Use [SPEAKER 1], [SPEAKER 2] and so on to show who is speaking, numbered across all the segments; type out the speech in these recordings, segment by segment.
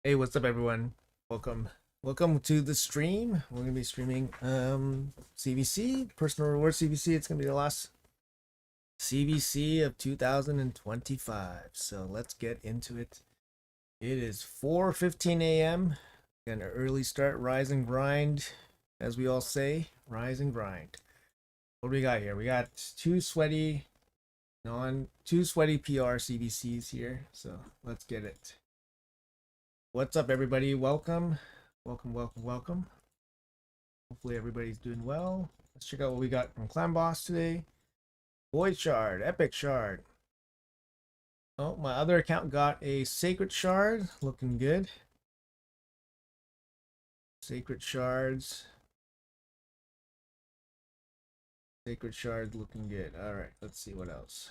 [SPEAKER 1] Hey, what's up everyone? Welcome to the stream. We're gonna be streaming CVC, personal reward CVC. It's gonna be the last CVC of 2025. So let's get into it. It is 4:15 a.m. An early start, rise and grind, as we all say, rise and grind. What do we got here? We got two sweaty PR CVCs here. So let's get it. What's up, everybody? Welcome. Hopefully, everybody's doing well. Let's check out what we got from Clan Boss today. Void Shard, Epic Shard. Oh, my other account got a Sacred Shard. Looking good. Sacred Shards. Sacred Shard looking good. Alright, let's see what else.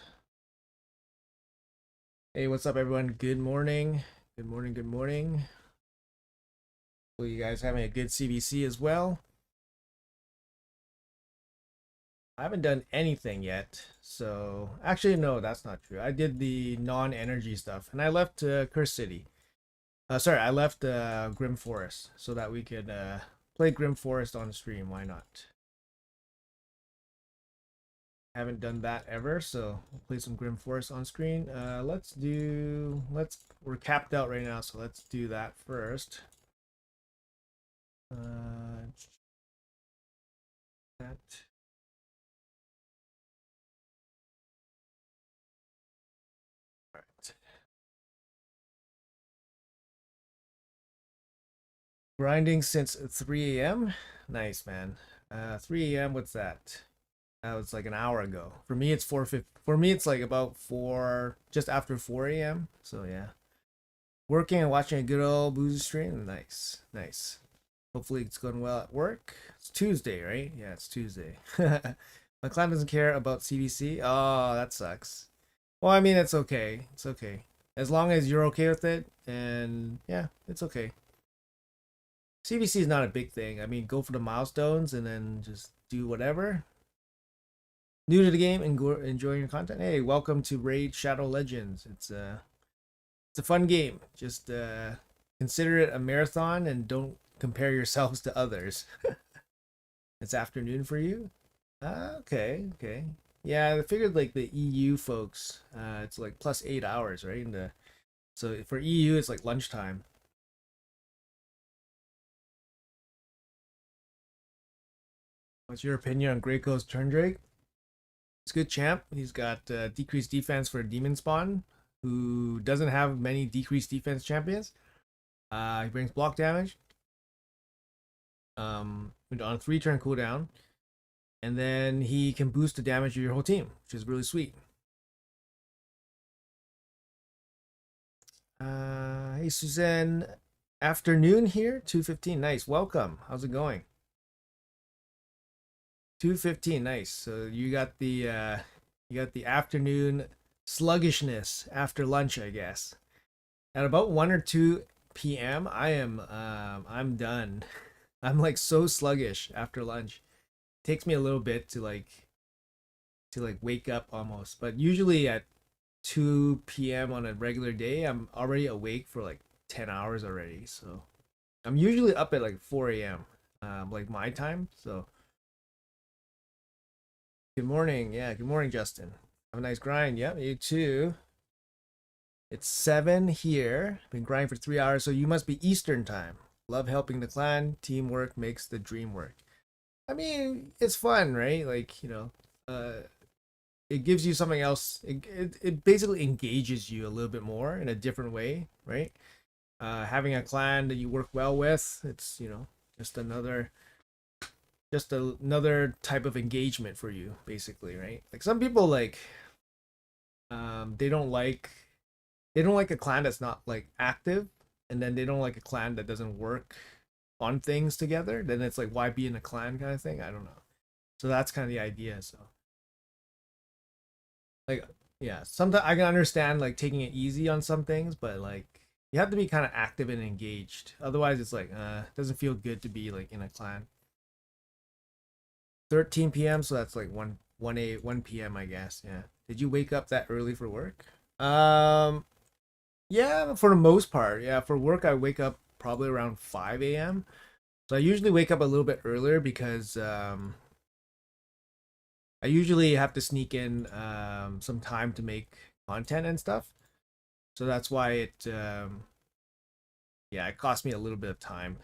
[SPEAKER 1] Hey, what's up, everyone? Good morning. Good morning. Hopefully, you guys having a good CVC as well. I haven't done anything yet. So, actually, no, that's not true. I did the non-energy stuff, and I left Curse City. Sorry, I left Grim Forest so that we could play Grim Forest on stream. Why not? Haven't done that ever, so we'll play some Grim Forest on screen. We're capped out right now, so let's do that first. That. Grinding since 3 a.m. Nice, man. 3 a.m. What's that? That was like an hour ago. For me, it's 4:50. For me, it's like about just after 4 a.m. So yeah, working and watching a good old boozy stream. Nice, nice. Hopefully, it's going well at work. It's Tuesday, right? Yeah, it's Tuesday. My client doesn't care about CVC. Oh, that sucks. Well, I mean, it's okay. It's okay as long as you're okay with it, and yeah, it's okay. CVC is not a big thing. I mean, go for the milestones and then just do whatever. New to the game and enjoying your content. Hey, welcome to Raid Shadow Legends. It's a fun game. Just consider it a marathon and don't compare yourselves to others. It's afternoon for you. Okay. Yeah, I figured like the EU folks, it's like plus 8 hours, right? So for EU, it's like lunchtime. What's your opinion on Greco's turn Drake? It's a good champ. He's got decreased defense for Demon Spawn, who doesn't have many decreased defense champions. He brings block damage. On 3 turn cooldown, and then he can boost the damage of your whole team, which is really sweet. Hey Suzanne, afternoon here, 2:15. Nice, welcome. How's it going? 2:15. Nice. So you got the afternoon sluggishness after lunch, I guess. At about 1 or 2 p.m., I'm done. I'm like so sluggish after lunch. It takes me a little bit to wake up almost. But usually at 2 p.m. on a regular day, I'm already awake for like 10 hours already. So I'm usually up at like 4 a.m. Like my time. So good morning. Yeah, good morning, Justin. Have a nice grind. Yep, you too. It's 7 here. Been grinding for 3 hours, so you must be Eastern time. Love helping the clan. Teamwork makes the dream work. I mean, it's fun, right? Like, it gives you something else. It basically engages you a little bit more in a different way, right? Having a clan that you work well with, it's just another type of engagement for you, basically, right? Like some people like they don't like a clan that's not like active, and then they don't like a clan that doesn't work on things together. Then it's like why be in a clan kind of thing. I don't know. So that's kind of the idea. So like yeah, sometimes I can understand like taking it easy on some things, but like you have to be kind of active and engaged. Otherwise, it's like it doesn't feel good to be like in a clan. 13 p.m. So that's like 1 p.m. I guess. Yeah. Did you wake up that early for work? Um, Yeah, for the most part. Yeah, for work I wake up probably around 5 a.m. So I usually wake up a little bit earlier because I usually have to sneak in some time to make content and stuff. So that's why yeah, it cost me a little bit of time.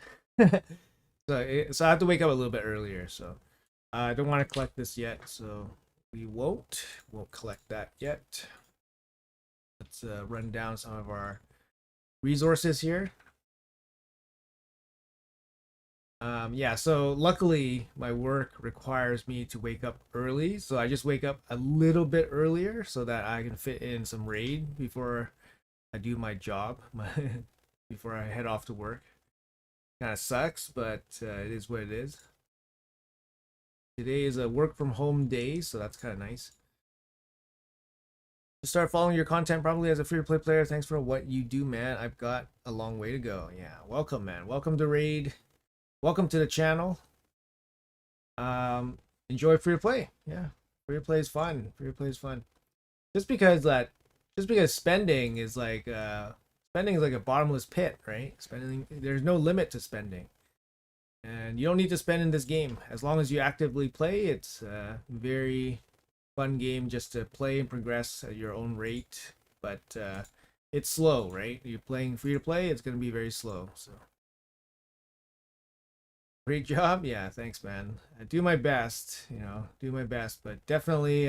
[SPEAKER 1] So I have to wake up a little bit earlier. So I don't want to collect this yet. So we won't collect that yet. Let's run down some of our resources here. Yeah, so luckily my work requires me to wake up early, so I just wake up a little bit earlier so that I can fit in some raid before I do my job, before I head off to work. Kind of sucks, but it is what it is. Today is a work from home day, so that's kind of nice. To start following your content probably as a free to play player. Thanks for what you do, man. I've got a long way to go. Yeah, welcome, man. Welcome to raid. Welcome to the channel. Enjoy free to play. Yeah, free to play is fun. Free to play is fun. Just because that, just because spending is like a bottomless pit, right? Spending, there's no limit to spending, and you don't need to spend in this game as long as you actively play. It's a very fun game just to play and progress at your own rate, but it's slow, right? You're playing free to play. It's gonna be very slow. So great job. Yeah, thanks, man. I do my best, do my best, but definitely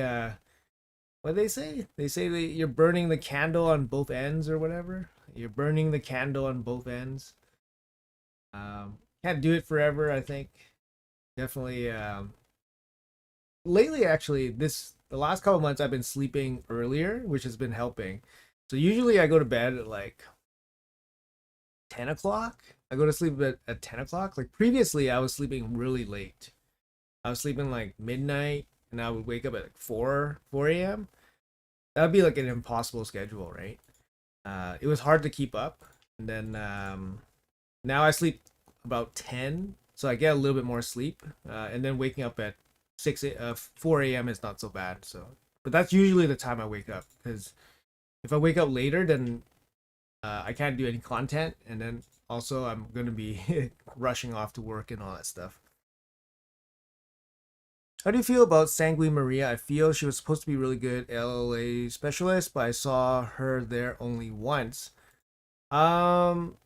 [SPEAKER 1] what they say? They say that you're burning the candle on both ends or whatever. You're burning the candle on both ends. Can't do it forever, I think. Definitely lately actually the last couple months I've been sleeping earlier, which has been helping. So usually I go to bed at like 10 o'clock. I go to sleep at 10 o'clock. Like previously I was sleeping really late. I was sleeping like midnight and I would wake up at like 4 a.m. That'd be like an impossible schedule, right? It was hard to keep up. And then now I sleep about 10, so I get a little bit more sleep. And then waking up at 4 a.m. is not so bad. So, but that's usually the time I wake up because if I wake up later, then I can't do any content, and then also I'm gonna be rushing off to work and all that stuff. How do you feel about Sanguine Maria? I feel she was supposed to be really good LLA specialist, but I saw her there only once. Um,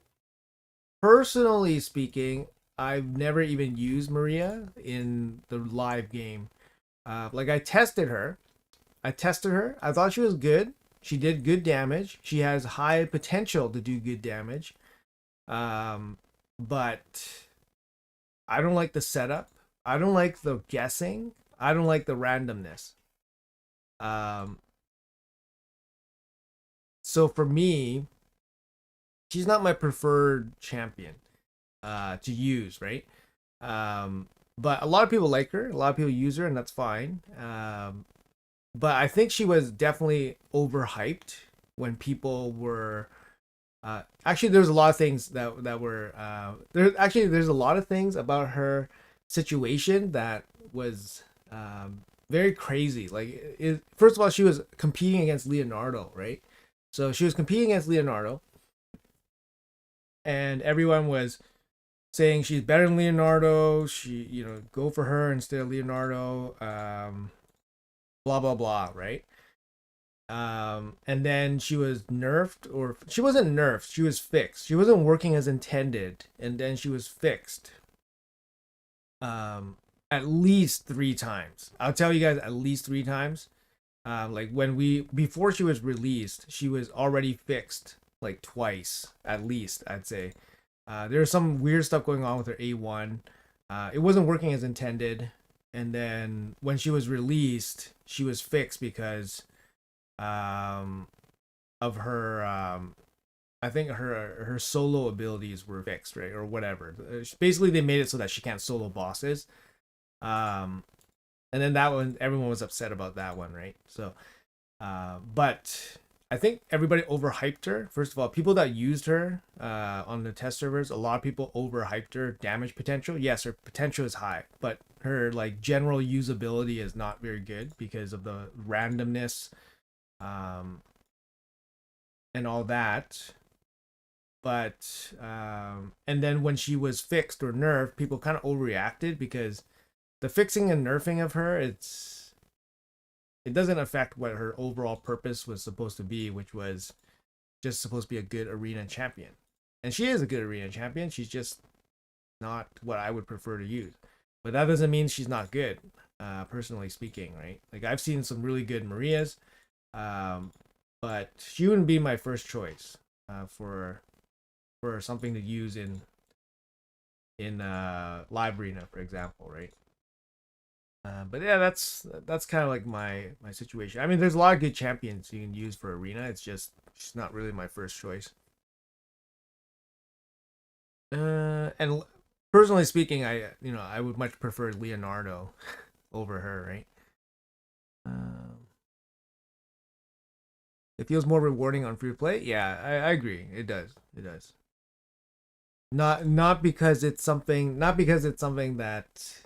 [SPEAKER 1] Personally speaking, I've never even used Maria in the live game. Like I tested her. I tested her. I thought she was good. She did good damage. She has high potential to do good damage. Um, but I don't like the setup. I don't like the guessing. I don't like the randomness. Um, so for me, she's not my preferred champion to use, right? But a lot of people like her. A lot of people use her, and that's fine. But I think she was definitely overhyped when people were. Actually, there's a lot of things that were there's a lot of things about her situation that was very crazy. Like, first of all, she was competing against Leonardo, right? So she was competing against Leonardo, and everyone was saying she's better than Leonardo. Go for her instead of Leonardo. Blah blah blah, right? And then she was nerfed, or she wasn't nerfed. She was fixed. She wasn't working as intended, and then she was fixed. Um, at least 3 times. I'll tell you guys, at least 3 times. Like before she was released, she was already fixed like twice at least. I'd say. There was some weird stuff going on with her A1. It wasn't working as intended. And then when she was released, she was fixed because of her I think her solo abilities were fixed, right? Or whatever. Basically they made it so that she can't solo bosses. Um and then that one, everyone was upset about that one, right? So but I think everybody overhyped her. First of all, people that used her on the test servers, a lot of people overhyped her damage potential. Yes, her potential is high, but her like general usability is not very good because of the randomness. Um, and all that. But and then when she was fixed or nerfed, people kind of overreacted because the fixing and nerfing of her, it doesn't affect what her overall purpose was supposed to be, which was just supposed to be a good arena champion. And she is a good arena champion. She's just not what I would prefer to use. But that doesn't mean she's not good, personally speaking, right? Like I've seen some really good Marias, but she wouldn't be my first choice for something to use in live arena, for example, right? But yeah, that's kind of like my situation. I mean, there's a lot of good champions you can use for arena. It's just she's not really my first choice. And personally speaking, I would much prefer Leonardo over her, right? Um, it feels more rewarding on free play. Yeah, I agree. It does. It does. Not because it's something. Not because it's something that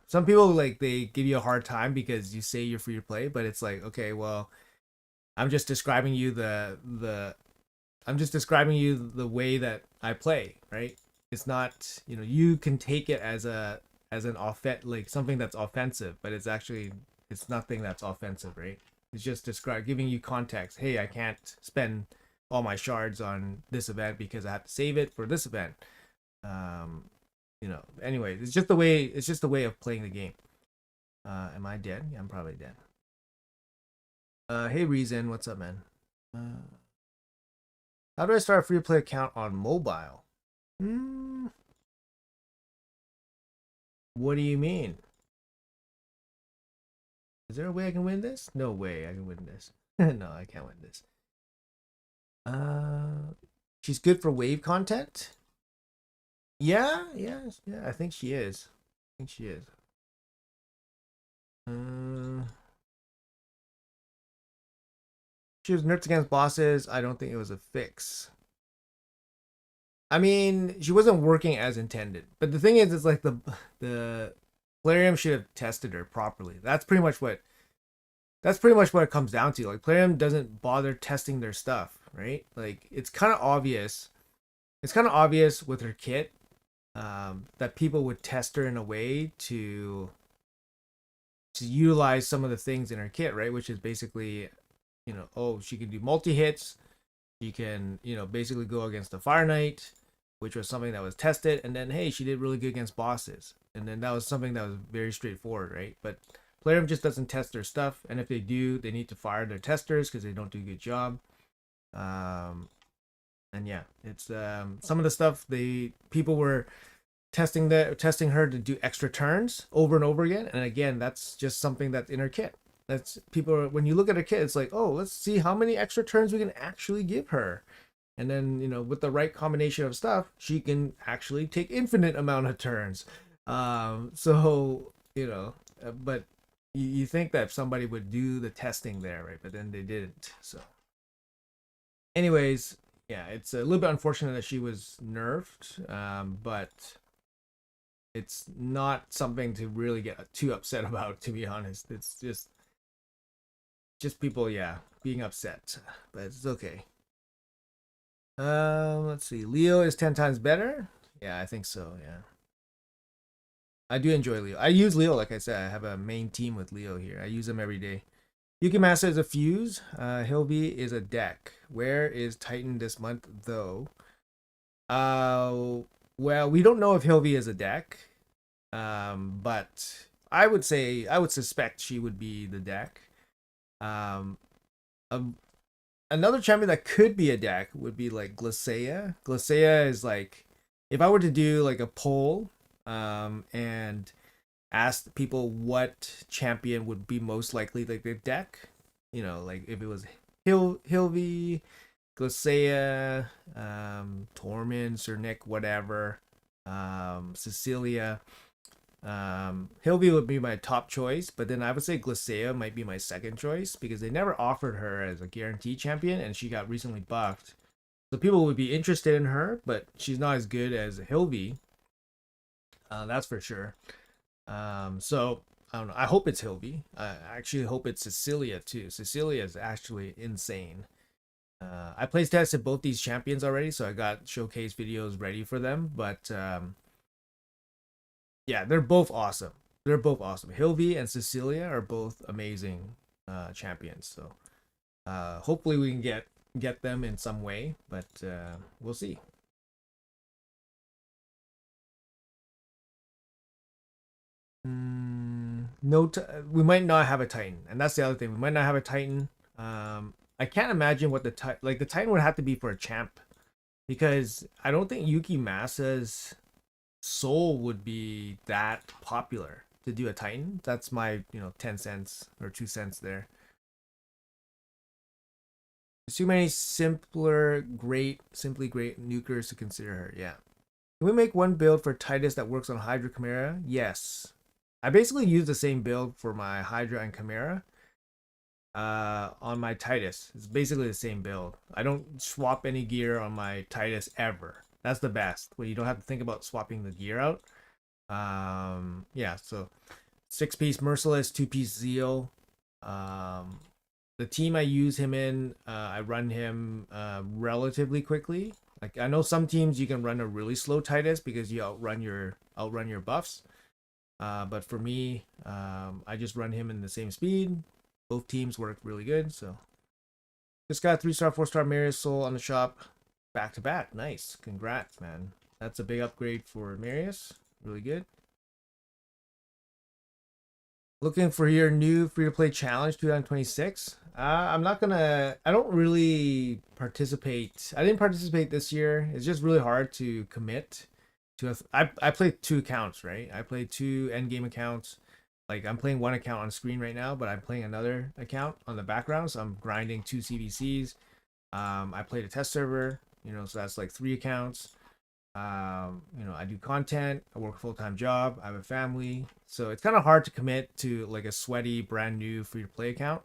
[SPEAKER 1] some people like they give you a hard time because you say you're free to play, but it's like okay, well, I'm just describing you the I'm just describing you the way that I play, right? It's not, you can take it as an like something that's offensive, but it's nothing that's offensive, right? It's just giving you context. Hey, I can't spend all my shards on this event because I have to save it for this event. Anyway, it's just the way of playing the game. Am I dead? Yeah, I'm probably dead. Hey Reason, what's up, man? How do I start a free play account on mobile? What do you mean? Is there a way I can win this? No way I can win this. No, I can't win this. She's good for wave content. Yeah, yeah, yeah. I think she is. I think she is. She was nerfed against bosses. I don't think it was a fix. I mean, she wasn't working as intended. But the thing is, it's like the Plarium should have tested her properly. That's pretty much what it comes down to. Like Plarium doesn't bother testing their stuff, right? Like it's kind of obvious. It's kind of obvious with her kit that people would test her in a way to utilize some of the things in her kit, right? Which is basically, oh, she can do multi hits. She can, basically go against the Fire Knight, which was something that was tested. And then, hey, she did really good against bosses. And then that was something that was very straightforward, right? But Plarium just doesn't test their stuff. And if they do, they need to fire their testers because they don't do a good job. And yeah, it's some of the stuff people were testing her to do extra turns over and over again. And again, that's just something that's in her kit. That's when you look at her kit, it's like, oh, let's see how many extra turns we can actually give her. And then, with the right combination of stuff, she can actually take infinite amount of turns. But you think that somebody would do the testing there, right? But then they didn't. So, anyways, yeah, it's a little bit unfortunate that she was nerfed, but it's not something to really get too upset about, to be honest. It's just people, yeah, being upset, but it's okay. Let's see. Leo is 10 times better. Yeah, I think so. Yeah, I do enjoy Leo. I use Leo, like I said. I have a main team with Leo here. I use him every day. Yuki Master is a fuse. Hilby is a deck. Where is Titan this month, though? Well, we don't know if Hilby is a deck. But I would suspect she would be the deck. Another champion that could be a deck would be like Glacea. Glacea is like, if I were to do like a poll, and ask people what champion would be most likely like the deck, like if it was Hilvy, Glacea, Tormund, Sir Nick, whatever, Cecilia. Hilby would be my top choice, but then I would say Glacea might be my second choice because they never offered her as a guarantee champion and she got recently buffed. So people would be interested in her, but she's not as good as Hilby. That's for sure. So I don't know. I hope it's Hilby. I actually hope it's Cecilia too. Cecilia is actually insane. I play tested both these champions already, so I got showcase videos ready for them. But yeah, they're both awesome. They're both awesome. Hilvi and Cecilia are both amazing champions. So hopefully we can get them in some way, but we'll see. No, we might not have a Titan, and that's the other thing. We might not have a Titan. I can't imagine what the Titan would have to be for a champ, because I don't think Yuki Masa's soul would be that popular to do a Titan. That's my 10 cents or 2 cents there. There's too many simply great nukers to consider her. Yeah. Can we make one build for Titus that works on Hydra Chimera? Yes. I basically use the same build for my Hydra and Chimera on my Titus. It's basically the same build. I don't swap any gear on my Titus ever. That's the best, where you don't have to think about swapping the gear out. Yeah, so 6-piece Merciless, 2-piece Zeal. The team I use him in, I run him relatively quickly. Like, I know some teams you can run a really slow Titus because you outrun your buffs. But for me, I just run him in the same speed. Both teams work really good. So just got 3-star, 4-star Marius Soul on the shop back to back. Nice. Congrats, man. That's a big upgrade for Marius. Really good. Looking for your new free-to-play challenge 2026. I'm not gonna. I don't really participate. I didn't participate this year. It's just really hard to commit to. I play 2 accounts, right? I play 2 end game accounts. Like, I'm playing 1 account on screen right now, but I'm playing another account on the background. So I'm grinding 2 CBCs. I played a test server. So that's like 3 accounts. I do content, I work a full-time job, I have a family, so it's kind of hard to commit to like a sweaty brand new free-to-play account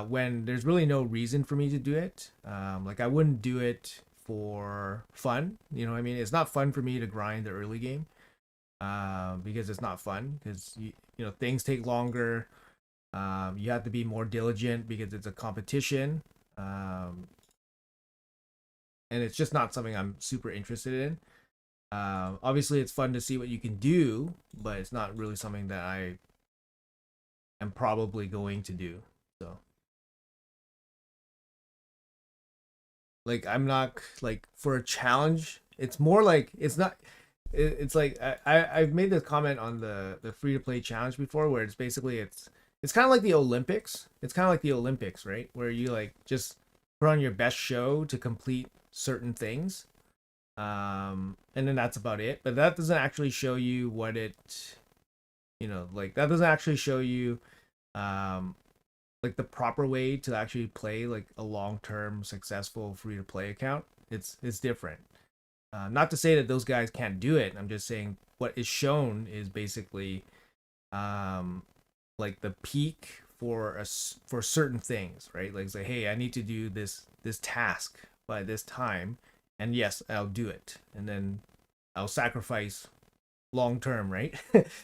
[SPEAKER 1] when there's really no reason for me to do it. Like, I wouldn't do it for fun, what I mean? It's not fun for me to grind the early game because it's not fun, because things take longer. You have to be more diligent because it's a competition, and it's just not something I'm super interested in. Obviously, it's fun to see what you can do, but it's not really something that I am probably going to do. So, like, I'm not like for a challenge. It's more like it's not. It's like I've made this comment on the free to play challenge before, where it's basically it's kind of like the Olympics. It's kind of like the Olympics, right? Where you like just put on your best show to complete certain things, and then that's about it. But that doesn't actually show you what it, like, that doesn't actually show you um like the proper way to actually play like a long-term successful free to play account. It's different. Not to say that those guys can't do it. I'm just saying what is shown is basically like the peak for certain things, right? Like, say, hey, I need to do this task by this time, and yes, I'll do it, and then I'll sacrifice long term, right?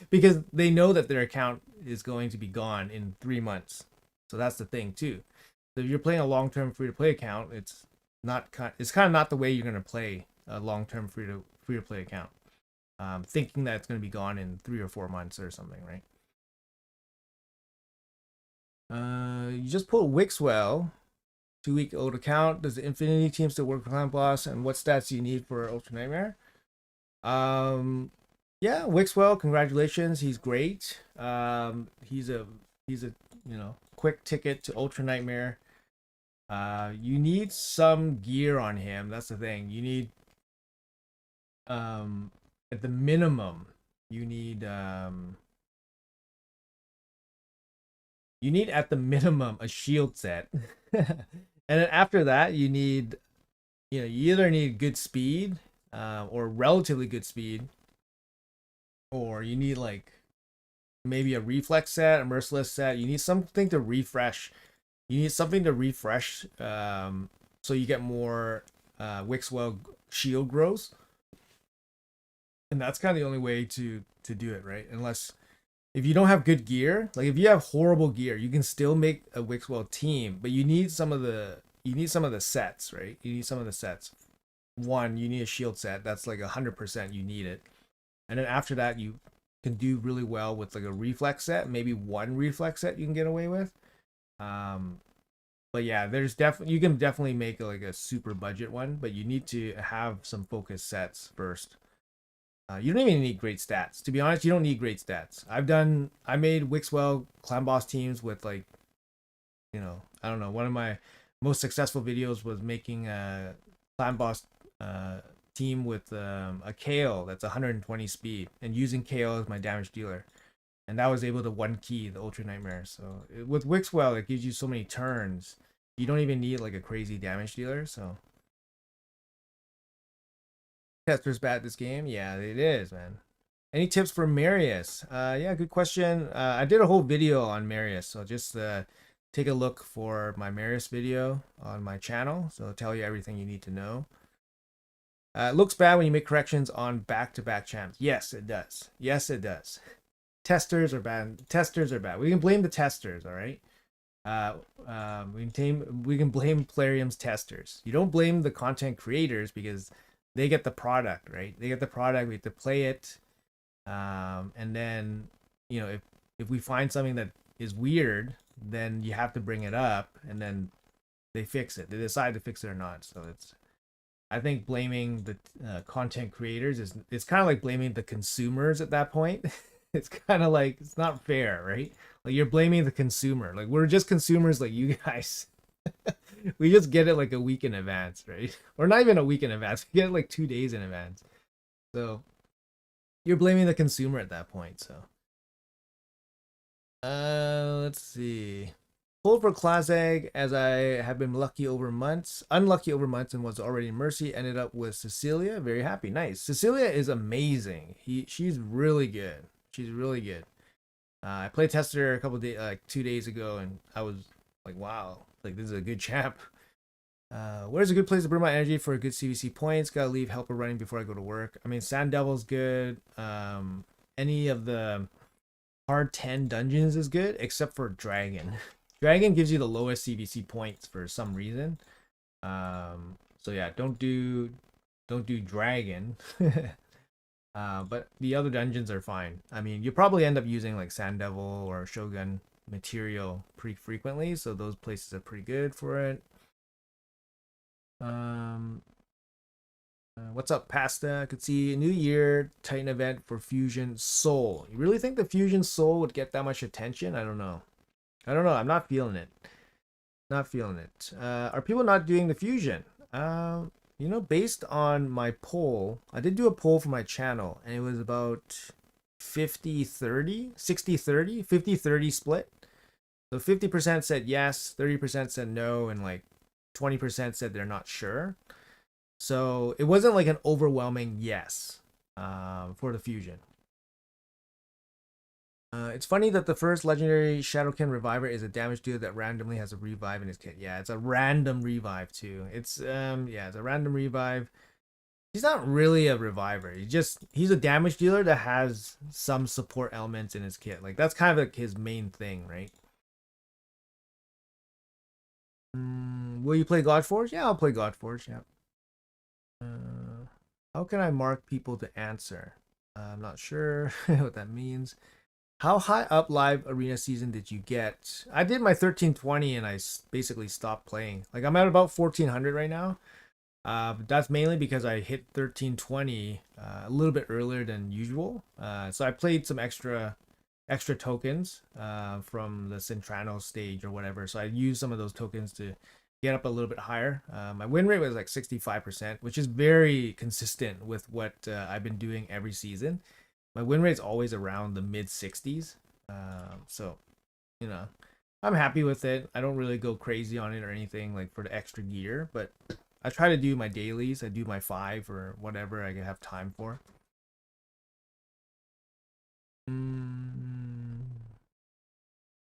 [SPEAKER 1] Because they know that their account is going to be gone in 3 months. So that's the thing too. So if you're playing a long term free to play account, it's kind of not the way you're gonna play a long term free to play account. Thinking that it's gonna be gone in 3 or 4 months or something, right? You just pulled Wixwell, 2-week old account. Does the Infinity team still work for Clan Boss? And what stats do you need for Ultra Nightmare? Yeah, Wixwell, congratulations. He's great. He's a quick ticket to Ultra Nightmare. You need some gear on him. That's the thing. You need at the minimum, you need at the minimum a shield set. And then after that, you either need good speed, or relatively good speed, or you need like maybe a reflex set, a merciless set. You need something to refresh. You need something to refresh, so you get more Wixwell shield grows, and that's kind of the only way to do it, right? Unless if you don't have good gear, like if you have horrible gear, you can still make a Wixwell team, but you need some of the you need some of the sets, right? You need some of the sets. One, you need a shield set. That's like 100% you need it. And then after that, you can do really well with like a reflex set. Maybe one reflex set you can get away with. But yeah, there's definitely you can definitely make like a super budget one, but you need to have some focus sets first. You don't even need great stats. To be honest, you don't need great stats. I made Wixwell clan boss teams with like, I don't know. One of my most successful videos was making a clan boss team with a Kale that's 120 speed and using Kale as my damage dealer. And that was able to one key the Ultra Nightmare. So with Wixwell, it gives you so many turns. You don't even need like a crazy damage dealer. So Tester's bad this game. Yeah, it is, man. Any tips for Marius? Yeah, good question. I did a whole video on Marius, so just take a look for my Marius video on my channel. So it'll tell you everything you need to know. It looks bad when you make corrections on back-to-back champs. Yes, it does. Yes, it does. Testers are bad. Testers are bad. We can blame the testers, all right? We can blame Plarium's testers. You don't blame the content creators because they get the product, right? They get the product. We have to play it, and then if we find something that is weird, then you have to bring it up, and then they fix it. They decide to fix it or not. So I think blaming the content creators it's kind of like blaming the consumers at that point. It's kind of like it's not fair, right? Like you're blaming the consumer. Like we're just consumers like you guys. We just get it like a week in advance, right? Or not even a week in advance. We get it like 2 days in advance. So you're blaming the consumer at that point. So let's see. Pulled for Class Egg as I have been unlucky over months, and was already in Mercy. Ended up with Cecilia. Very happy. Nice. Cecilia is amazing. She's really good. She's really good. I played tested her a couple days, like 2 days ago, and I was like, wow, like this is a good champ. Where's a good place to burn my energy for a good CVC points? Gotta leave helper running before I go to work. I mean, Sand Devil's good. Any of the hard 10 dungeons is good, except for Dragon. Dragon gives you the lowest CVC points for some reason. So yeah, don't do Dragon. But the other dungeons are fine. I mean, you probably end up using like Sand Devil or Shogun material pretty frequently, so those places are pretty good for it. What's up, Pasta? I could see a New Year Titan event for Fusion Soul. You really think the Fusion Soul would get that much attention? I don't know. I'm not feeling it. Not feeling it. Are people not doing the Fusion? Based on my poll, I did do a poll for my channel, and it was about 50-30, 60-30, 50-30 split. So 50% said yes, 30% said no, and like 20% said they're not sure. So it wasn't like an overwhelming yes for the Fusion. It's funny that the first legendary Shadowkin reviver is a damage dealer that randomly has a revive in his kit. Yeah, it's a random revive too. It's it's a random revive. He's not really a reviver. He's a damage dealer that has some support elements in his kit. Like that's kind of like his main thing, right? Will you play Godforge? Yeah, I'll play Godforge. Yeah. How can I mark people to answer? I'm not sure what that means. How high up live arena season did you get? I did my 1320 and I basically stopped playing. Like I'm at about 1400 right now. That's mainly because I hit 1320 a little bit earlier than usual. So I played some extra tokens from the Centrano stage or whatever. So I used some of those tokens to get up a little bit higher. My win rate was like 65%, which is very consistent with what I've been doing every season. My win rate's always around the mid 60s. So, I'm happy with it. I don't really go crazy on it or anything like for the extra gear, but I try to do my dailies. I do my 5 or whatever I have time for.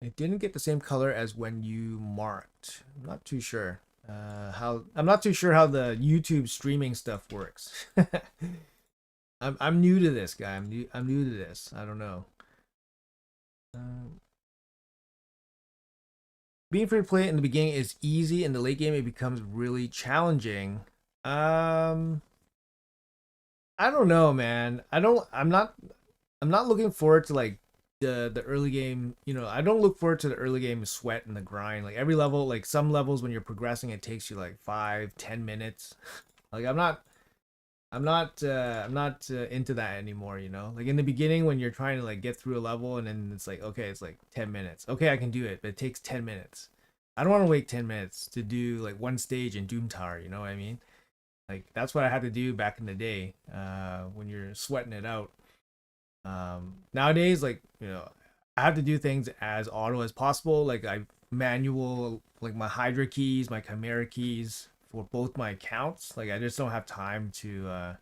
[SPEAKER 1] It didn't get the same color as when you marked. I'm not too sure I'm not too sure how the YouTube streaming stuff works. I'm new to this, guy. I'm new to this. I don't know. being free to play in the beginning is easy. In the late game, it becomes really challenging. Um, I don't know, man. I don't. I'm not looking forward to like the early game. You know, I don't look forward to the early game sweat and the grind. Like every level, like some levels when you're progressing, it takes you like 5, 10 minutes. Like I'm not into that anymore, you know? Like in the beginning when you're trying to like get through a level and then it's like, okay, it's like 10 minutes. Okay, I can do it, but it takes 10 minutes. I don't want to wait 10 minutes to do like one stage in Doom Tower, you know what I mean? Like that's what I had to do back in the day when you're sweating it out. Nowadays, like, you know, I have to do things as auto as possible. Like I manual like my Hydra keys, my Chimera keys for both my accounts. Like I just don't have time to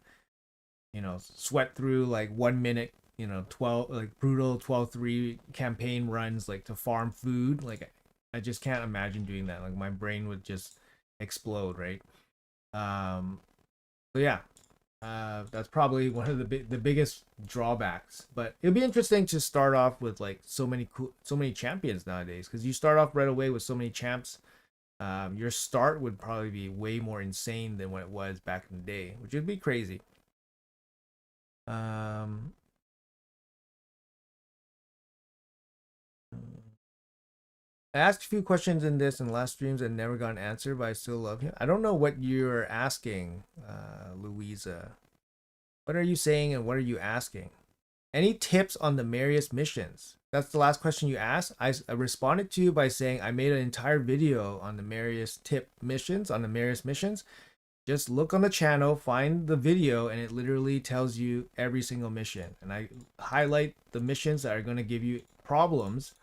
[SPEAKER 1] you know, sweat through like 1 minute, you know, 12 like brutal 12-3 campaign runs like to farm food. Like I just can't imagine doing that. Like my brain would just explode, right? Um so yeah, that's probably one of the biggest drawbacks. But it'll be interesting to start off with like so many champions nowadays because you start off right away with so many champs. Your start would probably be way more insane than what it was back in the day, which would be crazy. Um, I asked a few questions in this in last streams and never got an answer, but I still love you. I don't know what you're asking, Louisa. What are you saying and what are you asking? Any tips on the Marius missions? That's the last question you asked. I responded to you by saying I made an entire video on the Marius tip missions, on the Marius missions. Just look on the channel, find the video, and it literally tells you every single mission. And I highlight the missions that are going to give you problems,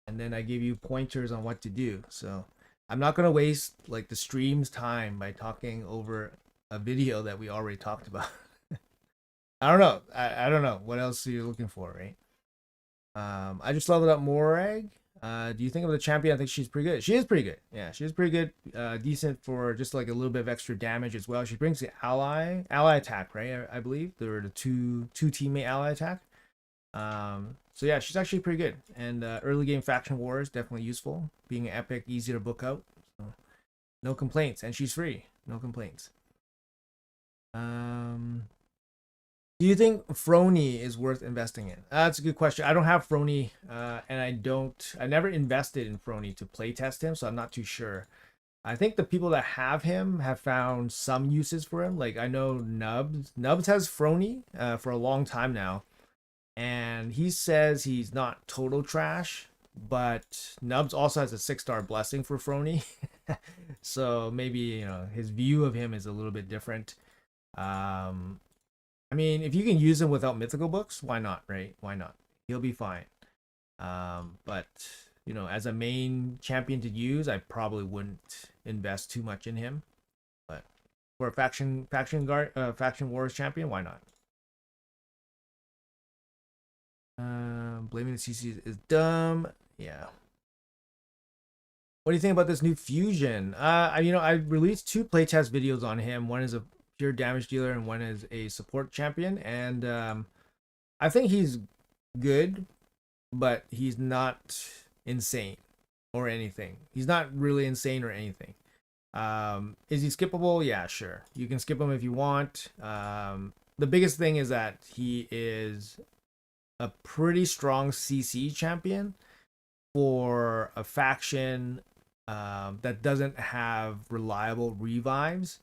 [SPEAKER 1] and then I give you pointers on what to do. So I'm not going to waste like the stream's time by talking over a video that we already talked about. I don't know. I don't know. What else are you looking for, right? I just leveled up Morag. Do you think of the champion? I think she's pretty good. She is pretty good. Yeah, she's pretty good. Decent for just like a little bit of extra damage as well. She brings the ally attack, right? I believe there were the two teammate ally attack. So yeah, she's actually pretty good. And early game faction war is definitely useful. Being an epic, easy to book out. So no complaints, and she's free. No complaints. Do you think Frony is worth investing in? That's a good question. I don't have Frony, and I never invested in Frony to play test him, so I'm not too sure. I think the people that have him have found some uses for him. Like I know Nubs has Frony for a long time now, and he says he's not total trash, but Nubs also has a 6-star blessing for Frony, so maybe you know his view of him is a little bit different. Um, I mean, if you can use him without mythical books, why not, right? Why not? He'll be fine. But you know, as a main champion to use, I probably wouldn't invest too much in him. But for a faction wars champion, why not? Blaming the CC is dumb. Yeah. What do you think about this new fusion? You know, I released 2 playtest videos on him. One is a pure damage dealer and one is a support champion, and I think he's good, but he's not insane or anything. He's not really insane or anything. Is he skippable? Yeah, sure. You can skip him if you want. The biggest thing is that he is a pretty strong CC champion for a faction that doesn't have reliable revives.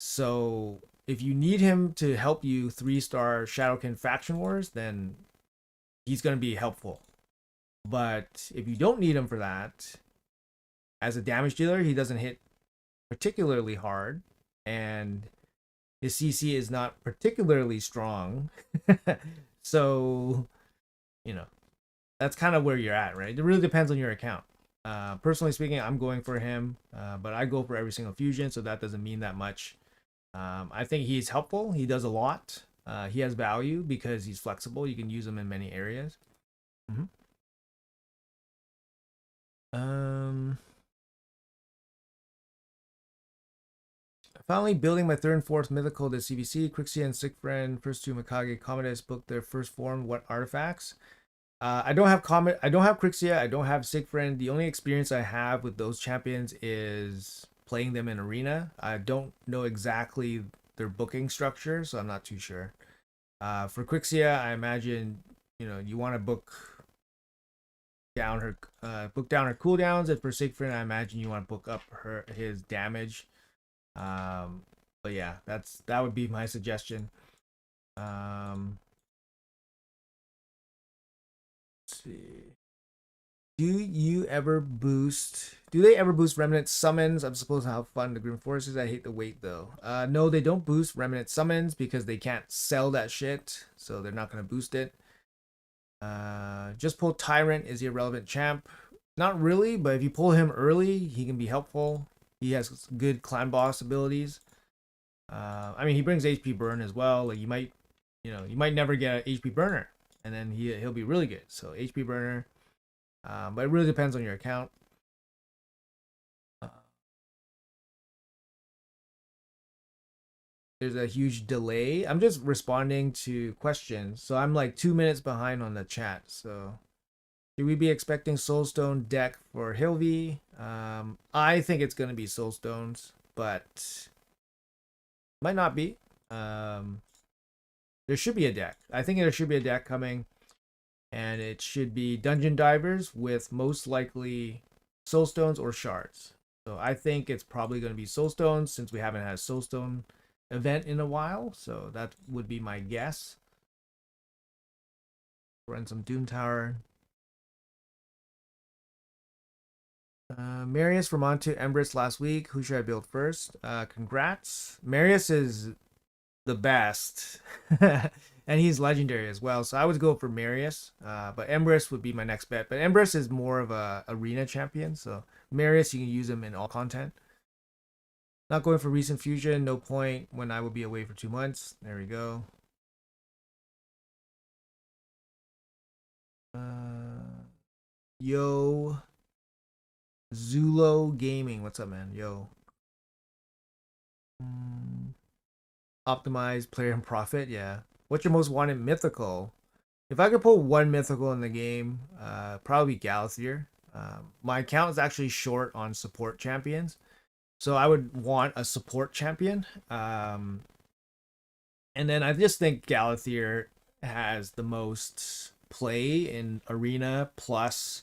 [SPEAKER 1] So if you need him to help you 3-star Shadowkin Faction Wars, then he's going to be helpful. But if you don't need him for that, as a damage dealer, he doesn't hit particularly hard, and his CC is not particularly strong. So, you know, that's kind of where you're at, right? It really depends on your account. Personally speaking, I'm going for him, but I go for every single fusion, so that doesn't mean that much. I think he's helpful. He does a lot. He has value because he's flexible. You can use him in many areas. Mm-hmm. Finally building my 3rd and 4th mythical to CBC. Crixia and Sick Friend, first 2 Mikage Commodus booked their first form. What artifacts? I don't have Comet. I don't have Crixia. I don't have Siegfried. The only experience I have with those champions is playing them in arena. I don't know exactly their booking structure, so I'm not too sure. For Crixia, I imagine you want to book down her cooldowns, and for Siegfried, I imagine you want to book up his damage. But yeah, that would be my suggestion. Let's see. Do they ever boost remnant summons? I'm supposed to have fun the Grim Forces. I hate the wait though. No, they don't boost remnant summons because they can't sell that shit, so they're not gonna boost it. Just pull Tyrant. Is he a relevant champ? Not really, but if you pull him early, he can be helpful. He has good clan boss abilities. I mean, he brings HP burn as well. Like you might never get an HP burner, and then he'll be really good. So HP burner, but it really depends on your account. There's a huge delay. I'm just responding to questions, so I'm like 2 minutes behind on the chat. So should we be expecting Soulstone deck for Hilvi? I think it's gonna be Soulstones, but might not be. There should be a deck. I think there should be a deck coming, and it should be Dungeon Divers with most likely Soulstones or Shards. So I think it's probably going to be Soulstones since we haven't had a Soulstone event in a while. So that would be my guess. Run some Doom Tower. Marius from on to Empress last week. Who should I build first? Congrats. Marius is the best. And he's legendary as well. So I would go for Marius. But Empress would be my next bet. But Empress is more of a arena champion. So Marius, you can use him in all content. Not going for recent fusion. No point when I will be away for 2 months. There we go. Yo. Zulo Gaming. What's up, man? Yo. Optimize, player, and profit. Yeah. What's your most wanted mythical? If I could pull one mythical in the game, probably Galathier. My account is actually short on support champions, so I would want a support champion. And then I just think Galathier has the most play in arena plus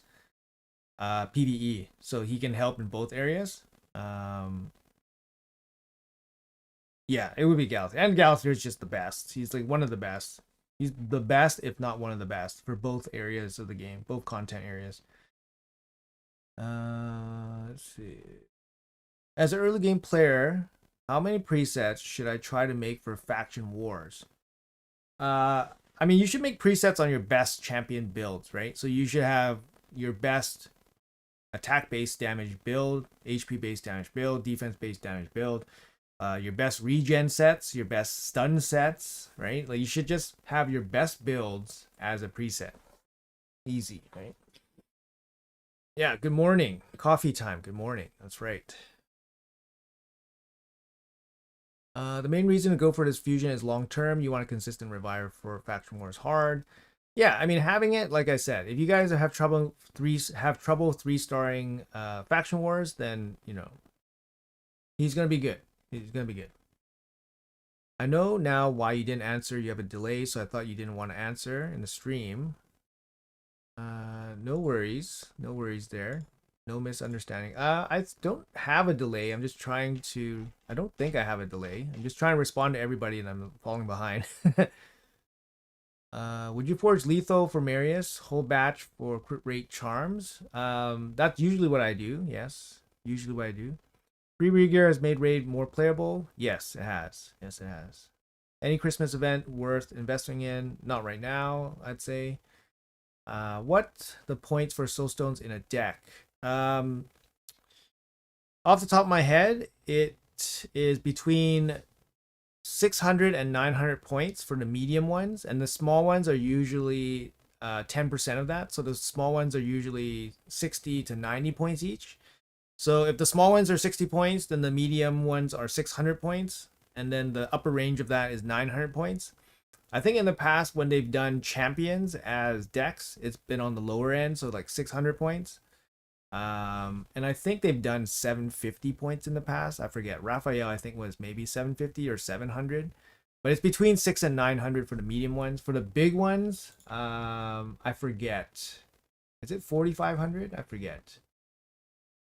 [SPEAKER 1] PvE, so he can help in both areas. Yeah, it would be Galathier. And Galathier is just the best. He's like one of the best. He's the best, if not one of the best, for both areas of the game, both content areas. Let's see. As an early game player, how many presets should I try to make for faction wars? I mean, you should make presets on your best champion builds, right? So you should have your best attack-based damage build, HP-based damage build, defense-based damage build, your best regen sets, your best stun sets, right? Like you should just have your best builds as a preset. Easy, right? Yeah, good morning. Coffee time. Good morning. That's right. The main reason to go for this fusion is long term. You want a consistent reviver for faction wars hard. Yeah, I mean having it, like I said, if you guys have trouble three-starring faction wars, then he's gonna be good. He's gonna be good. I know now why you didn't answer. You have a delay, so I thought you didn't want to answer in the stream. No worries. No worries there. No misunderstanding. I don't have a delay. I'm just trying to... I don't think I have a delay. I'm just trying to respond to everybody and I'm falling behind. Would you forge lethal for Marius? Whole batch for crit rate charms? That's usually what I do. Yes. Usually what I do. Free Regear has made raid more playable? Yes, it has. Yes, it has. Any Christmas event worth investing in? Not right now, I'd say. What the points for soulstones in a deck? Off the top of my head, it is between 600 and 900 points for the medium ones, and the small ones are usually 10% of that. So the small ones are usually 60 to 90 points each. So if the small ones are 60 points, then the medium ones are 600 points, and then the upper range of that is 900 points. I think in the past when they've done champions as decks, it's been on the lower end, so like 600 points. And I think they've done 750 points in the past. I forget. Raphael, I think, was maybe 750 or 700. But it's between 6 and 900 for the medium ones. For the big ones, I forget. Is it 4,500? I forget.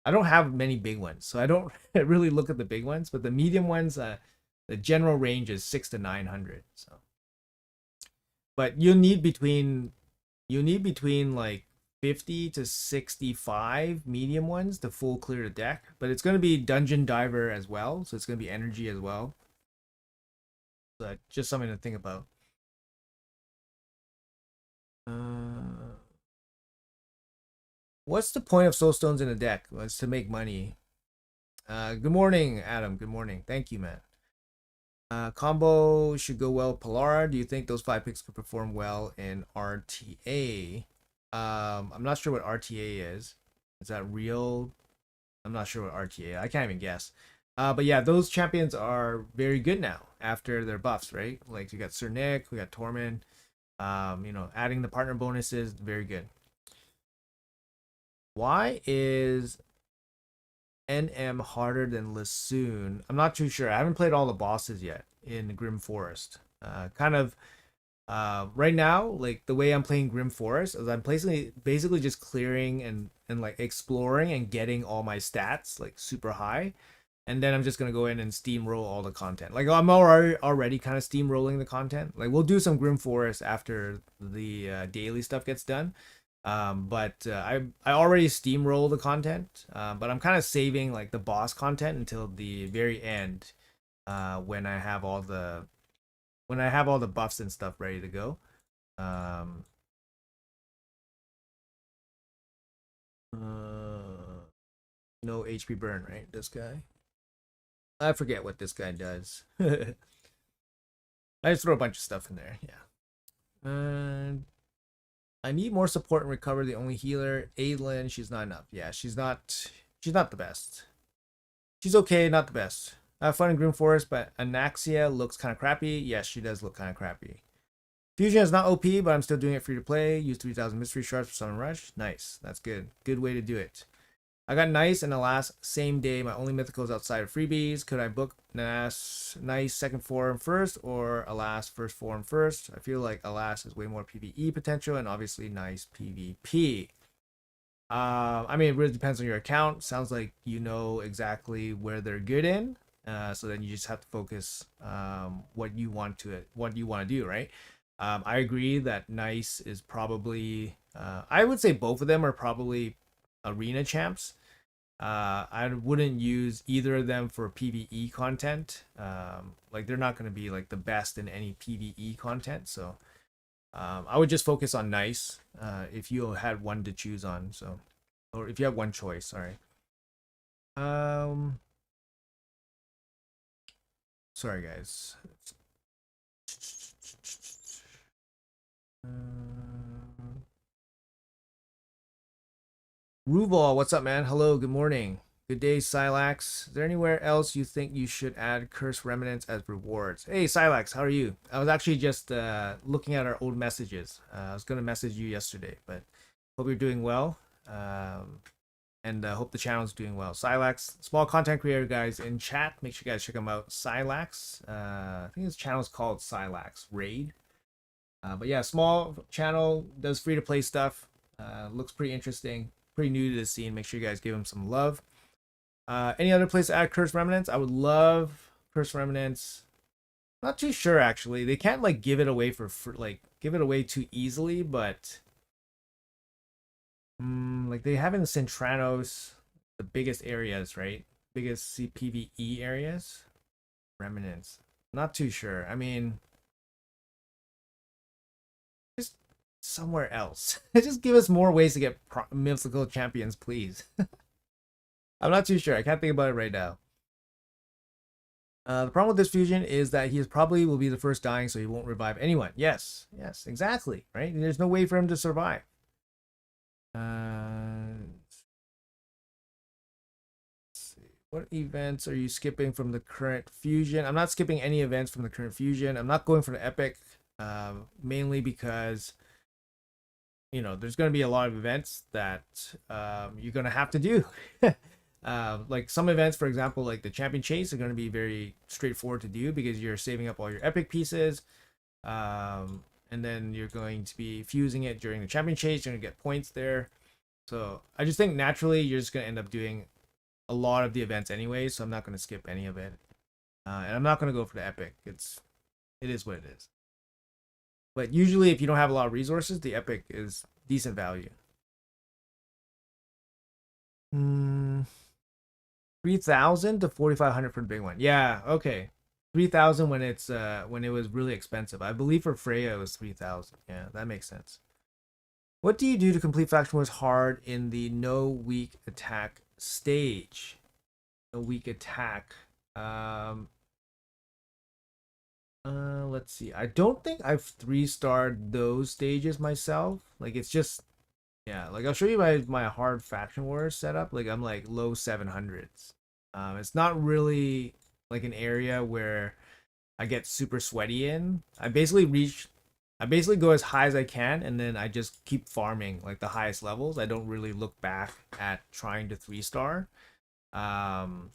[SPEAKER 1] I don't have many big ones, so I don't really look at the big ones. But the medium ones, the general range is 6 to 900. So, but you need between like 50 to 65 medium ones to full clear the deck. But it's going to be dungeon diver as well, so it's going to be energy as well. So just something to think about. What's the point of soul stones in a deck? Well, it's to make money. Good morning, Adam. Good morning. Thank you, man. Combo should go well with Polara. Do you think those 5 picks could perform well in RTA? I'm not sure what RTA is. Is that real? I'm not sure what RTA. I can't even guess. But yeah, those champions are very good now after their buffs, right? Like you got Sir Nick, we got Tormund. Adding the partner bonuses, very good. Why is NM harder than Lassoon? I'm not too sure. I haven't played all the bosses yet in Grim Forest. Right now, like the way I'm playing Grim Forest is I'm basically just clearing and like exploring and getting all my stats like super high. And then I'm just gonna go in and steamroll all the content. Like I'm already kind of steamrolling the content. Like we'll do some Grim Forest after the daily stuff gets done. I already steamroll the content. But I'm kind of saving like the boss content until the very end. When I have all the buffs and stuff ready to go. No HP burn, right? This guy. I forget what this guy does. I just throw a bunch of stuff in there. Yeah. And I need more support and recover. The only healer, Aidlin, she's not enough. Yeah, she's not the best. She's okay, not the best. I have fun in Grim Forest, but Anaxia looks kind of crappy. Yes, she does look kind of crappy. Fusion is not OP, but I'm still doing it free to play. Use 3,000 mystery shards for Summon Rush. Nice. That's good. Good way to do it. I got nice and alas same day. My only mythicals outside of freebies. Could I book nice second form first or alas first form first? I feel like alas is way more PvE potential and obviously nice PvP. I mean, it really depends on your account. Sounds like you know exactly where they're good in. So then you just have to focus what you want to do, right? I agree that nice is probably I would say both of them are probably arena champs. I wouldn't use either of them for PvE content. Like they're not going to be like the best in any PvE content. So I would just focus on nice if you had one to choose on. So, or if you have one choice, sorry. Sorry guys. Ruval, what's up, man? Hello, good morning. Good day, Silax. Is there anywhere else you think you should add curse remnants as rewards? Hey, Silax, how are you? I was actually just looking at our old messages. I was going to message you yesterday, but hope you're doing well. And hope the channel's doing well. Silax, small content creator, guys, in chat. Make sure you guys check him out. Silax. I think his channel's called Silax Raid. But yeah, small channel, does free to play stuff. Looks pretty interesting. Pretty new to the scene. Make sure you guys give him some love. Any other place to add Curse Remnants? I would love Curse Remnants. Not too sure actually. They can't like give it away give it away too easily, but like they have in Centranos the biggest areas, right? Biggest PvE areas. Remnants. Not too sure. I mean, just somewhere else. Just give us more ways to get mythical champions, please. I'm not too sure. I can't think about it right now. The problem with this fusion is that he probably will be the first dying, so he won't revive anyone. Yes, exactly. Right? There's no way for him to survive. Let's see. What events are you skipping from the current fusion? I'm not skipping any events from the current fusion. I'm not going for the epic. mainly because there's going to be a lot of events that you're going to have to do. Like some events, for example, like the champion chase are going to be very straightforward to do because you're saving up all your epic pieces. And then you're going to be fusing it during the champion chase. You're going to get points there. So I just think naturally you're just going to end up doing a lot of the events anyway. So I'm not going to skip any of it. And I'm not going to go for the epic. It is what it is. But usually if you don't have a lot of resources, the epic is decent value. 3,000 to 4,500 for the big one. Yeah, okay. 3,000 when it was really expensive. I believe for Freya it was 3,000. Yeah, that makes sense. What do you do to complete Faction Wars hard in the no weak attack stage? No weak attack. Let's see. I don't think I've 3-starred those stages myself. Like it's just yeah, like I'll show you my hard Faction Wars setup. Like I'm like low 700s. It's not really like an area where I get super sweaty in. I basically go as high as I can and then I just keep farming like the highest levels. I don't really look back at trying to 3-star. Um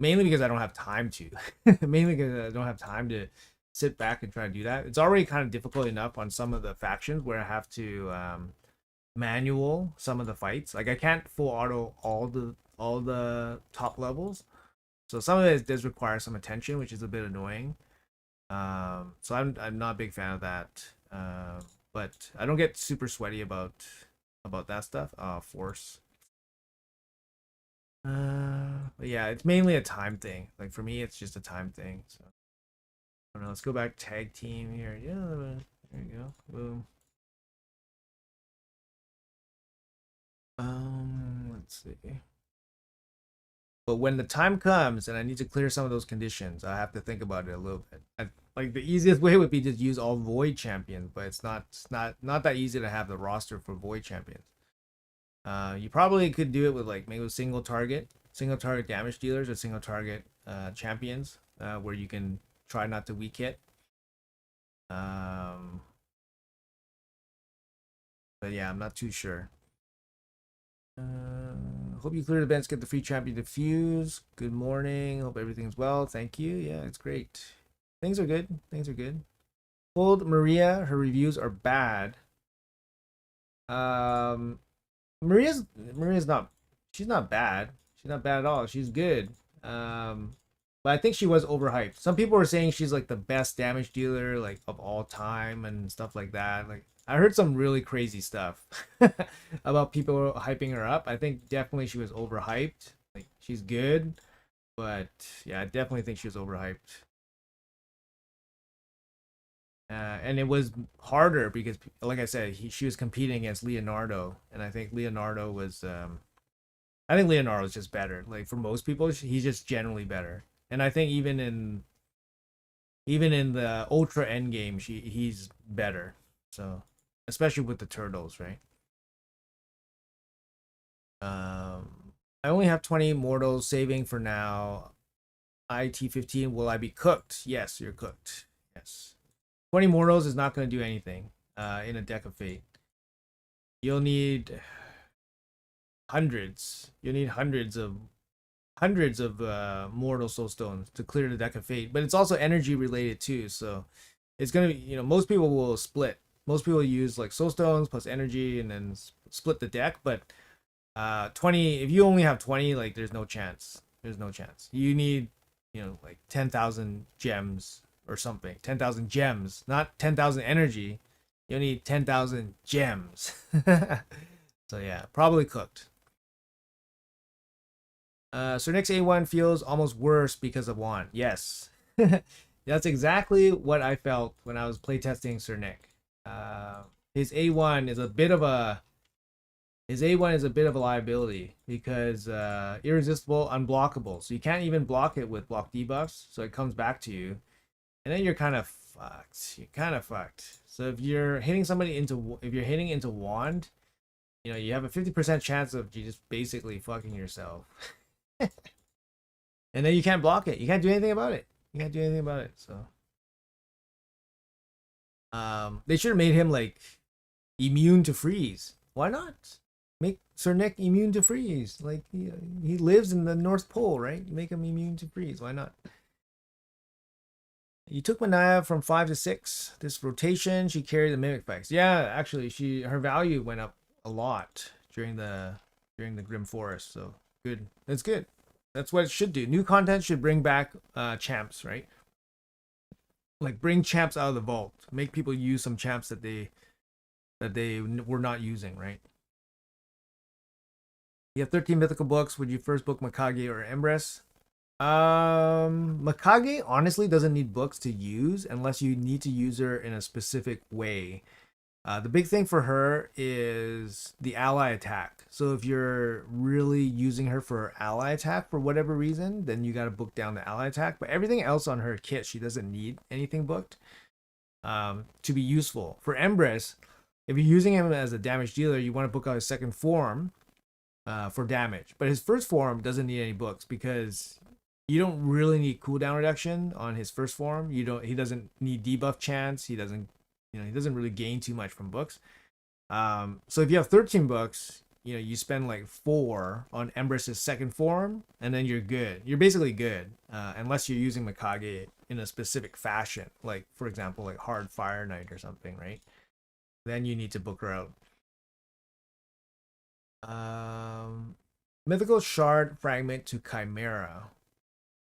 [SPEAKER 1] Mainly because I don't have time to. Mainly because I don't have time to sit back and try to do that. It's already kind of difficult enough on some of the factions where I have to manual some of the fights. Like I can't full auto all the top levels. So some of it does require some attention, which is a bit annoying. So I'm not a big fan of that. But I don't get super sweaty about that stuff. Force. But yeah, it's mainly a time thing. Like for me, it's just a time thing. So I don't know. Let's go back tag team here. Yeah, there you go. Boom. Let's see. But when the time comes and I need to clear some of those conditions, I have to think about it a little bit. Like the easiest way would be just use all void champions, but it's not that easy to have the roster for void champions. You probably could do it with like maybe single target damage dealers or single target champions, where you can try not to weak hit. But yeah, I'm not too sure. Hope you clear the bench, get the free champion diffuse. Good morning. Hope everything's well. Thank you. Yeah, it's great. Things are good. Things are good. Told Maria her reviews are bad. Um, Maria's not. She's not bad. She's not bad at all. She's good. But I think she was overhyped. Some people were saying she's like the best damage dealer like of all time and stuff like that. Like I heard some really crazy stuff about people hyping her up. I think definitely she was overhyped. Like she's good, but yeah, I definitely think she was overhyped. And it was harder because, like I said, she was competing against Leonardo, and I think Leonardo was. I think Leonardo is just better. Like for most people, he's just generally better. And I think even in the ultra end game, he's better. So especially with the turtles, right? I only have 20 mortals saving for now. IT-15, will I be cooked? Yes, you're cooked. Yes. 20 mortals is not going to do anything in a deck of fate. You'll need hundreds. You'll need hundreds of mortal soul stones to clear the deck of fate, but it's also energy related too, so it's gonna be, most people will split. Most people use like soul stones plus energy and then split the deck, but 20, if you only have 20, like there's no chance. There's no chance. You need like 10,000 gems or something. 10,000 gems, not 10,000 energy. You need 10,000 gems. So yeah, probably cooked. So next A1 feels almost worse because of Juan. Yes. That's exactly what I felt when I was playtesting Sir Nick. His A1 is a bit of a liability because irresistible, unblockable. So you can't even block it with block debuffs. So it comes back to you, and then you're kind of fucked. You're kind of fucked. So if you're hitting wand, you have a 50% chance of just basically fucking yourself. And then you can't block it. You can't do anything about it. You can't do anything about it. So They should have made him like immune to freeze. Why not? Make Sir Nick immune to freeze. Like he lives in the North Pole, right? Make him immune to freeze. Why not? You took Manaya from 5 to 6. This rotation, she carried the mimic effects. Yeah, actually, her value went up a lot during the Grim Forest. So good. That's good. That's what it should do. New content should bring back champs, right? Like bring champs out of the vault. Make people use some champs that they were not using, right? You have 13 mythical books. Would you first book Mikage or Empress? Mikage honestly doesn't need books to use unless you need to use her in a specific way. The big thing for her is the ally attack. So if you're really using her for ally attack for whatever reason, then you got to book down the ally attack. But everything else on her kit, she doesn't need anything booked to be useful. For Empress, if you're using him as a damage dealer, you want to book out his second form for damage. But his first form doesn't need any books because you don't really need cooldown reduction on his first form. He doesn't need debuff chance. He doesn't really gain too much from books. So if you have 13 books, you spend like 4 on Empress's second form, and then you're good. You're basically good, unless you're using Mikage in a specific fashion, like for example, like Hard Fire Knight or something, right? Then you need to book her out. Mythical Shard Fragment to Chimera.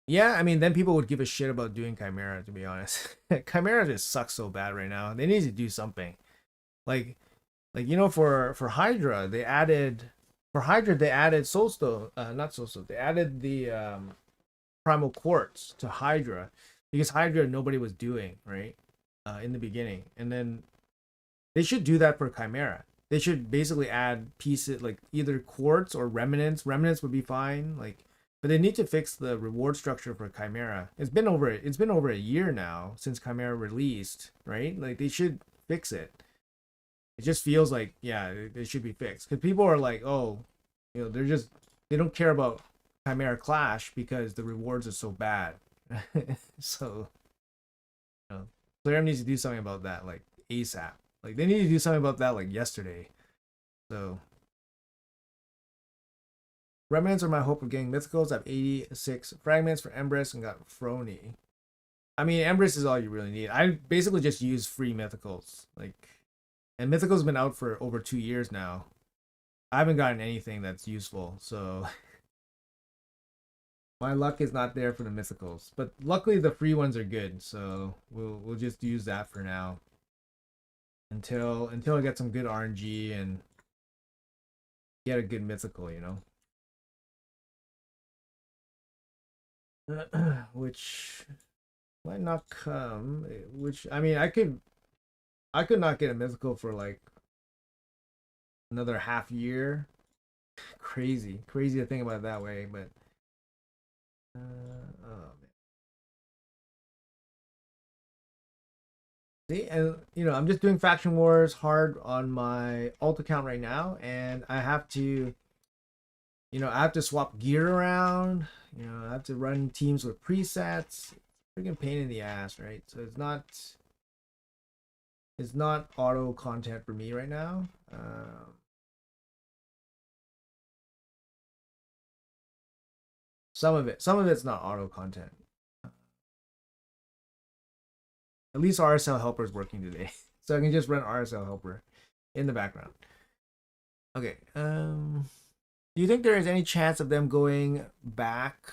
[SPEAKER 1] Yeah, I mean, then people would give a shit about doing Chimera, to be honest. Chimera just sucks so bad right now. They need to do something. Like for Hydra, they added Soulstone, not Soulstone. They added the Primal Quartz to Hydra because Hydra nobody was doing, right? In the beginning. And then they should do that for Chimera. They should basically add pieces like either quartz or remnants. Remnants would be fine, but they need to fix the reward structure for Chimera. It's been over a year now since Chimera released, right? Like they should fix it. It just feels like it should be fixed because people are like, oh, they don't care about Chimera Clash because the rewards are so bad. So, Plarium needs to do something about that, like ASAP. Like they need to do something about that like yesterday. So remnants are my hope of getting mythicals. I have 86 fragments for Empress and got Frony. I mean, Empress is all you really need. I basically just use free mythicals. And mythicals been out for over 2 years now. I haven't gotten anything that's useful, so my luck is not there for the mythicals. But luckily the free ones are good, so we'll just use that for now. Until I get some good RNG and get a good mythical, which might not come. Which I mean, I could not get a mythical for like another half year. Crazy to think about it that way, but oh man. See, and I'm just doing faction wars hard on my alt account right now, and I have to swap gear around. I have to run teams with presets. Freaking pain in the ass, right? So it's not auto content for me right now. Some of it's not auto content. At least RSL helper is working today, so I can just run RSL helper in the background. Okay. Do you think there is any chance of them going back?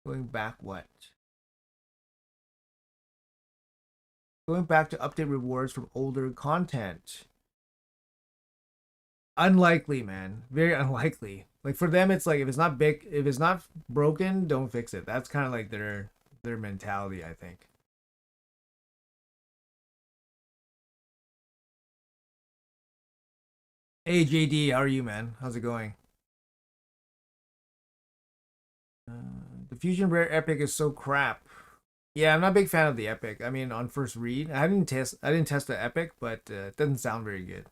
[SPEAKER 1] Going back what? Going back to update rewards from older content. Unlikely, man. Very unlikely. Like for them, it's like if it's not broken, don't fix it. That's kind of like their mentality, I think. Hey JD, how are you, man? How's it going? The fusion rare epic is so crap. Yeah, I'm not a big fan of the epic. I mean, on first read, I didn't test the epic, but it doesn't sound very good.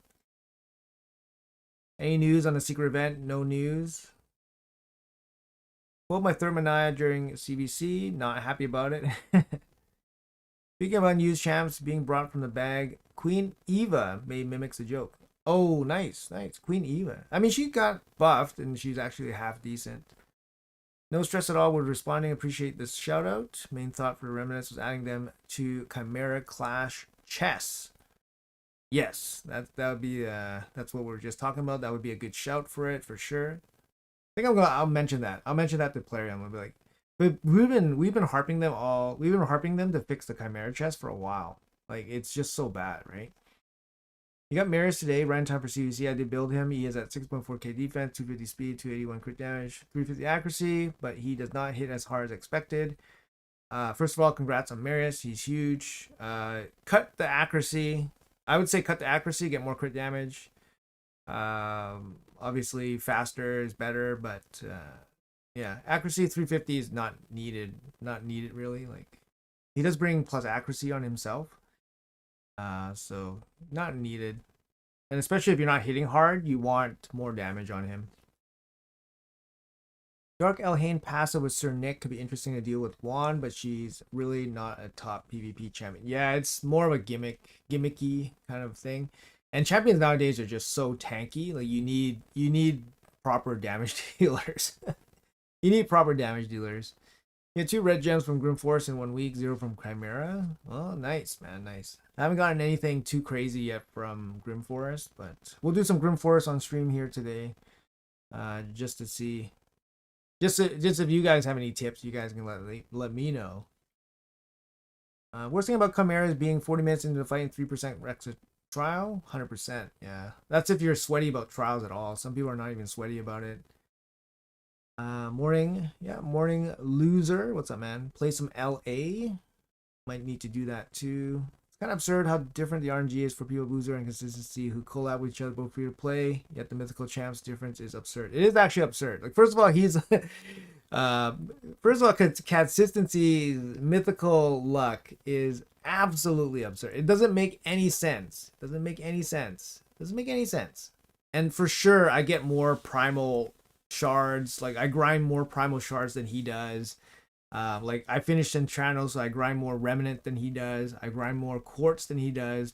[SPEAKER 1] Any news on the secret event? No news. Pulled my third Mania during CVC. Not happy about it. Speaking of unused champs being brought from the bag, Queen Eva made mimics a joke. Oh, nice, nice. Queen Eva. I mean, she got buffed and she's actually half decent. No stress at all with responding. Appreciate this shout out. Main thought for the remnants was adding them to Chimera Clash chess. Yes, that would be that's what we were just talking about. That would be a good shout for it for sure. I think I'll mention that. I'll mention that to Plarium. I'll be like, but we've been harping them all. We've been harping them to fix the Chimera chest for a while. Like it's just so bad, right? You got Maris today, run time for CVC. I did build him. He is at 6.4k defense, 250 speed, 281 crit damage, 350 accuracy, but he does not hit as hard as expected. First of all, congrats on Marius. He's huge. Cut the accuracy. I would say cut the accuracy, get more crit damage. Obviously, faster is better, but yeah, accuracy 350 is not needed. Not needed really. Like he does bring plus accuracy on himself. So not needed. And especially if you're not hitting hard, you want more damage on him. Dark Elhain passive with Sir Nick could be interesting to deal with Juan, but she's really not a top PvP champion. Yeah, it's more of a gimmicky kind of thing. And champions nowadays are just so tanky. Like you need proper damage dealers. You need proper damage dealers. You had 2 red gems from Grim Forest in 1 week, 0 from Chimera. Oh, nice, man, nice. I haven't gotten anything too crazy yet from Grim Forest, but we'll do some Grim Forest on stream here today, just to see. Just if you guys have any tips, you guys can let me know. Worst thing about Chimera is being 40 minutes into the fight and 3% Rex trial. 100%, yeah. That's if you're sweaty about trials at all. Some people are not even sweaty about it. Morning loser. What's up, man? Play some LA. Might need to do that too. It's kind of absurd how different the RNG is for people of loser and consistency who collab with each other both free to play. Yet the mythical champs difference is absurd. It is actually absurd. Like first of all, he's consistency, mythical luck is absolutely absurd. It doesn't make any sense. Doesn't make any sense. And for sure, I get more primal shards. Like I grind more primal shards than he does. Like I finished Entrano, so I grind more remnant than he does. I grind more quartz than he does.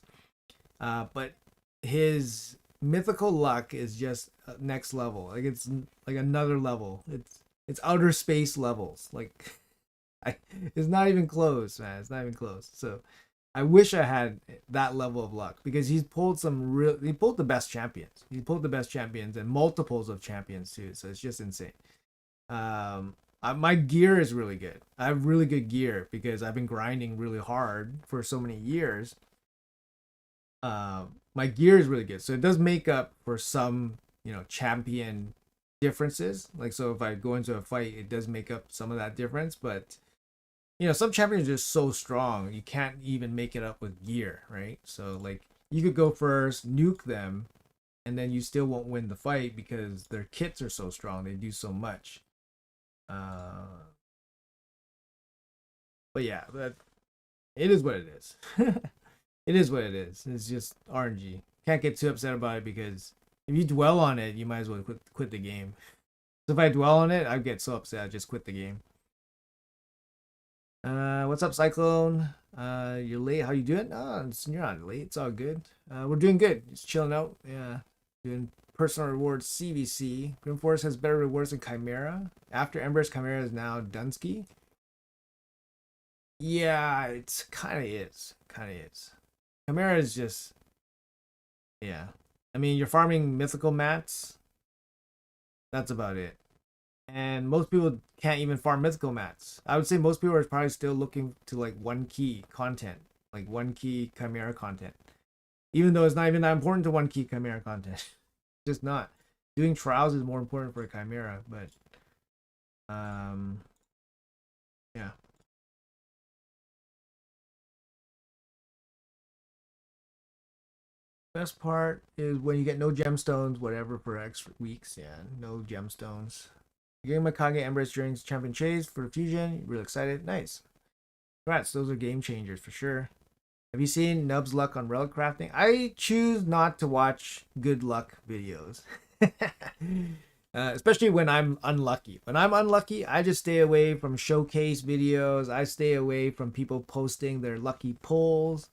[SPEAKER 1] But his mythical luck is just next level. Like it's like another level. It's outer space levels. Like it's not even close, man. It's not even close. So I wish I had that level of luck because he pulled the best champions. He pulled the best champions and multiples of champions too. So it's just insane. My gear is really good. I have really good gear because I've been grinding really hard for so many years. My gear is really good, so it does make up for some, champion differences. Like so, if I go into a fight, it does make up some of that difference. But some champions are just so strong, you can't even make it up with gear, right? So like you could go first, nuke them, and then you still won't win the fight because their kits are so strong. They do so much. But yeah, it is what it is. It is what it is. It's just RNG. Can't get too upset about it because if you dwell on it, you might as well quit the game. So if I dwell on it, I get so upset I just quit the game. What's up, Cyclone? You're late. How you doing? Oh, you're not late. It's all good. We're doing good. Just chilling out. Yeah, doing personal rewards. CVC. Grim Forest has better rewards than Chimera. After Ember's, Chimera is now Dunsky. Yeah, it's kind of is. Chimera is just, yeah. I mean, you're farming mythical mats. That's about it. And most people can't even farm mythical mats. I would say most people are probably still looking to like 1 key content, like 1 key Chimera content. Even though it's not even that important to 1 key Chimera content. Just not. Doing trials is more important for a Chimera, but yeah. Best part is when you get no gemstones, whatever, for X weeks. Yeah, no gemstones. Getting Mikage Embrace during Champion Chase for the Fusion. Real excited. Nice. Congrats. Those are game changers for sure. Have you seen Nub's luck on relic crafting? I choose not to watch good luck videos. Especially when I'm unlucky. When I'm unlucky, I just stay away from showcase videos. I stay away from people posting their lucky pulls.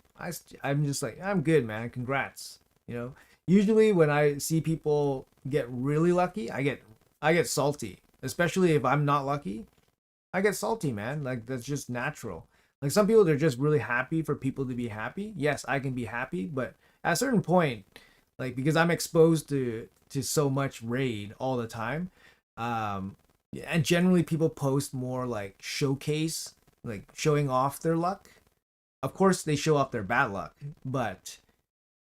[SPEAKER 1] I'm just like, I'm good, man. Congrats. You know, usually when I see people get really lucky, I get salty. Especially if I'm not lucky, I get salty, man. Like that's just natural. Like some people, they're just really happy for people to be happy. Yes, I can be happy, but at a certain point, like because I'm exposed to so much raid all the time, and generally people post more like showcase, like showing off their luck. Of course, they show off their bad luck, but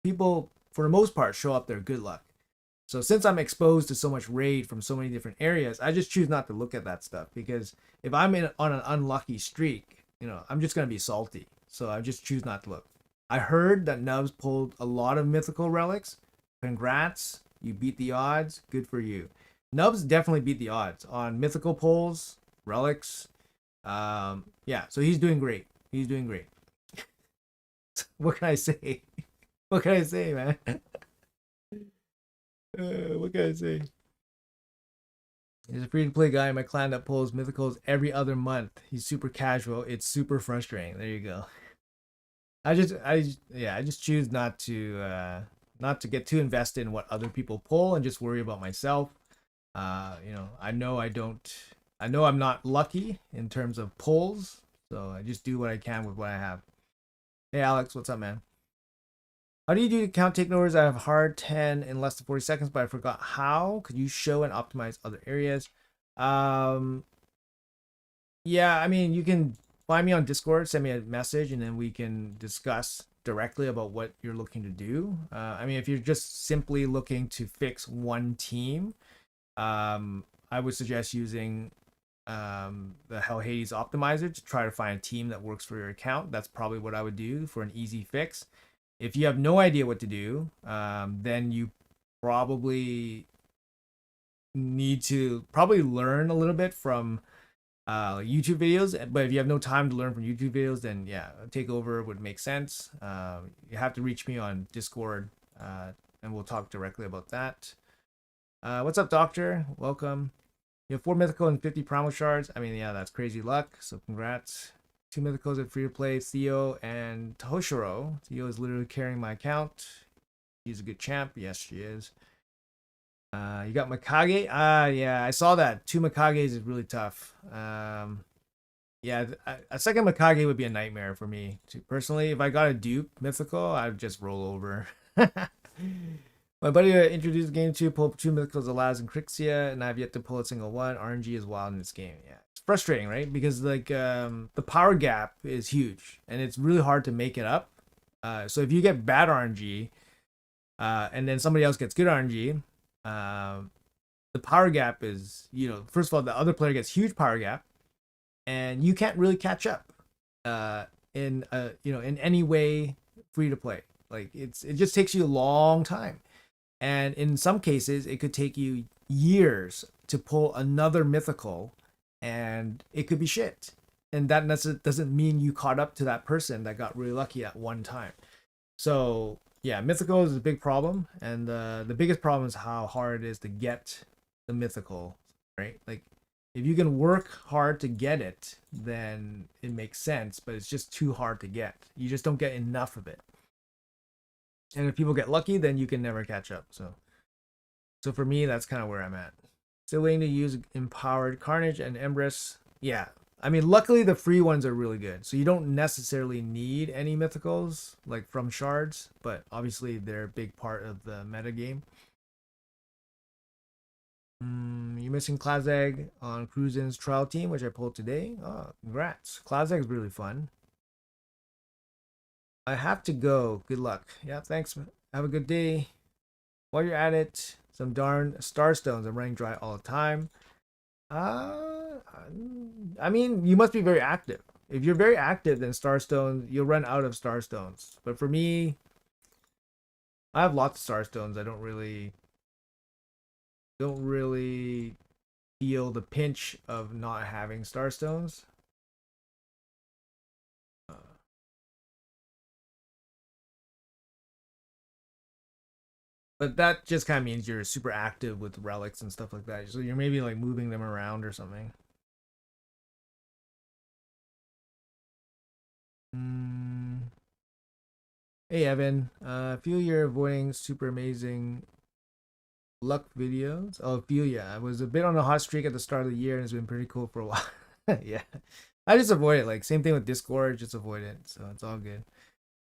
[SPEAKER 1] people, for the most part, show off their good luck. So since I'm exposed to so much raid from so many different areas, I just choose not to look at that stuff because if I'm on an unlucky streak, I'm just gonna be salty. So I just choose not to look. I heard that Nubs pulled a lot of mythical relics. Congrats, you beat the odds. Good for you. Nubs definitely beat the odds on mythical pulls, relics. Yeah, so he's doing great. He's doing great. What can I say? What can I say, man? What can I say? He's a free to play guy in my clan that pulls mythicals every other month. He's super casual. It's super frustrating. There you go. I just choose not to get too invested in what other people pull and just worry about myself. I know I know I'm not lucky in terms of pulls, so I just do what I can with what I have. Hey Alex, what's up, man? How do you do count takeovers? I have hard 10 in less than 40 seconds, but I forgot how. Could you show and optimize other areas? Um, yeah, I mean, you can find me on Discord, send me a message, and then we can discuss directly about what you're looking to do. I mean, if you're just simply looking to fix one team, I would suggest using the Hell Hades optimizer to try to find a team that works for your account. That's probably what I would do for an easy fix. If you have no idea what to do, then you probably need to probably learn a little bit from YouTube videos. But if you have no time to learn from YouTube videos, then yeah, takeover would make sense. You have to reach me on Discord, and we'll talk directly about that. What's up, Doctor? Welcome. You have 4 mythical and 50 primal shards. I mean, yeah, that's crazy luck. So congrats. 2 mythicals at free to play. Theo and Toshiro. Theo is literally carrying my account. He's a good champ. Yes, she is. You got Mikage. Yeah, I saw that. 2 Mikages is really tough. Yeah, a second Mikage would be a nightmare for me. Personally, if I got a dupe mythical, I'd just roll over. My buddy introduced the game to pull up 2 mythicals, Alaz and Crixia, and I've yet to pull a single one. RNG is wild in this game. Yeah, it's frustrating, right? Because like the power gap is huge, and it's really hard to make it up. So if you get bad RNG, and then somebody else gets good RNG, the power gap is, first of all, the other player gets huge power gap, and you can't really catch up in any way free to play. Like it just takes you a long time. And in some cases, it could take you years to pull another mythical, and it could be shit. And that doesn't mean you caught up to that person that got really lucky at one time. So yeah, mythical is a big problem, and the biggest problem is how hard it is to get the mythical, right? Like if you can work hard to get it, then it makes sense, but it's just too hard to get. You just don't get enough of it. And if people get lucky, then you can never catch up. So for me, that's kind of where I'm at. Still waiting to use Empowered Carnage and Empress. Yeah, I mean, luckily the free ones are really good, so you don't necessarily need any mythicals like from shards, but obviously they're a big part of the meta game. You're missing Klazag on Cruisin's trial team, which I pulled today. Oh, congrats! Klazag's really fun. I have to go. Good luck. Yeah, thanks. Have a good day. While you're at it, some darn starstones. I'm running dry all the time. I mean, you must be very active. If you're very active, then starstones, you'll run out of starstones. But for me, I have lots of starstones. I don't really feel the pinch of not having starstones. But that just kind of means you're super active with relics and stuff like that. So you're maybe like moving them around or something. Mm. Hey Evan, I feel you're avoiding super amazing luck videos. Oh, feel yeah. I was a bit on a hot streak at the start of the year and it's been pretty cool for a while. Yeah. I just avoid it. Like same thing with Discord, just avoid it. So it's all good.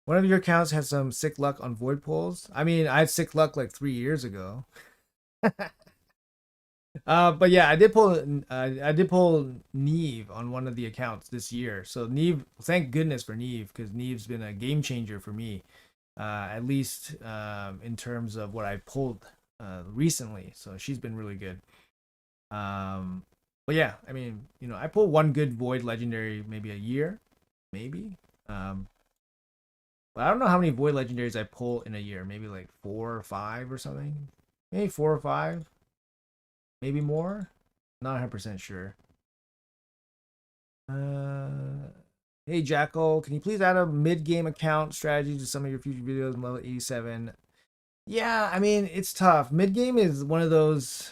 [SPEAKER 1] One of your accounts has some sick luck on void polls. I mean, I had sick luck like 3 years ago. But yeah, I did pull Neve on one of the accounts this year. So Neve, thank goodness for Neve, because Neve's been a game changer for me. At least in terms of what I pulled recently. So she's been really good. Um, but yeah, I mean, I pull one good Void Legendary maybe a year, maybe. Um, but I don't know how many Void Legendaries I pull in a year. Maybe like 4 or 5 or something. Maybe 4 or 5, maybe more. Not 100% sure. Uh, hey Jackal, can you please add a mid-game account strategy to some of your future videos? Level 87. Yeah, I mean, it's tough. Mid game is one of those.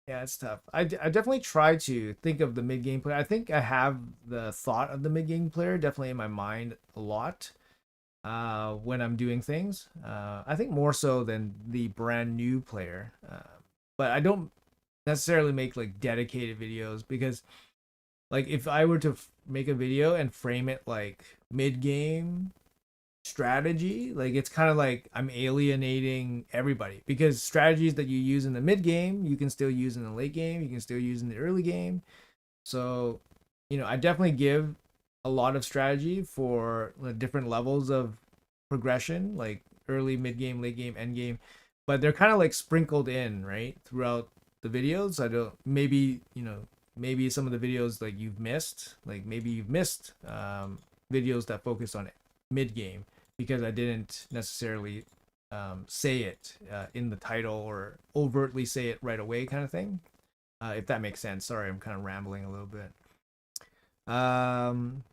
[SPEAKER 1] Yeah, it's tough. I definitely try to think of the mid game player. I think I have the thought of the mid game player definitely in my mind a lot when I'm doing things. I think more so than the brand new player. But I don't necessarily make like dedicated videos because, like, if I were to make a video and frame it like mid game strategy, like it's kind of like I'm alienating everybody, because strategies that you use in the mid game you can still use in the late game, you can still use in the early game. So I definitely give a lot of strategy for different levels of progression, like early, mid game, late game, end game, but they're kind of like sprinkled in right throughout the videos. I don't, maybe maybe some of the videos like you've missed, like maybe you've missed videos that focus on mid game because I didn't necessarily say it in the title or overtly say it right away, kind of thing. If that makes sense. Sorry, I'm kind of rambling a little bit. Um,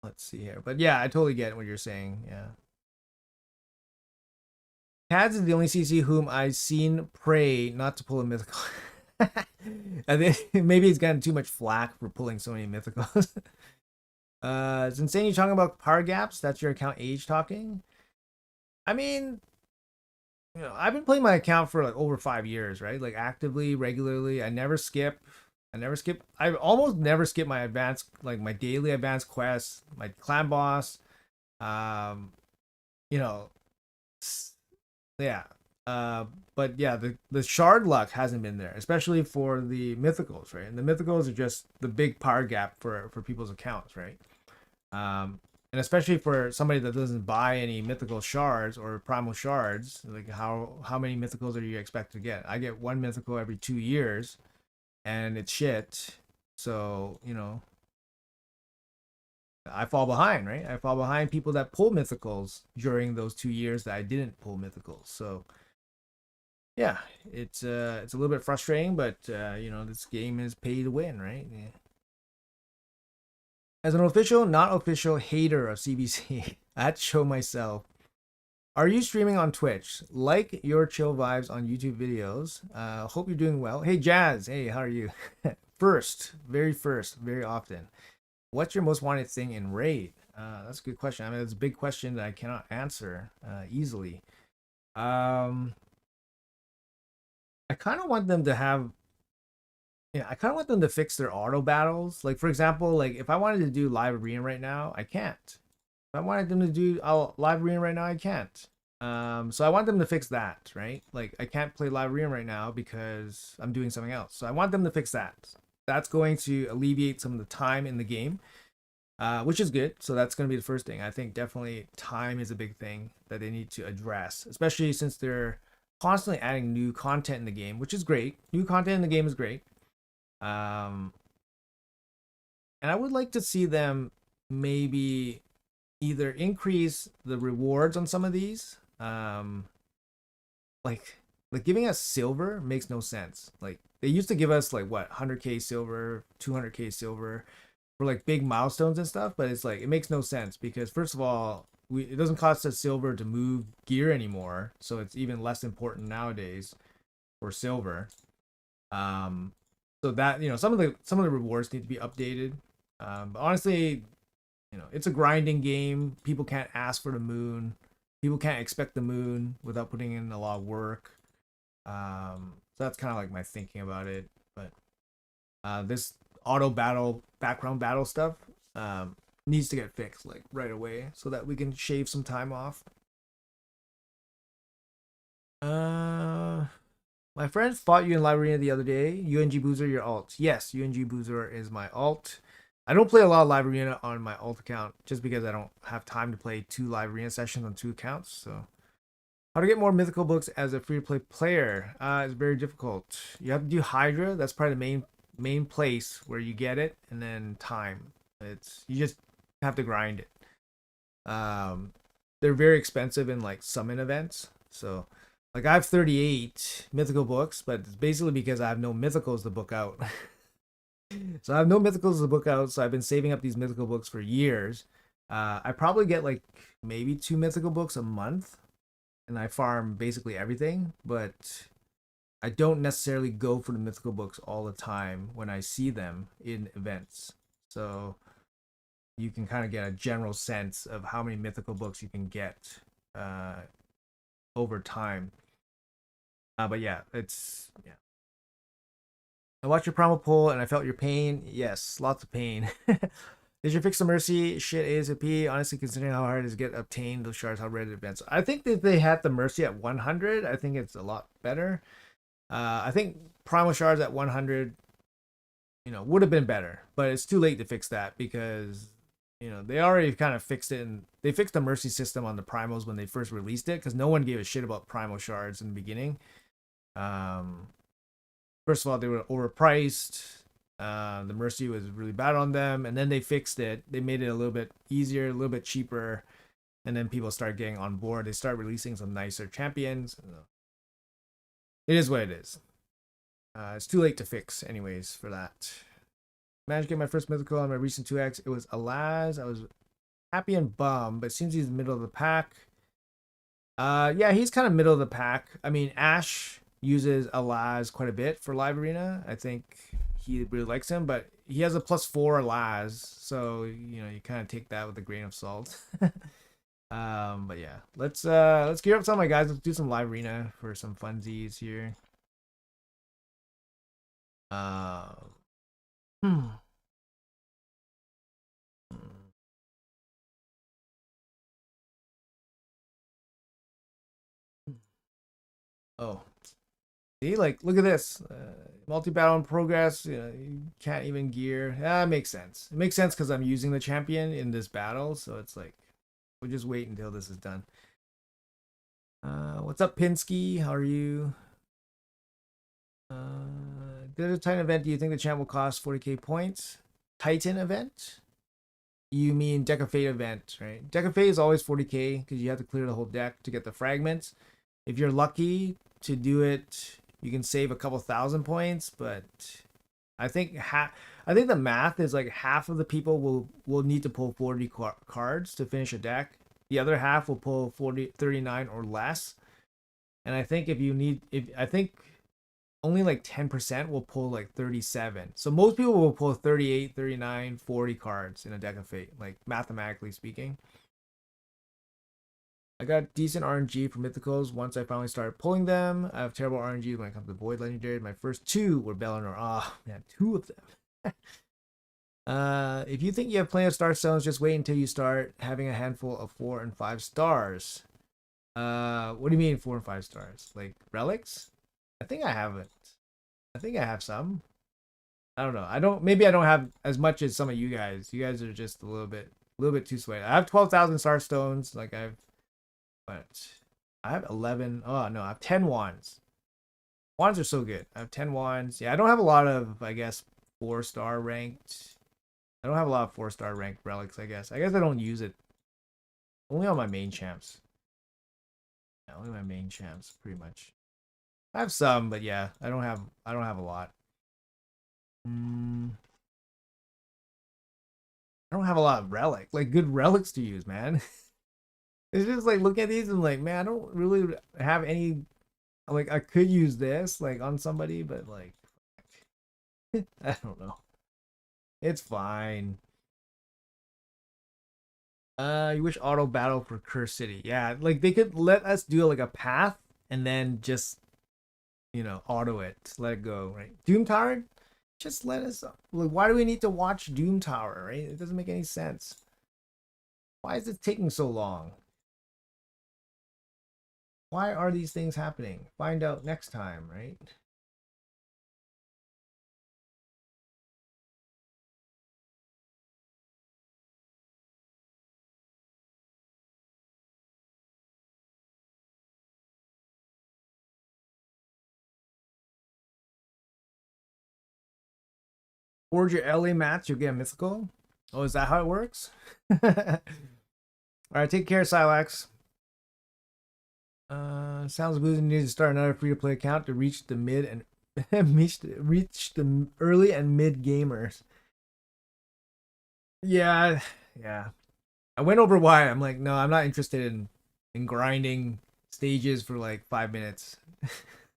[SPEAKER 1] let's see here, but yeah, I totally get what you're saying. Yeah, Cads is the only CC whom I've seen pray not to pull a mythical. I think maybe he's gotten too much flack for pulling so many mythicals. It's insane you're talking about power gaps. That's your account age talking. I mean, I've been playing my account for like over 5 years, right? Like actively, regularly. I never skip. I never skip. I almost never skip my advanced, like my daily advanced quests, my clan boss. Um, you know, yeah. But yeah, the shard luck hasn't been there, especially for the mythicals, right? And the mythicals are just the big power gap for people's accounts, right? Um, and especially for somebody that doesn't buy any mythical shards or primal shards, like how many mythicals are you expect to get? I get one mythical every 2 years, and it's shit. So I fall behind, right? I fall behind people that pull mythicals during those 2 years that I didn't pull mythicals. So yeah, it's a little bit frustrating, but this game is pay to win, right? Yeah. As an official, not official hater of CBC, I had to show myself. Are you streaming on Twitch? Like your chill vibes on YouTube videos. Hope you're doing well. Hey Jazz, hey, how are you? First, very often. What's your most wanted thing in Raid? That's a good question. I mean, it's a big question that I cannot answer easily. Um, I kind of want them to have, yeah, I kind of want them to fix their auto battles. Like for example, like if I wanted to do live arena right now, I can't. If I wanted them to do live arena right now, I can't. So I want them to fix that, right? Like I can't play live arena right now because I'm doing something else. So I want them to fix that. That's going to alleviate some of the time in the game, which is good. So that's going to be the first thing. I think definitely time is a big thing that they need to address, especially since they're constantly adding new content in the game, which is great. New content in the game is great. Um, and I would like to see them maybe either increase the rewards on some of these. Like giving us silver makes no sense. Like they used to give us like what 100k silver, 200k silver for like big milestones and stuff, but it's like it makes no sense because first of all, it doesn't cost us silver to move gear anymore, so it's even less important nowadays for silver. Um, so that, you know, some of the rewards need to be updated. But honestly, you know, it's a grinding game. People can't ask for the moon. People can't expect the moon without putting in a lot of work. So that's kind of like my thinking about it. But this auto battle, background battle stuff, um, needs to get fixed like right away so that we can shave some time off. Uh, my friend fought you in Live Arena the other day. UNG Boozer, your alt. Yes, UNG Boozer is my alt. I don't play a lot of Live Arena on my alt account just because I don't have time to play 2 Live Arena sessions on 2 accounts. So, how to get more mythical books as a free to play player? It's very difficult. You have to do Hydra. That's probably the main place where you get it, and then time. It's you just have to grind it. Um, they're very expensive in like summon events. So like I have 38 mythical books, but it's basically because I have no mythicals to book out. So I have no mythicals to book out, so I've been saving up these mythical books for years. I probably get like maybe 2 mythical books a month, and I farm basically everything, but I don't necessarily go for the mythical books all the time when I see them in events. So you can kind of get a general sense of how many mythical books you can get uh, over time. But yeah, it's yeah. I watched your promo poll and I felt your pain. Yes, lots of pain. Did you fix the mercy shit ASAP? Honestly, considering how hard it is to get obtained those shards, how rare it advance. I think that they had the mercy at 100. I think it's a lot better. I think primal shards at 100, you know, would have been better, but it's too late to fix that because you know they already kind of fixed it, and they fixed the mercy system on the primals when they first released it because no one gave a shit about primal shards in the beginning. Um, First of all, they were overpriced. The mercy was really bad on them, and then they fixed it. They made it a little bit easier, a little bit cheaper, and then people start getting on board. They start releasing some nicer champions. It is what it is. It's too late to fix, anyways, for that. Managed to get my first mythical on my recent 2x. It was Alaz. I was happy and bummed, but it seems he's middle of the pack. Yeah, he's kind of middle of the pack. I mean, Ash uses Alaz quite a bit for Live Arena. I think he really likes him, but he has a +4 Alaz, so you know you kind of take that with a grain of salt. But yeah, let's gear up some of my guys. Let's do some Live Arena for some funsies here. Hmm. Oh, see, like, look at this. Multi-battle in progress. You know, you can't even gear. Yeah, it makes sense. It makes sense because I'm using the champion in this battle, so it's like, we'll just wait until this is done. What's up, Pinsky? How are you? There's a Titan event. Do you think the champ will cost 40k points? Titan event? You mean Deck of Fate event, right? Deck of Fate is always 40k because you have to clear the whole deck to get the fragments. If you're lucky to do it, you can save a couple thousand points, but I think I think the math is like half of the people will need to pull 40 cards to finish a deck. The other half will pull 40 39 or less. And I think if I think only like 10% will pull like 37. So most people will pull 38, 39, 40 cards in a deck of Fate, like mathematically speaking. I got decent RNG for mythicals once I finally started pulling them. I have terrible RNG when it comes to Void Legendary. My first 2 were Bellinor. Ah, oh, man, 2 of them. If you think you have plenty of star stones, just wait until you start having a handful of 4 and 5 stars. What do you mean 4 and 5 stars? Like relics? I think I have it. I think I have some. I don't know. I don't. Maybe I don't have as much as some of you guys. You guys are just a little bit too sweaty. I have 12,000 star stones. Like but I have 11. Oh no, I have 10 wands. Wands are so good. I have 10 wands. Yeah, I don't have a lot of, I guess, 4-star ranked. I don't have a lot of 4-star ranked relics. I guess. I don't use it. Only on my main champs. Yeah, only my main champs, pretty much. I have some, but yeah, I don't have a lot. I don't have a lot of relic, like good relics to use, man. It's just like look at these and like, man, I don't really have any like I could use this like on somebody, but like I don't know. It's fine. You wish auto battle for Curse City. Yeah, like they could let us do like a path and then just auto it, let it go, right? Doom Tower, just let us. Like, why do we need to watch Doom Tower, right? It doesn't make any sense. Why is it taking so long? Why are these things happening? Find out next time, right? Forge your LA mats, you'll get a mythical. Oh, is that how it works? All right, take care, Silax. Sounds like needs to start another free-to-play account to reach the mid and reach the early and mid gamers. Yeah, yeah. I went over why. I'm like, no, I'm not interested in grinding stages for like 5 minutes.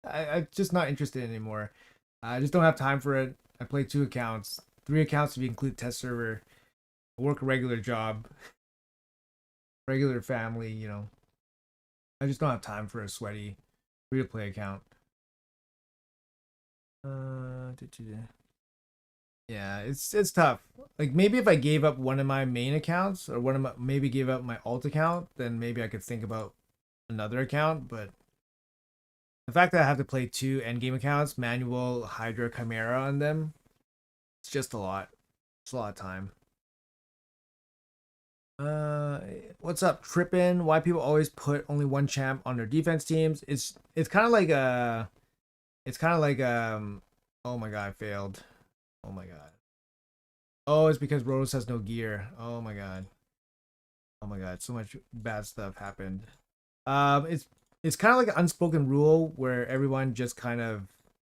[SPEAKER 1] I'm just not interested anymore. I just don't have time for it. I play 2 accounts, 3 accounts if you include test server. I work a regular job, regular family. I just don't have time for a sweaty free to play account. Uh, yeah, it's tough. Like maybe if I gave up one of my main accounts or maybe gave up my alt account, then maybe I could think about another account. But the fact that I have to play 2 endgame accounts, manual, Hydra, Chimera on them, it's just a lot. It's a lot of time. Uh, what's up, Trippin? Why people always put only one champ on their defense teams? It's kind of like oh my god, I failed. Oh my god. Oh, it's because Rose has no gear. Oh my god. Oh my god, so much bad stuff happened. It's kind of like an unspoken rule where everyone just kind of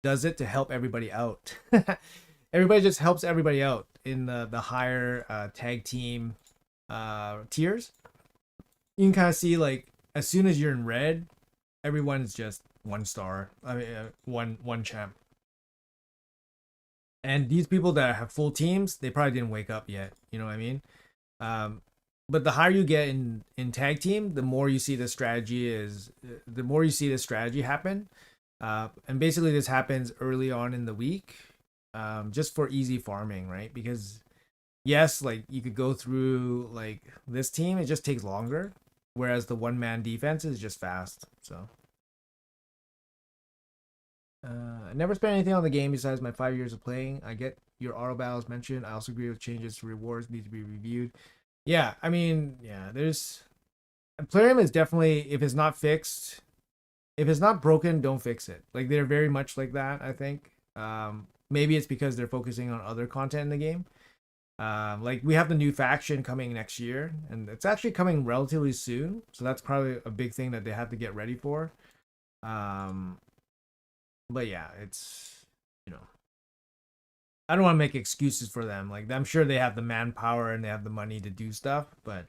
[SPEAKER 1] does it to help everybody out. Everybody just helps everybody out in the higher tag team tiers. You can kind of see like as soon as you're in red, everyone's just 1 star. I mean, one champ. And these people that have full teams, they probably didn't wake up yet. You know what I mean? Um, but the higher you get in tag team, the more you see the more you see this strategy happen. And basically, this happens early on in the week, just for easy farming, right? Because yes, like you could go through like this team, it just takes longer, whereas the one man defense is just fast. So I never spent anything on the game besides my 5 years of playing. I get your auto battles mentioned. I also agree with changes to rewards need to be reviewed. Yeah, I mean, yeah, there's Plarium is definitely if it's not broken, don't fix it. Like they're very much like that, I think. Maybe it's because they're focusing on other content in the game. Like we have the new faction coming next year, and it's actually coming relatively soon. So that's probably a big thing that they have to get ready for. Um, but yeah, it's you know I don't want to make excuses for them. Like I'm sure they have the manpower and they have the money to do stuff, but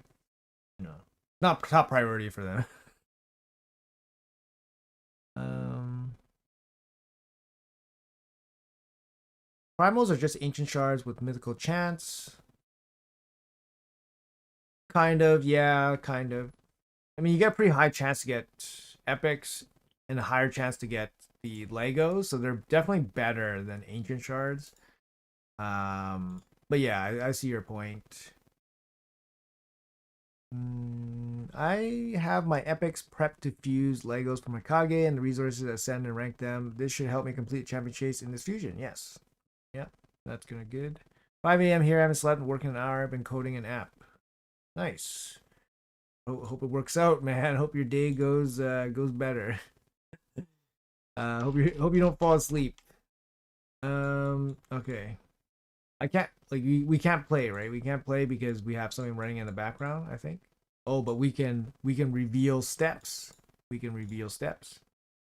[SPEAKER 1] you know, not top priority for them. Um, Primals are just ancient shards with mythical chance. Kind of, yeah, kind of. I mean, you get a pretty high chance to get epics and a higher chance to get the Legos, so they're definitely better than ancient shards. But yeah, I see your point. I have my epics prepped to fuse Legos for my Kage and the resources to ascend and rank them. This should help me complete champion chase in this fusion. Yes. Yep, that's gonna good. 5 a.m. here. I haven't slept. Working an hour. I've been coding an app. Nice. Hope it works out, man. Hope your day goes better. Hope you don't fall asleep. Okay. I can't like we can't play, right? We can't play because we have something running in the background, I think. Oh, but we can reveal steps. We can reveal steps.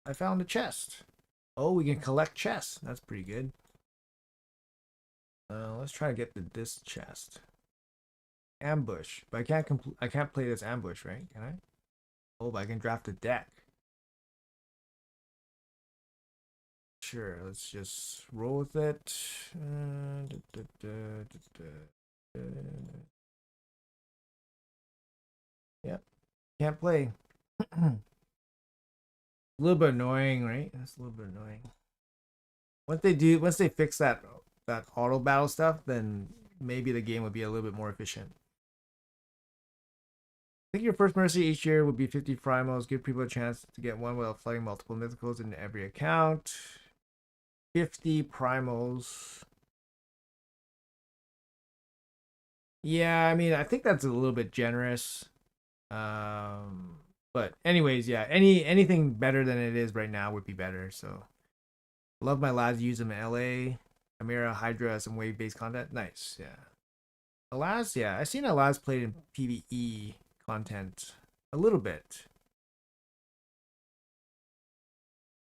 [SPEAKER 1] I found a chest. Oh, we can collect chests. That's pretty good. Let's try to get this chest. Ambush, but I can't play this ambush, right? Can I? Oh, but I can draft a deck. Sure, let's just roll with it. Yep, can't play. A little bit annoying, right? That's a little bit annoying. Once they fix that auto battle stuff, then maybe the game would be a little bit more efficient. I think your first mercy each year would be 50 primals. Give people a chance to get one without flooding multiple mythicals in every account. 50 primals. Yeah, I mean, I think that's a little bit generous. But anyways, yeah, anything better than it is right now would be better. So, love my lads use them in LA. Amira, Hydra, some wave-based content. Nice, yeah. Alas, yeah, I've seen Alas played in PvE content a little bit.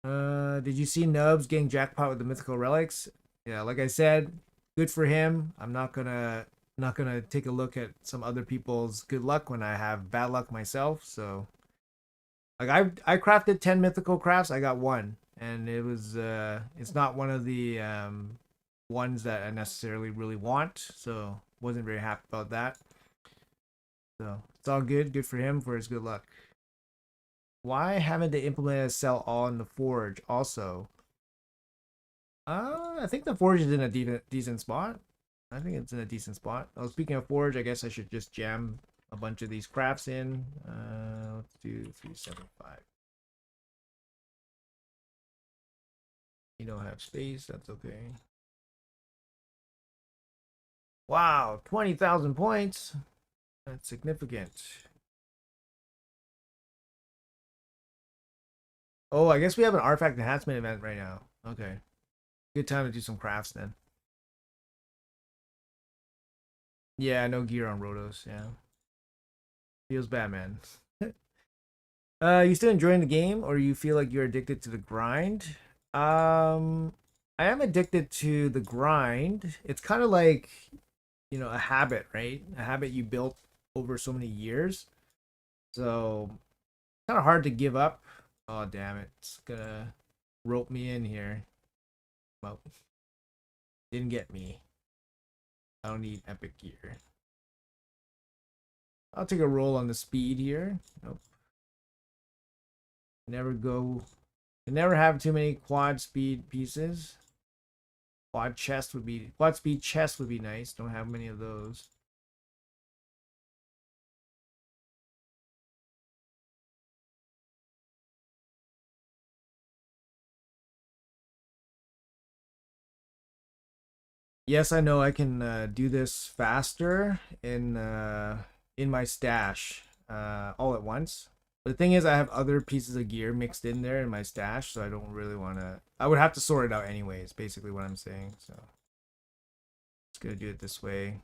[SPEAKER 1] Did you see Nubs getting jackpot with the mythical relics? Yeah, like I said, good for him. I'm not gonna take a look at some other people's good luck when I have bad luck myself. So, like I crafted 10 mythical crafts, I got one, and it's not one of the ones that I necessarily really want. So wasn't very happy about that. So it's all good. Good for him for his good luck. Why haven't they implemented a sell all in the forge also? I think the forge is in a decent spot. I think it's in a decent spot. Oh, speaking of forge, I guess I should just jam a bunch of these crafts in. Let's do 375. You don't have space, that's okay. Wow, 20,000 points. That's significant. Oh, I guess we have an artifact enhancement event right now. Okay. Good time to do some crafts then. Yeah, no gear on Rotos, yeah. Feels bad, man. You still enjoying the game or you feel like you're addicted to the grind? I am addicted to the grind. It's kind of like, a habit, right? A habit you built over so many years. So, kind of hard to give up. Oh, damn it. It's gonna rope me in here. Well, didn't get me. I don't need epic gear. I'll take a roll on the speed here. Nope. Never go. Never have too many quad speed pieces. Quad speed chest would be nice. Don't have many of those. Yes, I know I can do this faster in my stash all at once. But the thing is, I have other pieces of gear mixed in there in my stash, so I don't really want to. I would have to sort it out anyways. Basically, what I'm saying. So, just gonna do it this way.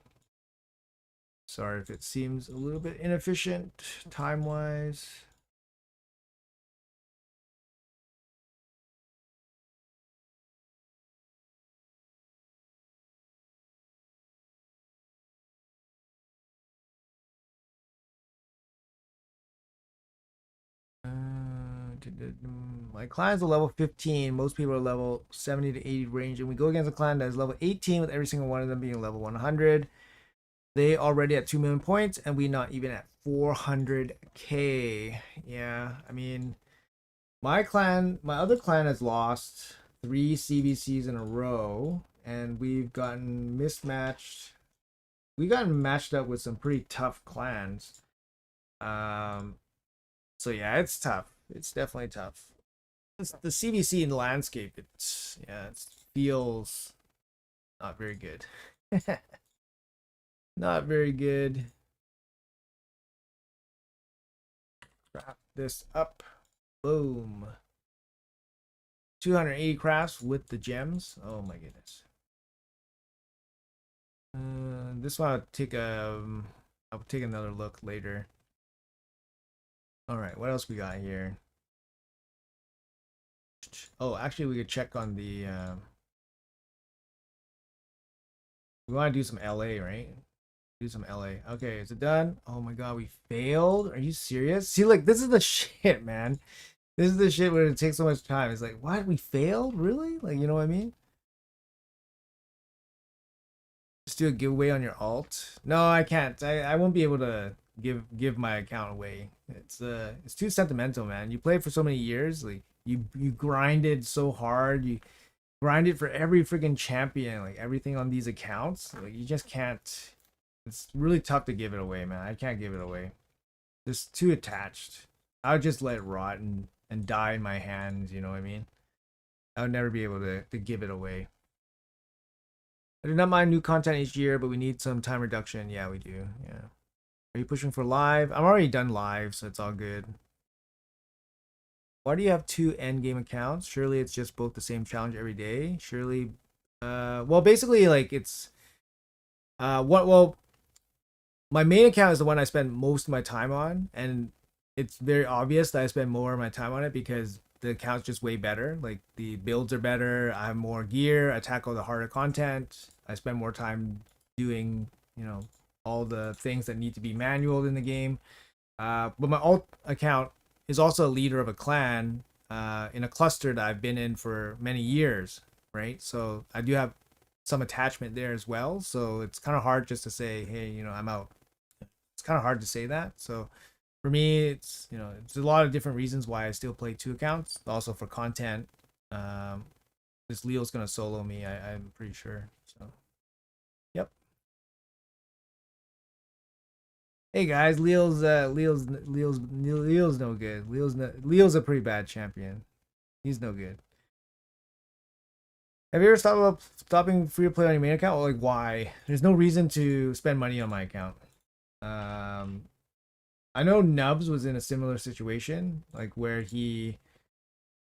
[SPEAKER 1] Sorry if it seems a little bit inefficient time wise. My client's a level 15. Most people are level 70 to 80 range, and we go against a client that is level 18, with every single one of them being level 100. They already at 2 million points, and we not even at 400k. Yeah, I mean, my other clan has lost 3 CVCs in a row, and we've gotten mismatched. We've gotten matched up with some pretty tough clans. Um, so yeah, it's tough. It's definitely tough. The CVC in the landscape, it feels not very good. Not very good. Wrap this up. Boom. 280 crafts with the gems. Oh my goodness. This one I'll take another look later. All right, what else we got here? Oh, actually, we could check on the. We want to do some LA, right? Do some LA. Okay, is it done? Oh my god, we failed. Are you serious? See, like this is the shit, man. This is the shit where it takes so much time. It's like, what? We failed? Really? Like, you know what I mean? Just do a giveaway on your alt. No, I can't. I won't be able to give my account away. It's too sentimental, man. You played for so many years. Like you grinded so hard. You grinded for every freaking champion, like everything on these accounts. Like you just can't. It's really tough to give it away, man. I can't give it away. It's too attached. I would just let it rot and die in my hands, you know what I mean? I would never be able to give it away. I do not mind new content each year, but we need some time reduction. Yeah, we do. Yeah. Are you pushing for live? I'm already done live, so it's all good. Why do you have two end game accounts? Surely it's just both the same challenge every day. Surely, well, basically, like it's, well, my main account is the one I spend most of my time on, and it's very obvious that I spend more of my time on it because the account's just way better. Like the builds are better. I have more gear. I tackle the harder content. I spend more time doing, all the things that need to be manual in the game. But my alt account is also a leader of a clan in a cluster that I've been in for many years, right? So I do have some attachment there as well. So it's kind of hard just to say, hey, I'm out. It's kind of hard to say that. So for me, it's a lot of different reasons why I still play two accounts. Also for content. This Leo's gonna solo me. I'm pretty sure. So, yep. Hey guys, Leo's no good. Leo's a pretty bad champion. He's no good. Have you ever thought about stopping free to play on your main account? Like why? There's no reason to spend money on my account. Um, I know Nubs was in a similar situation, like where he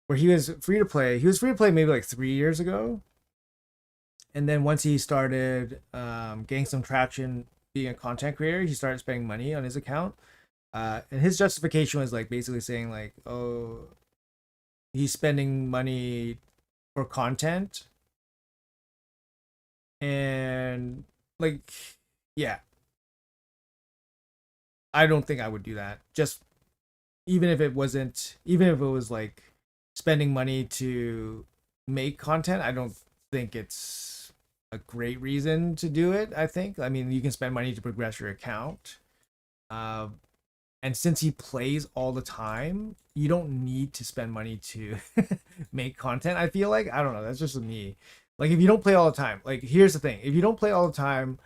[SPEAKER 1] was free to play. He was free to play maybe like 3 years ago, and then once he started getting some traction being a content creator, he started spending money on his account. And his justification was like basically saying like, oh, he's spending money for content, and like, yeah, I don't think I would do that. Just even if it was like spending money to make content, I don't think it's a great reason to do it. I mean, you can spend money to progress your account. Uh, and since he plays all the time, you don't need to spend money to make content. I feel like, I don't know, that's just me. Like if you don't play all the time, like here's the thing: if you don't play all the time,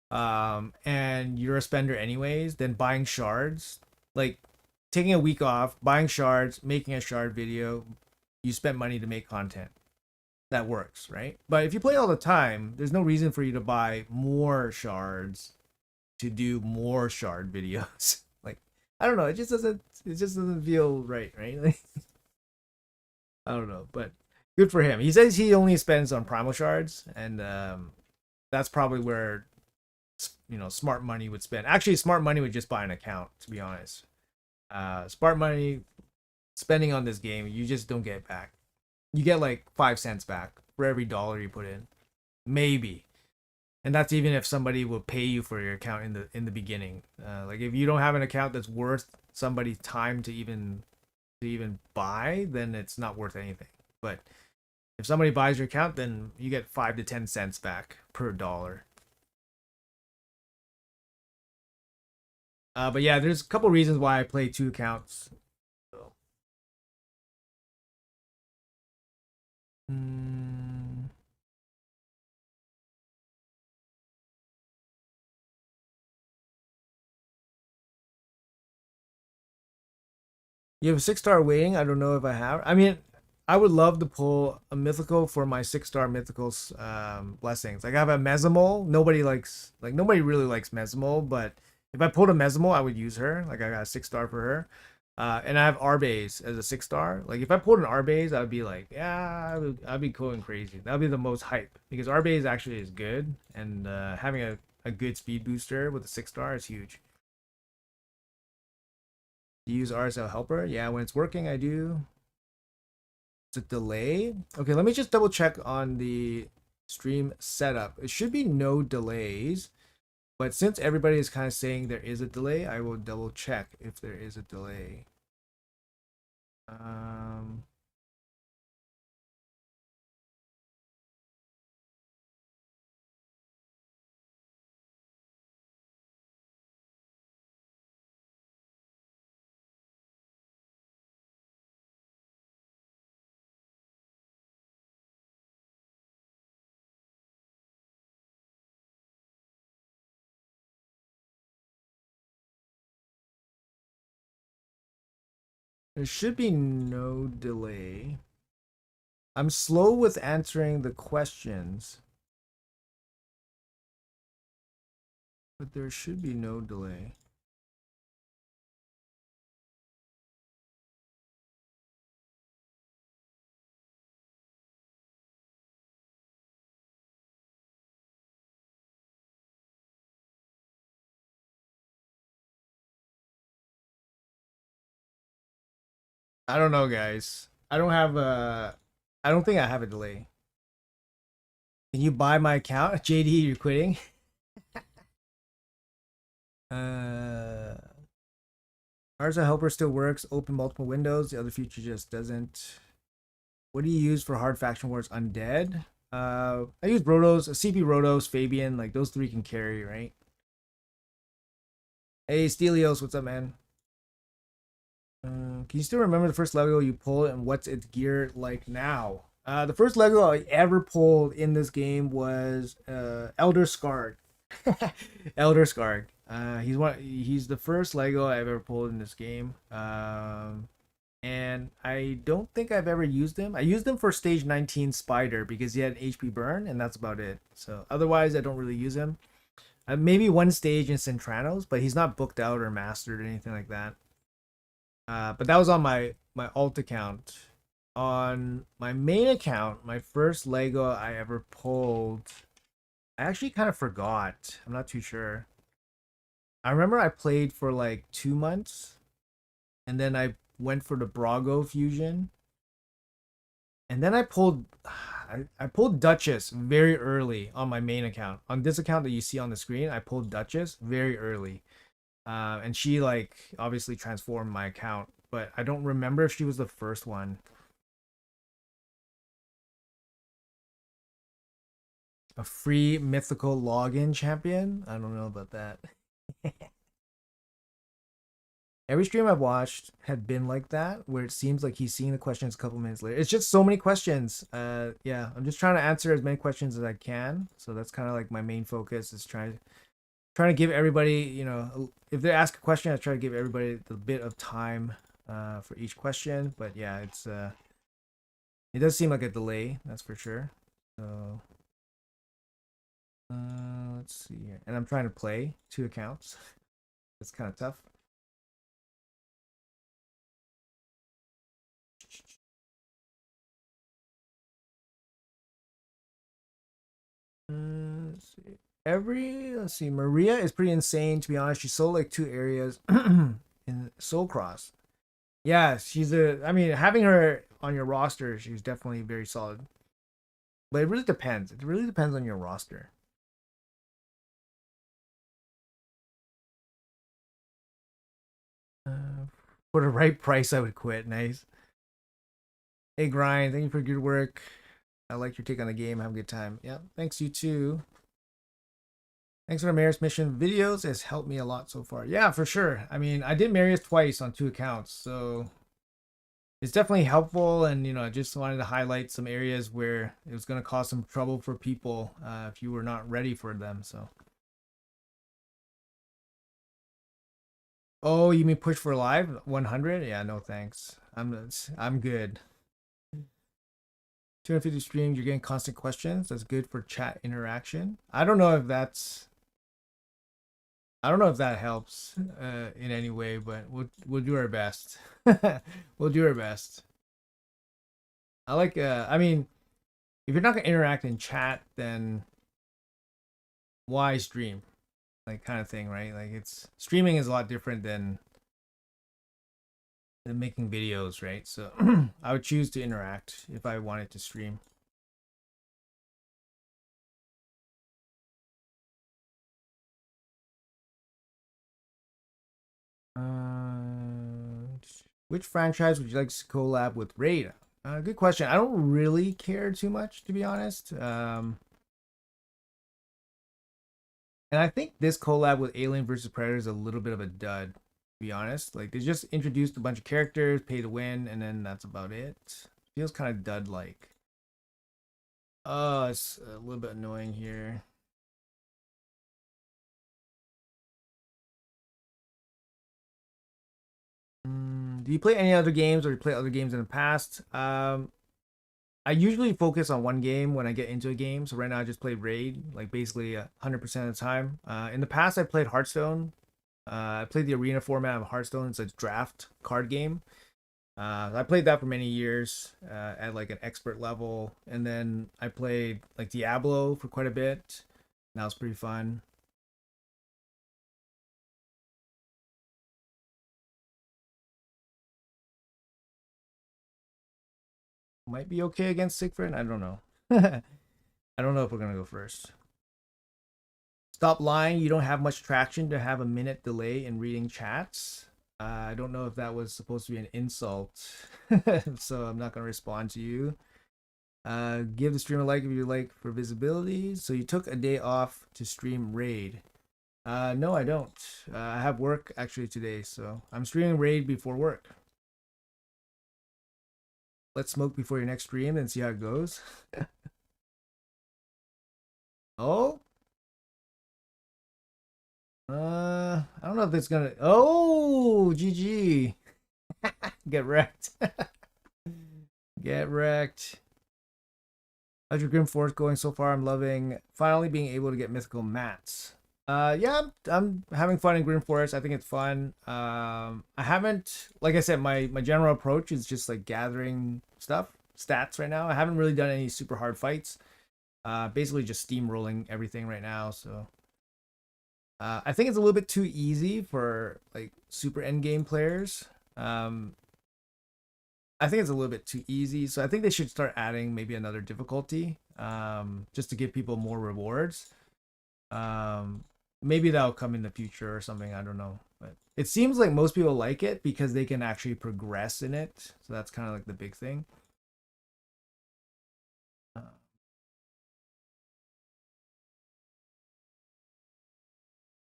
[SPEAKER 1] and you're a spender anyways, then buying shards, like taking a week off, buying shards, making a shard video, you spent money to make content. That works, right? But if you play all the time, there's no reason for you to buy more shards to do more shard videos. Like, I don't know, it just doesn't feel right, right? Like, I don't know, but good for him. He says he only spends on primal shards, and that's probably where smart money would spend. Actually, smart money would just buy an account, to be honest. Smart money spending on this game, you just don't get back. You get like 5 cents back for every dollar you put in, maybe, and that's even if somebody will pay you for your account in the beginning. Like if you don't have an account that's worth somebody's time to even buy, then it's not worth anything. But if somebody buys your account, then you get 5 to 10 cents back per dollar. But yeah, there's a couple reasons why I play two accounts. So. Mm. You have a 6 star waiting. I don't know if I have. I mean, I would love to pull a mythical for my 6 star mythicals blessings. Like I have a Mesamol. Nobody really likes Mesamol, but if I pulled a Mesamol, I would use her. Like I got a 6 star for her. And I have Arbase as a 6 star. Like if I pulled an Arbase, I'd be like, yeah, I'd be going crazy. That'd be the most hype because Arbase actually is good, and having a good speed booster with a 6 star is huge. Do you use RSL Helper? Yeah, when it's working, I do. It's a delay. Okay, let me just double check on the stream setup. It should be no delays, But since everybody is kind of saying there is a delay, I will double check if there is a delay. Um, there should be no delay. I'm slow with answering the questions, but there should be no delay. I don't know, guys. I don't have a. I don't think I have a delay. Can you buy my account? JD, you're quitting? Uh, Ours a helper still works. Open multiple windows. The other feature just doesn't. What do you use for hard faction wars? Undead. I use Rotos, CP Rotos, Fabian. Like those three can carry, right? Hey, Stelios, what's up, man? Can you still remember the first Lego you pulled and what's its gear like now? The first Lego I ever pulled in this game was Elder Scarred. Elder Scarred. He's the first Lego I've ever pulled in this game. And I don't think I've ever used him. I used him for stage 19 Spider because he had an HP burn, and that's about it. So otherwise, I don't really use him. Maybe one stage in Centranos, but he's not booked out or mastered or anything like that. But that was on my alt account. On my main account, my first Lego I ever pulled, I actually kind of forgot. I'm not too sure. I remember I played for like 2 months, and then I went for the Brago fusion, and then I pulled Duchess very early on my main account. On this account that you see on the screen, I pulled Duchess very early. And she like obviously transformed my account, but I don't remember if she was the first one. A free mythical login champion? I don't know about that. Every stream I've watched had been like that, where it seems like he's seeing the questions a couple minutes later. It's just so many questions. Yeah, I'm just trying to answer as many questions as I can. So that's kind of like my main focus is trying to give everybody, if they ask a question, I try to give everybody a bit of time for each question. But yeah, it does seem like a delay, that's for sure. So let's see here, and I'm trying to play 2 accounts. It's kind of tough. Let's see, Maria is pretty insane, to be honest. She sold like 2 areas in Soul Cross. Yeah, I mean, having her on your roster, she's definitely very solid. But it really depends. It really depends on your roster. For the right price, I would quit. Nice. Hey, Grind, thank you for your good work. I like your take on the game. Have a good time. Yeah, thanks, you too. Thanks for the Marius mission videos. It's helped me a lot so far. Yeah, for sure. I mean, I did Marius twice on 2 accounts, so it's definitely helpful. And I just wanted to highlight some areas where it was going to cause some trouble for people if you were not ready for them. So, oh, you mean push for live 100? Yeah, no thanks. I'm good. 250 streams, you're getting constant questions. That's good for chat interaction. I don't know if that helps in any way, but we'll do our best. We'll do our best. I mean, if you're not gonna interact in chat, then why stream? Like kind of thing, right? Like it's streaming is a lot different than making videos, right? So I would choose to interact if I wanted to stream. Which franchise would you like to collab with Raid? Good question. I don't really care too much, to be honest. And I think this collab with Alien versus Predator is a little bit of a dud, to be honest. Like, they just introduced a bunch of characters, pay to win, and then that's about it. Feels kind of dud-like. Oh, it's a little bit annoying here. Do you play any other games, or you play other games in the past? I usually focus on one game when I get into a game. So right now I just played Raid, like basically 100% of the time. In the past I played Hearthstone. I played the arena format of Hearthstone. It's a draft card game. I played that for many years at like an expert level, and then I played like Diablo for quite a bit. That was pretty fun. Might be okay against Siegfried. I don't know. I don't know if we're gonna go first. Stop lying. You don't have much traction to have a minute delay in reading chats. I don't know if that was supposed to be an insult, so I'm not gonna respond to you. Give the stream a like if you like for visibility. So you took a day off to stream Raid. No, I don't. I have work actually today, so I'm streaming Raid before work. Let's smoke before your next stream and see how it goes. Oh, I don't know if it's gonna. Oh, GG. Get wrecked. Get wrecked. How's your Grim Force going so far? I'm loving finally being able to get mythical mats. Yeah, I'm having fun in Grim Forest. I think it's fun. I haven't, like I said, my general approach is just like gathering stuff, stats right now. I haven't really done any super hard fights. Basically just steamrolling everything right now. So I think it's a little bit too easy for like super end game players. I think it's a little bit too easy. So I think they should start adding maybe another difficulty, just to give people more rewards. Um, Maybe that'll come in the future or something. I don't know, but it seems like most people like it because they can actually progress in it. So that's kind of like the big thing. Uh,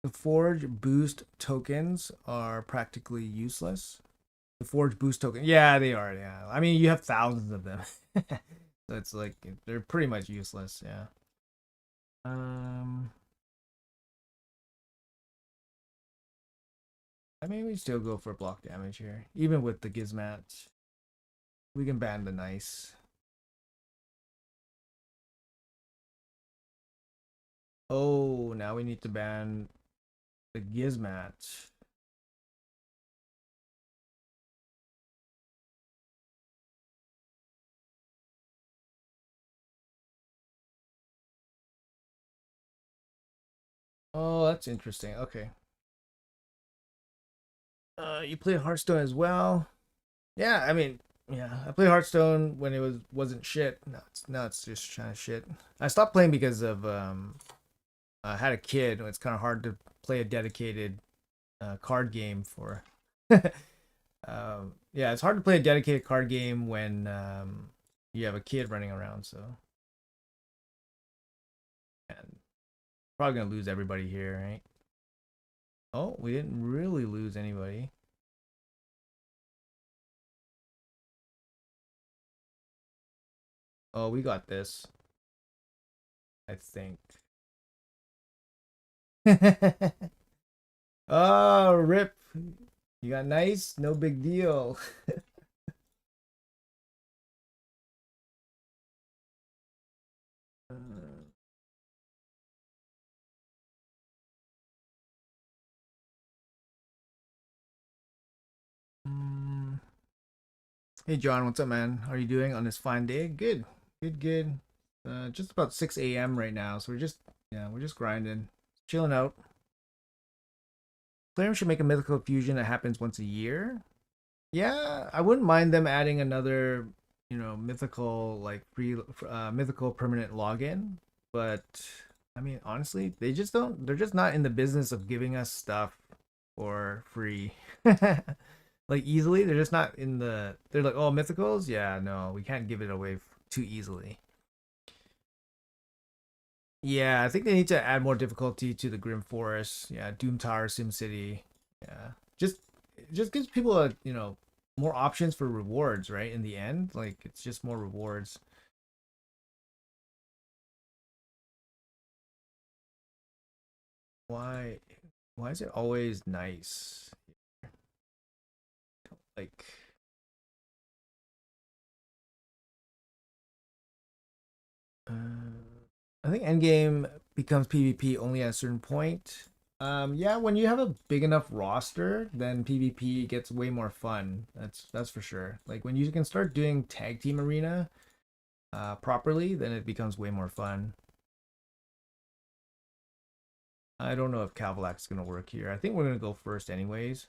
[SPEAKER 1] the Forge boost tokens are practically useless. The Forge boost token, yeah, they are. Yeah, I mean you have thousands of them, so it's like they're pretty much useless. Yeah. Um, I mean we still go for block damage here, even with the Gizmat. We can ban the nice. Oh, now we need to ban the Gizmat. Oh, that's interesting. Okay. You play Hearthstone as well? Yeah, I mean, yeah, I played Hearthstone when it wasn't shit. Now it's just kind of shit. I stopped playing because of I had a kid. It's kind of hard to play a dedicated card game for. Yeah, it's hard to play a dedicated card game when you have a kid running around. So, and probably gonna lose everybody here, right? Oh, we didn't really lose anybody. Oh, we got this, I think. Oh, rip. You got nice? No big deal. Mm. Hey John, what's up, man? How are you doing on this fine day? Good, good, good. Just about 6 a.m. right now, so we're just grinding, chilling out. Plarium should make a mythical fusion that happens once a year. Yeah, I wouldn't mind them adding another, mythical like free, mythical permanent login. But I mean, honestly, they just don't. They're just not in the business of giving us stuff for free. Like easily, they're just not in the. They're like, oh, mythicals. Yeah, no, we can't give it away too easily. Yeah, I think they need to add more difficulty to the Grim Forest. Yeah, Doom Tower, Sim City. Yeah, just gives people more options for rewards, right? In the end, like it's just more rewards. Why why is it always nice? Like I think endgame becomes PvP only at a certain point. Yeah, when you have a big enough roster, then PvP gets way more fun. That's for sure. Like when you can start doing tag team arena properly, then it becomes way more fun. I don't know if Cavalac's gonna work here. I think we're gonna go first anyways.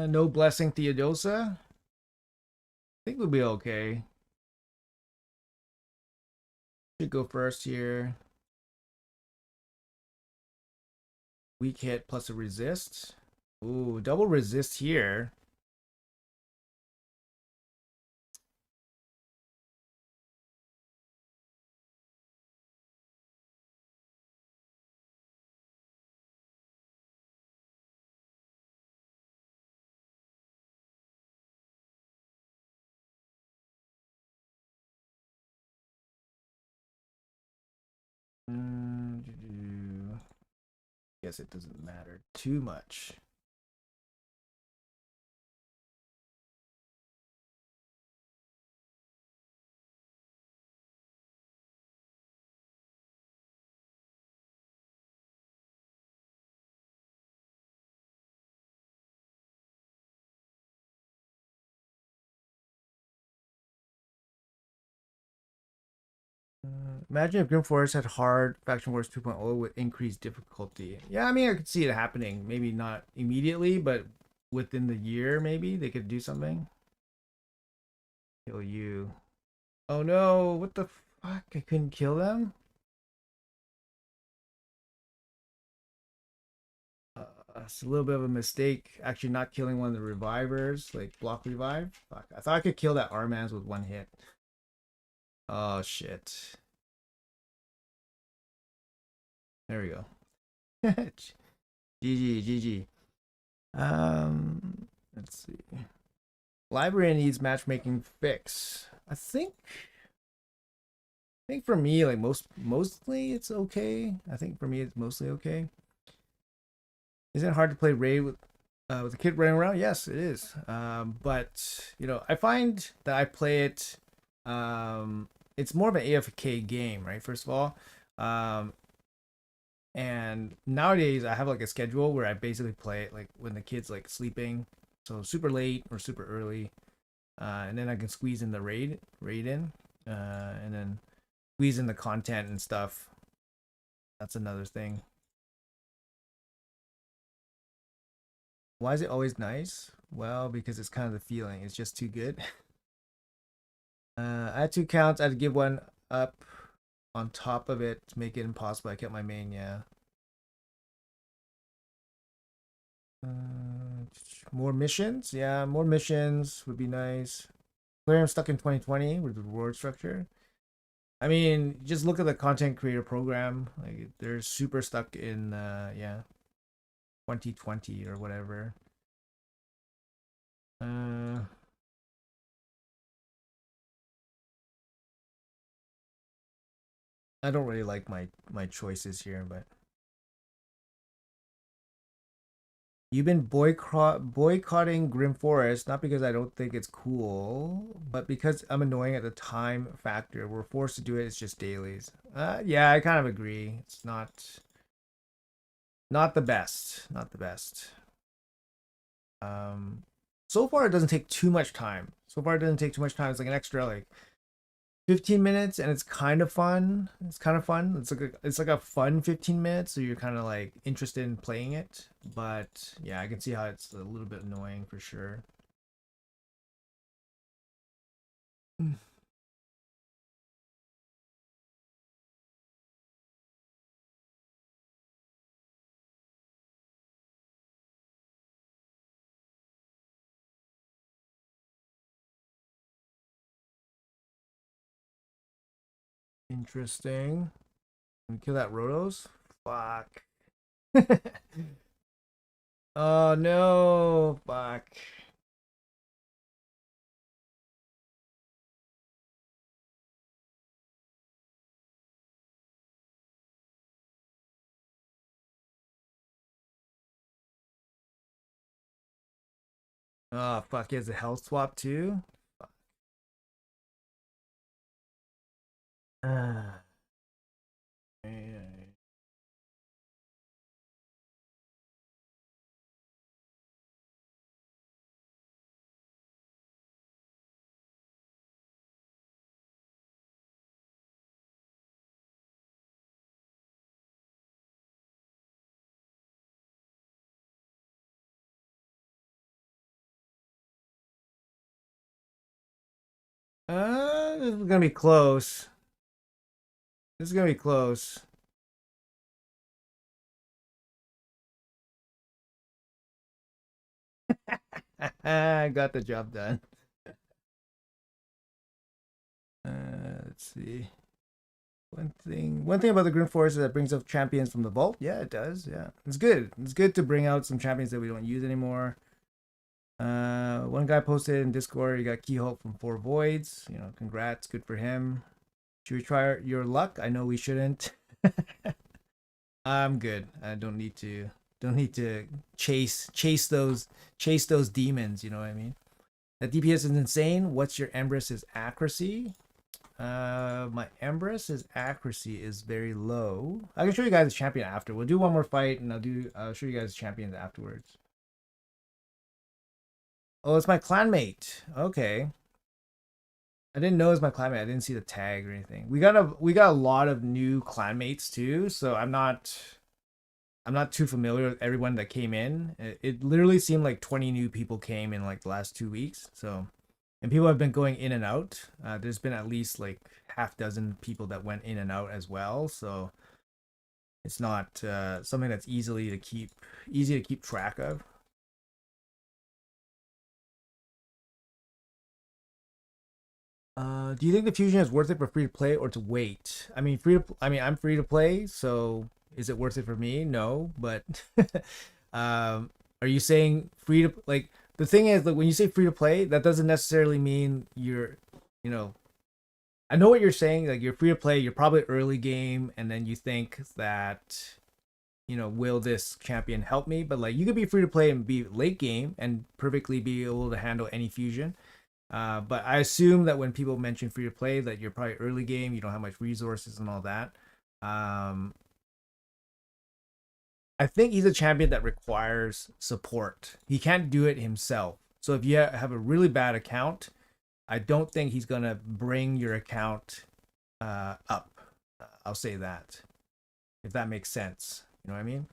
[SPEAKER 1] No blessing Theodosa. I think we'll be okay. Should go first here. Weak hit plus a resist. Ooh, double resist here. Guess it doesn't matter too much. Imagine if Grim Forest had hard Faction Wars 2.0 with increased difficulty. Yeah, I mean, I could see it happening. Maybe not immediately, but within the year, maybe they could do something. Kill you. Oh no, what the fuck? I couldn't kill them? It's a little bit of a mistake actually not killing one of the revivers, like block revive. Fuck, I thought I could kill that Armans with one hit. Oh shit. There we go. GG, GG. Let's see. Library needs matchmaking fix. I think for me, like mostly it's okay. I think for me it's mostly okay. Isn't it hard to play raid with a kid running around? Yes, it is. But I find that I play it. It's more of an AFK game, right? First of all, and nowadays I have like a schedule where I basically play it like when the kid's like sleeping, so super late or super early, and then I can squeeze in the raid in, and then squeeze in the content and stuff. That's another thing. Why is it always nice? Well, because it's kind of the feeling. It's just too good. I had two counts. I had to give one up on top of it to make it impossible. I kept my main, yeah. More missions? Yeah, more missions would be nice. Plarium stuck in 2020 with the reward structure. I mean, just look at the content creator program. Like they're super stuck in 2020 or whatever. Uh I don't really like my choices here, but you've been boycotting Grim Forest not because I don't think it's cool, but because I'm annoying at the time factor. We're forced to do it. It's just dailies. Yeah, I kind of agree. It's not the best. Not the best. Um, so far it doesn't take too much time. So far it doesn't take too much time. It's like an extra like 15 minutes, and it's kind of fun. It's kind of fun. It's like a fun 15 minutes, so you're kind of like interested in playing it. But yeah, I can see how it's a little bit annoying for sure. Interesting. Can we kill that Rotos? Fuck. Oh no, fuck. Oh fuck, he has a health swap too? Ah. This is gonna be close. This is gonna be close. I got the job done. Let's see. One thing about the Grim Forest is that it brings up champions from the vault. Yeah, it does. Yeah, it's good. It's good to bring out some champions that we don't use anymore. One guy posted in Discord, he got Keyhope from Four Voids. You know, congrats, good for him. Should we try your luck? I know we shouldn't. I'm good. I don't need to chase those demons. You know what I mean? That DPS is insane. What's your Empress's accuracy? My Empress's accuracy is very low. I can show you guys the champion after. We'll do one more fight, and I'll show you guys champions afterwards. Oh, it's my clanmate. Okay. I didn't know it was my clanmate. I didn't see the tag or anything. We got a lot of new clanmates too, so I'm not too familiar with everyone that came in. It literally seemed like 20 new people came in like the last 2 weeks. So, and people have been going in and out. There's been at least like half dozen people that went in and out as well. So it's not something that's easy to keep track of. Do you think the fusion is worth it for free to play or to wait? I mean, I'm free to play, so is it worth it for me? No, but are you saying free to like? The thing is, like, when you say free to play, that doesn't necessarily mean you know, I know what you're saying. Like, you're free to play, you're probably early game, and then you think that, will this champion help me? But like, you could be free to play and be late game and perfectly be able to handle any fusion. But I assume that when people mention free to play, that you're probably early game, you don't have much resources and all that. Um, I think he's a champion that requires support. He can't do it himself. So if you have a really bad account, I don't think he's gonna bring your account up. I'll say that, if that makes sense. You know what I mean?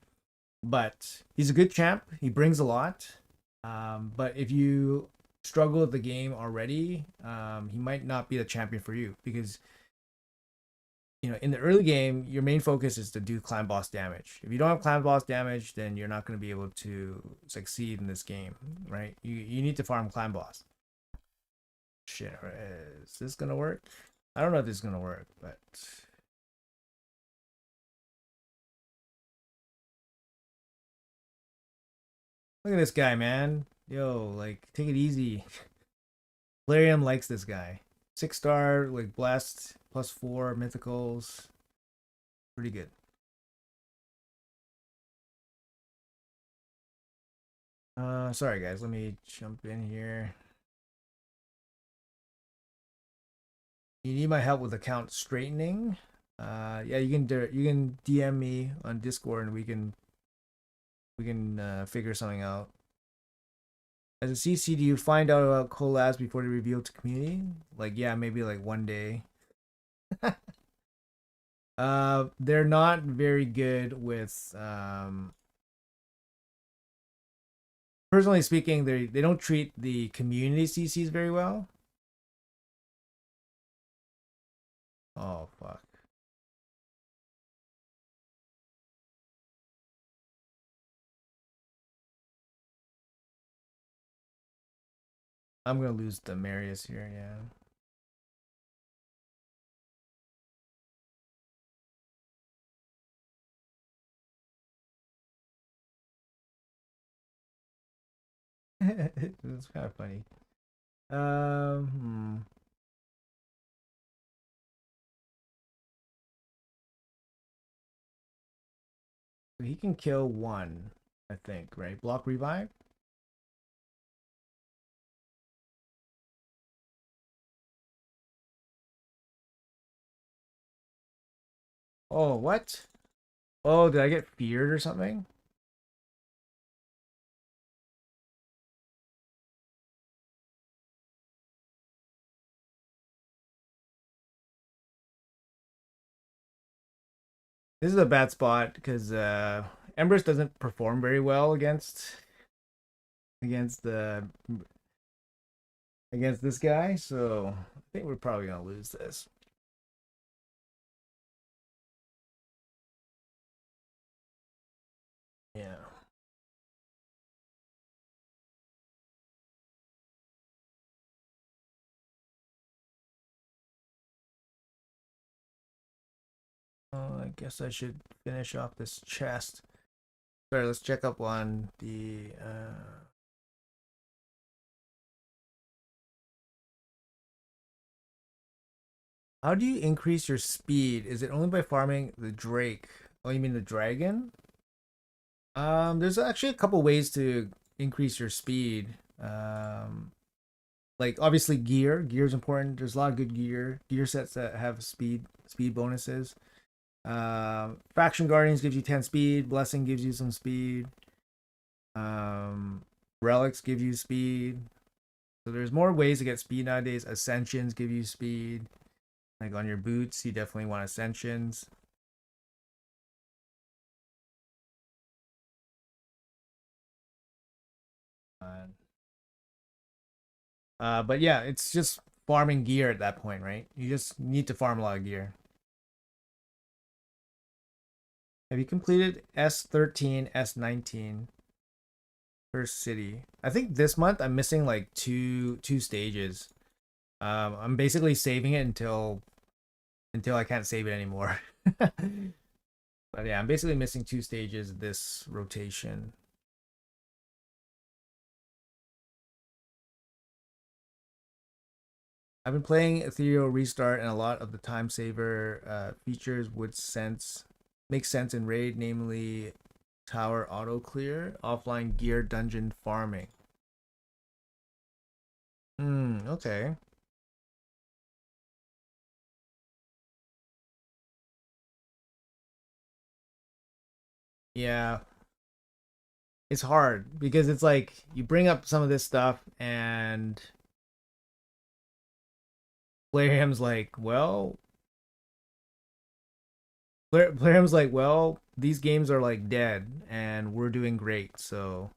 [SPEAKER 1] But he's a good champ. He brings a lot. But if you struggle with the game already, he might not be the champion for you because in the early game, your main focus is to do clan boss damage. If you don't have clan boss damage, then you're not going to be able to succeed in this game, right? You need to farm clan boss. Shit, is this gonna work? I don't know if this is gonna work, but look at this guy, man. Yo, like, take it easy. Plarium likes this guy. 6-star, like, blessed, +4 mythicals. Pretty good. Sorry guys, let me jump in here. You need my help with account straightening? Yeah, you can DM me on Discord and we can figure something out. As a CC, do you find out about collabs before they reveal to community? Like, yeah, maybe like one day. They're not very good with personally speaking, they don't treat the community CCs very well. Oh fuck. I'm gonna lose the Marius here, yeah. It's kind of funny. Hmm. He can kill one, I think, right? Block revive? Oh, what? Oh, did I get feared or something? This is a bad spot because Empress doesn't perform very well against the against this guy, so I think we're probably gonna lose this. Yeah. I guess I should finish off this chest. Sorry, let's check up on the how do you increase your speed? Is it only by farming the Drake? Oh, you mean the dragon? There's actually a couple ways to increase your speed. Like obviously gear. Gear is important. There's a lot of good gear sets that have speed bonuses. Faction Guardians gives you 10 speed. Blessing gives you some speed. Um, Relics give you speed. So there's more ways to get speed nowadays. Ascensions give you speed. Like on your boots, you definitely want ascensions. Uh, but yeah, it's just farming gear at that point, right? You just need to farm a lot of gear. Have you completed S13, S19 first city? I think this month I'm missing like two stages. I'm basically saving it until I can't save it anymore. But yeah, I'm basically missing two stages this rotation. I've been playing Ethereal Restart, and a lot of the time saver features would sense make sense in raid, namely tower auto clear, offline gear, dungeon farming. Hmm. Okay. Yeah, it's hard because it's like you bring up some of this stuff, and Plarium's like, well, Plarium's like, well, these games are like dead, and we're doing great, so.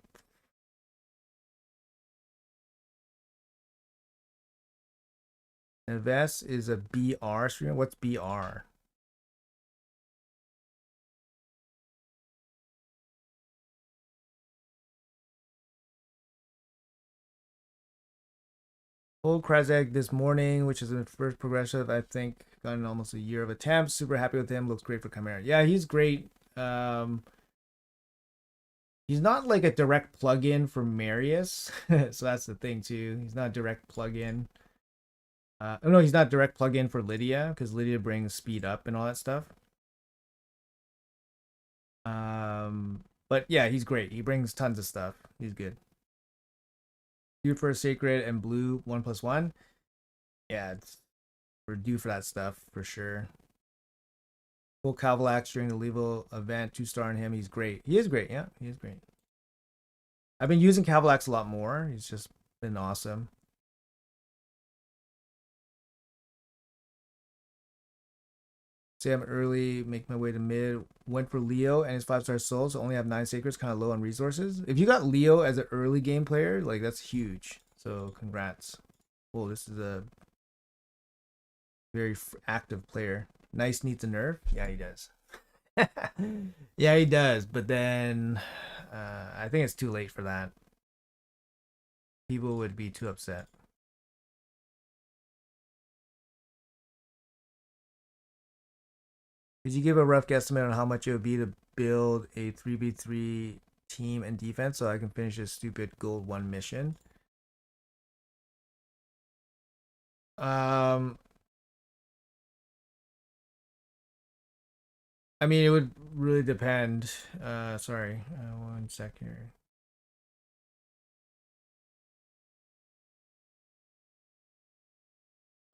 [SPEAKER 1] Neves is a BR streamer. What's BR? Full Krezek this morning, which is the first progressive, I think, gotten almost a year of attempts. Super happy with him. Looks great for Chimera. Yeah, he's great. He's not like a direct plug-in for Marius, so that's the thing too. He's not a direct plug-in. Oh no, he's not direct plug-in for Lydia because Lydia brings speed up and all that stuff. But yeah, he's great. He brings tons of stuff. He's good. Due for sacred and blue 1+1. Yeah, we're due for that stuff for sure. Full Cavalax during the Level event, 2-star on him. He's great. He is great. Yeah, he is great. I've been using Cavalax a lot more. He's just been awesome. Say I'm early, make my way to mid. Went for Leo and his 5-star soul, so only have 9 sacreds, kind of low on resources. If you got Leo as an early game player, like that's huge. So congrats. Oh, this is a very active player. Nice needs a nerf. Yeah, he does. Yeah, he does. But then I think it's too late for that. People would be too upset. Could you give a rough guesstimate on how much it would be to build a 3v3 team and defense so I can finish this stupid gold 1 mission? Um, I mean, it would really depend. Sorry, 1 sec here.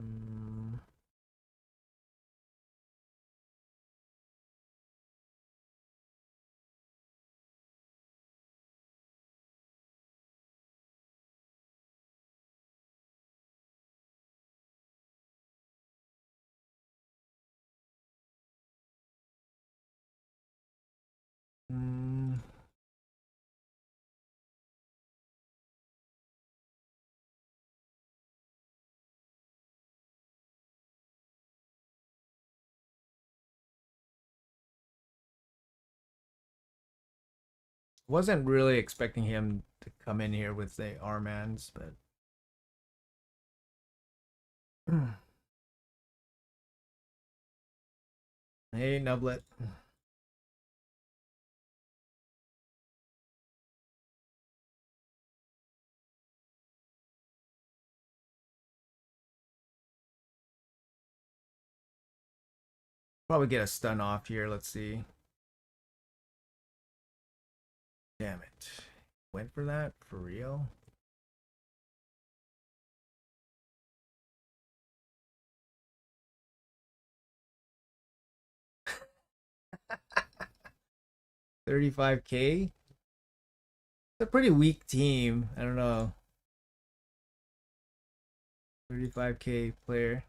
[SPEAKER 1] Mm, mm, wasn't really expecting him to come in here with the R-mans, but hey, Nublet. Probably get a stun off here. Let's see. Damn it. Went for that? For real? $35K? It's a pretty weak team. I don't know. 35K player.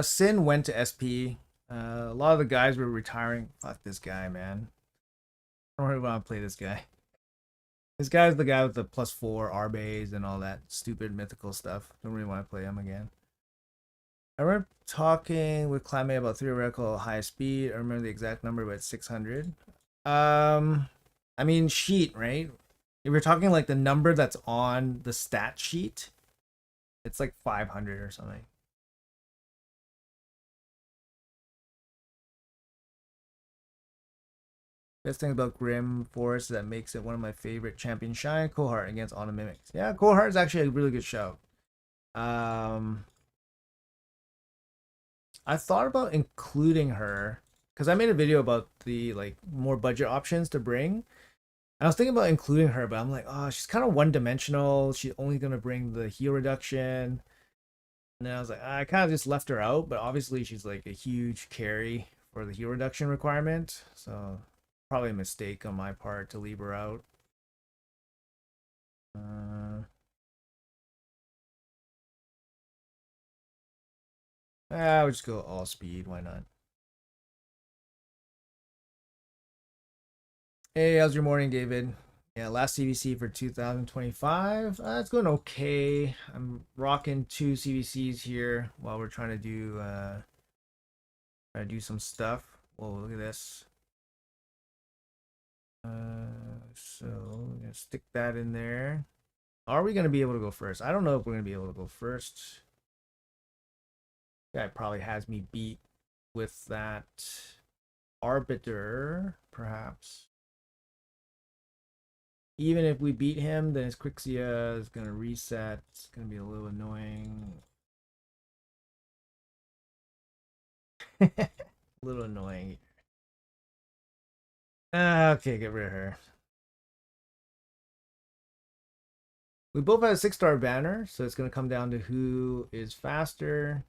[SPEAKER 1] Sin went to SP. A lot of the guys were retiring. Fuck this guy, man. I don't really want to play this guy. This guy's the guy with the +4 R base and all that stupid mythical stuff. Don't really want to play him again. I remember talking with Clann about theoretical high speed. I remember the exact number, but it's 600. I mean sheet, right? If we're talking like the number that's on the stat sheet, it's like 500 or something. Best thing about Grim Forest that makes it one of my favorite champion shine Cohort against Auto Mimics. Yeah, Cohort is actually a really good show. I thought about including her because I made a video about the like more budget options to bring. I was thinking about including her, but I'm like, oh, she's kind of one dimensional. She's only gonna bring the heal reduction. And then I was like, I kind of just left her out, but obviously she's like a huge carry for the heal reduction requirement. So probably a mistake on my part to leave her out. We'll just go all speed. Why not? Hey, how's your morning, David? Yeah, last CVC for 2025. It's going okay. I'm rocking 2 CVCs here while we're try to do some stuff. Whoa, look at this. So we're gonna stick that in there. Are we gonna be able to go first? I don't know if we're gonna be able to go first. Guy probably has me beat with that arbiter, perhaps. Even if we beat him, then his Quixia is gonna reset. It's gonna be a little annoying. A little annoying. Okay, get rid of her. We both have a 6-star banner, so it's gonna come down to who is faster.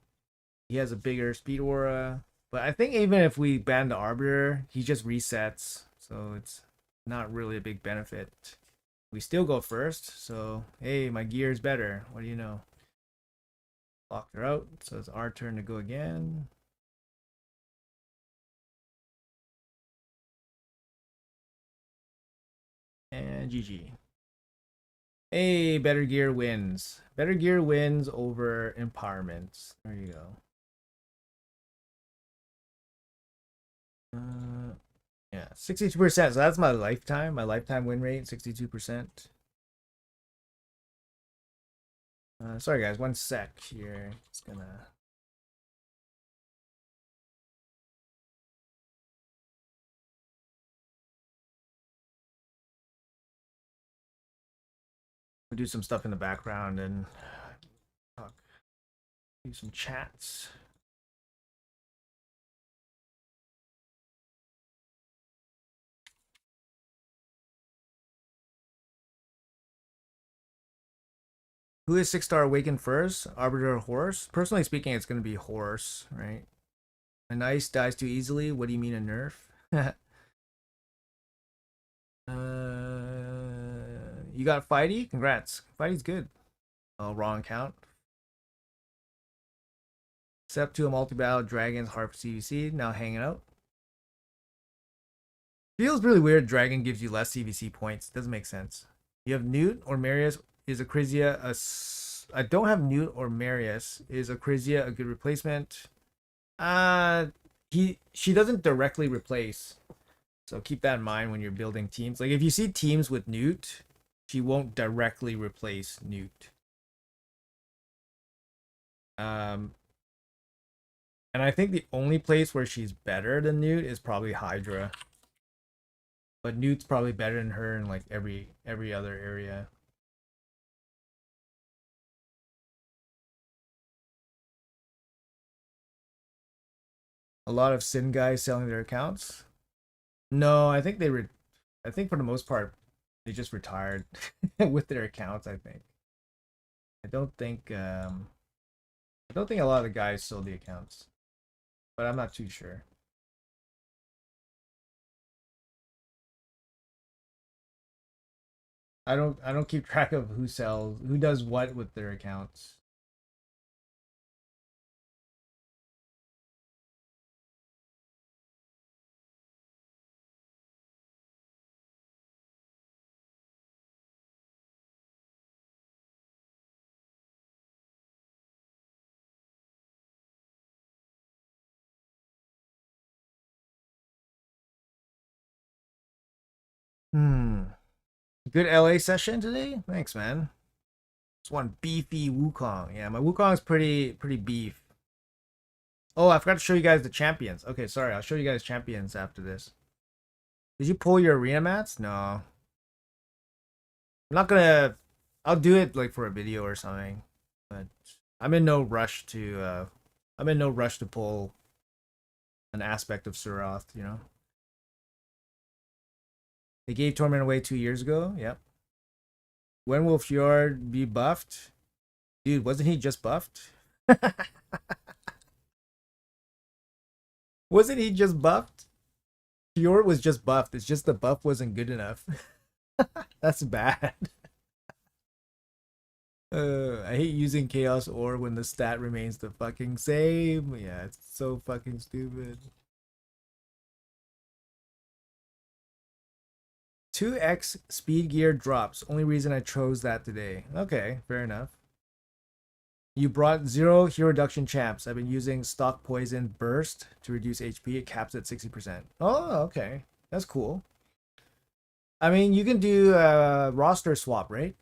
[SPEAKER 1] He has a bigger speed aura. But I think even if we ban the Arbiter, he just resets. So it's not really a big benefit. We still go first. So, hey, my gear is better. What do you know? Locked her out. So it's our turn to go again. And GG. Hey, better gear wins. Better gear wins over empowerments. There you go. Yeah, 62%. So that's my lifetime. My lifetime win rate, 62%. Sorry guys, one sec here. It's gonna we'll do some stuff in the background and talk, do some chats. Who is 6-star awakened first? Arbiter or Horse? Personally speaking, it's gonna be Horse, right? A nice dies too easily. What do you mean a nerf? You got Fighty? Congrats. Fighty's good. Oh, wrong count. Step to a multi-battle Dragons Harp CVC. Now hanging out. Feels really weird. Dragon gives you less CVC points. Doesn't make sense. You have Newt or Marius. Is Acrizia I don't have Newt or Marius. Is Acrizia a good replacement? She doesn't directly replace. So keep that in mind when you're building teams. Like if you see teams with Newt, she won't directly replace Newt. And I think the only place where she's better than Newt is probably Hydra. But Newt's probably better than her in like every other area. A lot of Sin guys selling their accounts. No, I think I think for the most part they just retired with their accounts, I think. I don't think a lot of the guys sold the accounts. But I'm not too sure. I don't keep track of who does what with their accounts. Good LA session today. Thanks, man. Just one beefy Wukong. Yeah, my Wukong's pretty beef. Oh, I forgot to show you guys the champions. Okay, sorry. I'll show you guys champions after this. Did you pull your arena mats? No. I'm not gonna. I'll do it like for a video or something. But I'm in no rush to. I'm in no rush to pull an aspect of Suroth. You know. They gave Torment away 2 years ago. Yep. When will Fjord be buffed? Dude, wasn't he just buffed? Wasn't he just buffed? Fjord was just buffed. It's just the buff wasn't good enough. That's bad. I hate using Chaos Ore when the stat remains the fucking same. Yeah, it's so fucking stupid. 2x speed gear drops. Only reason I chose that today. Okay, fair enough. You brought 0 hero reduction champs. I've been using stock poison burst to reduce HP. It caps at 60%. Oh, okay. That's cool. I mean, you can do a roster swap, right?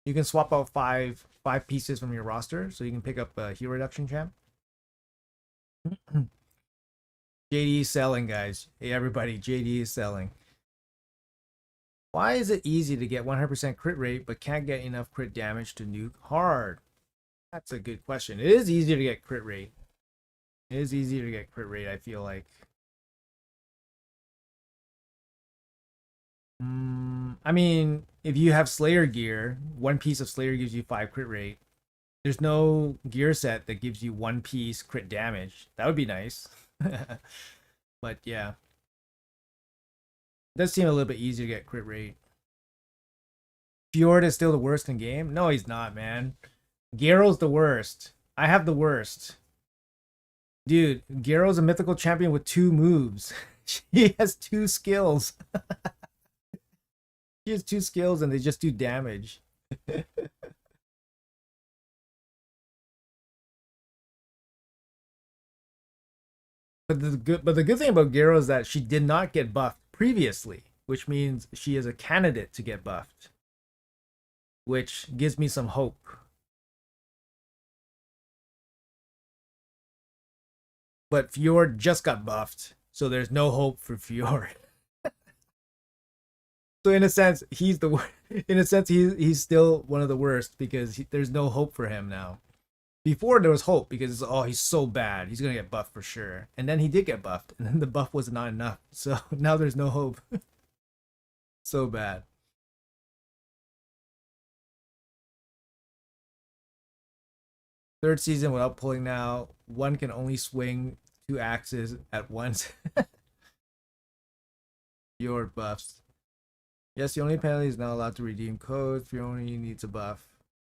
[SPEAKER 1] You can swap out five pieces from your roster, so you can pick up a hero reduction champ. JD is selling, guys. Hey, everybody, JD is selling. Why is it easy to get 100% crit rate, but can't get enough crit damage to nuke hard? That's a good question. It is easier to get crit rate. It is easier to get crit rate, I feel like. I mean, if you have Slayer gear, one piece of Slayer gives you 5 crit rate. There's no gear set that gives you one piece crit damage. That would be nice. But yeah, it does seem a little bit easier to get crit rate. Fjord is still the worst in game? No, he's not, man. Garo's the worst. I have the worst. Dude, Garo's a mythical champion with 2 moves. She has 2 skills. She has 2 skills and they just do damage. But the good thing about Garo is that she did not get buffed previously, which means she is a candidate to get buffed, which gives me some hope. But Fjord just got buffed, so there's no hope for Fjord. So in a sense, he's the in a sense he's still one of the worst because there's no hope for him now. Before there was hope because oh he's so bad he's gonna get buffed for sure, and then he did get buffed, and then the buff was not enough. So now there's no hope. So bad. Third season without pulling now. One can only swing 2 axes at once. Fjord buffs. Yes, the only penalty is not allowed to redeem codes. Frony needs a buff.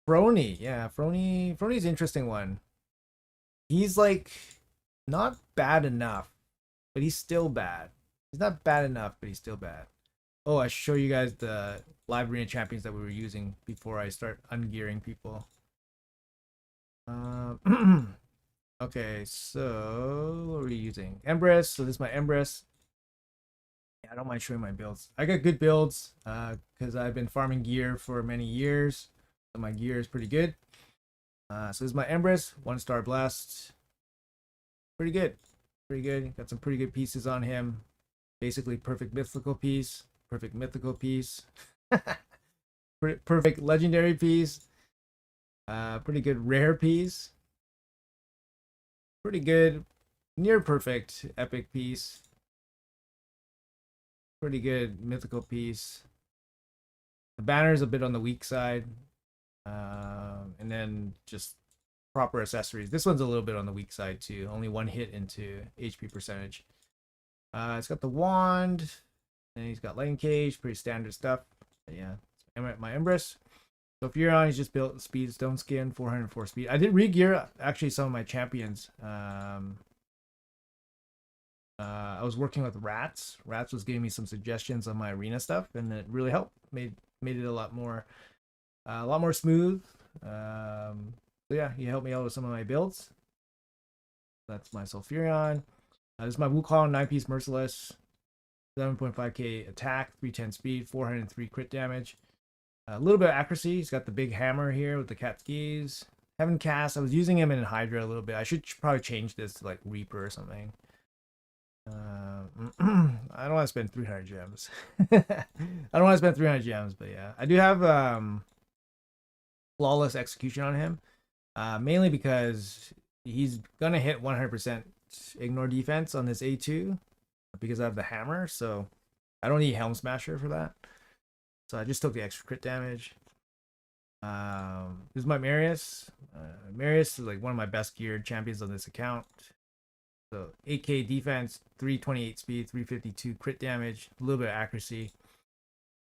[SPEAKER 1] Frony, yeah, Frony's an interesting one. He's like not bad enough, but he's still bad. He's not bad enough, but he's still bad. Oh, I should show you guys the live arena champions that we were using before I start ungearing people. Okay, so what are we using? Empress. So this is my Empress. Yeah, I don't mind showing my builds. I got good builds because I've been farming gear for many years. So my gear is pretty good. So this is my Empress. 1-star blast. Pretty good. Pretty good. Got some pretty good pieces on him. Basically perfect mythical piece. Perfect mythical piece. Perfect legendary piece. Pretty good rare piece. Pretty good near perfect epic piece. Pretty good mythical piece. The banner is a bit on the weak side. And then just proper accessories. This one's a little bit on the weak side too. Only 1 hit into HP percentage. It's got the wand. And he's got lightning cage. Pretty standard stuff. But yeah, my Empress. So if you're on, he's just built speed, stone skin, 404 speed. I did re-gear actually some of my champions. I was working with Rats. Rats was giving me some suggestions on my arena stuff, and it really helped. Made it a lot more smooth. So yeah, he helped me out with some of my builds. That's my Sulfurion. This is my Wukong 9-piece Merciless. 7.5k attack, 310 speed, 403 crit damage. A little bit of accuracy. He's got the big hammer here with the cat skis. Haven't cast. I was using him in Hydra a little bit. I should probably change this to like Reaper or something. I don't want to spend 300 gems. I don't want to spend 300 gems, but yeah. I do have flawless execution on him. Mainly because he's going to hit 100% ignore defense on this A2 because I have the hammer, so I don't need Helm Smasher for that. So I just took the extra crit damage. This is my Marius. Marius is like one of my best geared champions on this account. So 8k defense, 328 speed, 352 crit damage, a little bit of accuracy.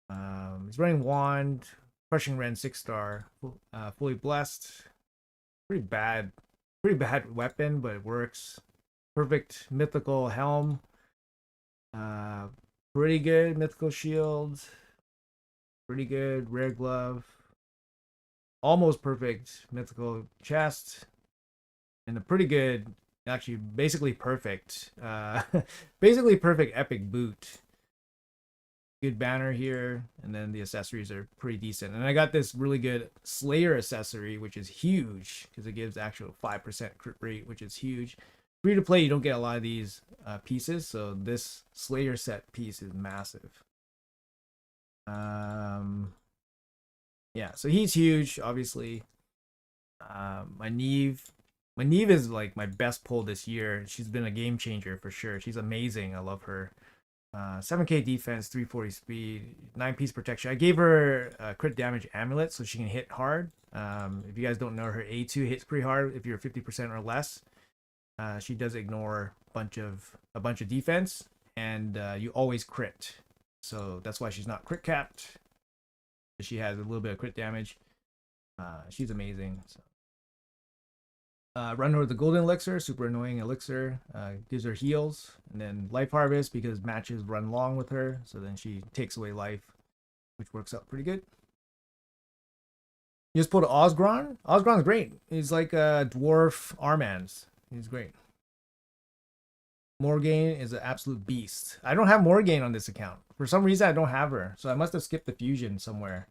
[SPEAKER 1] He's running wand, crushing Ren 6-star, fully blessed. Pretty bad weapon, but it works. Perfect mythical helm. Pretty good mythical shield. Pretty good rare glove. Almost perfect mythical chest. And a pretty good, actually basically perfect epic boot. Good banner here, and then the accessories are pretty decent. And I got this really good Slayer accessory, which is huge because it gives actual 5% crit rate, which is huge. Free to play, you don't get a lot of these pieces, so this Slayer set piece is massive. Yeah, so he's huge, obviously. My Neve is like my best pull this year. She's been a game changer for sure. She's amazing. I love her. 7k defense, 340 speed, 9-piece protection. I gave her a crit damage amulet so she can hit hard. If you guys don't know, her A2 hits pretty hard if you're 50% or less. She does ignore a bunch of defense, and you always crit. So that's why she's not crit capped. She has a little bit of crit damage. She's amazing. So. Run her with the golden elixir, super annoying elixir. Gives her heals, and then life harvest because matches run long with her. So then she takes away life, which works out pretty good. You just pulled Osgron. Osgron's great. He's like a dwarf Armans. He's great. Morgaine is an absolute beast. I don't have Morgaine on this account. For some reason, I don't have her. So I must have skipped the fusion somewhere.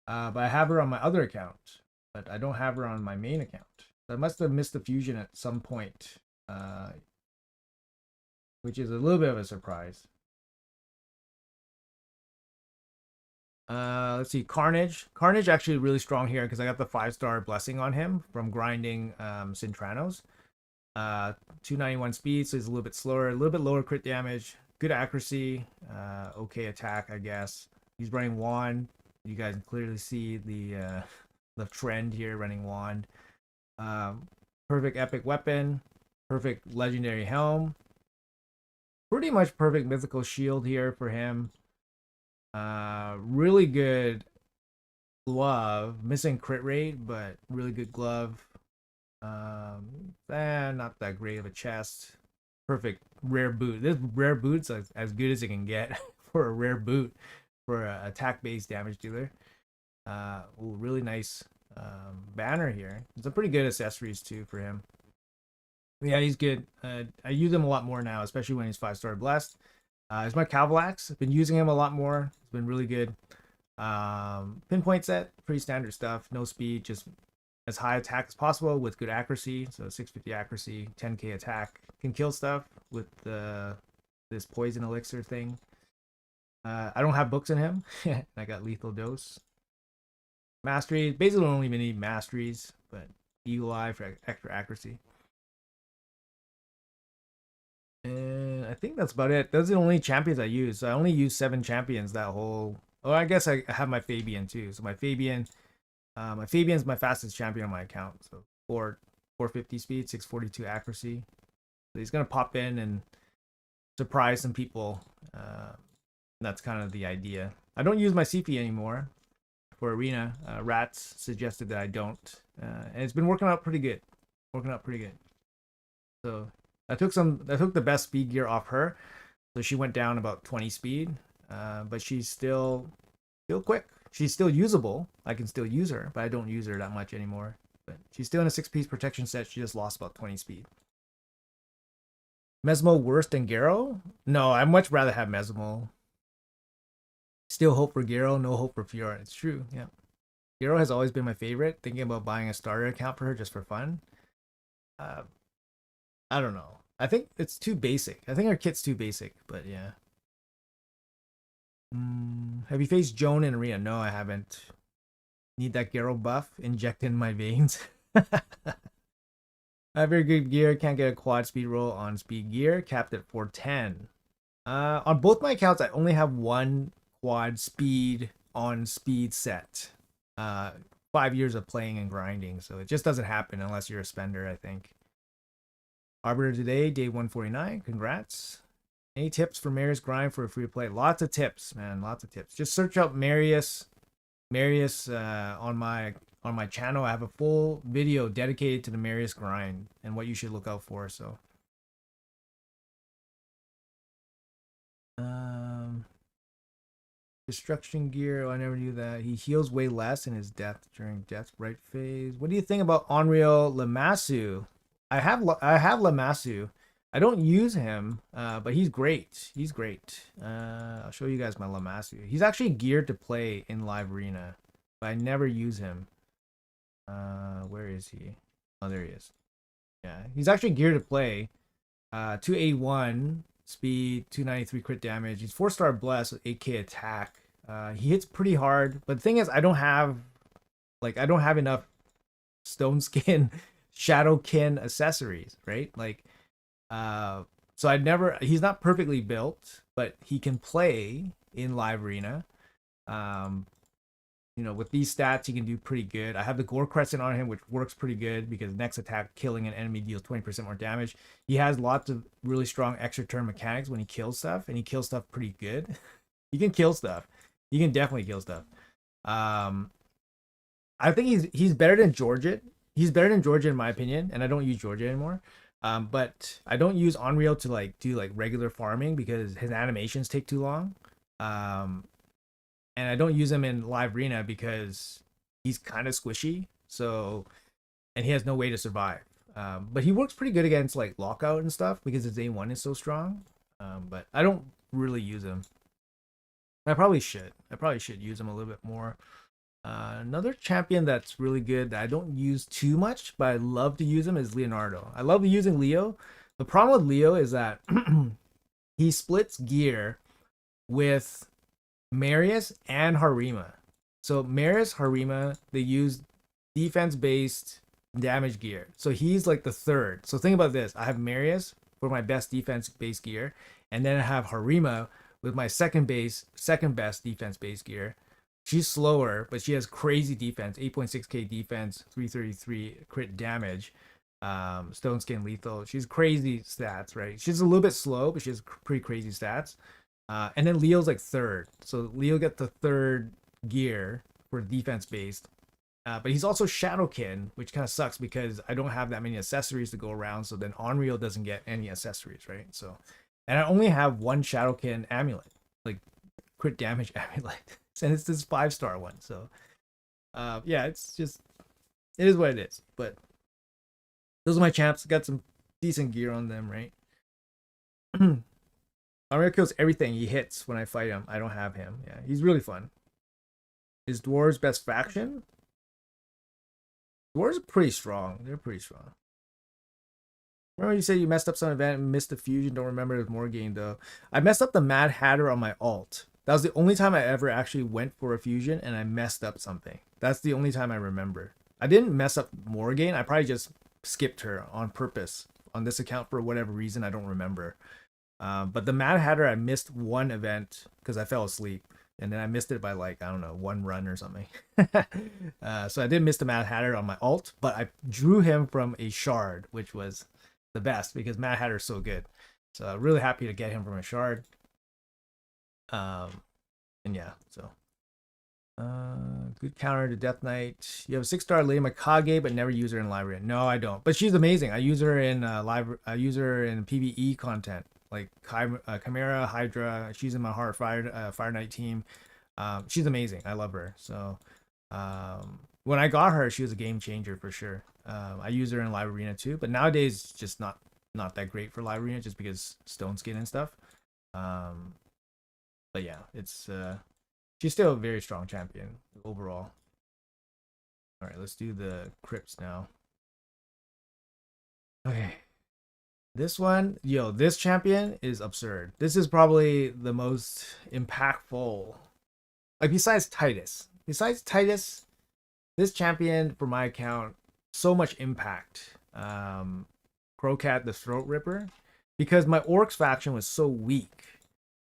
[SPEAKER 1] But I have her on my other account. But I don't have her on my main account. So I must have missed the fusion at some point. Which is a little bit of a surprise. Let's see, Carnage. Carnage actually really strong here because I got the 5-star blessing on him from grinding Cintranos. 291 speed, so he's a little bit slower, a little bit lower crit damage, good accuracy, okay attack, I guess. He's running wand. You guys can clearly see the trend here, running wand. Perfect epic weapon, perfect legendary helm. Pretty much perfect mythical shield here for him. Really good glove, missing crit rate, but really good glove. Not that great of a chest. Perfect rare boot. This rare boot's as good as it can get for a rare boot for an attack-based damage dealer. Really nice banner here. It's a pretty good accessories too for him. Yeah, he's good. I use him a lot more now, especially when he's 5-star blessed. He's my Cavalax. I've been using him a lot more. It's been really good. Pinpoint set, pretty standard stuff. No speed, just as high attack as possible with good accuracy. So 650 accuracy, 10k attack. Can kill stuff with this poison elixir thing. I don't have books in him. I got lethal dose. Masteries, basically don't even need masteries, but Eagle Eye for extra accuracy. And I think that's about it. Those are the only champions I use. So I only use 7 champions that whole. Oh, I guess I have my Fabian too. So my Fabian's my fastest champion on my account. So 450 speed, 642 accuracy. So he's gonna pop in and surprise some people. That's kind of the idea. I don't use my CP anymore for arena. Rats suggested that I don't, and it's been working out pretty good. So I took the best speed gear off her, so she went down about 20 speed. But she's still quick. She's still usable. I can still use her, but I don't use her that much anymore. But she's still in a 6-piece protection set. She just lost about 20 speed. Mesmo worse than Garo? No, I'd much rather have Mesmo. Still hope for Garo, no hope for Fiora. It's true, yeah. Garo has always been my favorite. Thinking about buying a starter account for her just for fun. I don't know. I think it's too basic. I think her kit's too basic, but yeah. Have you faced Joan in arena? No, I haven't. Need that Garo buff injected in my veins. I have very good gear. Can't get a quad speed roll on speed gear. Capped at 410. On both my accounts, I only have one quad speed on speed set. 5 years of playing and grinding, so it just doesn't happen unless you're a spender, I think. Arbiter today, day 149. Congrats. Any tips for Marius grind for a free to play? Lots of tips, man. Lots of tips. Just search up Marius. Marius on my channel. I have a full video dedicated to the Marius grind and what you should look out for. So, destruction gear. I never knew that. He heals way less in his death during death right phase. What do you think about Onreal Lamassu? I have Lamassu. I don't use him, but he's great. He's great. I'll show you guys my Lamassu. He's actually geared to play in live arena, but I never use him. Where is he? Oh, there he is. Yeah, he's actually geared to play. 281 speed, 293 crit damage. He's 4-star blessed with 8k attack. He hits pretty hard, but the thing is, I don't have enough stone skin, shadowkin accessories, right? Like. So he's not perfectly built, but he can play in live arena. you know, with these stats, he can do pretty good. I have the Gore Crescent on him, which works pretty good because next attack, killing an enemy deals 20% more damage. He has lots of really strong extra turn mechanics when he kills stuff, and he kills stuff pretty good. He can kill stuff. He can definitely kill stuff. Um, I think he's better than Georgia. He's better than Georgia in my opinion, and I don't use Georgia anymore. But I don't use Unreal to like do like regular farming because his animations take too long. Um, and I don't use him in live arena because he's kind of squishy. So, and he has no way to survive. But he works pretty good against like lockout and stuff because his A1 is so strong. But I don't really use him. I probably should. I probably should use him a little bit more. Another champion that's really good that I don't use too much, but I love to use him is Leonardo. I love using Leo. The problem with Leo is that he splits gear with Marius and Harima. So Marius, Harima, they use defense based damage gear. So he's like the third. So think about this. I have Marius for my best defense based gear, and then I have Harima with my second best defense based gear. She's slower, but she has crazy defense, 8.6k defense, 333 crit damage, stone skin lethal. She's crazy stats, right? She's a little bit slow, but she has pretty crazy stats. And then Leo's like third. So Leo gets the third gear for defense based. But he's also Shadowkin, which kind of sucks because I don't have that many accessories to go around. So then Unreal doesn't get any accessories, right? So, and I only have one Shadowkin amulet, like crit damage amulet, and it's this 5-star one. So, yeah, it's just it is what it is. But those are my champs. Got some decent gear on them, right? Unreal kills everything he hits when I fight him. I don't have him. Yeah, he's really fun. Is Dwarves best faction? Dwarves are pretty strong. They're pretty strong. Remember you said you messed up some event and missed the fusion? Don't remember it was more game though. I messed up the Mad Hatter on my alt. That was the only time I ever actually went for a fusion and I messed up something. That's the only time I remember. I didn't mess up Morgan. I probably just skipped her on purpose on this account for whatever reason. I don't remember. But the Mad Hatter, I missed one event because I fell asleep. And then I missed it by like, I don't know, one run or something. So I did miss the Mad Hatter on my alt, but I drew him from a shard, which was the best because Mad Hatter is so good. So really happy to get him from a shard. And yeah, so good counter to Death Knight. You have a 6-star Lady Mikage, but never use her in library. No, I don't. But she's amazing. I use her in I use her in PvE content like Chimera, Hydra. She's in my Heart Fire Knight team. She's amazing. I love her. So when I got her, she was a game changer for sure. I use her in live arena too, but nowadays just not that great for live arena just because stone skin and stuff. But yeah, it's she's still a very strong champion overall. All right, let's do the crypts now. Okay. This one, yo, this champion is absurd. This is probably the most impactful. Like besides Titus. Besides Titus, this champion for my account, so much impact. Crocad the Throat Ripper. Because my Orcs faction was so weak.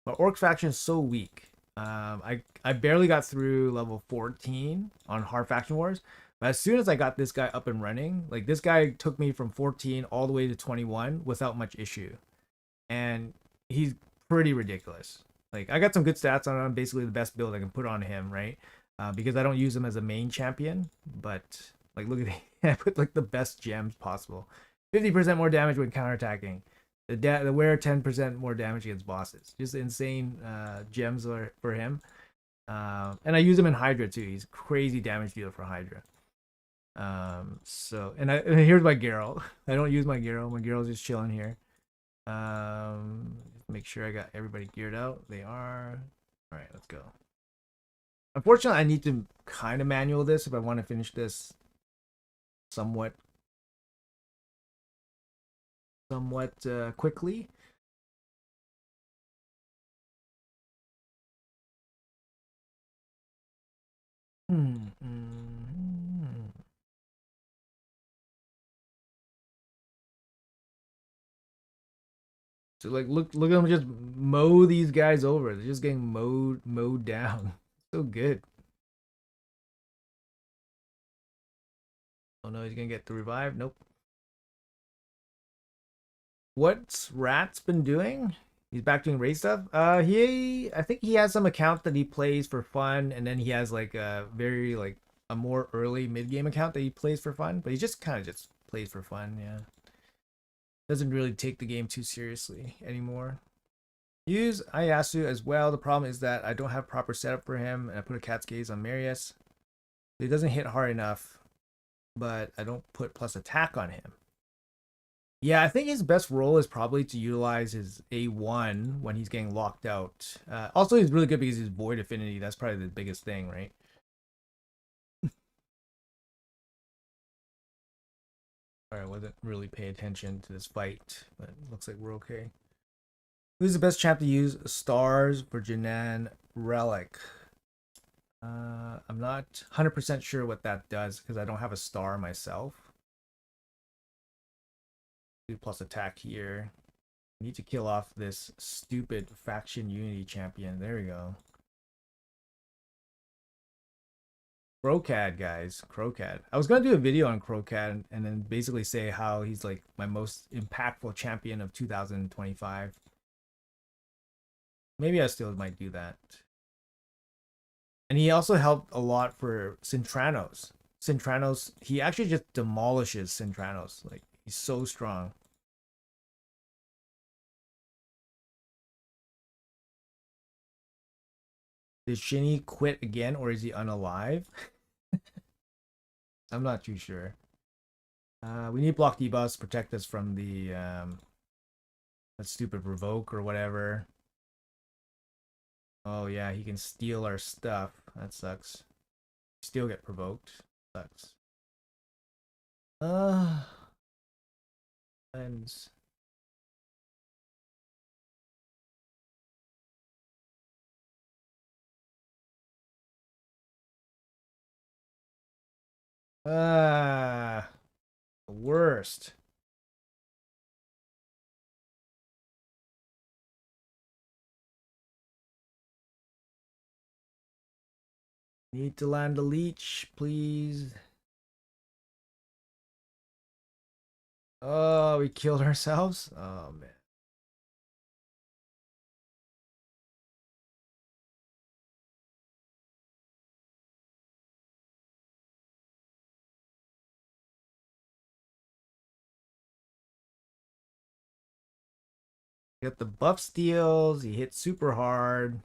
[SPEAKER 1] My Orc faction is so weak. I barely got through level 14 on Hard Faction Wars. But as soon as I got this guy up and running, like this guy took me from 14 all the way to 21 without much issue. And he's pretty ridiculous. Like I got some good stats on him, basically the best build I can put on him, right? Because I don't use him as a main champion, but like look at I put like the best gems possible. 50% more damage when counterattacking. The wear 10% more damage against bosses. Just insane gems for him. And I use him in Hydra too. He's crazy damage dealer for Hydra. And here's my Geralt. I don't use my Geralt. My Geralt's just chilling here. Make sure I got everybody geared out. They are. All right, let's go. Unfortunately, I need to kind of manual this if I want to finish this somewhat quickly. So like look at them just mow these guys over. They're just getting mowed down. So good. Oh no, he's gonna get the revive. Nope. What's Rat's been doing? He's back doing raid stuff. I think he has some account that he plays for fun, and then he has like a very like a more early mid game account that he plays for fun. But he just kind of just plays for fun. Yeah, doesn't really take the game too seriously anymore. Use Ayasu as well. The problem is that I don't have proper setup for him, and I put a cat's gaze on Marius. He doesn't hit hard enough, but I don't put plus attack on him. Yeah, I think his best role is probably to utilize his A1 when he's getting locked out. Also, he's really good because he's Void Affinity. That's probably the biggest thing, right? Alright, wasn't really pay attention to this fight, but looks like we're okay. Who's the best champ to use stars for Janan Relic? I'm not 100% sure what that does because I don't have a star myself. Do plus attack here. Need to kill off this stupid faction unity champion. There we go. Crocad, guys. Crocad. I was gonna do a video on Crocad and then basically say how he's like my most impactful champion of 2025. Maybe I still might do that. And he also helped a lot for Cintranos. Cintranos, he actually just demolishes Cintranos. Like, he's so strong. Did Shinny quit again or is he unalive? I'm not too sure. We need block debuffs to protect us from the that stupid revoke or whatever. Oh yeah, he can steal our stuff. That sucks. Still get provoked. Sucks. Uh and ah the worst. Need to land a leech, please. Oh, we killed ourselves? Oh man. Got the buff steals, he hit super hard.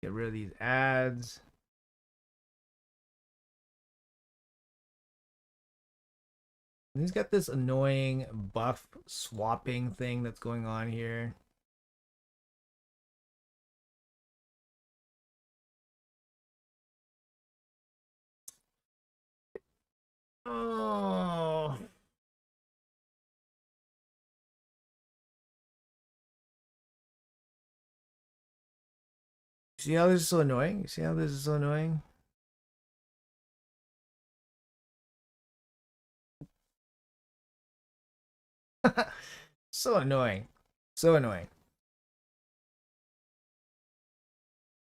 [SPEAKER 1] Get rid of these ads. And he's got this annoying buff swapping thing that's going on here. Oh. See how this is so annoying? See how this is so annoying? So annoying. So annoying.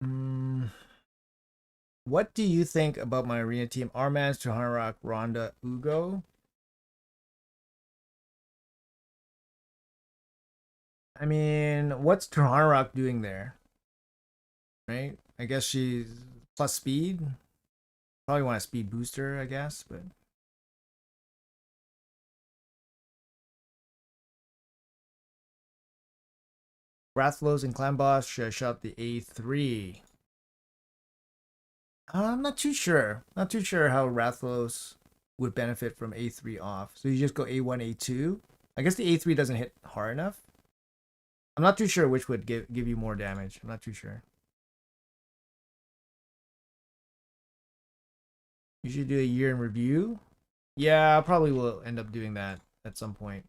[SPEAKER 1] Mm, what do you think about my arena team? Armans, Tuhanrak, Ronda, Ugo? I mean, what's Tuhanrak doing there? Right? I guess she's plus speed. Probably want a speed booster, I guess, but Rathlos and Clan Boss should shot the A3. I'm not too sure. Not too sure how Rathlos would benefit from A3 off. So you just go A1, A2. I guess the A3 doesn't hit hard enough. I'm not too sure which would give you more damage. I'm not too sure. You should do a year in review. Yeah, I probably will end up doing that at some point.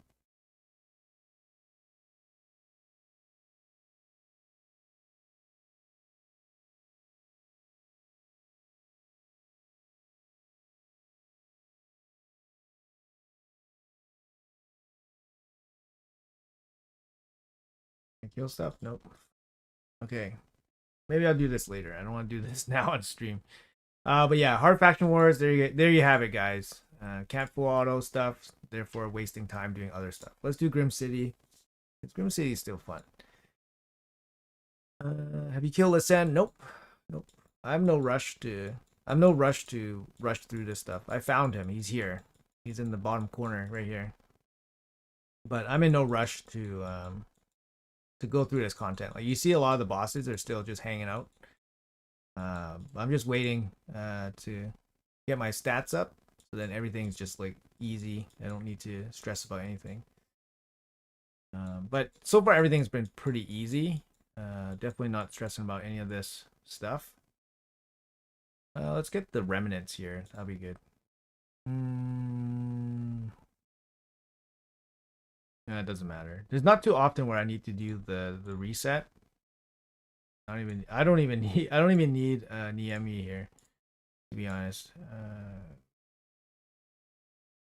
[SPEAKER 1] Kill stuff? Nope. Okay. Maybe I'll do this later. I don't want to do this now on stream. But yeah, hard faction wars. There you have it, guys. Can't full auto stuff, therefore wasting time doing other stuff. Let's do Grim City. Grim City is still fun. Have you killed Ascend? Nope. Nope. I'm no rush to. I'm no rush to rush through this stuff. I found him. He's here. He's in the bottom corner right here. But I'm in no rush to go through this content. Like you see, a lot of the bosses are still just hanging out. I'm just waiting to get my stats up, so then everything's just like easy. I don't need to stress about anything. But so far everything's been pretty easy. Definitely not stressing about any of this stuff. Let's get the remnants here. That'll be good. Yeah, it doesn't matter. There's not too often where I need to do the reset. I don't even need Niemi here, to be honest.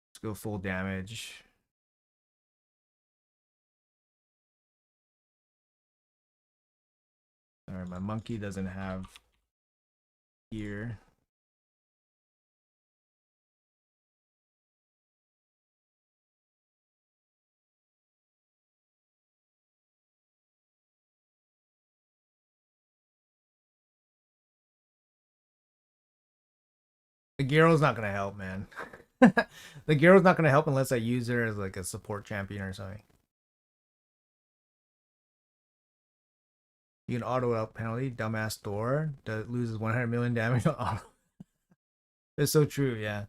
[SPEAKER 1] Let's go full damage. Alright, my monkey doesn't have gear. The Gyro's not gonna help, man. The Gyro's not gonna help unless I use her as like a support champion or something. You can auto out penalty, dumbass door that loses 100 million damage on auto. It's so true, yeah.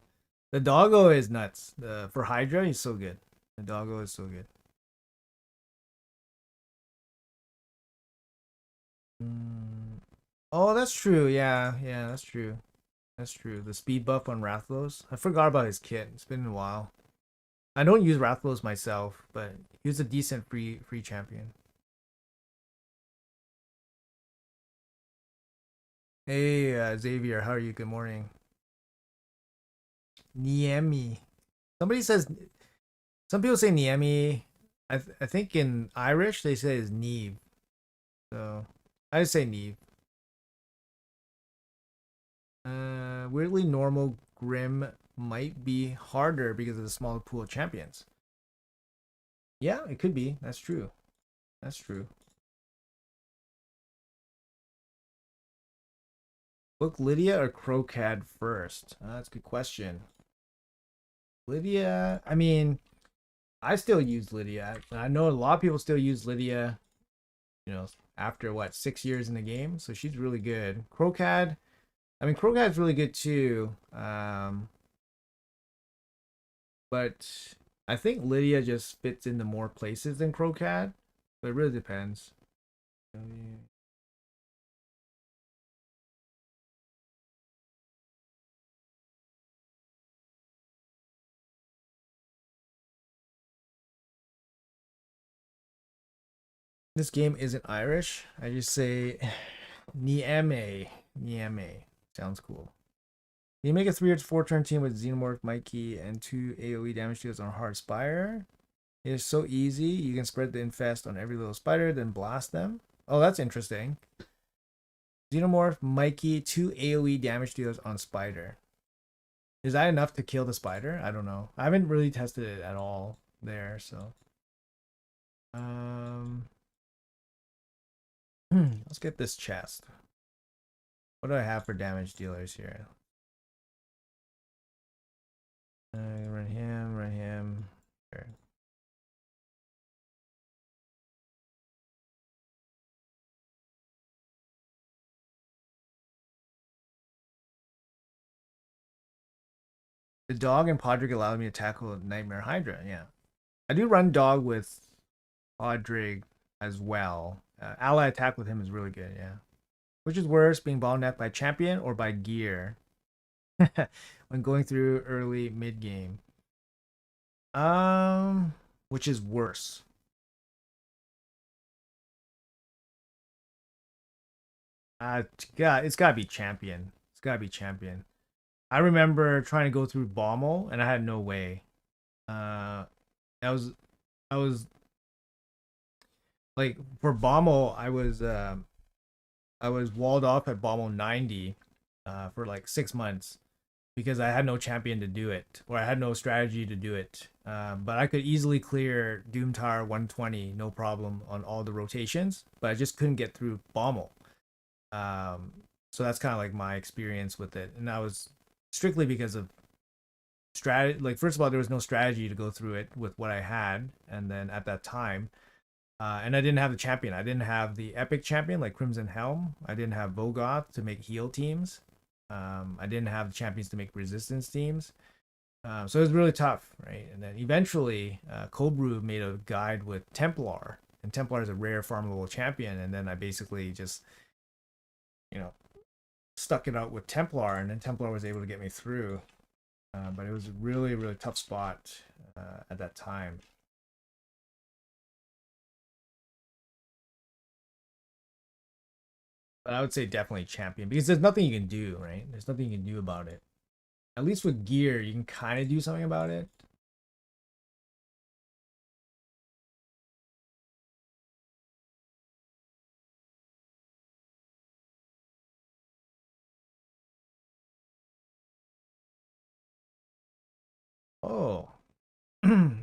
[SPEAKER 1] The doggo is nuts. For Hydra, he's so good. The doggo is so good. Oh, that's true. Yeah, yeah, that's true. That's true. The speed buff on Rathlos. I forgot about his kit. It's been a while. I don't use Rathlos myself, but he was a decent free champion. Hey, Xavier, how are you? Good morning. Niemi. Somebody says. Some people say Niemi. I think in Irish they say it's Neve. So I just say Neve. Weirdly, normal Grim might be harder because of the smaller pool of champions. Yeah, it could be. That's true. That's true. Book Lydia or Crocad first? That's a good question. Lydia, I mean, I still use Lydia. I know a lot of people still use Lydia, after what, 6 years in the game. So she's really good. Crocad, I mean, Crocad's really good too. But I think Lydia just fits into more places than Crocad. But it really depends. This game isn't Irish. I just say Nieme. Nieme. Sounds cool. You make a 3 or 4 turn team with Xenomorph, Mikey, and 2 AoE damage deals on Hard Spire. It is so easy. You can spread the infest on every little spider, then blast them. Oh, that's interesting. Xenomorph, Mikey, 2 AoE damage deals on spider. Is that enough to kill the spider? I don't know. I haven't really tested it at all there, so. Let's get this chest. What do I have for damage dealers here? Run him, run him. Sure. The dog and Podrick allowed me to tackle Nightmare Hydra. Yeah, I do run dog with Podrick as well. Ally attack with him is really good. Yeah. Which is worse, being bottlenecked by champion or by gear when going through early mid game? Which is worse? It's gotta be champion. It's gotta be champion. I remember trying to go through Bommel and I had no way. I was like for Bommel, I was walled off at Bommel 90 for like 6 months because I had no champion to do it, or I had no strategy to do it. But I could easily clear Doom Tower 120, no problem, on all the rotations, but I just couldn't get through Bommel. So that's kind of like my experience with it, and that was strictly because of strategy. Like, first of all, there was no strategy to go through it with what I had, and then at that time, and I didn't have the champion. I didn't have the epic champion like Crimson Helm. I didn't have Vogoth to make heal teams. I didn't have the champions to make resistance teams. So it was really tough, right? And then eventually, Cold Brew made a guide with Templar, and Templar is a rare farmable champion. And then I basically just, you know, stuck it out with Templar, and then Templar was able to get me through. But it was a really, really tough spot at that time. But I would say definitely champion because there's nothing you can do, right? There's nothing you can do about it. At least with gear, you can kind of do something about it. Oh,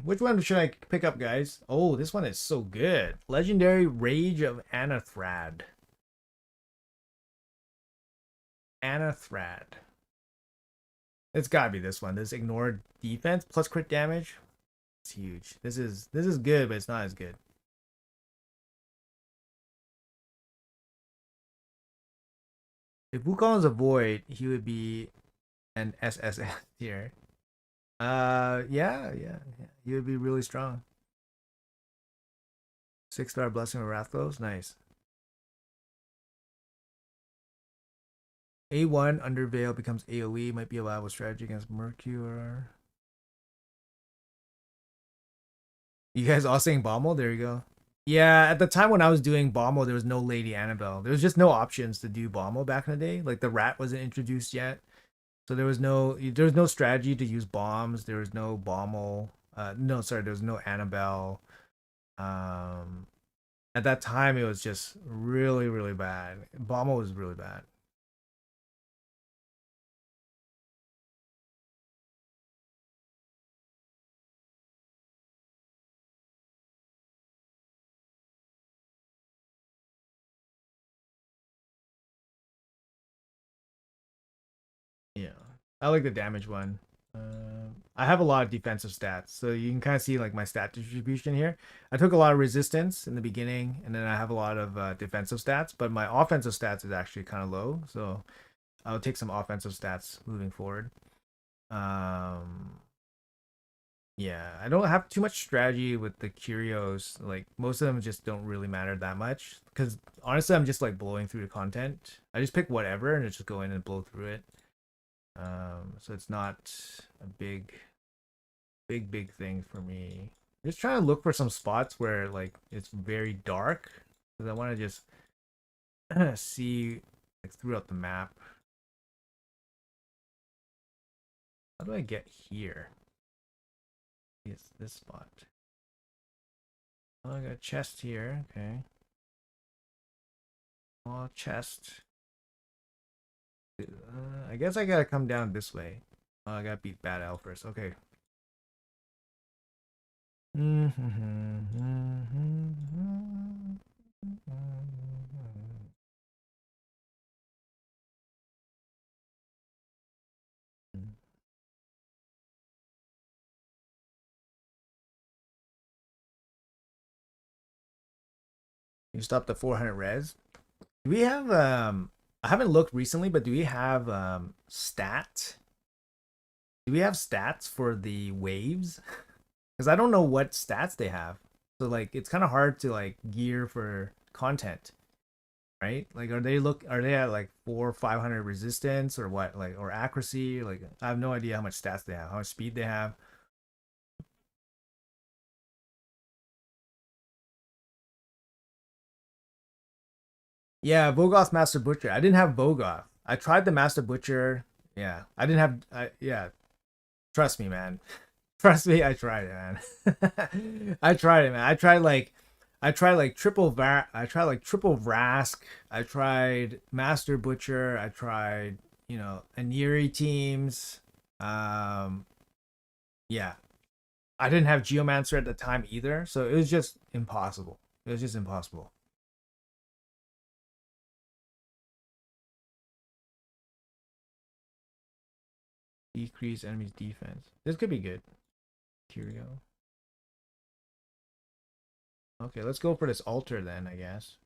[SPEAKER 1] which one should I pick up, guys? Oh, this one is so good. Legendary Rage of Anathrad. Anathrad. It's gotta be this one. This ignored defense plus crit damage. It's huge. This is good, but it's not as good. If Wukong is a void, he would be an SSS here. Yeah. He would be really strong. 6-star Blessing of Wrathlos, nice. A1 under Veil becomes AoE, might be a viable strategy against Mercure. You guys all saying Bommel? There you go. Yeah, at the time when I was doing Bommel, there was no Lady Annabelle. There was just no options to do Bommel back in the day. Like the rat wasn't introduced yet. So there was no strategy to use bombs. There was no Bommel. No, sorry, there was no Annabelle. Um at that time it was just really, really bad. Bommel was really bad. Yeah. I like the damage one. I have a lot of defensive stats, so you can kind of see like my stat distribution here. I took a lot of resistance in the beginning, and then I have a lot of defensive stats, but my offensive stats is actually kind of low, so I'll take some offensive stats moving forward. Um, yeah, I don't have too much strategy with the Curios. Like most of them just don't really matter that much because honestly, I'm just like blowing through the content. I just pick whatever and just go in and blow through it. So it's not a big thing for me. I'm just trying to look for some spots where like it's very dark because I want to just see like throughout the map. How do I get here? It's this spot. Oh, I got a chest here. Okay. Oh, chest. I guess I gotta come down this way. Oh, I gotta beat Bad L first. Okay. You stop the 400 res. Do we have I haven't looked recently, but do we have stat? Do we have stats for the waves? Because I don't know what stats they have. So like it's kind of hard to like gear for content, right? Like are they at like 400 or 500 resistance or what? Like or accuracy? Like I have no idea how much stats they have, how much speed they have. Yeah, Vogoth Master Butcher. I didn't have Vogoth. I tried the Master Butcher. Yeah, I didn't have. Yeah, trust me, man. Trust me, I tried it, man. I tried it, man. I tried like I tried like I tried like triple Vrask. I tried Master Butcher. I tried, you know, Aniri teams. Um, yeah. I didn't have Geomancer at the time either, so it was just impossible. It was just impossible. Decrease enemy's defense. This could be good. Curio. Okay, let's go for this altar then, I guess.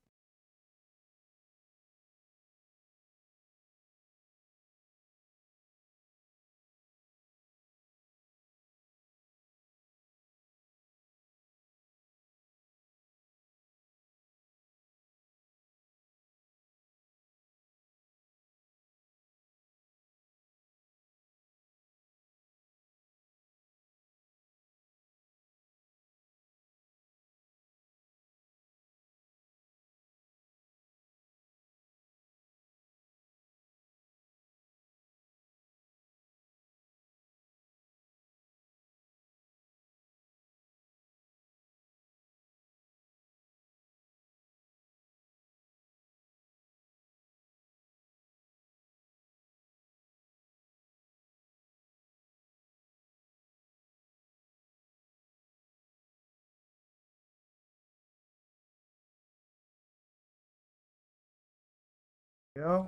[SPEAKER 1] Go.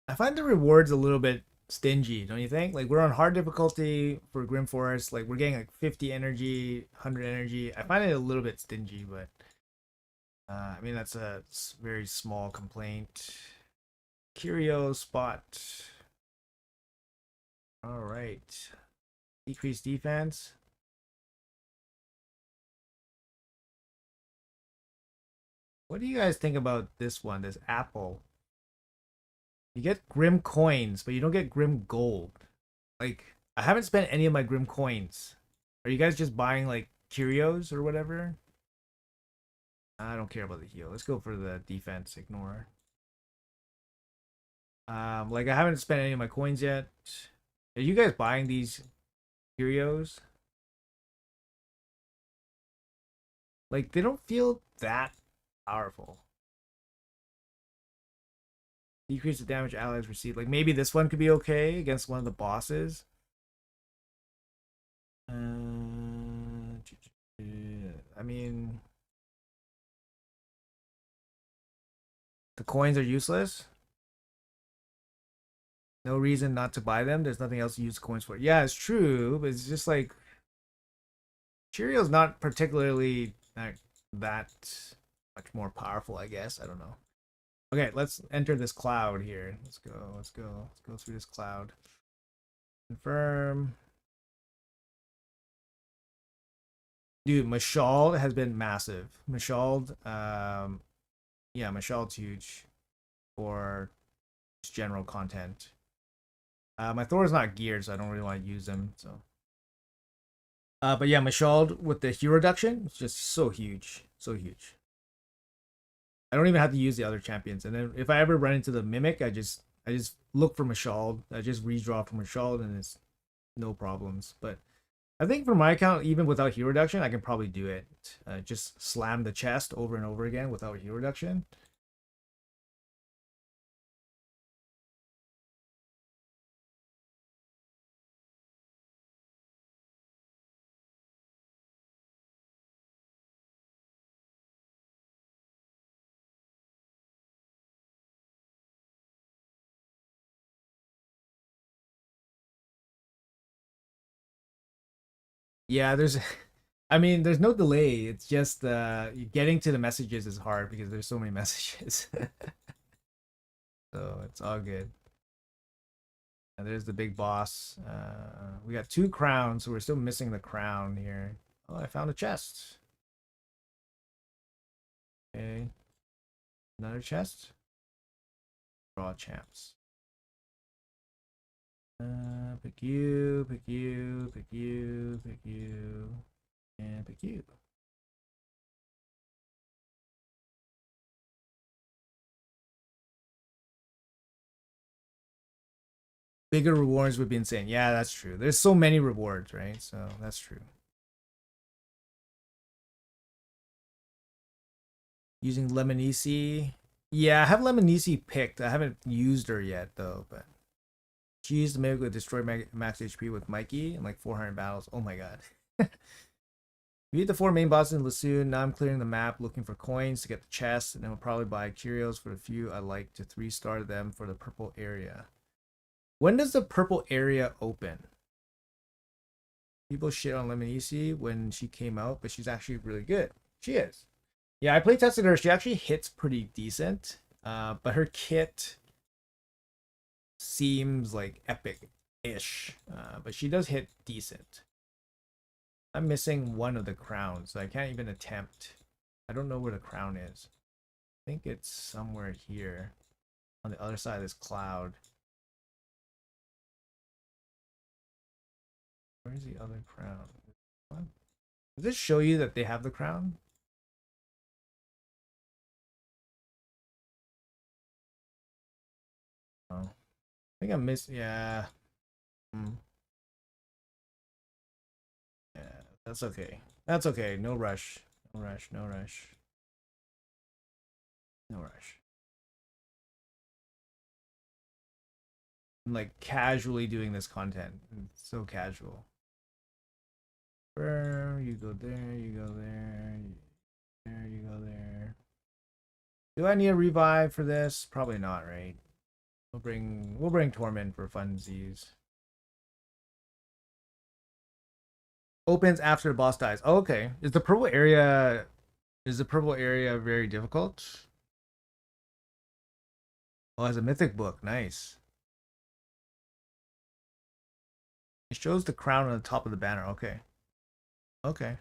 [SPEAKER 1] I find the rewards a little bit stingy, don't you think? Like we're on hard difficulty for Grim Forest, like we're getting like 50 energy, 100 energy. I find it a little bit stingy, but I mean that's a very small complaint. Curios spot. All right. Decrease defense. What do you guys think about this one, this apple? You get Grim coins, but you don't get Grim gold. Like, I haven't spent any of my Grim coins. Are you guys just buying like Curios or whatever? I don't care about the heal. Let's go for the defense. Ignore. Like I haven't spent any of my coins yet. Are you guys buying these Curios? Like they don't feel that powerful. Decrease the damage allies receive. Like maybe this one could be okay against one of the bosses. I mean, the coins are useless. No reason not to buy them. There's nothing else to use coins for. Yeah, it's true, but it's just like Cheerio's not particularly that much more powerful, I guess. I don't know. Okay, let's enter this cloud here. Let's go. Let's go. Let's go through this cloud. Confirm. Dude, Mashald has been massive. Mashald, yeah, Mashald's huge for just general content. My Thor's not geared, so I don't really want to use him. So, but yeah, Mashald with the hero reduction, it's just so huge, so huge. I don't even have to use the other champions, and then if I ever run into the mimic, I just look for Mashald. I just redraw from Mashald, and it's no problems. But I think for my account, even without hero reduction, I can probably do it. Just slam the chest over and over again without hero reduction. Yeah, there's I mean, there's no delay. It's just getting to the messages is hard because there's so many messages. So it's all good. And there's the big boss. We got 2 crowns, so we're still missing the crown here. Oh, I found a chest. Okay. Another chest. Draw champs. Pick you, pick you, pick you, pick you, and pick you. Bigger rewards would be insane. Yeah, that's true. There's so many rewards, right? So that's true. Using Lemonisi. Yeah, I have Lemonisi picked. I haven't used her yet though, but she used the Mythical to destroy max HP with Mikey in like 400 battles. Oh my god. Beat the 4 main bosses in Lassoon. Now I'm clearing the map looking for coins to get the chests, and then we'll probably buy Curios for the few I like to 3-star them for the purple area. When does the purple area open? People shit on Lemonisi when she came out, but she's actually really good. She is. Yeah, I play tested her. She actually hits pretty decent, but her kit seems like epic-ish, but she does hit decent. I'm missing one of the crowns, so I can't even attempt. I don't know where the crown is. I think it's somewhere here on the other side of this cloud. Where's the other crown? What? Does this show you that they have the crown? Oh, I think I missed. Yeah. Yeah, that's okay. That's okay. No rush. No rush. No rush. No rush. I'm like casually doing this content. It's so casual. Where you go there, you go there, there you go there. Do I need a revive for this? Probably not, right? We'll bring Torment for funsies. Opens after the boss dies. Oh, okay. Is the purple area very difficult? Oh, it has a mythic book. Nice. It shows the crown on the top of the banner. Okay. Okay.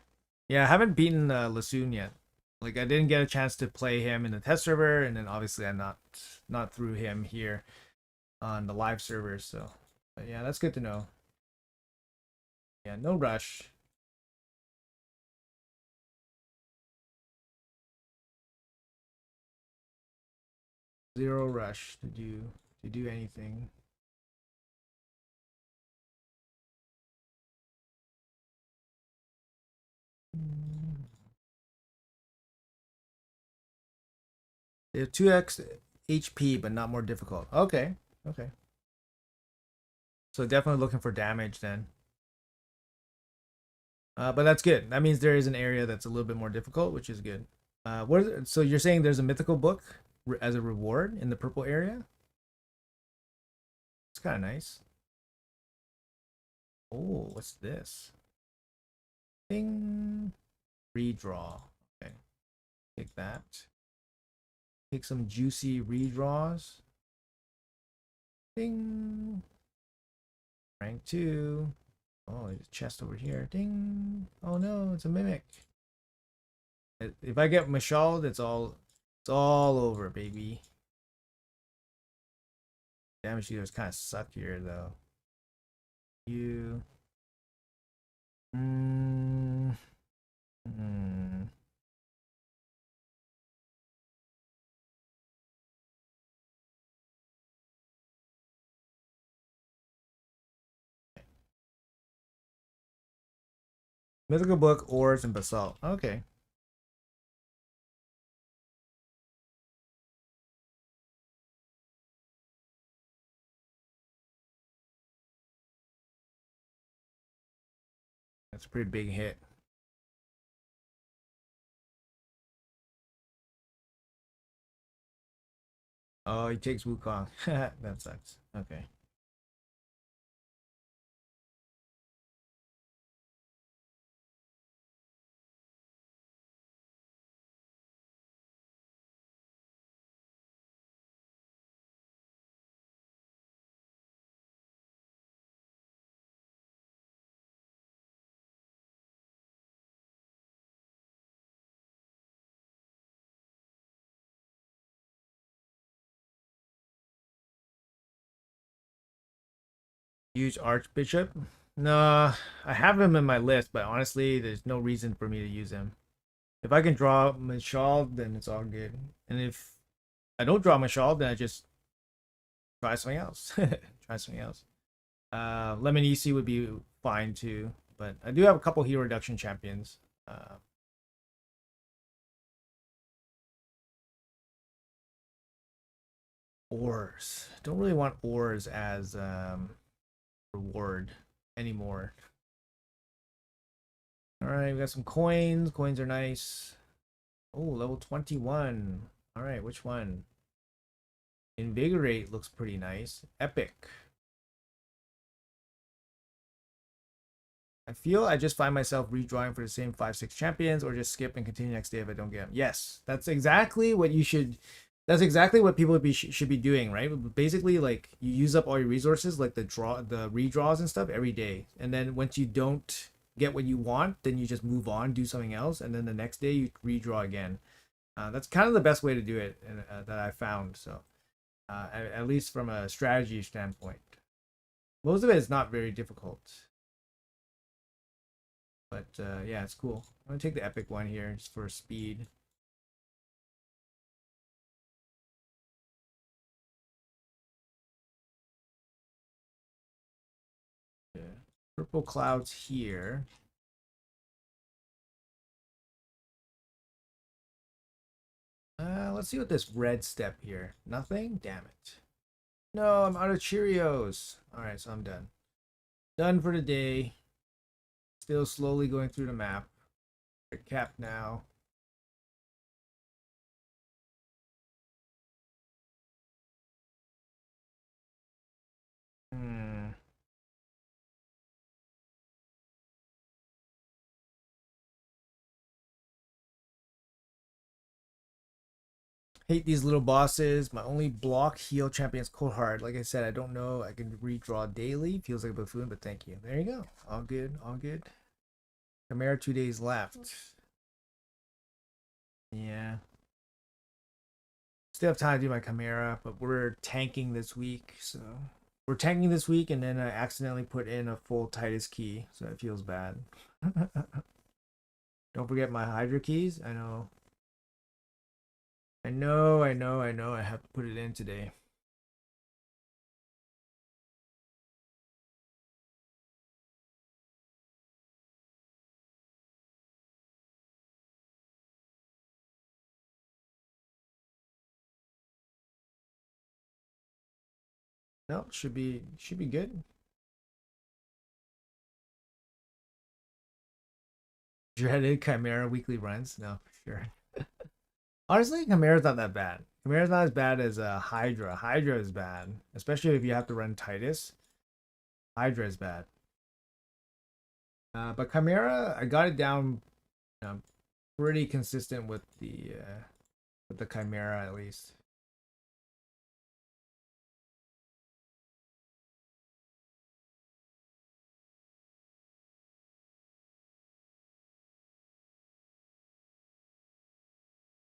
[SPEAKER 1] Yeah, I haven't beaten Lassoon yet. Like I didn't get a chance to play him in the test server, and then obviously I'm not through him here on the live server. So, but yeah, that's good to know. Yeah, no rush. Zero rush to do anything. They have 2x HP, but not more difficult. Okay. Okay. So definitely looking for damage then. But that's good. That means there is an area that's a little bit more difficult, which is good. So you're saying there's a mythical book as a reward in the purple area? It's kind of nice. Oh, what's this? Ding. Redraw. Okay. Take that. Take some juicy redraws. Ding. Rank 2. Oh, there's a chest over here. Ding. Oh no, it's a mimic. If I get Mashald, it's all over, baby. Damage dealers kind of suck here though. You. Mm, mm. Mythical book, ores, and basalt. Okay. That's a pretty big hit. Oh, he takes Wukong. That sucks. Okay. Huge Archbishop. No, I have him in my list, but honestly, there's no reason for me to use him. If I can draw Mashal, then it's all good. And if I don't draw Mashal, then I just try something else. Try something else. Lemon EC would be fine too, but I do have a couple hero reduction champions. ores. Don't really want ores as reward anymore. All right, we got some coins. Coins are nice. Oh, level 21. All right, which one? Invigorate looks pretty nice. Epic. I feel I just find myself redrawing for the same 5-6 champions, or just skip and continue next day if I don't get them. Yes, that's exactly what you should. That's exactly what people should be doing, right? Basically, like you use up all your resources, like the redraws and stuff every day, and then once you don't get what you want, then you just move on, do something else, and then the next day you redraw again. That's kind of the best way to do it, that I found. So, at least from a strategy standpoint, most of it is not very difficult. But yeah, it's cool. I'm gonna take the epic one here just for speed. Yeah. Purple clouds here. Let's see what this red step here. Nothing? Damn it. No, I'm out of Cheerios. Alright, so I'm done. Done for the day. Still slowly going through the map. Cap now. Hmm. Hate these little bosses. My only block heal champion is Cold Hard. Like I said, I don't know. I can redraw daily. Feels like a buffoon, but thank you. There you go. All good. All good. Chimera 2 days left. Yeah. Still have time to do my Chimera, but we're tanking this week, so we're tanking this week, and then I accidentally put in a full Titus key, so it feels bad. Don't forget my Hydra keys. I know. I have to put it in today. No, should be good. Dreaded Chimera weekly runs. No, for sure. Honestly, Chimera's not that bad. Chimera's not as bad as Hydra. Hydra is bad, especially if you have to run Titus. Hydra is bad. But Chimera, I got it down pretty consistent with the Chimera at least.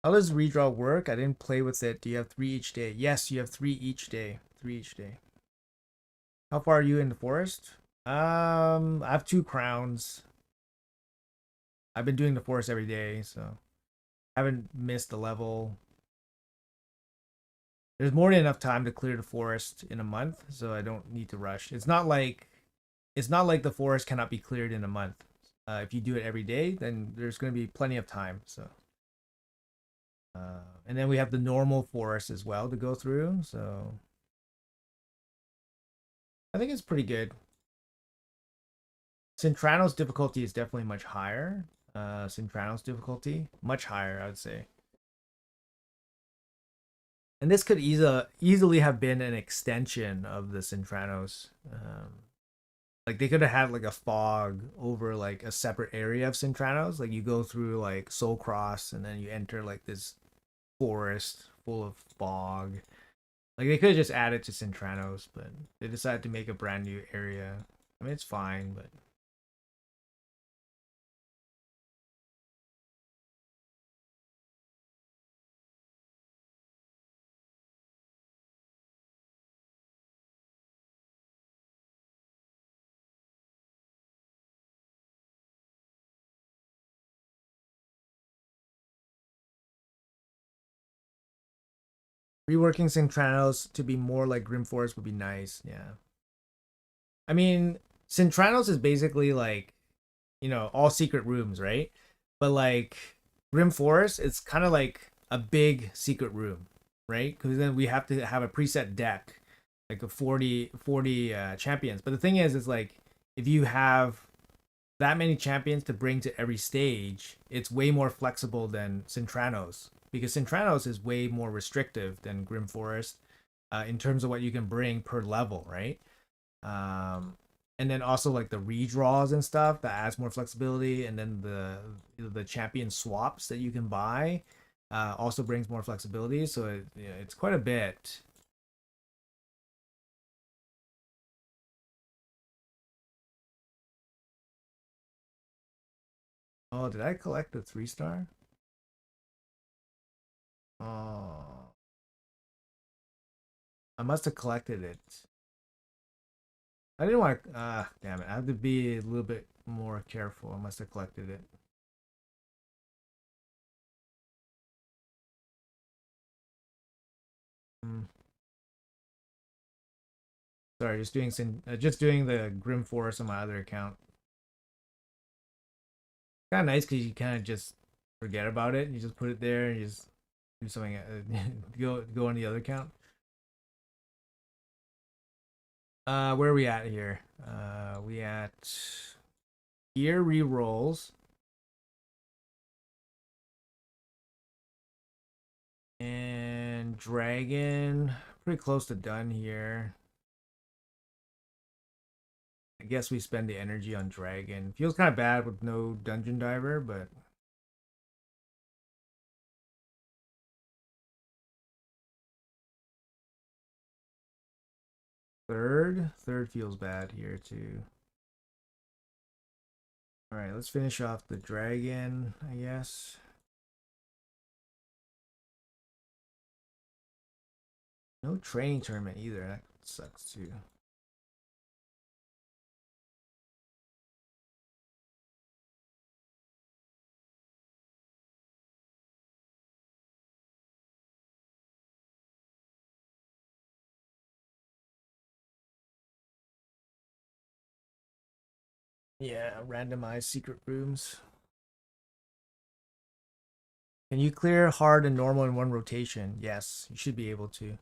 [SPEAKER 1] How does redraw work? I didn't play with it. Do you have 3 each day? Yes, you have 3 each day. 3 each day. How far are you in the forest? I have 2 crowns. I've been doing the forest every day, so I haven't missed a level. There's more than enough time to clear the forest in a month, so I don't need to rush. It's not like the forest cannot be cleared in a month. If you do it every day, then there's going to be plenty of time. So, and then we have the normal forest as well to go through. So, I think it's pretty good. Centrano's difficulty is definitely much higher. Centrano's difficulty much higher, I would say. And this could easily have been an extension of the Centranos. Like they could have had like a fog over like a separate area of Centranos. Like you go through like Soul Cross and then you enter like this forest full of fog. Like they could have just added to Centranos, but they decided to make a brand new area. I mean, it's fine, but reworking Centranos to be more like Grim Forest would be nice. Yeah. I mean, Centranos is basically like, all secret rooms, right? But like Grim Forest, it's kind of like a big secret room. right? Because then we have to have a preset deck, like a 40 champions. But the thing is like if you have that many champions to bring to every stage, it's way more flexible than Cintranos, because Cintranos is way more restrictive than Grim Forest in terms of what you can bring per level, right? Um, and then also like the redraws and stuff that adds more flexibility, and then the champion swaps that you can buy also brings more flexibility. So it's quite a bit. Oh, did I collect the 3-star? Oh, I must have collected it. I didn't want to. Damn it! I have to be a little bit more careful. I must have collected it. Mm. Sorry, just doing the Grim Forest on my other account. Kind of nice because you kind of just forget about it. And you just put it there and you just do something. Go on the other account. Where are we at here? We at gear re-rolls and dragon. Pretty close to done here. I guess we spend the energy on dragon. Feels kind of bad with no dungeon diver, but third feels bad here too. All right, let's finish off the dragon, I guess. No training tournament either. That sucks too. Yeah, randomized secret rooms. Can you clear hard and normal in one rotation? Yes, you should be able to.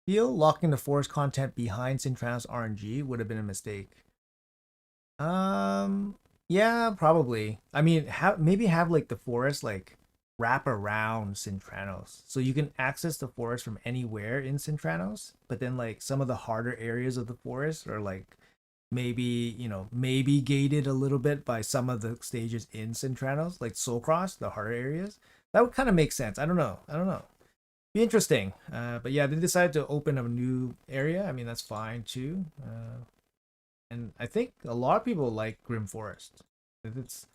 [SPEAKER 1] Feel locking the forest content behind Cintranos RNG would have been a mistake. Um, yeah, probably. I mean, maybe have like the forest like wrap around Cintranos, so you can access the forest from anywhere in Cintranos. But then like some of the harder areas of the forest are like maybe maybe gated a little bit by some of the stages in Cintranos, like Soulcross, the harder areas. That would kind of make sense. I don't know. I don't know. Be interesting. But yeah, they decided to open a new area. I mean, that's fine too. And I think a lot of people like Grim Forest. It's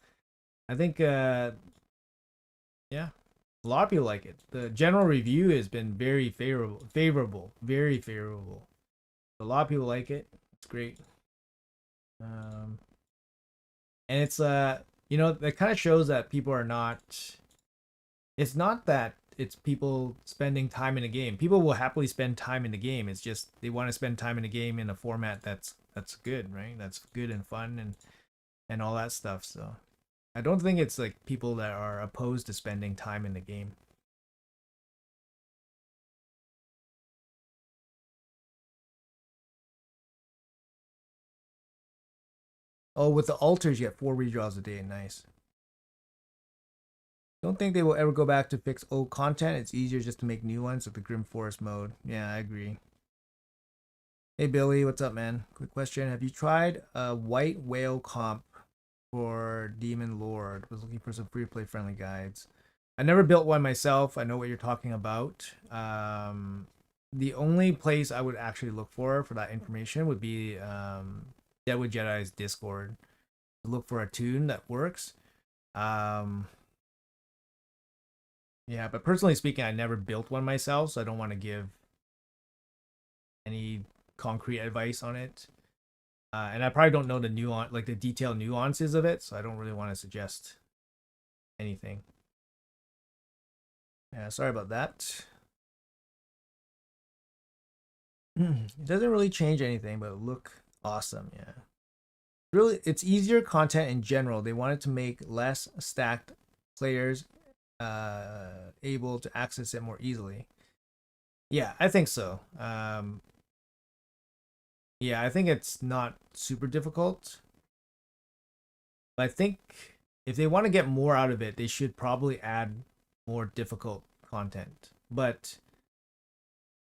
[SPEAKER 1] I think yeah, a lot of people like it. The general review has been very favorable, very favorable. A lot of people like it. It's great. Um, and it's that kind of shows that people are not. It's not that it's people spending time in a game. People will happily spend time in the game. It's just they want to spend time in a game in a format that's good, right? That's good and fun and all that stuff. So I don't think it's like people that are opposed to spending time in the game. Oh, with the altars, you get 4 redraws a day. Nice. Don't think they will ever go back to fix old content. It's easier just to make new ones with the Grim Forest mode. Yeah, I agree. Hey Billy, what's up, man? Quick question: have you tried a white whale comp for Demon Lord? Was looking for some free play friendly guides. I never built one myself. I know what you're talking about. The only place I would actually look for that information would be Deadwood Jedi's Discord. Look for a tune that works. Um, yeah, but personally speaking, I never built one myself, so I don't want to give any concrete advice on it. And I probably don't know the nuance, like the detailed nuances of it, so I don't really want to suggest anything. Yeah, sorry about that. It doesn't really change anything, but look awesome. Yeah. really, it's easier content in general. They wanted to make less stacked players able to access it more easily. Yeah, I think so. Yeah, I think it's not super difficult. But I think if they want to get more out of it, they should probably add more difficult content. But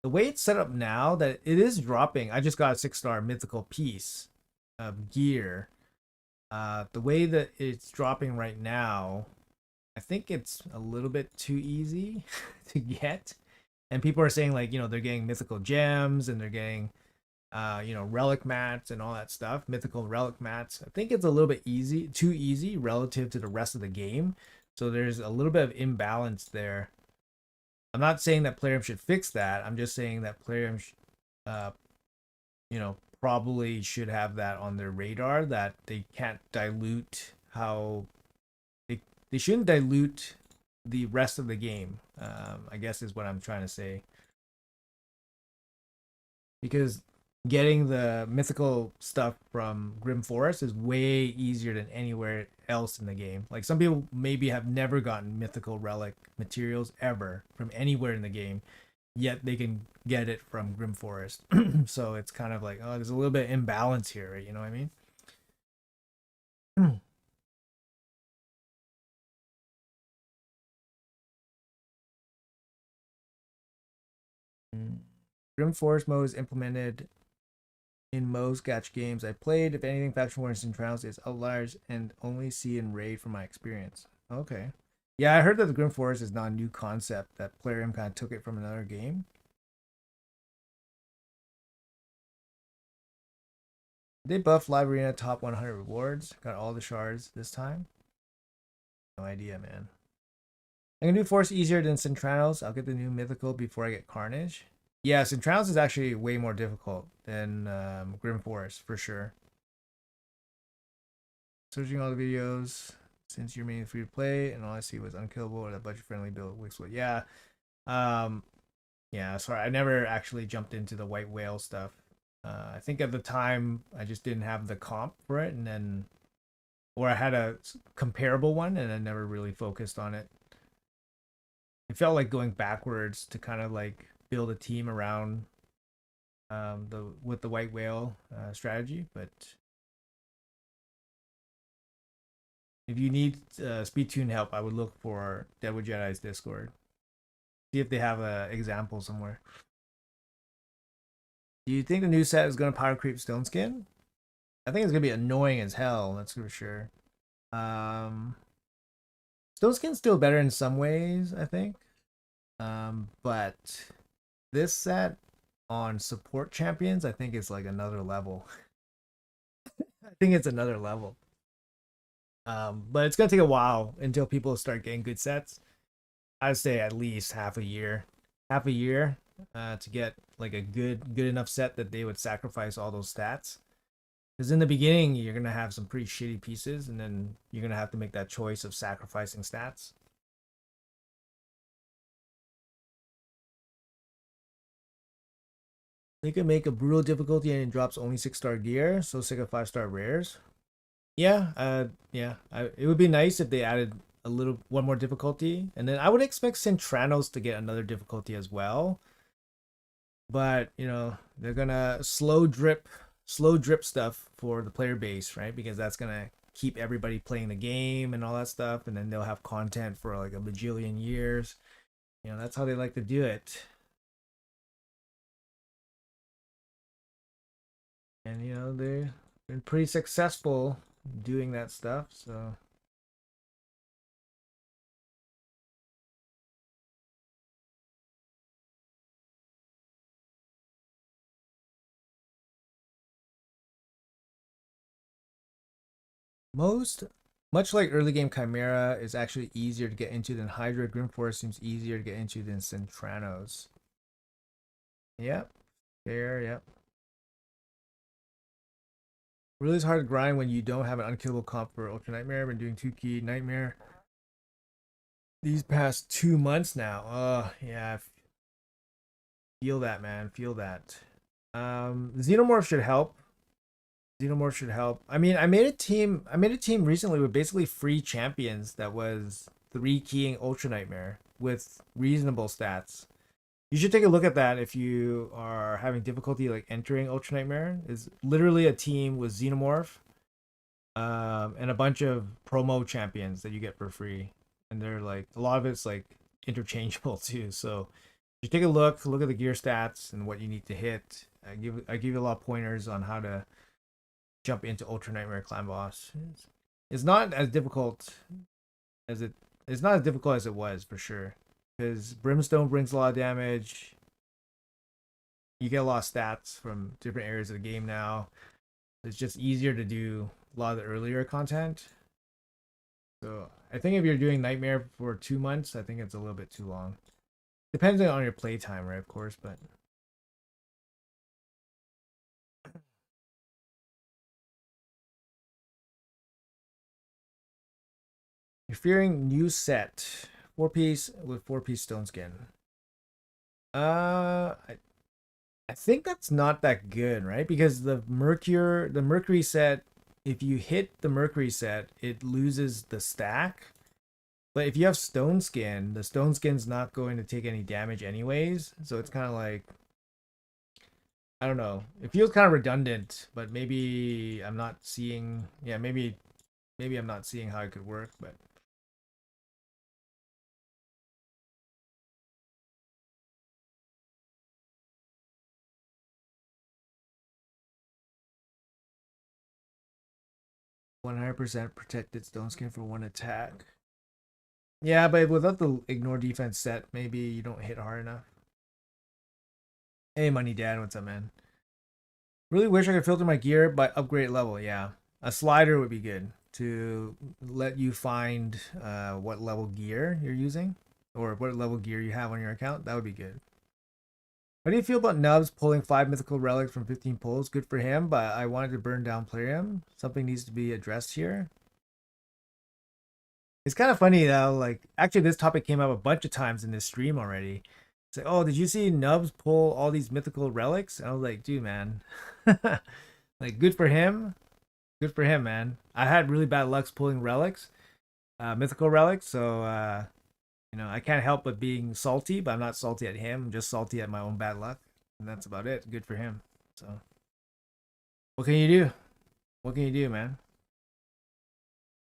[SPEAKER 1] the way it's set up now, that it is dropping. I just got a 6-star mythical piece of gear. The way that it's dropping right now, I think it's a little bit too easy to get. And people are saying like, they're getting mythical gems and they're getting relic mats and all that stuff, mythical relic mats. I think it's a little bit too easy relative to the rest of the game. So there's a little bit of imbalance there. I'm not saying that Plarium should fix that. I'm just saying that Plarium, uh, probably should have that on their radar, that they can't dilute how they shouldn't dilute the rest of the game. I guess is what I'm trying to say. Because getting the mythical stuff from Grim Forest is way easier than anywhere else in the game. Like some people maybe have never gotten mythical relic materials ever from anywhere in the game, yet they can get it from Grim Forest. So it's kind of like, oh, there's a little bit of imbalance here, right? You know what I mean? Grim Forest mode is implemented in most gacha games I played. If anything, Faction Wars and Trials is outliers and only see in Raid from my experience. Okay. Yeah, I heard that the Grim Forest is not a new concept, that Plarium kind of took it from another game. They buffed Live Arena top 100 rewards. Got all the shards this time. No idea, man. I'm gonna do Force easier than Centranos. I'll get the new Mythical before I get Carnage. Yeah, Centranos is actually way more difficult than Grim Forest, for sure. Searching all the videos since you're mainly free to play, and all I see was unkillable or the budget friendly build Wixwood. Yeah. Um yeah, sorry, I never actually jumped into the white whale stuff. I think at the time I just didn't have the comp for it, and then or I had a comparable one and I never really focused on it. It felt like going backwards to kind of like build a team around the with the white whale strategy, but if you need speed tune help, I would look for Deadwood Jedi's Discord. See if they have an example somewhere. Do you think the new set is going to power creep Stone Skin? I think it's going to be annoying as hell. That's for sure. Stone Skin's still better in some ways, I think. But this set on support champions, I think is like another level. I think it's another level. But it's gonna take a while until people start getting good sets. I'd say at least half a year, to get like a good enough set that they would sacrifice all those stats. Because in the beginning, you're gonna have some pretty shitty pieces, and then you're gonna have to make that choice of sacrificing stats. They could make a brutal difficulty and it drops only 6-star gear, so sick of 5-star rares. Yeah, it would be nice if they added one more difficulty, and then I would expect Centranos to get another difficulty as well. But they're gonna slow drip stuff for the player base, right? Because that's gonna keep everybody playing the game and all that stuff, and then they'll have content for like a bajillion years. That's how they like to do it. And they've been pretty successful doing that stuff. So most, much like early game Chimera is actually easier to get into than Hydra, Grim Forest seems easier to get into than Centranos. Yep, fair. Yep. Really is hard to grind when you don't have an unkillable comp for Ultra Nightmare. I've been doing 2 key Nightmare these past 2 months now. Oh yeah, feel that, man. Feel that. Xenomorph should help. Xenomorph should help. I mean, I made a team. I made a team recently with basically free champions that was 3 keying Ultra Nightmare with reasonable stats. You should take a look at that if you are having difficulty like entering Ultra Nightmare. Is literally a team with Xenomorph, and a bunch of promo champions that you get for free, and they're like a lot of it's like interchangeable too. So you take a look at the gear stats and what you need to hit. I give you a lot of pointers on how to jump into Ultra Nightmare Clan Boss. It's not as difficult as it. It's not as difficult as it was for sure, because Brimstone brings a lot of damage. You get a lot of stats from different areas of the game now. It's just easier to do a lot of the earlier content. So I think if you're doing Nightmare for 2 months, I think it's a little bit too long. Depends on your playtime, right? Of course, but you're fearing new set 4 piece with 4 piece stone skin. I think that's not that good, right? Because the Mercury set, if you hit the Mercury set, it loses the stack. But if you have Stone Skin, the Stone Skin's not going to take any damage anyways. So it's kind of like, I don't know. It feels kind of redundant, but maybe I'm not seeing. Yeah, maybe I'm not seeing how it could work. But 100% protected Stone Skin for 1 attack. Yeah, but without the ignore defense set, maybe you don't hit hard enough. Hey, Money Dad, what's up, man? Really wish I could filter my gear by upgrade level. Yeah, a slider would be good to let you find what level gear you're using or what level gear you have on your account. That would be good. How do you feel about Nubs pulling 5 mythical relics from 15 pulls? Good for him, but I wanted to burn down Plarium. Something needs to be addressed here. It's kind of funny though. Like, actually, this topic came up a bunch of times in this stream already. It's like, oh, did you see Nubs pull all these mythical relics? And I was like, dude, man, like, good for him. Good for him, man. I had really bad luck pulling relics, mythical relics. So, I can't help but being salty. But I'm not salty at him. I'm just salty at my own bad luck, and that's about it. Good for him. So, what can you do? What can you do, man?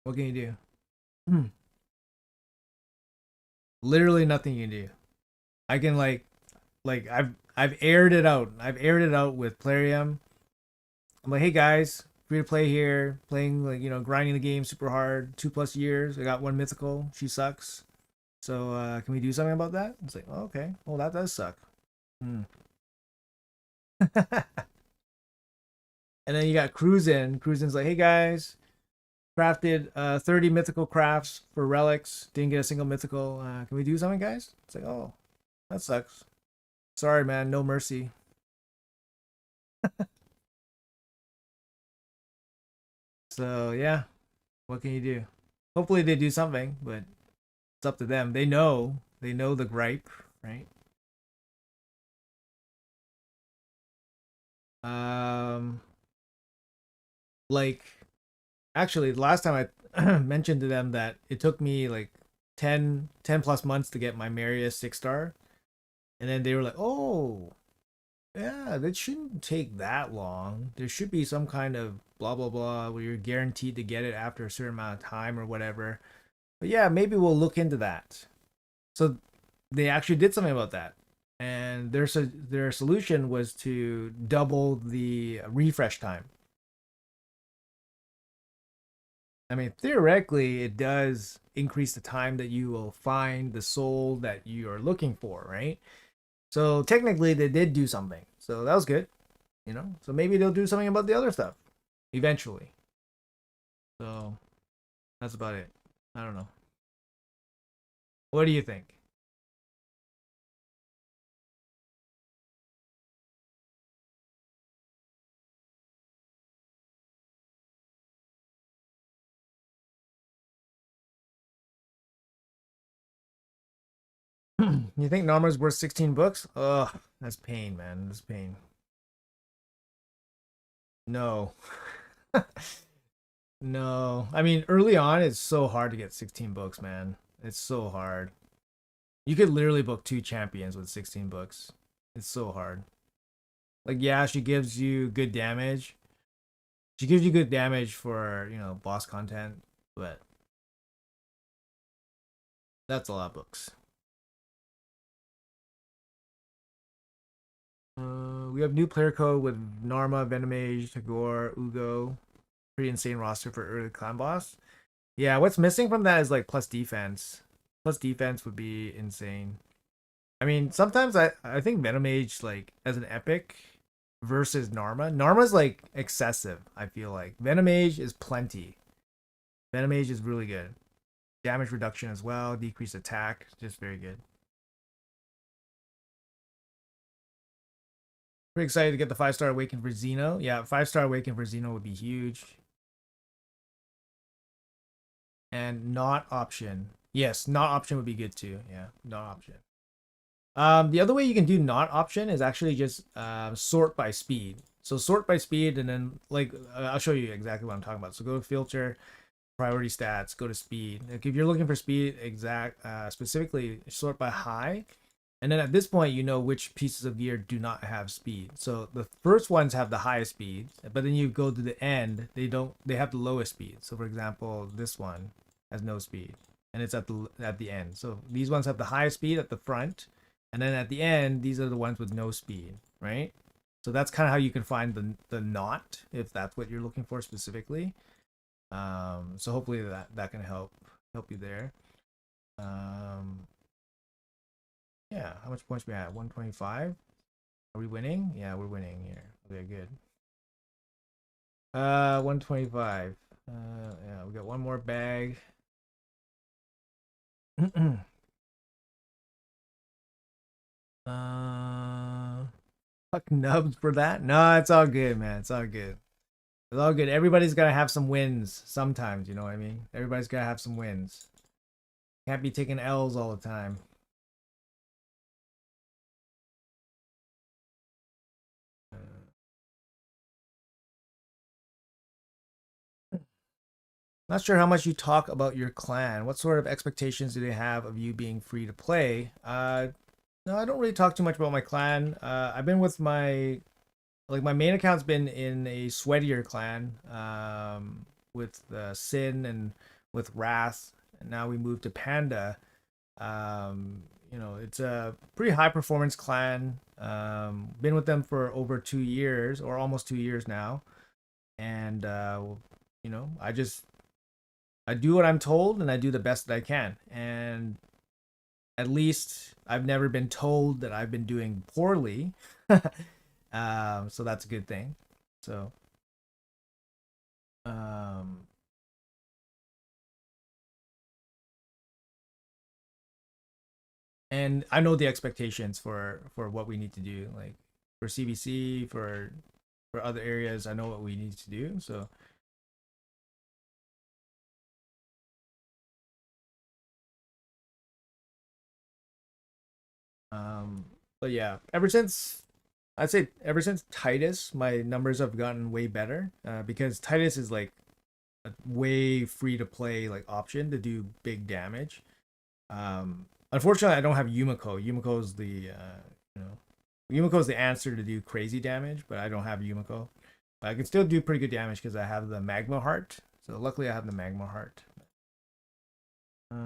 [SPEAKER 1] What can you do? Hmm. Literally nothing you can do. I can I've aired it out. I've aired it out with Plarium. I'm like, hey guys, free to play here, playing like grinding the game super hard, 2+ years. I got 1 mythical. She sucks. So can we do something about that? It's like, oh, okay. Well, that does suck. Hmm. And then you got Cruisin. Cruisin's like, hey guys, crafted 30 mythical crafts for relics. Didn't get a single mythical. Can we do something, guys? It's like, oh, that sucks. Sorry, man. No mercy. So yeah, what can you do? Hopefully they do something, but it's up to them. They know. They know the gripe, right? Um, like actually, the last time I mentioned to them that it took me like 10 plus months to get my Marius 6 star, and then they were like, "Oh, yeah, that shouldn't take that long. There should be some kind of blah blah blah where you're guaranteed to get it after a certain amount of time or whatever." But yeah, maybe we'll look into that. So they actually did something about that, and their solution was to double the refresh time. I mean, theoretically, it does increase the time that you will find the soul that you are looking for, right? So technically, they did do something. So that was good. So maybe they'll do something about the other stuff eventually. So that's about it. I don't know. What do you think? You think Narmer's worth 16 books? Ugh, that's pain, man. That's pain. No. No, I mean early on it's so hard to get 16 books, man. It's so hard. You could literally book 2 champions with 16 books. It's so hard. Like yeah, she gives you good damage. She gives you good damage for, boss content, but that's a lot of books. We have new player code with Narma, Venomage, Tagore, Ugo. Pretty insane roster for early clan boss. Yeah, what's missing from that is like plus defense. Plus defense would be insane. I mean, sometimes I think Venomage like as an epic versus Narma. Narma's like excessive, I feel like. Venomage is plenty. Venomage is really good. Damage reduction as well, decreased attack, just very good. Pretty excited to get the 5-star awaken for Zeno. Yeah, 5-star awaken for Zeno would be huge. And not option. Yes, not option would be good too. Yeah, not option. The other way you can do not option is actually just sort by speed. So sort by speed, and then like I'll show you exactly what I'm talking about. So go to filter, priority stats, go to speed. Like if you're looking for speed, specifically sort by high, and then at this point you know which pieces of gear do not have speed. So the first ones have the highest speed, but then you go to the end, they don't. They have the lowest speed. So for example, this one has no speed, and it's at the end. So these ones have the highest speed at the front, and then at the end, these are the ones with no speed, right? So that's kind of how you can find the not, if that's what you're looking for specifically. So hopefully that can help you there. Um, yeah, how much points we at? 125. Are we winning? Yeah, we're winning here. Okay, good. 125. Yeah, we got one more bag. uh, fuck nubs for that. No, it's all good, man. It's all good. It's all good. Everybody's gotta have some wins sometimes. You know what I mean? Everybody's gotta have some wins. Can't be taking L's all the time. Not sure how much you talk about your clan. What sort of expectations do they have of you being free to play? No, I don't really talk too much about my clan. I've been with my main account's been in a sweatier clan, with Sin and with Wrath, and now we moved to Panda. It's a pretty high performance clan. Been with them for over 2 years or almost 2 years now, and I do what I'm told and I do the best that I can. And at least I've never been told that I've been doing poorly. So that's a good thing. So, um, and I know the expectations for what we need to do, like for CBC, for other areas. I know what we need to do. So, um, but yeah, I'd say ever since Titus, my numbers have gotten way better. Because Titus is like a way free to play like option to do big damage. Unfortunately, I don't have Yumiko. You know Yumiko's the answer to do crazy damage, but I don't have Yumiko. But I can still do pretty good damage because I have the Magma Heart. So luckily, I have the Magma Heart. Uh,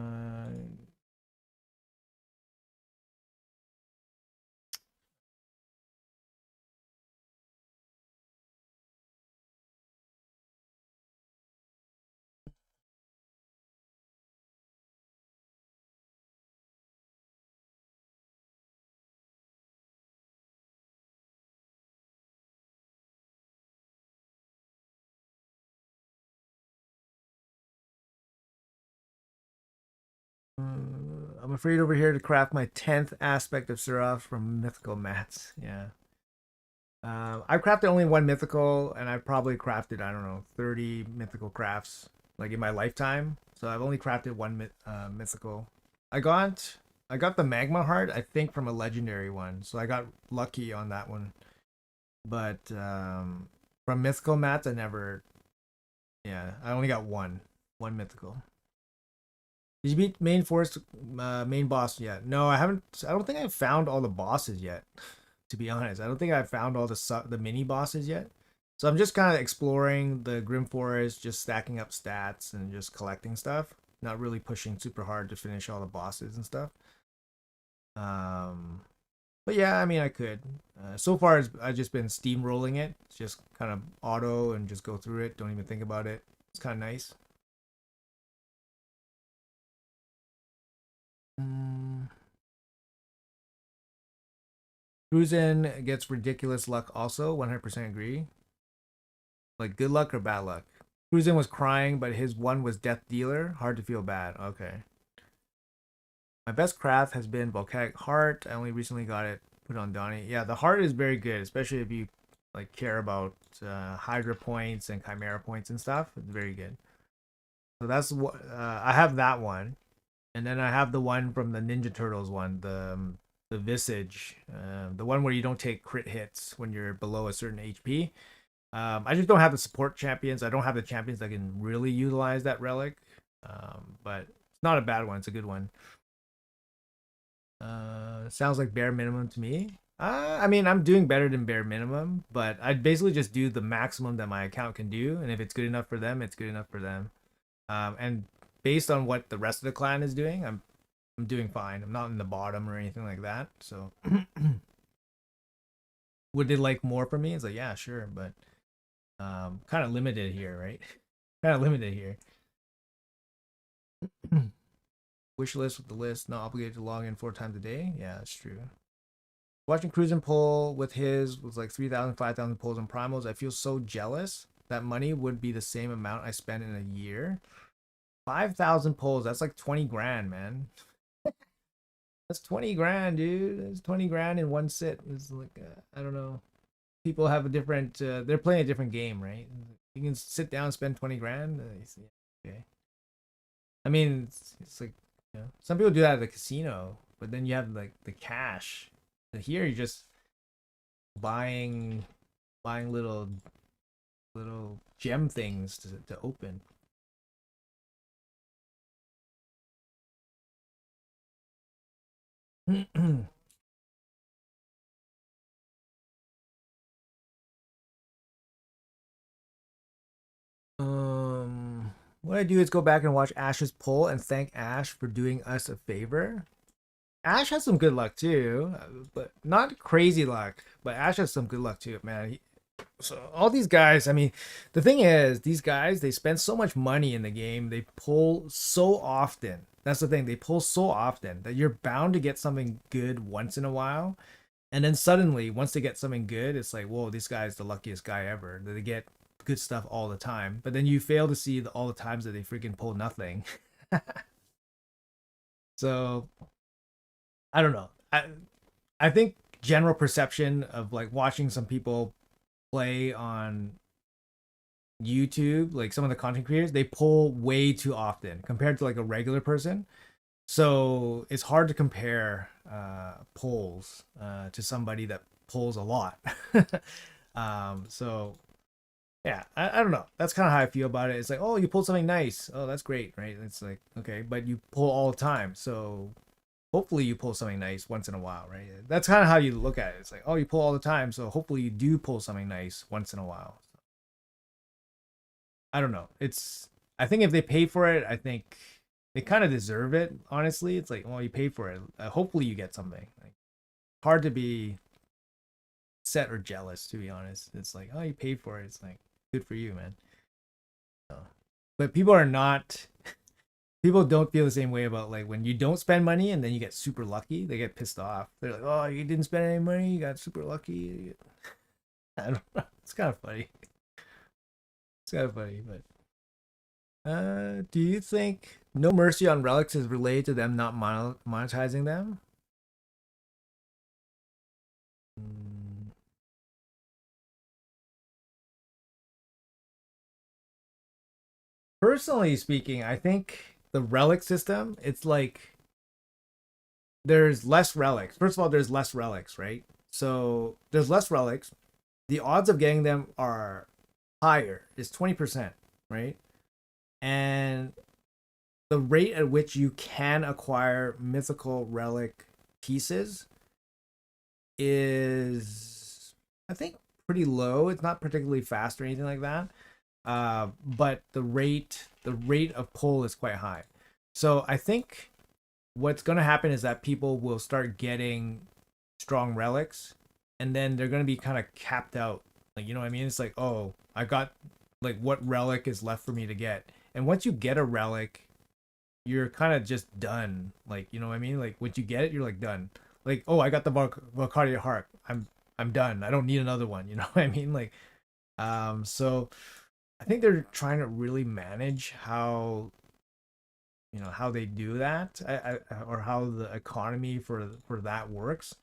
[SPEAKER 1] I'm afraid over here to craft my 10th aspect of Seraph from mythical mats. Yeah. I've crafted only one mythical, and I've probably crafted, I don't know, 30 mythical crafts like in my lifetime. So I've only crafted one mythical. I got I got the magma heart, I think, from a legendary one, so I got lucky on that one. But from mythical mats, I never. Yeah, I only got one mythical. Did you beat main forest, main boss yet? No, I haven't. I don't think I've found all the bosses yet. To be honest, I don't think I've found all the mini bosses yet. So I'm just kind of exploring the Grim Forest, just stacking up stats and just collecting stuff. Not really pushing super hard to finish all the bosses and stuff. Um, but yeah, I mean, I could. So far, I've just been steamrolling it. It's just kind of auto and just go through it. Don't even think about it. It's kind of nice. Mm. Cruisin gets ridiculous luck also. 100% agree. Like good luck or bad luck. Cruisin was crying, but his one was Death Dealer. Hard to feel bad. Okay. My best craft has been Volcanic Heart. I only recently got it put on Donnie. Yeah, the heart is very good, especially if you like care about Hydra points and Chimera points and stuff. It's very good. So that's what I have that one, and then I have the one from the Ninja Turtles one, the Visage, the one where you don't take crit hits when you're below a certain HP. I just don't have the support champions. I don't have the champions that can really utilize that relic. But it's not a bad one. It's a good one. Sounds like bare minimum to me. I mean, I'm doing better than bare minimum, but I basically just do the maximum that my account can do, and if it's good enough for them, it's good enough for them. And based on what the rest of the clan is doing, I'm doing fine. I'm not in the bottom or anything like that. So would they like more from me? It's like, yeah, sure, but kind of limited here, right? Kind of limited here. Wish list with the list, not obligated to log in 4 times a day. Yeah, that's true. Watching Cruisin pull with his was like 3,000, 5,000 pulls and primals. I feel so jealous. That money would be the same amount I spent in a year. 5,000 pulls, that's like 20 grand, man. That's 20 grand, dude. That's 20 grand in one sit. It's like, I don't know. People have a different, they're playing a different game, right? You can sit down and spend 20 grand. Okay. I mean, it's like, you know, some people do that at the casino, but then you have like the cash. And here you're just buying, buying little gem things to open. What I do is go back and watch Ash's poll and thank Ash for doing us a favor. Ash has some good luck too, but not crazy luck. But Ash has some good luck too, man. So all these guys, I mean, the thing is, these guys they spend so much money in the game. They pull so often. That's the thing. They pull so often that you're bound to get something good once in a while. And then suddenly, once they get something good, it's like, whoa, this guy's the luckiest guy ever. They get good stuff all the time. But then you fail to see all the times that they freaking pull nothing. So I don't know. I think general perception of like watching some people play on YouTube, like some of the content creators, they pull way too often compared to like a regular person. So it's hard to compare pulls to somebody that pulls a lot. So yeah, I don't know. That's kind of how I feel about it. It's like, oh, you pulled something nice. Oh, that's great, right? It's like, okay, but you pull all the time. So hopefully you pull something nice once in a while, right? That's kind of how you look at it. It's like, oh, you pull all the time. So hopefully you do pull something nice once in a while. I don't know. I think if they pay for it, I think they kind of deserve it. Honestly, it's like, well, you paid for it. Hopefully, you get something. Like, hard to be set or jealous, to be honest. It's like, oh, you paid for it. It's like, good for you, man. So, but people are not. People don't feel the same way about like when you don't spend money and then you get super lucky. They get pissed off. They're like, oh, you didn't spend any money. You got super lucky. I don't know. It's kind of funny. It's kind of funny, but do you think No Mercy on relics is related to them not monetizing them? Mm, personally speaking, I think the relic system, it's like there's less relics. First of all, there's less relics, right? So there's less relics. The odds of getting them are higher. It's 20%. right? And the rate at which you can acquire mythical relic pieces is, I think, pretty low. It's not particularly fast or anything like that. But the rate of pull is quite high. So I think what's going to happen is that people will start getting strong relics, and then they're going to be kind of capped out. Like, you know what I mean? It's like, oh, I got, like, what relic is left for me to get. And once you get a relic, you're kind of just done. Like, you know what I mean? Like, once you get it, you're like done. Like, oh, I got the Valkyria Harp. I'm done. I don't need another one. You know what I mean? Like, so I think they're trying to really manage how, how they do that, or how the economy for that works.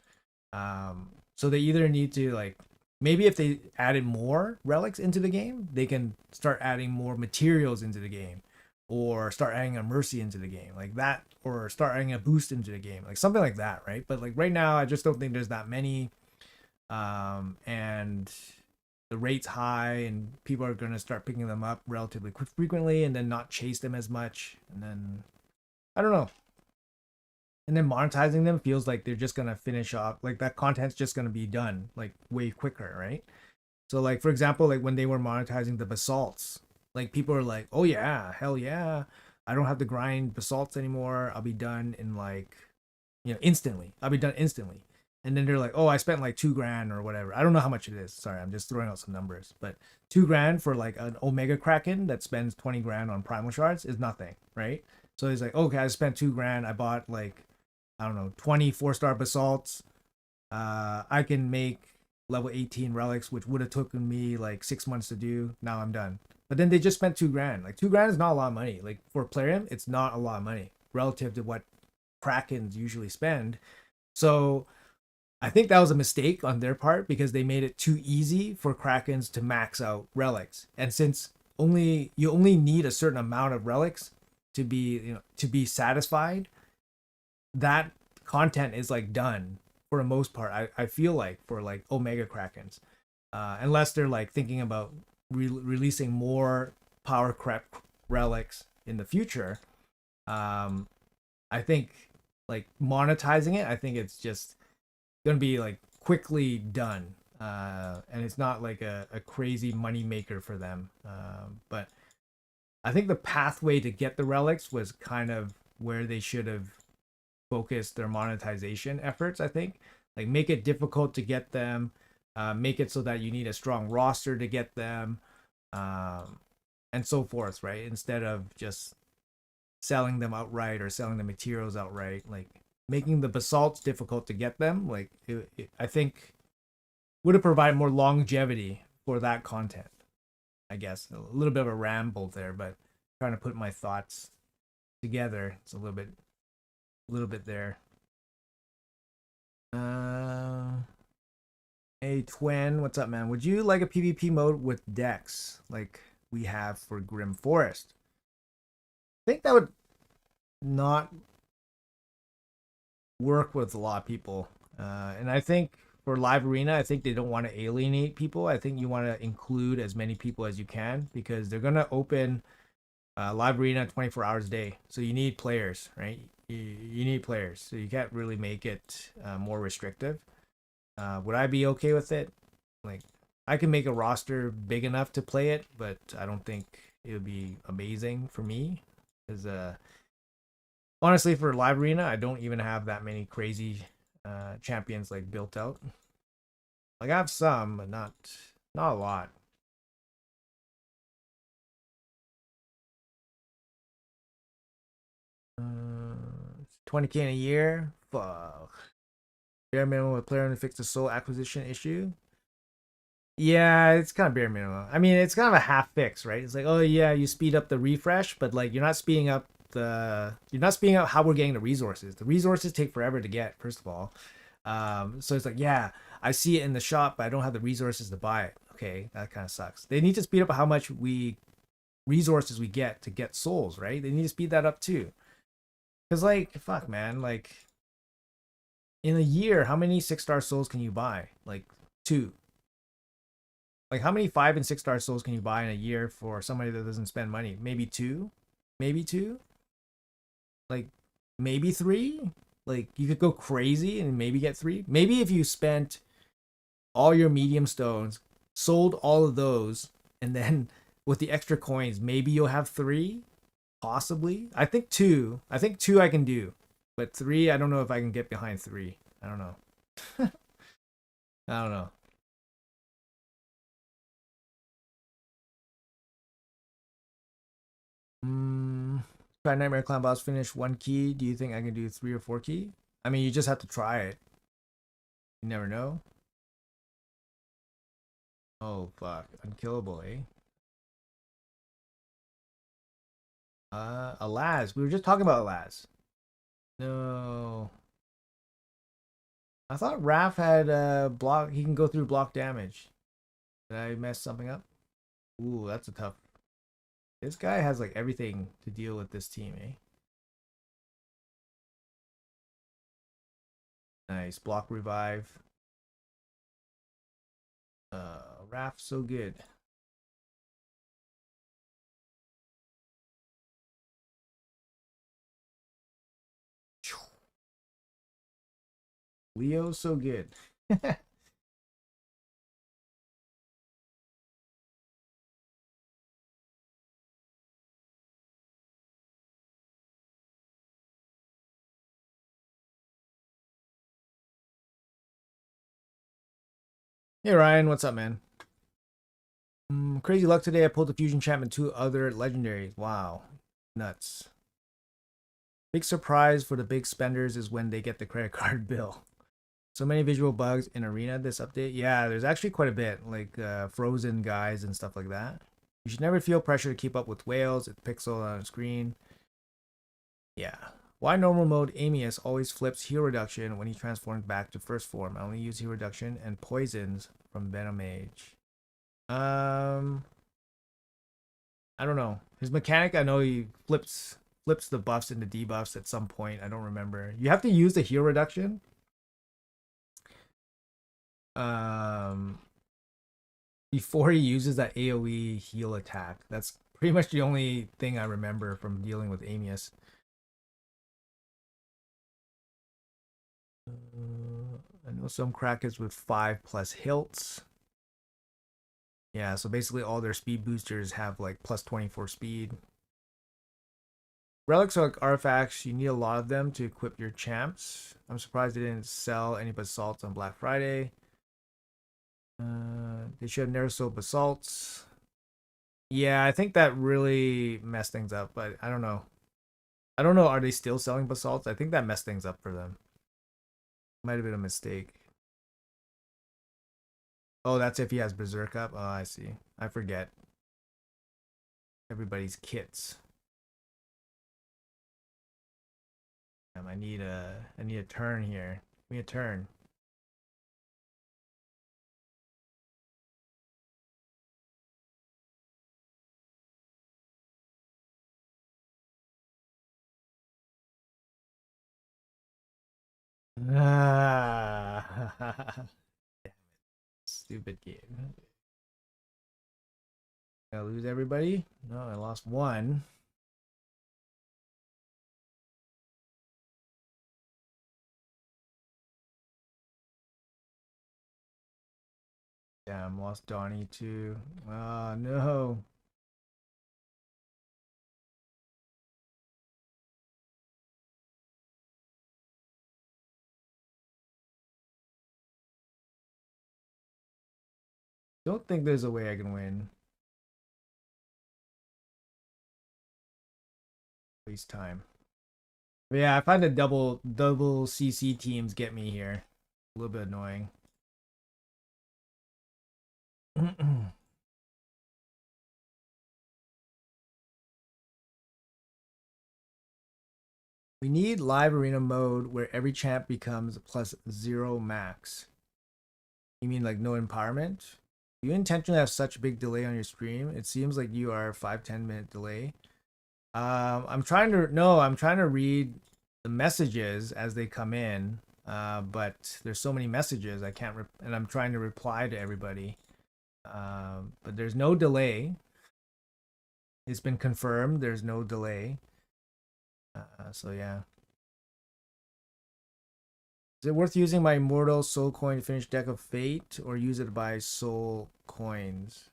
[SPEAKER 1] So they either need to, like, maybe if they added more relics into the game, they can start adding more materials into the game, or start adding a mercy into the game, like that, or start adding a boost into the game, like something like that, right? But like right now, I just don't think there's that many, and the rate's high, and people are going to start picking them up relatively frequently, and then not chase them as much, and then I don't know. And then monetizing them feels like they're just gonna finish off, like that content's just gonna be done like way quicker, right? So like, for example, like when they were monetizing the basalts, like people are like, oh yeah, hell yeah, I don't have to grind basalts anymore, I'll be done in like, instantly, I'll be done instantly. And then they're like, oh, I spent like 2 grand or whatever, I don't know how much it is, sorry, I'm just throwing out some numbers, but 2 grand for like an Omega Kraken that spends 20 grand on primal shards is nothing, right? So he's like, okay, I spent 2 grand, I bought like, I don't know, 20 4-star basalts. I can make level 18 relics, which would have taken me like 6 months to do. Now I'm done. But then they just spent 2 grand. Like 2 grand is not a lot of money. Like for Plarium, it's not a lot of money relative to what Krakens usually spend. So I think that was a mistake on their part, because they made it too easy for Krakens to max out relics. And since you only need a certain amount of relics to be satisfied, that content is like done for the most part. I feel like for like Omega Krakens, unless they're like thinking about releasing more power crep relics in the future. Um, I think like monetizing it, I think it's just gonna be like quickly done. And it's not like a crazy money maker for them. But I think the pathway to get the relics was kind of where they should have focus their monetization efforts. I think, like, make it difficult to get them, make it so that you need a strong roster to get them, um, and so forth, right? Instead of just selling them outright or selling the materials outright, like making the basalts difficult to get them, like I think would have provided more longevity for that content. I guess a little bit of a ramble there, but trying to put my thoughts together. It's a little bit there. Uh, hey Twin, what's up, man? Would you like a PvP mode with decks like we have for Grim Forest? I think that would not work with a lot of people. And I think for live arena, I think they don't want to alienate people. I think you want to include as many people as you can, because they're gonna open live arena 24 hours a day. So you need players, right? You need players. So you can't really make it more restrictive. Would I be okay with it? Like, I can make a roster big enough to play it, but I don't think it would be amazing for me. Because honestly, for live arena, I don't even have that many crazy champions like built out. Like I have some, but not a lot. 20K in a year. Fuck. Bare minimum with player to fix the soul acquisition issue. Yeah, it's kind of bare minimum. I mean, it's kind of a half fix, right? It's like, oh yeah, you speed up the refresh, but like you're not speeding up how we're getting the resources. The resources take forever to get, first of all. So it's like, yeah, I see it in the shop, but I don't have the resources to buy it. Okay, that kind of sucks. They need to speed up how much resources we get to get souls, right? They need to speed that up too. Cause like, fuck, man, like in a year, how many 6-star souls can you buy? Like two. Like, how many 5 and 6 star souls can you buy in a year for somebody that doesn't spend money? Maybe two, maybe two, like maybe three. Like, you could go crazy and maybe get three. Maybe if you spent all your medium stones, sold all of those, and then with the extra coins, maybe you'll have three. Possibly. I think two. I think two I can do, but three, I don't know if I can get behind three. I don't know. I don't know. Try Nightmare Clown boss finish one key. Do you think I can do 3 or 4 key? I mean, you just have to try it. You never know. Oh fuck, unkillable, eh? Alas, we were just talking about Alas. No, I thought Raph had block. He can go through block damage. Did I mess something up? Ooh, that's a tough. This guy has like everything to deal with this team, eh? Nice block revive. Raph, so good. Leo, so good. Hey Ryan, what's up, man? Crazy luck today. I pulled the fusion champ and 2 other legendaries. Wow, nuts. Big surprise for the big spenders is when they get the credit card bill. So many visual bugs in arena this update. Yeah, there's actually quite a bit, like frozen guys and stuff like that. You should never feel pressure to keep up with whales. It's pixel on a screen. Yeah. Why normal mode Amius always flips heal reduction when he transforms back to first form? I only use heal reduction and poisons from Venom Mage. I don't know. His mechanic, I know he flips the buffs into debuffs at some point. I don't remember. You have to use the heal reduction. Um Before he uses that AoE heal attack. That's pretty much the only thing I remember from dealing with Amius. I know some crackers with 5+ hilts. Yeah, so basically all their speed boosters have like plus 24 speed. Relics are like artifacts. You need a lot of them to equip your champs. I'm surprised they didn't sell any basalts on Black Friday. They should have never sold basalts. Yeah, I think that really messed things up, but I don't know. I don't know. Are they still selling basalts? I think that messed things up for them. Might have been a mistake. Oh, that's if he has Berserk up. Oh, I see. I forget. Everybody's kits. Damn, I need a turn here. Give me a turn. Ah. Stupid game. Did I lose everybody? No, I lost one. Damn, lost Donnie too. Oh no. Don't think there's a way I can win. Waste time. But yeah, I find the double CC teams get me here. A little bit annoying. We need live arena mode where every champ becomes +0 max. You mean like no empowerment? You intentionally have such a big delay on your stream? It seems like you are 5-10 minute delay. I'm trying to I'm trying to read the messages as they come in. But there's so many messages I can't and I'm trying to reply to everybody. But there's no delay. It's been confirmed. There's no delay. So yeah. Is it worth using my Immortal Soul Coin to finish Deck of Fate, or use it to buy soul coins?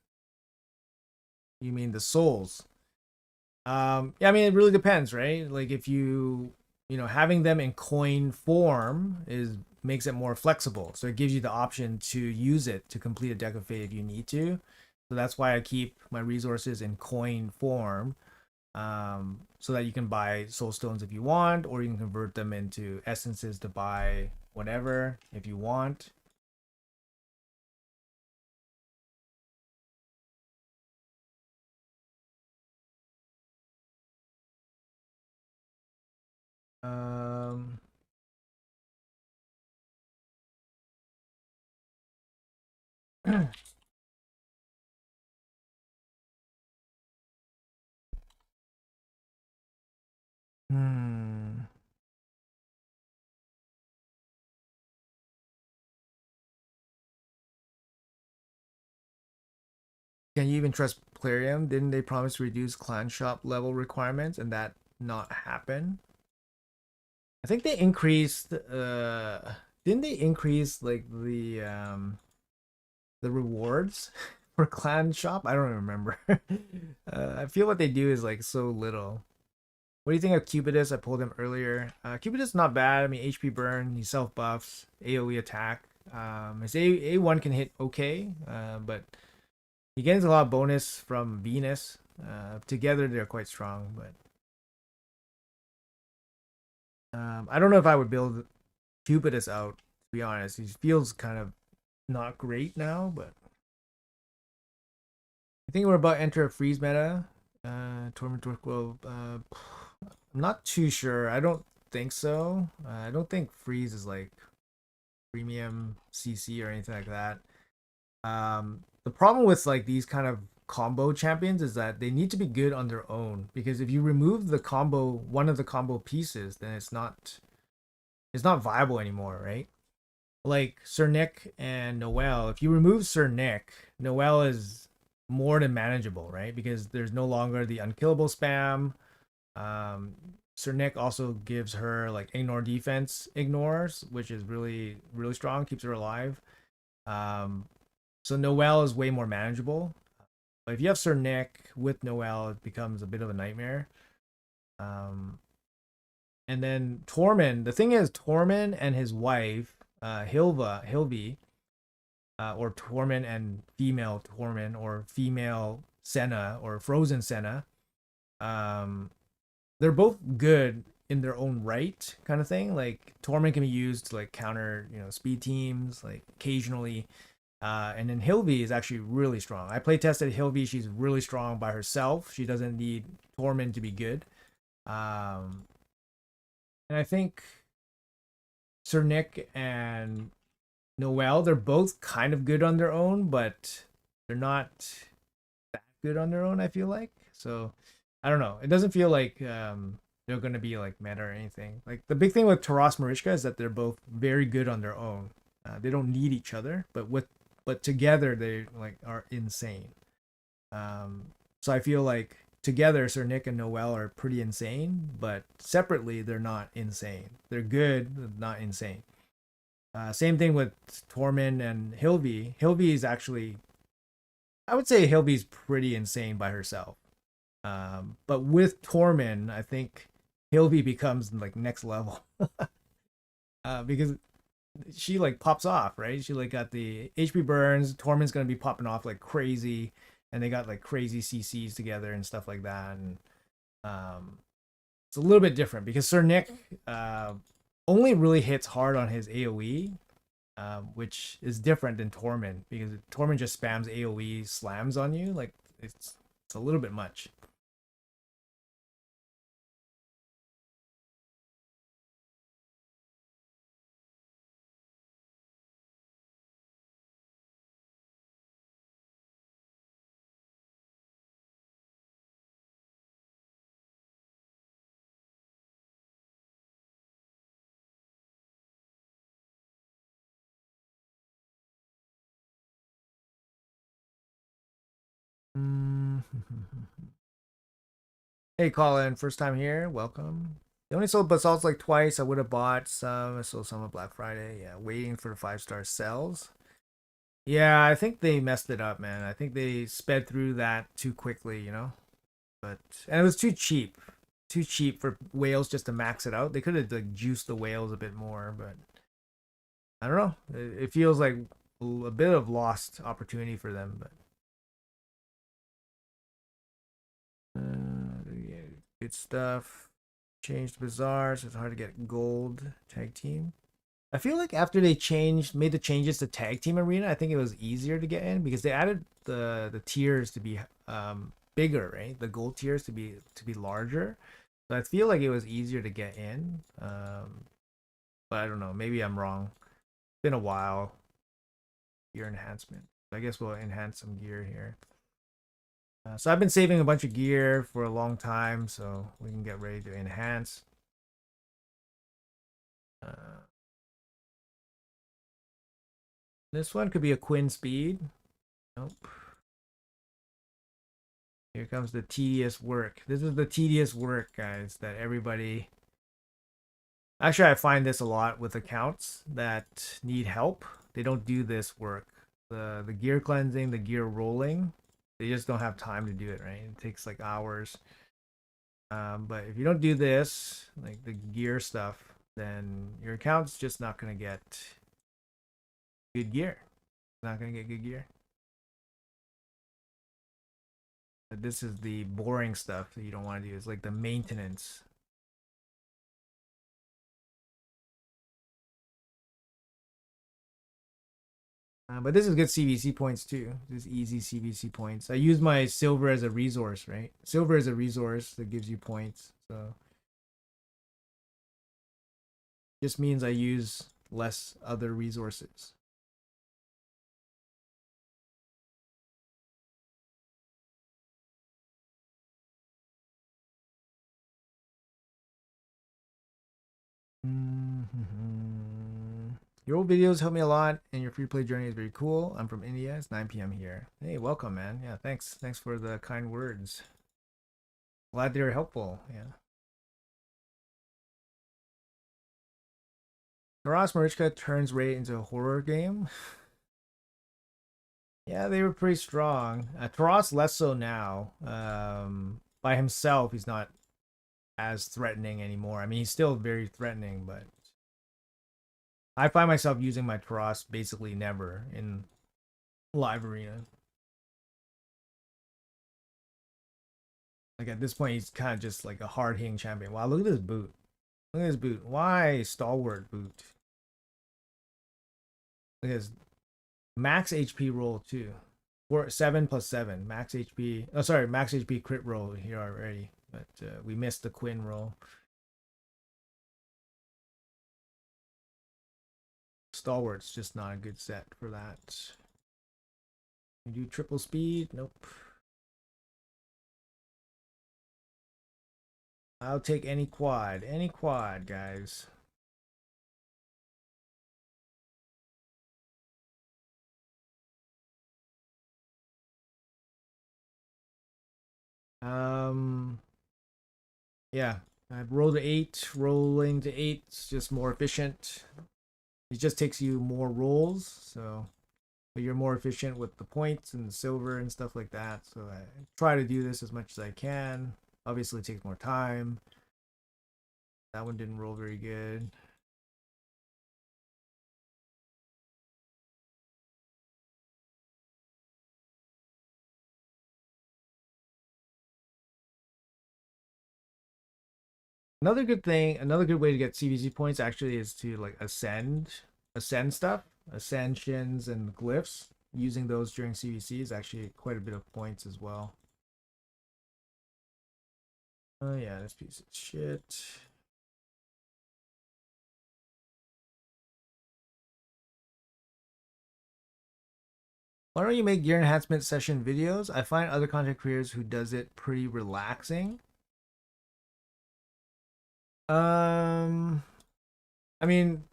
[SPEAKER 1] You mean the souls? Yeah, I mean it really depends, right? Like if having them in coin form is makes it more flexible. So it gives you the option to use it to complete a deck of fate if you need to. So that's why I keep my resources in coin form. So that you can buy soul stones if you want, or you can convert them into essences to buy whatever if you want. Um, hmm. Can you even trust Plarium? Didn't they promise to reduce clan shop level requirements and that not happen? I think they increased didn't they increase like the rewards for clan shop? I don't remember. I feel what they do is like so little. What do you think of Cupidus? I pulled him earlier. Cupidus is not bad. I mean, HP burn, he self buffs, AoE attack. His A1 can hit okay, but he gains a lot of bonus from Venus. Together, they're quite strong, but I don't know if I would build Cupidus out, to be honest. He feels kind of not great now, but I think we're about to enter a freeze meta. Torment Well, I'm not too sure. I don't think so. I don't think freeze is like premium CC or anything like that. The problem with like these kind of combo champions is that they need to be good on their own, because if you remove the combo one of the combo pieces, then it's not viable anymore, right? Like Sir Nick and Noel, if you remove Sir Nick, Noel is more than manageable, right? Because there's no longer the unkillable spam. Um, Sir Nick also gives her like ignore defense ignores, which is really really strong, keeps her alive. Um, so Noel is way more manageable. But if you have Sir Nick with Noel, it becomes a bit of a nightmare. Um, and then Tormund. The thing is, Tormund and his wife, Hilvi, or Tormund and female Tormund, or female Senna, or Frozen Senna. Um, they're both good in their own right, kind of thing. Like Tormund can be used to like counter, speed teams, like occasionally. And then Hilvi is actually really strong. I play tested Hilvi. She's really strong by herself. She doesn't need Tormund to be good. Um, and I think Sir Nick and Noel, they're both kind of good on their own, but they're not that good on their own, I feel like. So I don't know. It doesn't feel like they're gonna be like meta or anything. Like the big thing with Taras Mariska is that they're both very good on their own. They don't need each other, but together they like are insane. So I feel like together Sir Nick and Noel are pretty insane, but separately they're not insane. They're good, but not insane. Same thing with Tormund and Hilvi. Hilvi is actually, I would say Hilvi's pretty insane by herself. But with Tormund, I think Hilvi becomes like next level. Because she like pops off, right? She like got the HP burns. Tormund's gonna be popping off like crazy, and they got like crazy CCs together and stuff like that. And um, it's a little bit different because Sir Nick only really hits hard on his AOE, which is different than Tormund, because Tormund just spams AOE slams on you. Like it's a little bit much. Mm. Hey Colin, first time here, welcome. They only sold basalts like twice. I would have bought some. I sold some on Black Friday. Yeah, waiting for the 5-star sells. Yeah, I think they messed it up, man. I think they sped through that too quickly, you know? But and it was too cheap. Too cheap for whales just to max it out. They could have like juiced the whales a bit more, but I don't know. It feels like a bit of lost opportunity for them, but yeah, good stuff. Changed bazaars. It's hard to get gold tag team. I feel like after they made the changes to tag team arena, I think it was easier to get in because they added the tiers to be bigger, right? The gold tiers to be larger. So I feel like it was easier to get in. But I don't know. Maybe I'm wrong. It's been a while. Gear enhancement. I guess we'll enhance some gear here. So I've been saving a bunch of gear for a long time, so we can get ready to enhance. Uh, this one could be a Quinn speed. Nope. Here comes the tedious work. This is the tedious work, guys, that everybody. Actually, I find this a lot with accounts that need help. They don't do this work. The gear cleansing, the gear rolling, they just don't have time to do it, right? It takes like hours. But if you don't do this, like the gear stuff, then your account's just not gonna get good gear. Not gonna get good gear. But this is the boring stuff that you don't want to do. It's like the maintenance. But this is good CVC points too. This is easy CVC points. I use my silver as a resource, right? Silver is a resource that gives you points. So just means I use less other resources. Mm-hmm. Your old videos help me a lot, and your free play journey is very cool. I'm from India. It's 9 p.m. here. Hey, welcome, man. Yeah, thanks. Thanks for the kind words. Glad they were helpful. Yeah. Taras Marichka turns Raid into a horror game. Yeah, they were pretty strong. Taras less so now. By himself, he's not as threatening anymore. I mean, he's still very threatening, but I find myself using my Taras basically never in live arena. Like at this point, he's kind of just like a hard hitting champion. Wow, look at this boot. Look at this boot. Why stalwart boot? Look at his max HP roll too. 7+7 max HP. Oh, sorry, max HP crit roll here already, but we missed the Quinn roll. Stalwart's just not a good set for that. You do triple speed? Nope. I'll take any quad. Any quad, guys. Um, yeah. I've rolled to 8. Rolling to 8 is just more efficient. It just takes you more rolls, so but you're more efficient with the points and the silver and stuff like that. So I try to do this as much as I can. Obviously, it takes more time. That one didn't roll very good. Another good thing, another good way to get CVZ points actually is to like ascend stuff, ascensions and glyphs. Using those during CVC is actually quite a bit of points as well. Oh yeah, this piece of shit. Why don't you make gear enhancement session videos? I find other content creators who does it pretty relaxing. Um, I mean,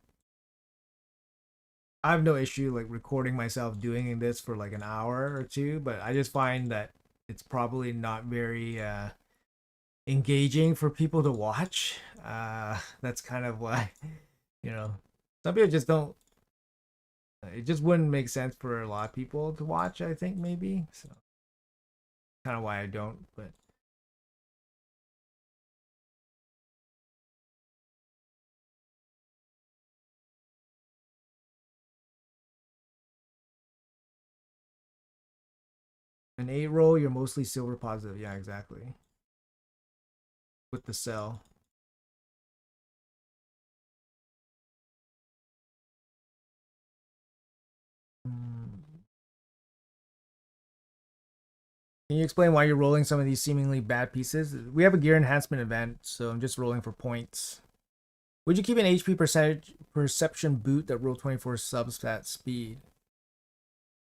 [SPEAKER 1] I have no issue like recording myself doing this for like an hour or two, but I just find that it's probably not very engaging for people to watch. That's kind of why, you know, some people just don't. It just wouldn't make sense for a lot of people to watch. I think maybe so. Kind of why I don't. But an 8 roll, you're mostly silver positive. Yeah, exactly. With the cell. Hmm. Can you explain why you're rolling some of these seemingly bad pieces? We have a gear enhancement event, so I'm just rolling for points. Would you keep an HP percentage perception boot that roll 24 substat speed?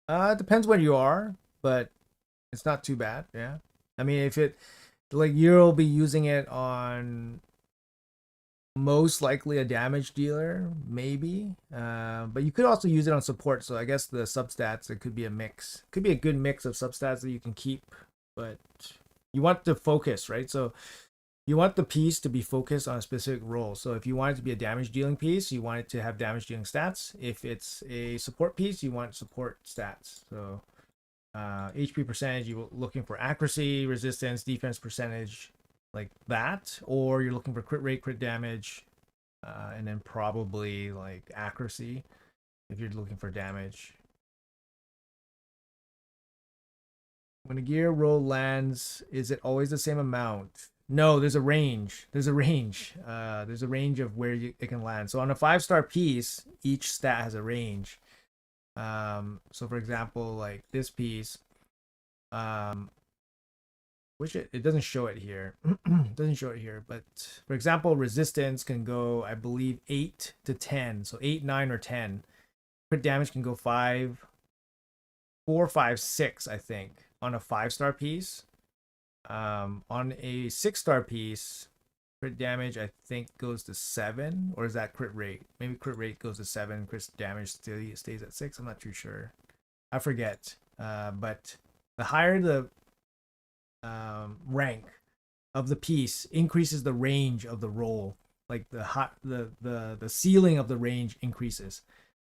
[SPEAKER 1] It depends where you are, but it's not too bad. Yeah. I mean, if it like you'll be using it on most likely a damage dealer, maybe. But you could also use it on support. So I guess the substats, it could be a mix. Could be a good mix of substats that you can keep, but you want to focus, right? So you want the piece to be focused on a specific role. So if you want it to be a damage dealing piece, you want it to have damage dealing stats. If it's a support piece, you want support stats. So HP percentage, you're looking for accuracy, resistance, defense percentage, like that, or you're looking for crit rate, crit damage, and then probably like accuracy if you're looking for damage. When a gear roll lands, is it always the same amount? No, there's a range. There's a range. There's a range of where it can land. So on a 5-star piece, each stat has a range. So for example, like this piece, um, which it doesn't show it here. It doesn't show it here, but for example, resistance can go, I believe, 8 to 10. So 8, 9, or 10. Crit damage can go 5, 4, 5, 6, I think, on a 5-star piece. On a 6-star piece, crit damage I think goes to 7, or is that crit rate? Maybe crit rate goes to 7, crit damage still stays at 6. I'm not too sure. I forget. But the higher the rank of the piece increases the range of the roll. Like the ceiling of the range increases.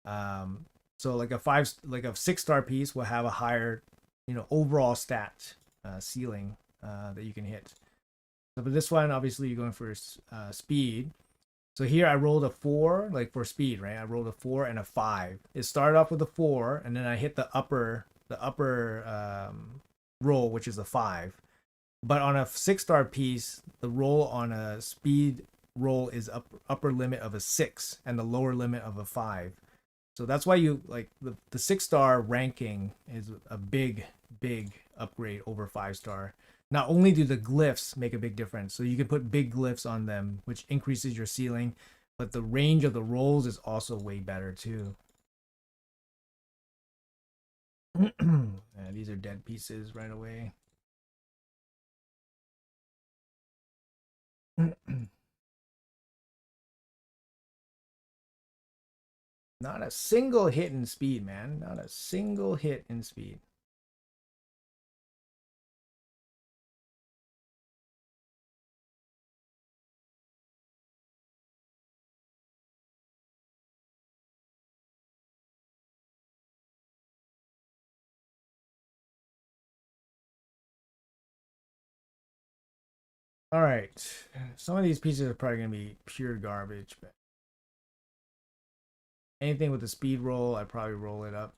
[SPEAKER 1] Um, so like a 6-star piece will have a higher, overall stat ceiling that you can hit. So for this one, obviously you're going for speed. So here I rolled a 4, like for speed, right? I rolled a 4 and a 5. It started off with a 4, and then I hit the upper roll, which is a 5. But on a 6-star piece, the roll on a speed roll is upper limit of a 6 and the lower limit of a 5. So that's why you like the 6-star ranking is a big upgrade over 5-star. Not only do the glyphs make a big difference, so you can put big glyphs on them, which increases your ceiling, but the range of the rolls is also way better too. These are dead pieces right away. Not a single hit in speed, man. Not a single hit in speed. All right. Some of these pieces are probably going to be pure garbage, but anything with the speed roll, I probably roll it up.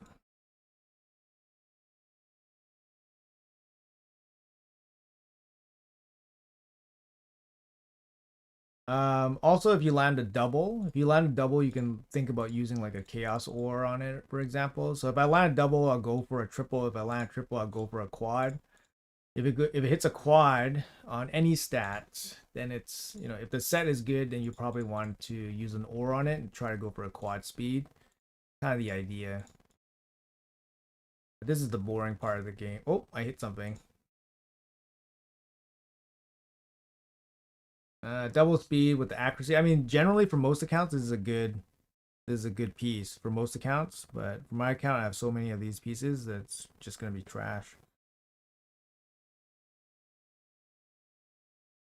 [SPEAKER 1] Also, if you land a double, you can think about using like a chaos ore on it, for example. So if I land a double, I'll go for a triple. If I land a triple, I'll go for a quad. If it hits a quad on any stat, then it's if the set is good, then you probably want to use an ore on it and try to go for a quad speed. Kind of the idea. But this is the boring part of the game. Oh, I hit something. Double speed with the accuracy. I mean, generally for most accounts, this is a good piece for most accounts. But for my account, I have so many of these pieces that's just gonna be trash.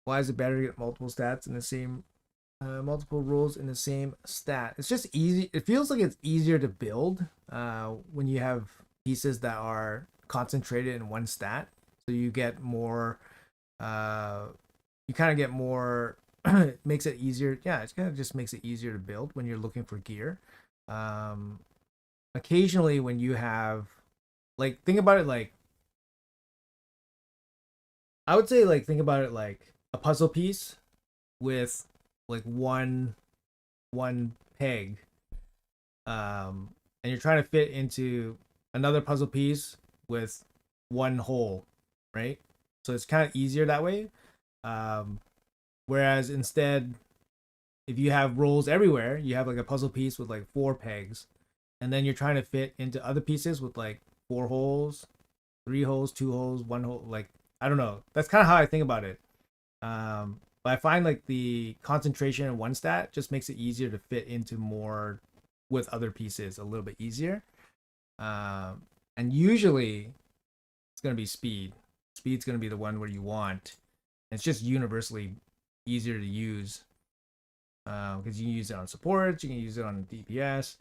[SPEAKER 1] Why is it better to get multiple stats in the same multiple rolls in the same stat? It's just easy. It feels like it's easier to build when you have pieces that are concentrated in one stat. So you get more. You kind of get more. It makes it easier. Yeah, it kind of just makes it easier to build when you're looking for gear. Um, Occasionally, when you have, like, think about it like, I would say, like, think about it like a puzzle piece with like one peg, and you're trying to fit into another puzzle piece with one hole, right? So it's kind of easier that way. um Whereas instead, if you have rolls everywhere, you have like a puzzle piece with like four pegs, and then you're trying to fit into other pieces with like four holes, three holes, two holes, one hole. Like, I don't know, that's kind of how I think about it. But I find like the concentration in one stat just makes it easier to fit into more with other pieces a little bit easier. And usually it's gonna be speed. Speed's gonna be the one where you want. It's just universally easier to use because you can use it on support, you can use it on DPS.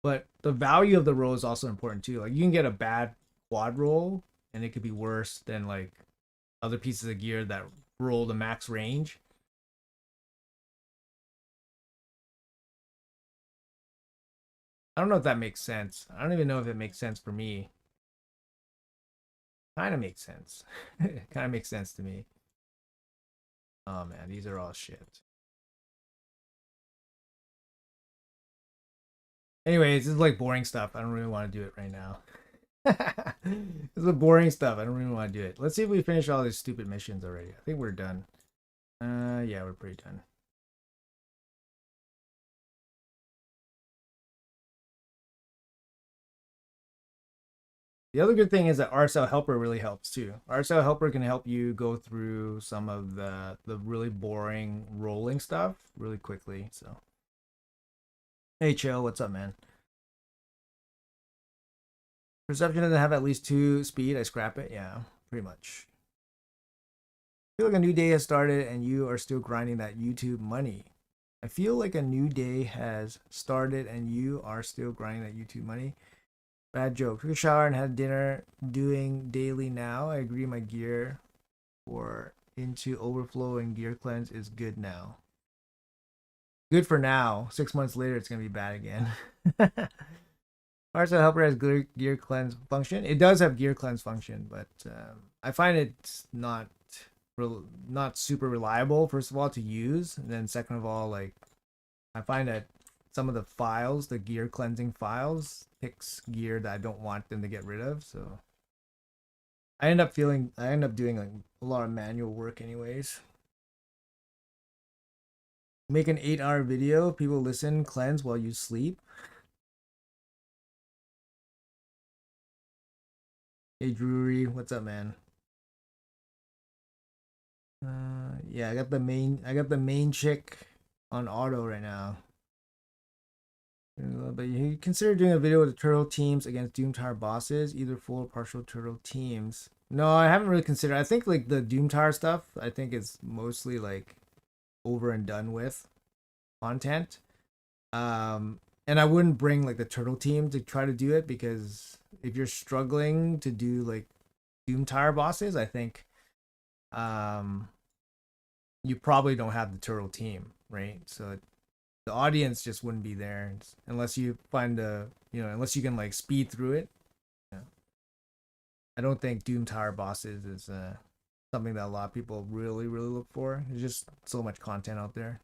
[SPEAKER 1] But the value of the roll is also important too. Like, you can get a bad quad roll and it could be worse than like other pieces of gear that roll the max range. I don't know if that makes sense. I don't even know if it makes sense for me. Kind of makes sense. Kind of makes sense to me. Oh man, these are all shit. Anyways, this is like boring stuff. I don't really want to do it right now. This is the boring stuff. I don't really want to do it. Let's see if we finish all these stupid missions already. I think we're done. Yeah, we're pretty done. The other good thing is that RSL Helper really helps too. RSL Helper can help you go through some of the really boring rolling stuff really quickly. So, hey, chill. What's up, man? Perception doesn't have at least two speed. I scrap it. Yeah, pretty much. I feel like a new day has started and you are still grinding that YouTube money. I feel like a new day has started and you are still grinding that YouTube money. Bad joke. Took a shower and had dinner. Doing daily now. I agree. My gear for into overflow and gear cleanse is good now. Good for now. 6 months later, it's gonna be bad again. Arsenal Helper has gear cleanse function. It does have gear cleanse function, but I find it's not super reliable. First of all, to use, and then second of all, like, I find that some of the files, the gear cleansing files, picks gear that I don't want them to get rid of. So I end up doing like a lot of manual work anyways. Make an 8-hour video, people listen, cleanse while you sleep. Hey Drury, what's up, man? Yeah, I got the main chick on auto right now. But you consider doing a video with the turtle teams against Doomtower bosses, either full or partial turtle teams. No, I haven't really considered. I think like the Doomtower stuff, I think is mostly like over and done with content. And I wouldn't bring like the turtle team to try to do it, because if you're struggling to do like Doomtower bosses, I think you probably don't have the turtle team, right? So the audience just wouldn't be there unless you find unless you can like speed through it. Yeah. I don't think Doomtower bosses is something that a lot of people really look for. There's just so much content out there.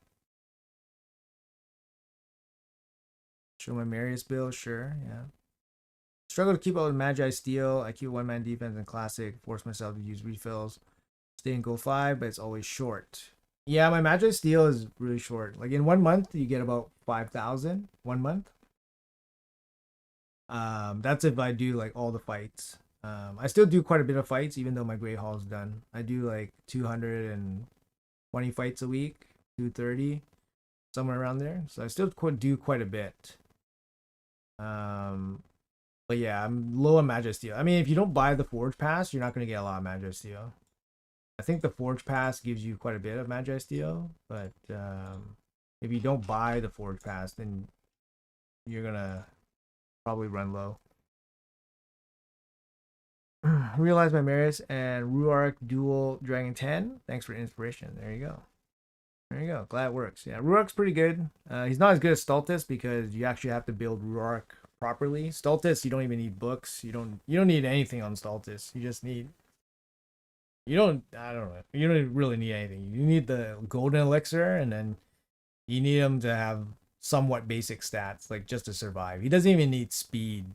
[SPEAKER 1] Show my Marius build, sure, yeah. Struggle to keep up with Magi Steel. I keep one man defense in Classic. Force myself to use refills. Stay in Go 5, but it's always short. Yeah, my Magi Steel is really short. Like, in 1 month, you get about 5,000. 1 month. That's if I do like all the fights. I still do quite a bit of fights, even though my Great Hall is done. I do like 220 fights a week, 230, somewhere around there. So I still do quite a bit. But yeah, I'm low on Magic Steel. I mean, if you don't buy the Forge Pass, you're not gonna get a lot of Magic Steel. I think the Forge Pass gives you quite a bit of Magi Steel, but if you don't buy the Forge Pass, then you're gonna probably run low. Realize my Marius and Ruark dual Dragon 10. Thanks for inspiration. There you go. There you go. Glad it works. Yeah, Ruark's pretty good. He's not as good as Stultus because you actually have to build Ruark properly. Stultus, you don't even need books. You don't need anything on Stultus. You just need I don't know. You don't really need anything. You need the golden elixir, and then you need him to have somewhat basic stats, like just to survive. He doesn't even need speed.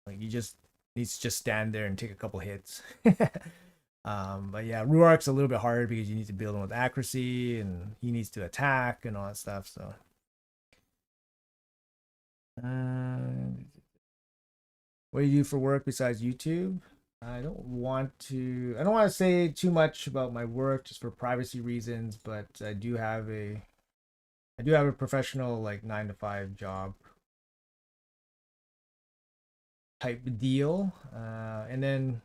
[SPEAKER 1] Like he just needs to just stand there and take a couple hits. But yeah, Ruark's a little bit harder because you need to build him with accuracy, and he needs to attack and all that stuff. So, what do you do for work besides YouTube? I don't want to say too much about my work just for privacy reasons, but I do have a professional like 9 to 5 job type deal. And then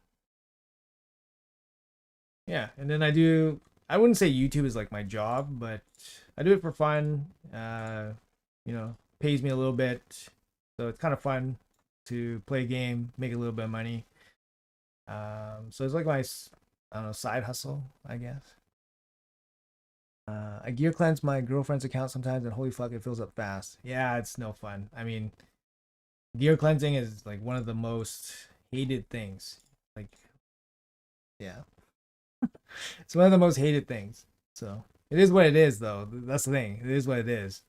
[SPEAKER 1] yeah, and then I wouldn't say YouTube is like my job, but I do it for fun. Pays me a little bit. So it's kind of fun to play a game, make a little bit of money. So it's like my, I don't know, side hustle, I guess. I gear cleanse my girlfriend's account sometimes, and holy fuck, it fills up fast. Yeah, it's no fun. I mean, gear cleansing is like one of the most hated things. Like, yeah, it's one of the most hated things. So it is what it is, though. That's the thing. It is what it is.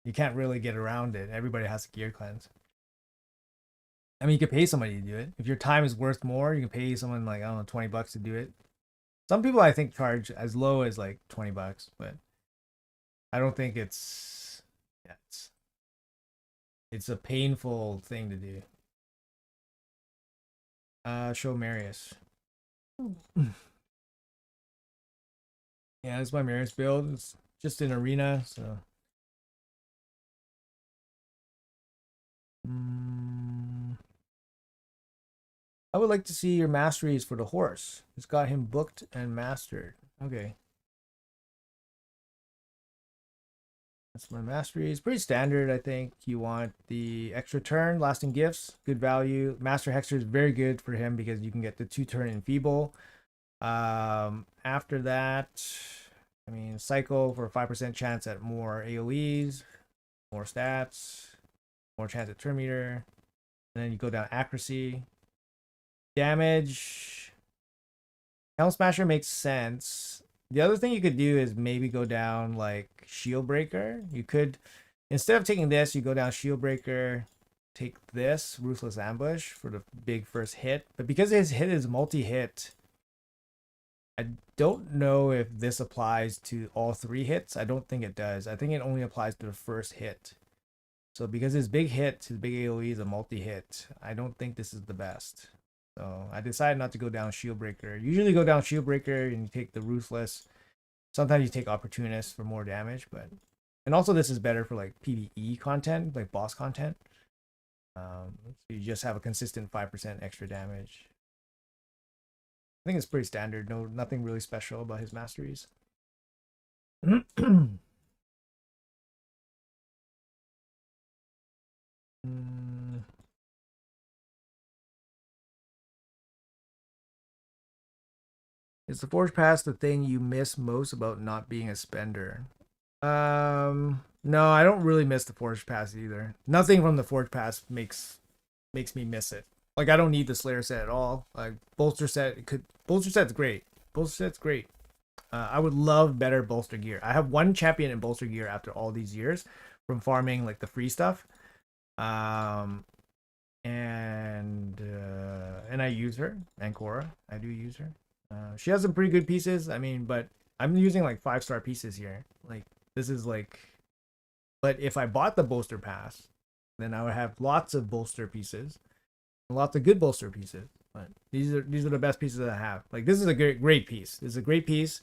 [SPEAKER 1] You can't really get around it. Everybody has to gear cleanse. I mean, you could pay somebody to do it. If your time is worth more, you can pay someone like, I don't know, $20 to do it. Some people I think charge as low as like $20, but I don't think yeah, it's a painful thing to do. Show Marius. Yeah, it's my Marius build. It's just an arena, so. I would like to see your masteries for the horse. It's got him booked and mastered. Okay. That's my masteries. Pretty standard, I think. You want the extra turn, lasting gifts, good value. Master Hexer is very good for him because you can get the 2-turn enfeeble. After that, I mean, cycle for a 5% chance at more AoEs, more stats, more chance at turn meter. And then you go down accuracy. Damage. Helm Smasher makes sense. The other thing you could do is maybe go down like Shield Breaker. You could, instead of taking this, you go down Shield Breaker, take this, Ruthless Ambush for the big first hit. But because his hit is multi-hit, I don't know if this applies to all 3 hits. I don't think it does. I think it only applies to the first hit. So because his big hit, his big AoE is a multi-hit, I don't think this is the best. So I decided not to go down Shield Breaker. Usually go down Shield Breaker and you take the Ruthless. Sometimes you take Opportunist for more damage, but and also this is better for like PvE content, like boss content. So you just have a consistent 5% extra damage. I think it's pretty standard. Nothing really special about his masteries. Is the Forge Pass the thing you miss most about not being a spender? No, I don't really miss the Forge Pass either. Nothing from the Forge Pass makes me miss it. Like I don't need the Slayer set at all. Like bolster set's great. Bolster set's great. I would love better bolster gear. I have one champion in bolster gear after all these years from farming like the free stuff. And I use her, Ancora. I do use her. She has some pretty good pieces. I mean, but I'm using like 5-star pieces here. Like this is like, but if I bought the bolster pass, then I would have lots of bolster pieces, lots of good bolster pieces. But these are the best pieces that I have. Like this is a great piece. This is a great piece.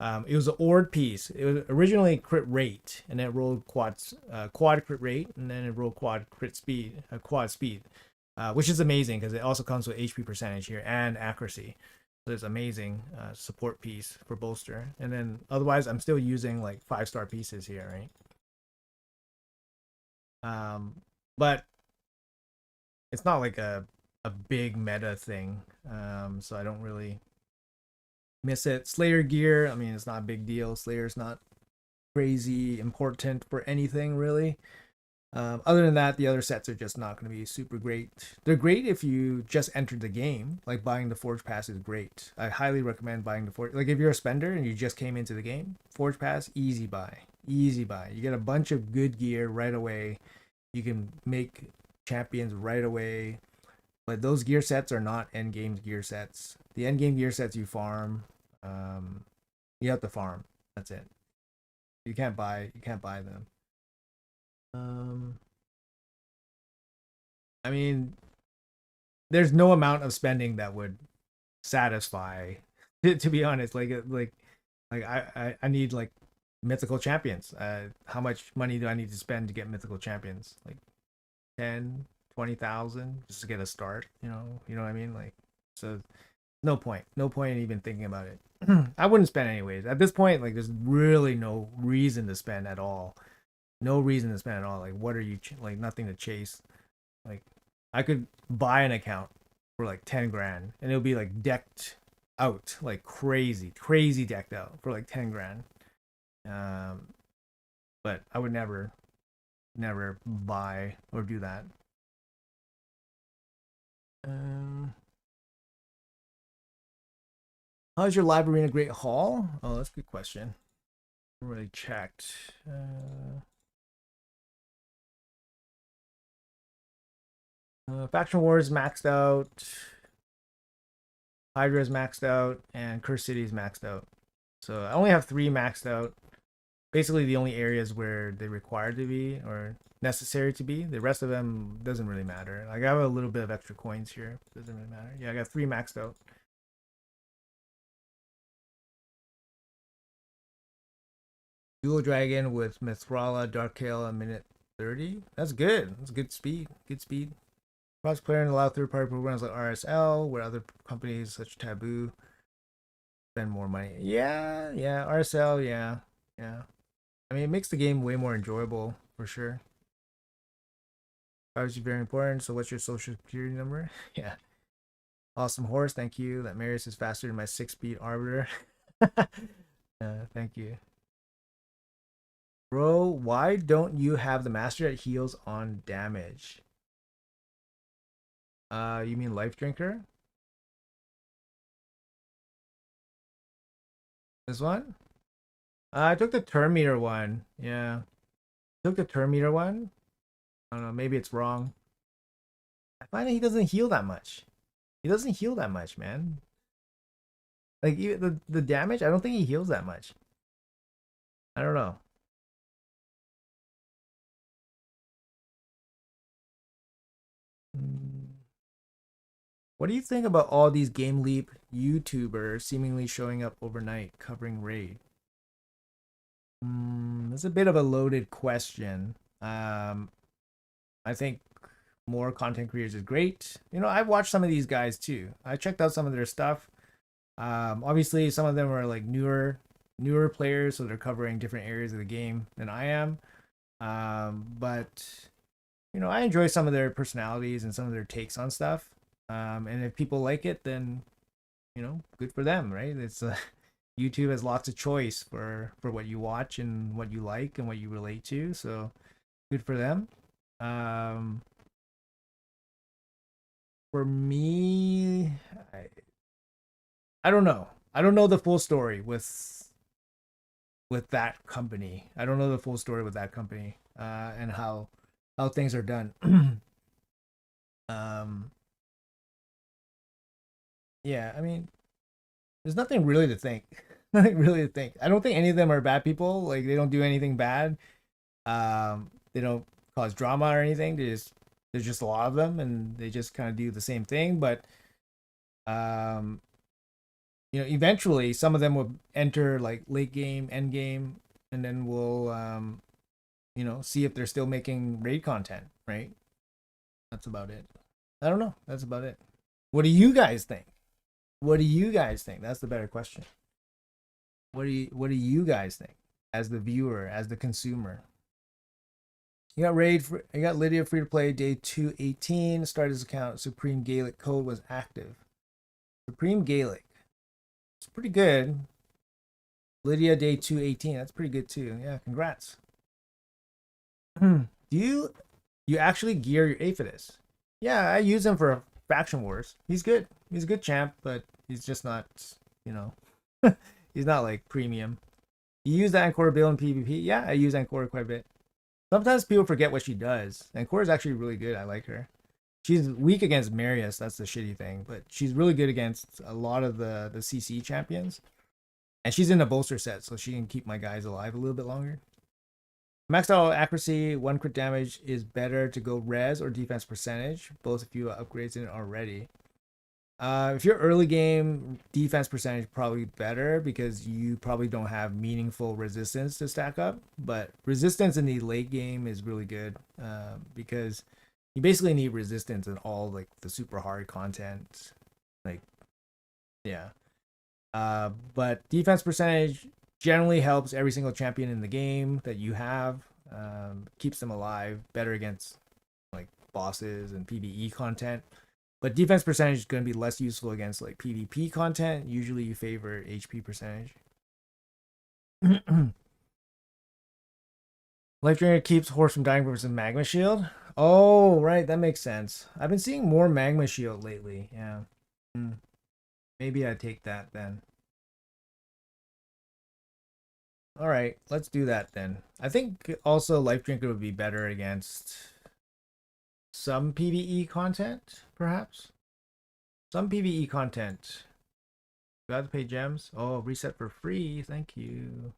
[SPEAKER 1] It was an Ord piece. It was originally crit rate, and then it rolled quad crit rate, and then it rolled quad speed. which is amazing because it also comes with HP percentage here and accuracy. So it's amazing support piece for bolster. And then otherwise, I'm still using like 5-star pieces here, right? But it's not like a big meta thing, so I don't really miss it. Slayer gear, I mean, it's not a big deal. Slayer's not crazy important for anything really. Other than that, the other sets are just not going to be super great. They're great if you just entered the game. Like buying the Forge Pass is great. I highly recommend buying the Forge. Like if you're a spender and you just came into the game, Forge Pass, easy buy, easy buy. You get a bunch of good gear right away. You can make champions right away. But those gear sets are not end game gear sets. The end game gear sets you farm. You have to farm. That's it. You can't buy. You can't buy them. Um, I mean, there's no amount of spending that would satisfy. To be honest, I need like mythical champions. How much money do I need to spend to get mythical champions? Like 10, 20,000 just to get a start. You know what I mean? Like, so no point. No point in even thinking about it. I wouldn't spend anyways. At this point, like, there's really no reason to spend at all. No reason to spend at all. Like, what are you like? Nothing to chase. Like, I could buy an account for like 10 grand and it'll be like decked out like crazy, crazy decked out for like 10 grand. Um, but I would never buy or do that. Um, how's your live arena Great Hall? Oh, that's a good question. I haven't really checked. Faction Wars maxed out. Hydra is maxed out, and Curse City is maxed out. So I only have 3 maxed out. Basically, the only areas where they require to be or necessary to be. The rest of them doesn't really matter. Like I have a little bit of extra coins here. Doesn't really matter. Yeah, I got 3 maxed out. Dual Dragon with Mithrala, Darkale, a minute 30. That's good. That's good speed. Good speed. Cross player and allow third-party programs like RSL, where other companies such Taboo spend more money. Yeah, yeah, RSL, yeah, yeah. I mean, it makes the game way more enjoyable for sure. Obviously, very important. So, what's your social security number? Yeah, awesome horse. Thank you. That Marius is faster than my 6-speed arbiter. Thank you, bro. Why don't you have the master that heals on damage? You mean Life Drinker? This one? I took the turn meter one. Yeah, took the turn meter one. I don't know. Maybe it's wrong. I find that he doesn't heal that much. He doesn't heal that much, man. Like even the damage, I don't think he heals that much. I don't know. Mm. What do you think about all these Game Leap YouTubers seemingly showing up overnight covering raid? It's a bit of a loaded question. I think more content creators is great. I've watched some of these guys too. I checked out some of their stuff. Obviously, some of them are like newer players, so they're covering different areas of the game than I am. But I enjoy some of their personalities and some of their takes on stuff. And if people like it, then good for them, right? It's YouTube has lots of choice for what you watch and what you like and what you relate to. So good for them. Um, for me, I don't know. I don't know the full story with that company. I don't know the full story with that company and how things are done. um, yeah, I mean, there's nothing really to think. Nothing really to think. I don't think any of them are bad people. Like they don't do anything bad. They don't cause drama or anything. There's just a lot of them, and they just kind of do the same thing. But um, eventually some of them will enter like late game, end game, and then we'll see if they're still making raid content. Right. That's about it. I don't know. That's about it. What do you guys think? What do you guys think? That's the better question. What do you guys think as the viewer, as the consumer? You got Lydia free to play day 218. Started his account. Supreme Gaelic code was active. Supreme Gaelic. It's pretty good. Lydia day 218. That's pretty good too. Yeah, congrats. Do you actually gear your Aphidus? Yeah, I use him for faction wars. He's good. He's a good champ, but he's just not, you know, he's not like premium. You use the Ancora Bill in PvP? Yeah, I use Ancora quite a bit. Sometimes people forget what she does. Ancora is actually really good. I like her. She's weak against Marius. That's the shitty thing, but she's really good against a lot of the CC champions. And she's in a bolster set, so she can keep my guys alive a little bit longer. Maxed out accuracy, 1 crit damage is better to go res or defense percentage, both if you upgrades in it already. If you're early game, defense percentage probably better because you probably don't have meaningful resistance to stack up. But resistance in the late game is really good because you basically need resistance in all like the super hard content. Like, yeah. But defense percentage generally helps every single champion in the game that you have. Keeps them alive, better against like bosses and PvE content. But defense percentage is going to be less useful against like PvP content. Usually you favor HP percentage. Life Drainer keeps horse from dying versus Magma Shield. Oh, right. That makes sense. I've been seeing more Magma Shield lately. Yeah. Maybe I take that then. All right, let's do that then. I think also Life Drinker would be better against some PvE content, perhaps. Some PvE content. You have to pay gems. Oh, reset for free. Thank you.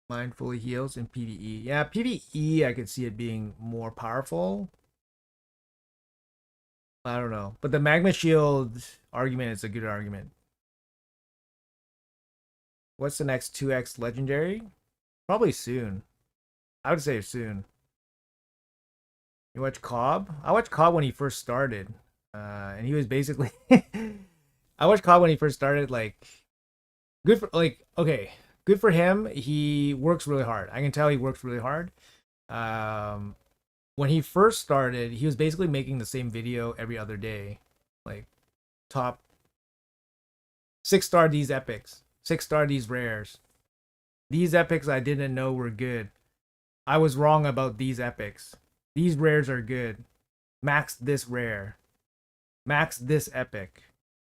[SPEAKER 1] Mine fully heals in PvE. Yeah, PvE, I could see it being more powerful. I don't know. But the Magma Shield argument is a good argument. What's the next 2x legendary? Probably soon. I would say soon. You watch Cobb? I watched Cobb when he first started. And he was basically I watched Cobb when he first started, like good for like okay, good for him. He works really hard. I can tell he works really hard. When he first started, he was basically making the same video every other day. Like top 6-star these epics, 6-star these rares. These epics I didn't know were good. I was wrong about these epics. These rares are good. Max this rare. Max this epic.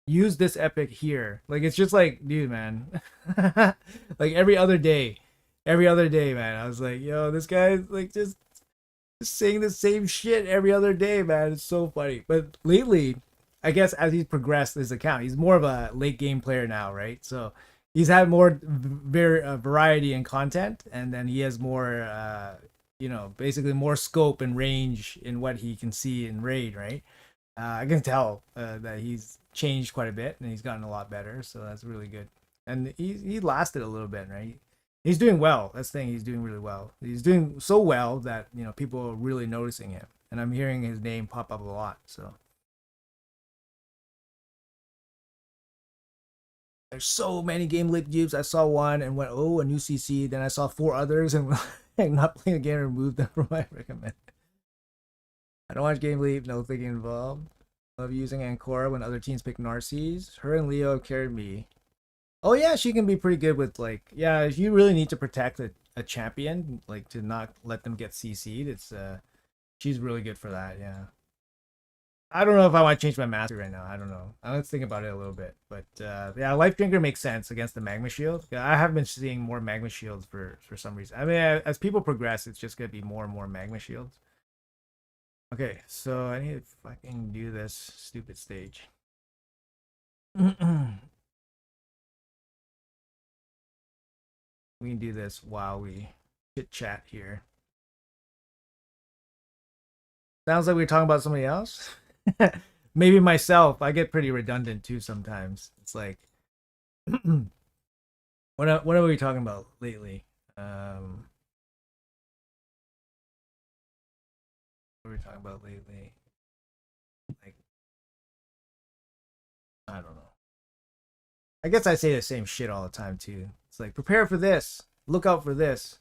[SPEAKER 1] Use this epic here. Like it's just like, dude, man. Like every other day. Every other day, man. I was like, yo, this guy's like just saying the same shit every other day, man. It's so funny. But lately, I guess as he's progressed his account, he's more of a late game player now, right? So he's had more variety in content, and then he has more, basically more scope and range in what he can see in raid, right? I can tell that he's changed quite a bit and he's gotten a lot better, so that's really good. And he lasted a little bit, right? He's doing well. That's the thing. He's doing really well. He's doing so well that people are really noticing him, and I'm hearing his name pop up a lot. So there's so many game leap dupes. I saw one and went, oh, a new CC. Then I saw 4 others and I'm not playing the game and removed them from my recommend. I don't watch Game Leap, no thinking involved. Love using Ancora when other teams pick Narcisse. Her and Leo have carried me. Oh yeah, she can be pretty good with like, yeah, if you really need to protect a champion, like to not let them get CC'd, she's really good for that, yeah. I don't know if I want to change my mastery right now. I don't know. Let's think about it a little bit. But yeah, Life Drinker makes sense against the Magma Shield. Yeah, I have been seeing more Magma Shields for some reason. I mean, as people progress, it's just going to be more and more Magma Shields. Okay, so I need to fucking do this stupid stage. We can do this while we chit chat here. Sounds like we're talking about somebody else. Maybe myself. I get pretty redundant too sometimes. It's like What are we talking about lately? What are we talking about lately? Like, I don't know. I guess I say the same shit all the time too. It's like, prepare for this, look out for this,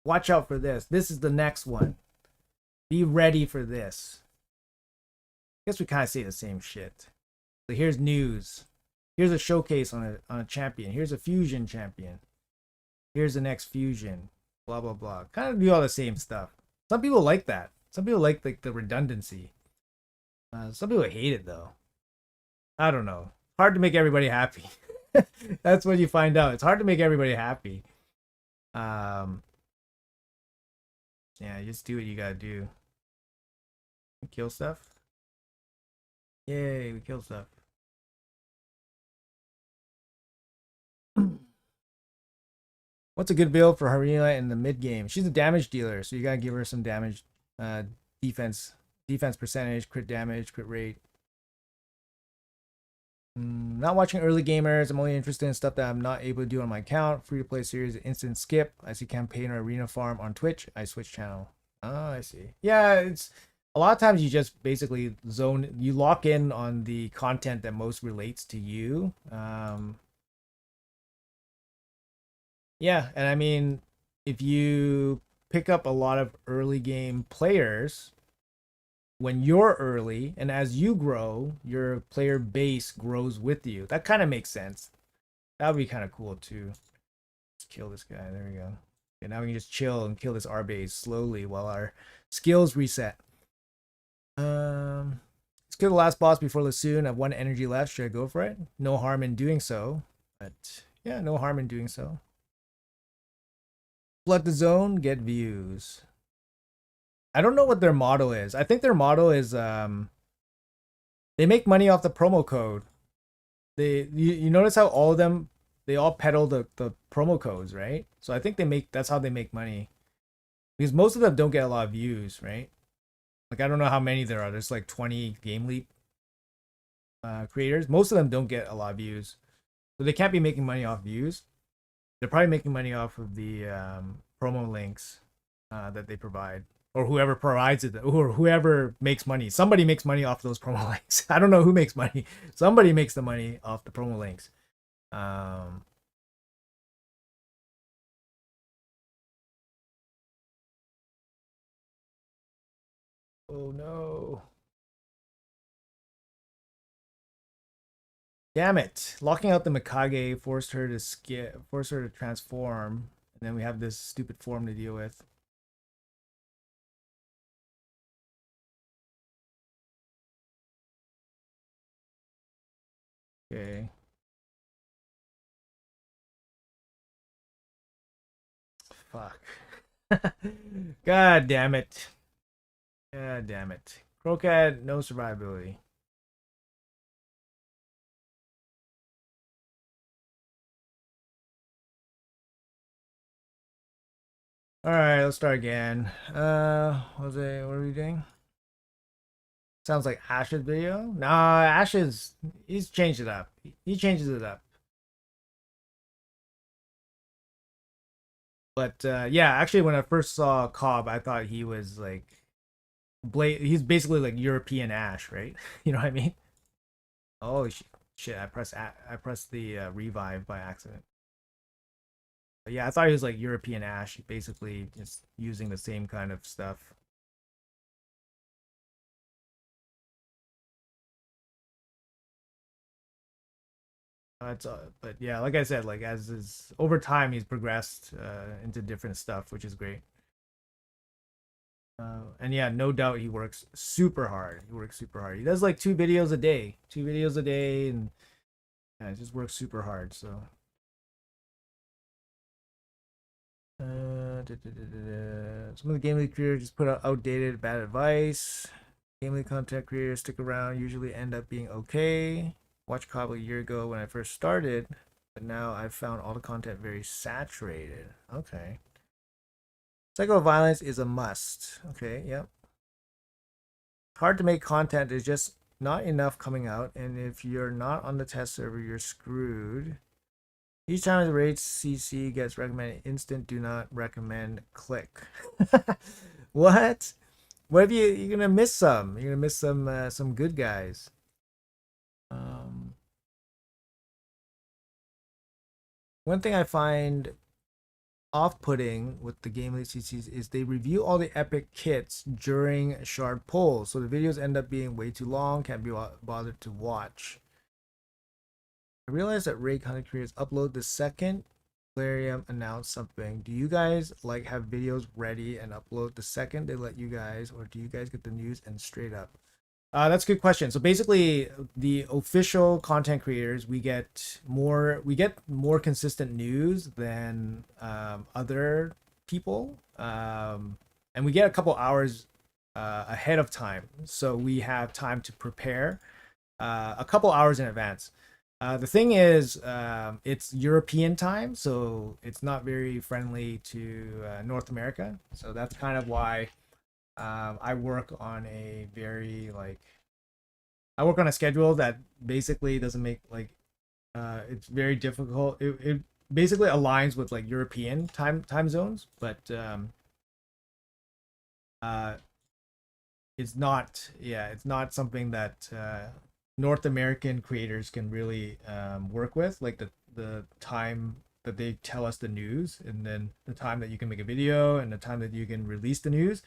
[SPEAKER 1] watch out for this. This is the next one. Be ready for this. I guess we kind of say the same shit. So here's news. Here's a showcase on a champion. Here's a fusion champion. Here's the next fusion. Blah blah blah. Kind of do all the same stuff. Some people like that. Some people like the redundancy. Some people hate it though. I don't know. Hard to make everybody happy. That's what you find out. It's hard to make everybody happy. Um, yeah, just do what you gotta do. Kill stuff. Yay, we kill stuff. What's a good build for Harina in the mid game? She's a damage dealer, so you gotta give her some damage, uh, defense, defense percentage, crit damage, crit rate. Not watching early gamers. I'm only interested in stuff that I'm not able to do on my account. Free to play series, instant skip. I see campaign or arena farm on Twitch. I switch channel. Oh, I see. Yeah, it's a lot of times you just basically you lock in on the content that most relates to you. Yeah, and I mean, if you pick up a lot of early game players when you're early, and as you grow, your player base grows with you. That kind of makes sense. That would be kind of cool too. Let's kill this guy. There we go. Okay, now we can just chill and kill this R base slowly while our skills reset. Let's kill the last boss before Lassoon. I have 1 energy left. Should I go for it? No harm in doing so. But yeah, no harm in doing so. Flood the zone, get views. I don't know what their motto is. I think their motto is they make money off the promo code. You notice how all of them they all peddle the promo codes, right? So I think that's how they make money. Because most of them don't get a lot of views, right? Like I don't know how many there are. There's like 20 Game Leap creators. Most of them don't get a lot of views. So they can't be making money off views. They're probably making money off of the promo links that they provide, or whoever provides it, or whoever makes money. Somebody makes money off those promo links. I don't know who makes money. Somebody makes the money off the promo links. Oh no. Damn it. Locking out the Mikage forced her to transform. And then we have this stupid form to deal with. Okay. Fuck. God damn it. God damn it. Crocad, no survivability. Alright, let's start again. What are we doing? Sounds like Ash's video. Nah, he's changed it up. He changes it up. But yeah, actually when I first saw Cobb, I thought he was like he's basically like European Ash, right? You know what I mean? Oh shit, I pressed the revive by accident. But yeah, I thought he was like European Ash, basically just using the same kind of stuff. But yeah, like I said, like as is over time, he's progressed into different stuff, which is great. And yeah, no doubt he works super hard. He works super hard. He does like 2 videos a day, and yeah, it just works super hard. So, some of the game league creators just put out outdated, bad advice. Game league content creators stick around, usually end up being okay. Watched Cobb a year ago when I first started, but now I've found all the content very saturated. Okay. Psycho violence is a must. Okay, yep. Hard to make content. There's just not enough coming out, and if you're not on the test server, you're screwed. Each time the raid CC gets recommended instant, do not recommend click. What? What if you're gonna miss some? You're gonna miss some good guys. Um, One thing I find off-putting with the game lead CCs is they review all the epic kits during shard polls, so the videos end up being way too long, can't be bothered to watch. I realized that raid content creators upload the second Plarium announced something. Do you guys like have videos ready and upload the second they let you guys, or do you guys get the news and straight up? That's a good question. So basically, the official content creators, we get more consistent news than other people, and we get a couple hours ahead of time, so we have time to prepare a couple hours in advance. The thing is, it's European time, so it's not very friendly to North America. So that's kind of why I work on a very like I work on a schedule that basically doesn't make like it's very difficult. It basically aligns with like European time zones, but uh it's not something that North American creators can really work with, like the time that they tell us the news, and then the time that you can make a video, and the time that you can release the news.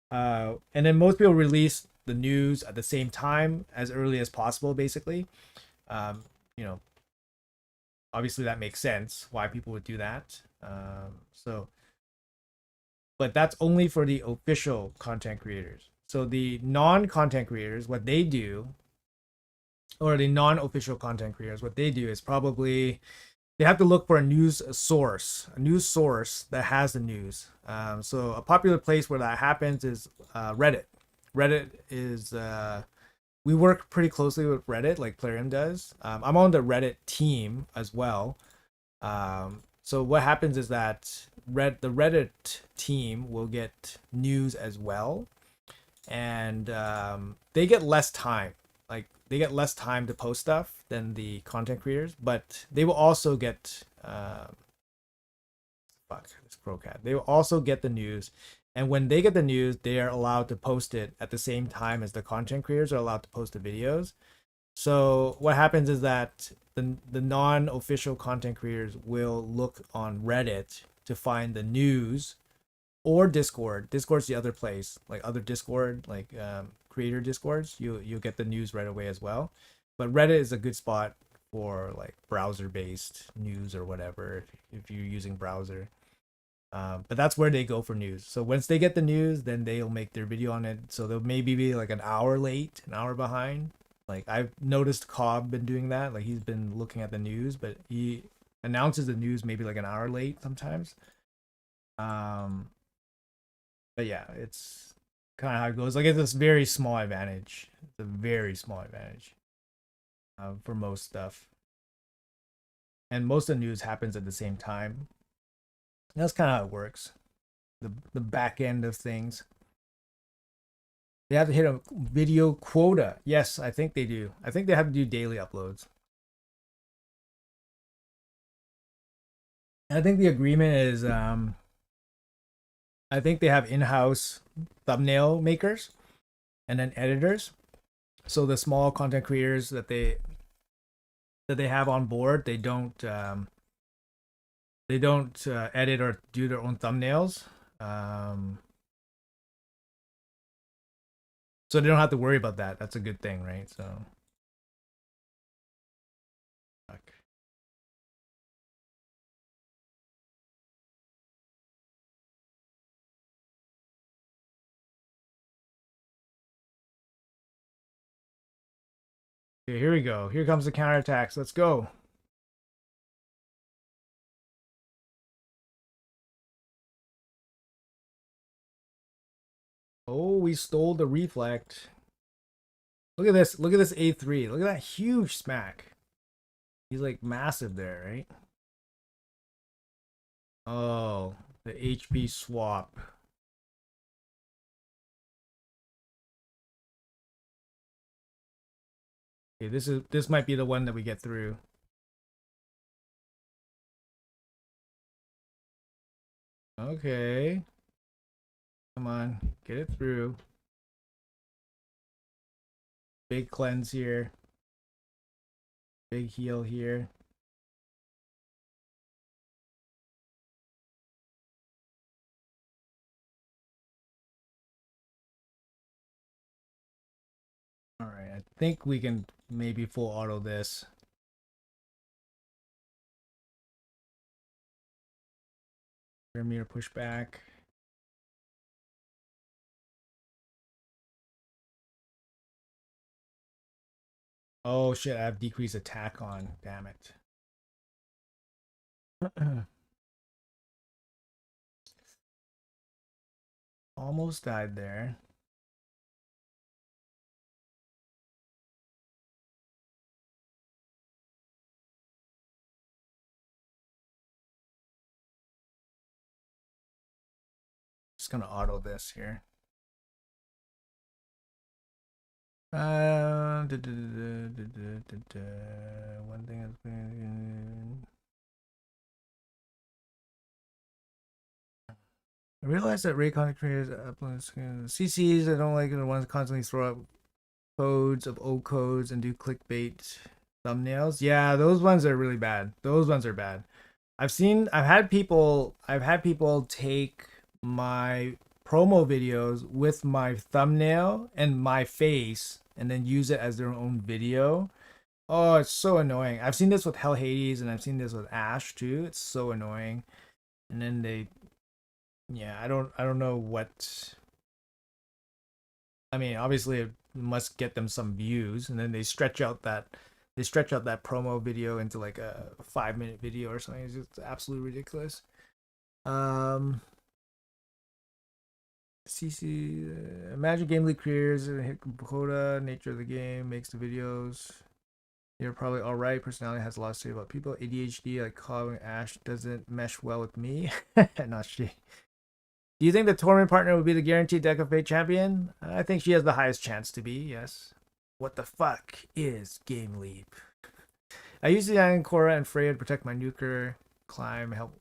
[SPEAKER 1] And then most people release the news at the same time as early as possible, basically. Um, you know, obviously that makes sense why people would do that. But that's only for the official content creators. So the non-content creators, what they do, or the non-official content creators, what they do is probably they have to look for a news source that has the news. So a popular place where that happens is Reddit. Reddit is we work pretty closely with Reddit, like Plarium does. I'm on the Reddit team as well. So what happens is that the Reddit team will get news as well, and they get less time. Like they get less time to post stuff than the content creators, but they will also get fuck this Crocad. They will also get the news, and when they get the news, they are allowed to post it at the same time as the content creators are allowed to post the videos. So what happens is that the non-official content creators will look on Reddit to find the news, or Discord. Discord's the other place, like other Discord, like creator Discords. You'll get the news right away as well. But Reddit is a good spot for like browser-based news or whatever if you're using browser. But that's where they go for news. So once they get the news, then they'll make their video on it. So they'll maybe be like an hour late, an hour behind. Like I've noticed Cobb been doing that. Like he's been looking at the news, but he announces the news maybe like an hour late sometimes. Um, but yeah, it's kind of how it goes. Like it's a very small advantage. It's a very small advantage for most stuff, and most of the news happens at the same time. That's kind of how it works. The back end of things. They have to hit a video quota. Yes, I think they do. I think they have to do daily uploads. And I think the agreement is I think they have in-house thumbnail makers and then editors. So the small content creators that they have on board, they don't edit or do their own thumbnails. Um, so they don't have to worry about that. That's a good thing, right? So fuck. Okay, here we go. Here comes the counterattacks. Let's go. Oh, we stole the reflect. Look at this. Look at this A3. Look at that huge smack. He's like massive there, right? Oh, the HP swap. Okay, this might be the one that we get through. Okay. Come on, get it through. Big cleanse here. Big heal here. All right, I think we can maybe full auto this. Meter push back. Oh shit, I have decreased attack on. Damn it. Almost died there. Just gonna auto this here. One thing has been. I realize that Ray content creators upload CCs. I don't like the ones constantly throw up codes of old codes and do clickbait thumbnails. Yeah, those ones are really bad. Those ones are bad. I've had people take my promo videos with my thumbnail and my face and then use it as their own video. Oh, it's so annoying. I've seen this with Hell Hades and I've seen this with Ash too. It's so annoying. And then yeah, I don't know what. I mean, obviously it must get them some views, and then they stretch out that promo video into like a 5 minute video or something. It's just absolutely ridiculous. Um, CC, imagine Game League creators hit quota, nature of the game makes the videos. You're probably all right. Personality has a lot to say about people. ADHD, like calling Ash, doesn't mesh well with me. Not she. Do you think the tournament partner would be the guaranteed Deck of Fate champion? I think she has the highest chance to be, yes. What the fuck is Game Leap? I use the Iron Korra and Freya to protect my nuker, climb, help.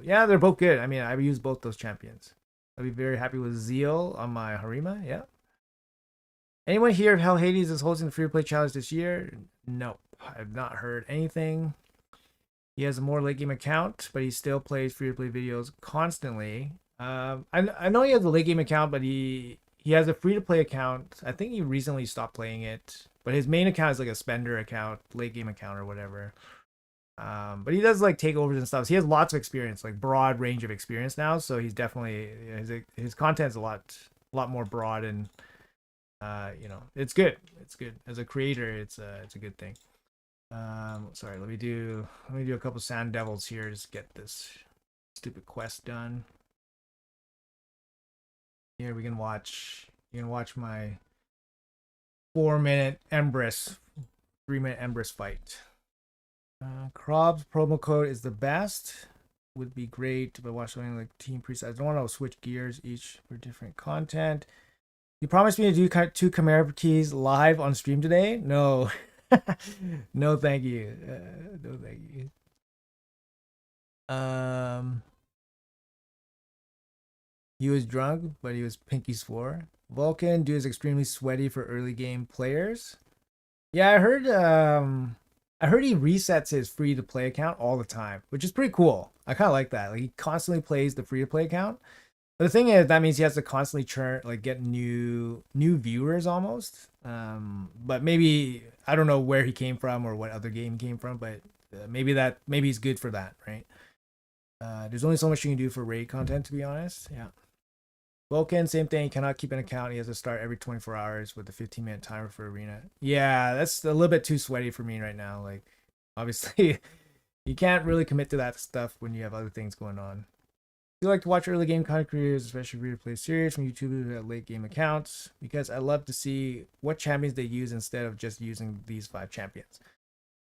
[SPEAKER 1] Yeah, they're both good. I mean, I use both those champions. I'd be very happy with Zeal on my Harima, yeah. Anyone here of Hell Hades is hosting the free to play challenge this year? Nope. I've not heard anything. He has a more late game account, but he still plays free to play videos constantly. I know he has a late game account, but he has a free to play account. I think he recently stopped playing it, but his main account is like a spender account, late game account or whatever. But he does like takeovers and stuff. So he has lots of experience, like broad range of experience now. So he's definitely his content's a lot more broad and it's good. It's good as a creator. It's a good thing. Sorry, let me do a couple Sand Devils here to get this stupid quest done. Here we can watch. You can watch my 4-minute Empress, 3-minute Empress fight. Krob's promo code is the best. Would be great, but watch something like Team Priest. I don't want to switch gears each for different content. You promised me to do 2 Chimera keys live on stream today? No. No, thank you. No, thank you. He was drunk, but he was pinky swore. Vulcan, dude, is extremely sweaty for early game players. Yeah, I heard he resets his free to play account all the time, which is pretty cool. I kind of like that. Like he constantly plays the free to play account. But the thing is, that means he has to constantly churn, like get new viewers almost. But maybe I don't know where he came from or what other game he came from, but maybe he's good for that, right? There's only so much you can do for raid content, to be honest. Yeah. Vulcan, same thing. He cannot keep an account. He has to start every 24 hours with a 15-minute timer for arena. Yeah, that's a little bit too sweaty for me right now. Like, obviously, you can't really commit to that stuff when you have other things going on. I like to watch early game content creators, especially free to play series from YouTubers who have late game accounts, because I love to see what champions they use instead of just using these 5 champions.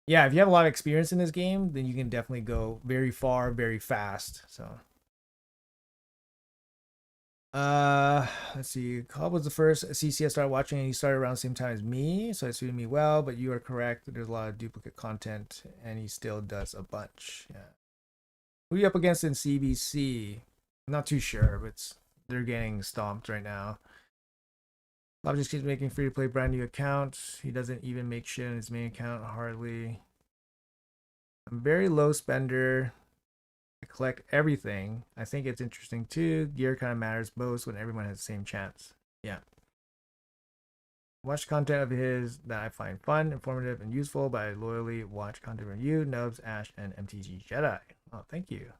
[SPEAKER 1] Yeah, if you have a lot of experience in this game, then you can definitely go very far, very fast. So. Let's see. Cobb was the first CC I started watching, and he started around the same time as me, so it suited me well. But you are correct. There's a lot of duplicate content, and he still does a bunch. Yeah. Who are you up against in CBC? Not too sure, but they're getting stomped right now. Bob just keeps making free to play brand new accounts. He doesn't even make shit in his main account, hardly. I'm very low spender. I collect everything. I think it's interesting too. Gear kind of matters most when everyone has the same chance. Yeah. Watch content of his that I find fun, informative, and useful, but I loyally watch content from you, Nubs, Ash, and MTG Jedi. Oh, thank you.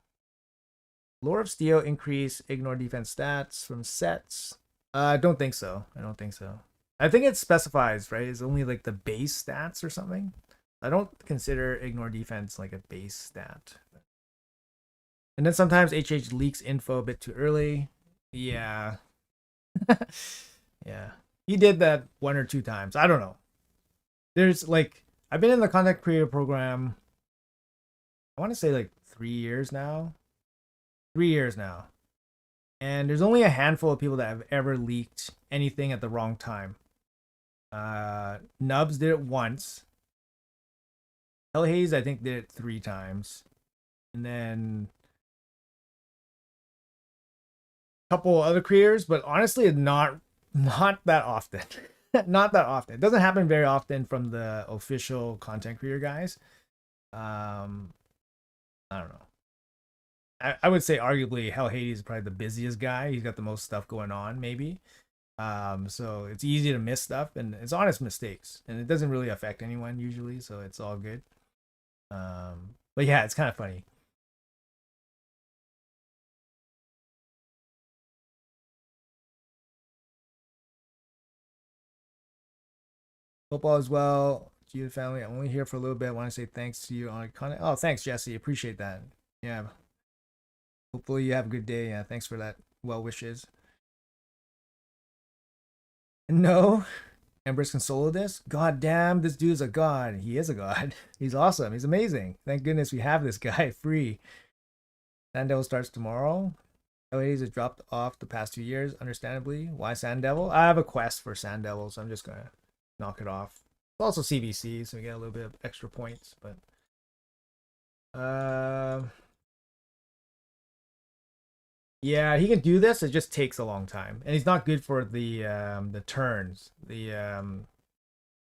[SPEAKER 1] Lore of Steel increase ignore defense stats from sets. I don't think so. I don't think so. I think it specifies, right? It's only like the base stats or something. I don't consider ignore defense like a base stat. And then sometimes HH leaks info a bit too early. Yeah. Yeah. He did that one or two times. I don't know. There's like, I've been in the content creator program, I want to say like 3 years now. 3 years now. And there's only a handful of people that have ever leaked anything at the wrong time. Nubs did it once. Hellhaze, I think, did it 3 times. And then a couple other creators, but honestly, not that often. Not that often. It doesn't happen very often from the official content creator guys. I don't know. I would say arguably Hell Hades is probably the busiest guy. He's got the most stuff going on, maybe. So it's easy to miss stuff, and it's honest mistakes, and it doesn't really affect anyone usually, so it's all good. But yeah, it's kind of funny. Football as well. To you, family. I'm only here for a little bit. I want to say thanks to you on content. Oh, thanks, Jesse. Appreciate that. Yeah. Hopefully you have a good day. Yeah, thanks for that. Well wishes. No, Empress can solo this. God damn, this dude's a god. He is a god. He's awesome. He's amazing. Thank goodness we have this guy free. Sand Devil starts tomorrow. LA's has dropped off the past 2 years, understandably. Why Sand Devil? I have a quest for Sand Devil, so I'm just gonna knock it off. It's also CBC, so we get a little bit of extra points, but yeah, he can do this. It just takes a long time, and he's not good for the turns. The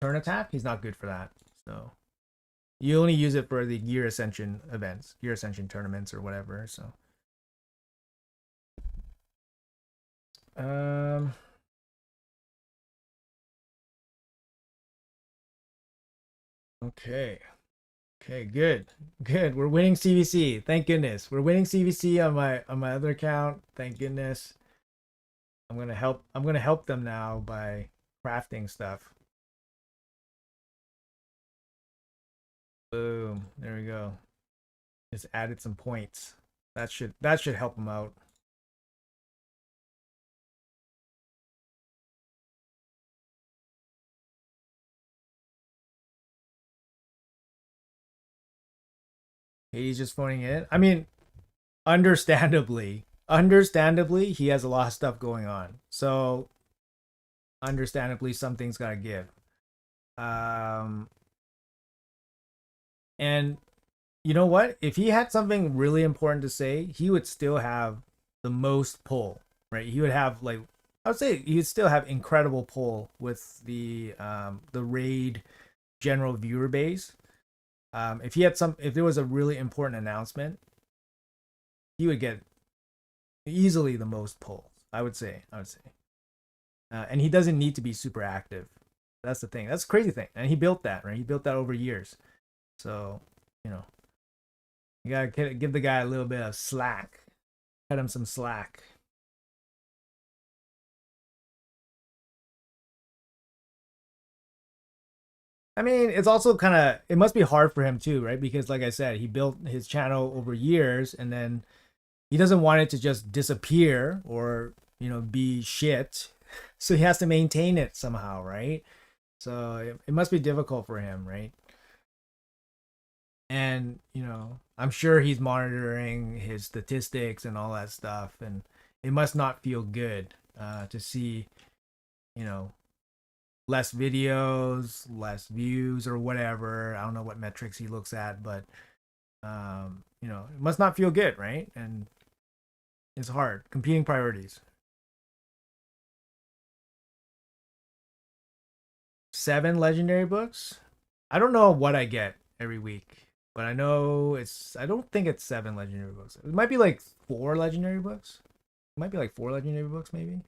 [SPEAKER 1] turn attack, he's not good for that. So you only use it for the Gear Ascension events, Gear Ascension tournaments, or whatever. So um. Okay. Okay, good. Good. We're winning CVC. Thank goodness. We're winning CVC on my other account. Thank goodness. I'm gonna help them now by crafting stuff. Boom. There we go. Just added some points. That should help them out. He's just phoning it in. I mean, understandably, he has a lot of stuff going on. So understandably, something's gotta give. Um and you know what? If he had something really important to say, he would still have the most pull, right? He would have like, I would say he would still have incredible pull with the raid general viewer base. If there was a really important announcement, he would get easily the most pull. I would say, and he doesn't need to be super active. That's the thing. That's the crazy thing, and he built that, right? He built that over years. So, you know, you gotta give the guy a little bit of slack. Cut him some slack. I mean, it's also kind of, it must be hard for him too, right? Because like I said, he built his channel over years, and then he doesn't want it to just disappear or, be shit. So he has to maintain it somehow, right? So it must be difficult for him, right? And, I'm sure he's monitoring his statistics and all that stuff, and it must not feel good to see, you know, less videos, less views, or whatever. I don't know what metrics he looks at, but it must not feel good, right? And It's hard. Competing priorities. 7 legendary books. I don't know what I get every week, but I know it's. I don't think it's 7 legendary books. It might be like 4 legendary books. It might be like 4 legendary books, maybe.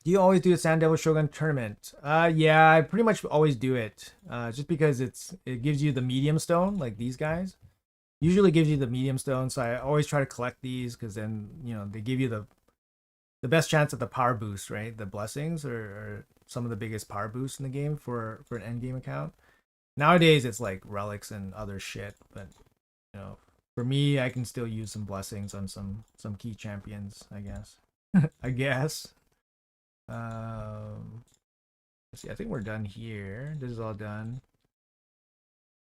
[SPEAKER 1] Do you always do the Sand Devil Shogun tournament? Yeah, I pretty much always do it. Just because it gives you the medium stone, like these guys. Usually gives you the medium stone, so I always try to collect these because then they give you the best chance at the power boost, right? The blessings are some of the biggest power boosts in the game for an end game account. Nowadays it's like relics and other shit, but for me, I can still use some blessings on some key champions, I guess. I guess. Um, let's see. I think we're done here. This is all done.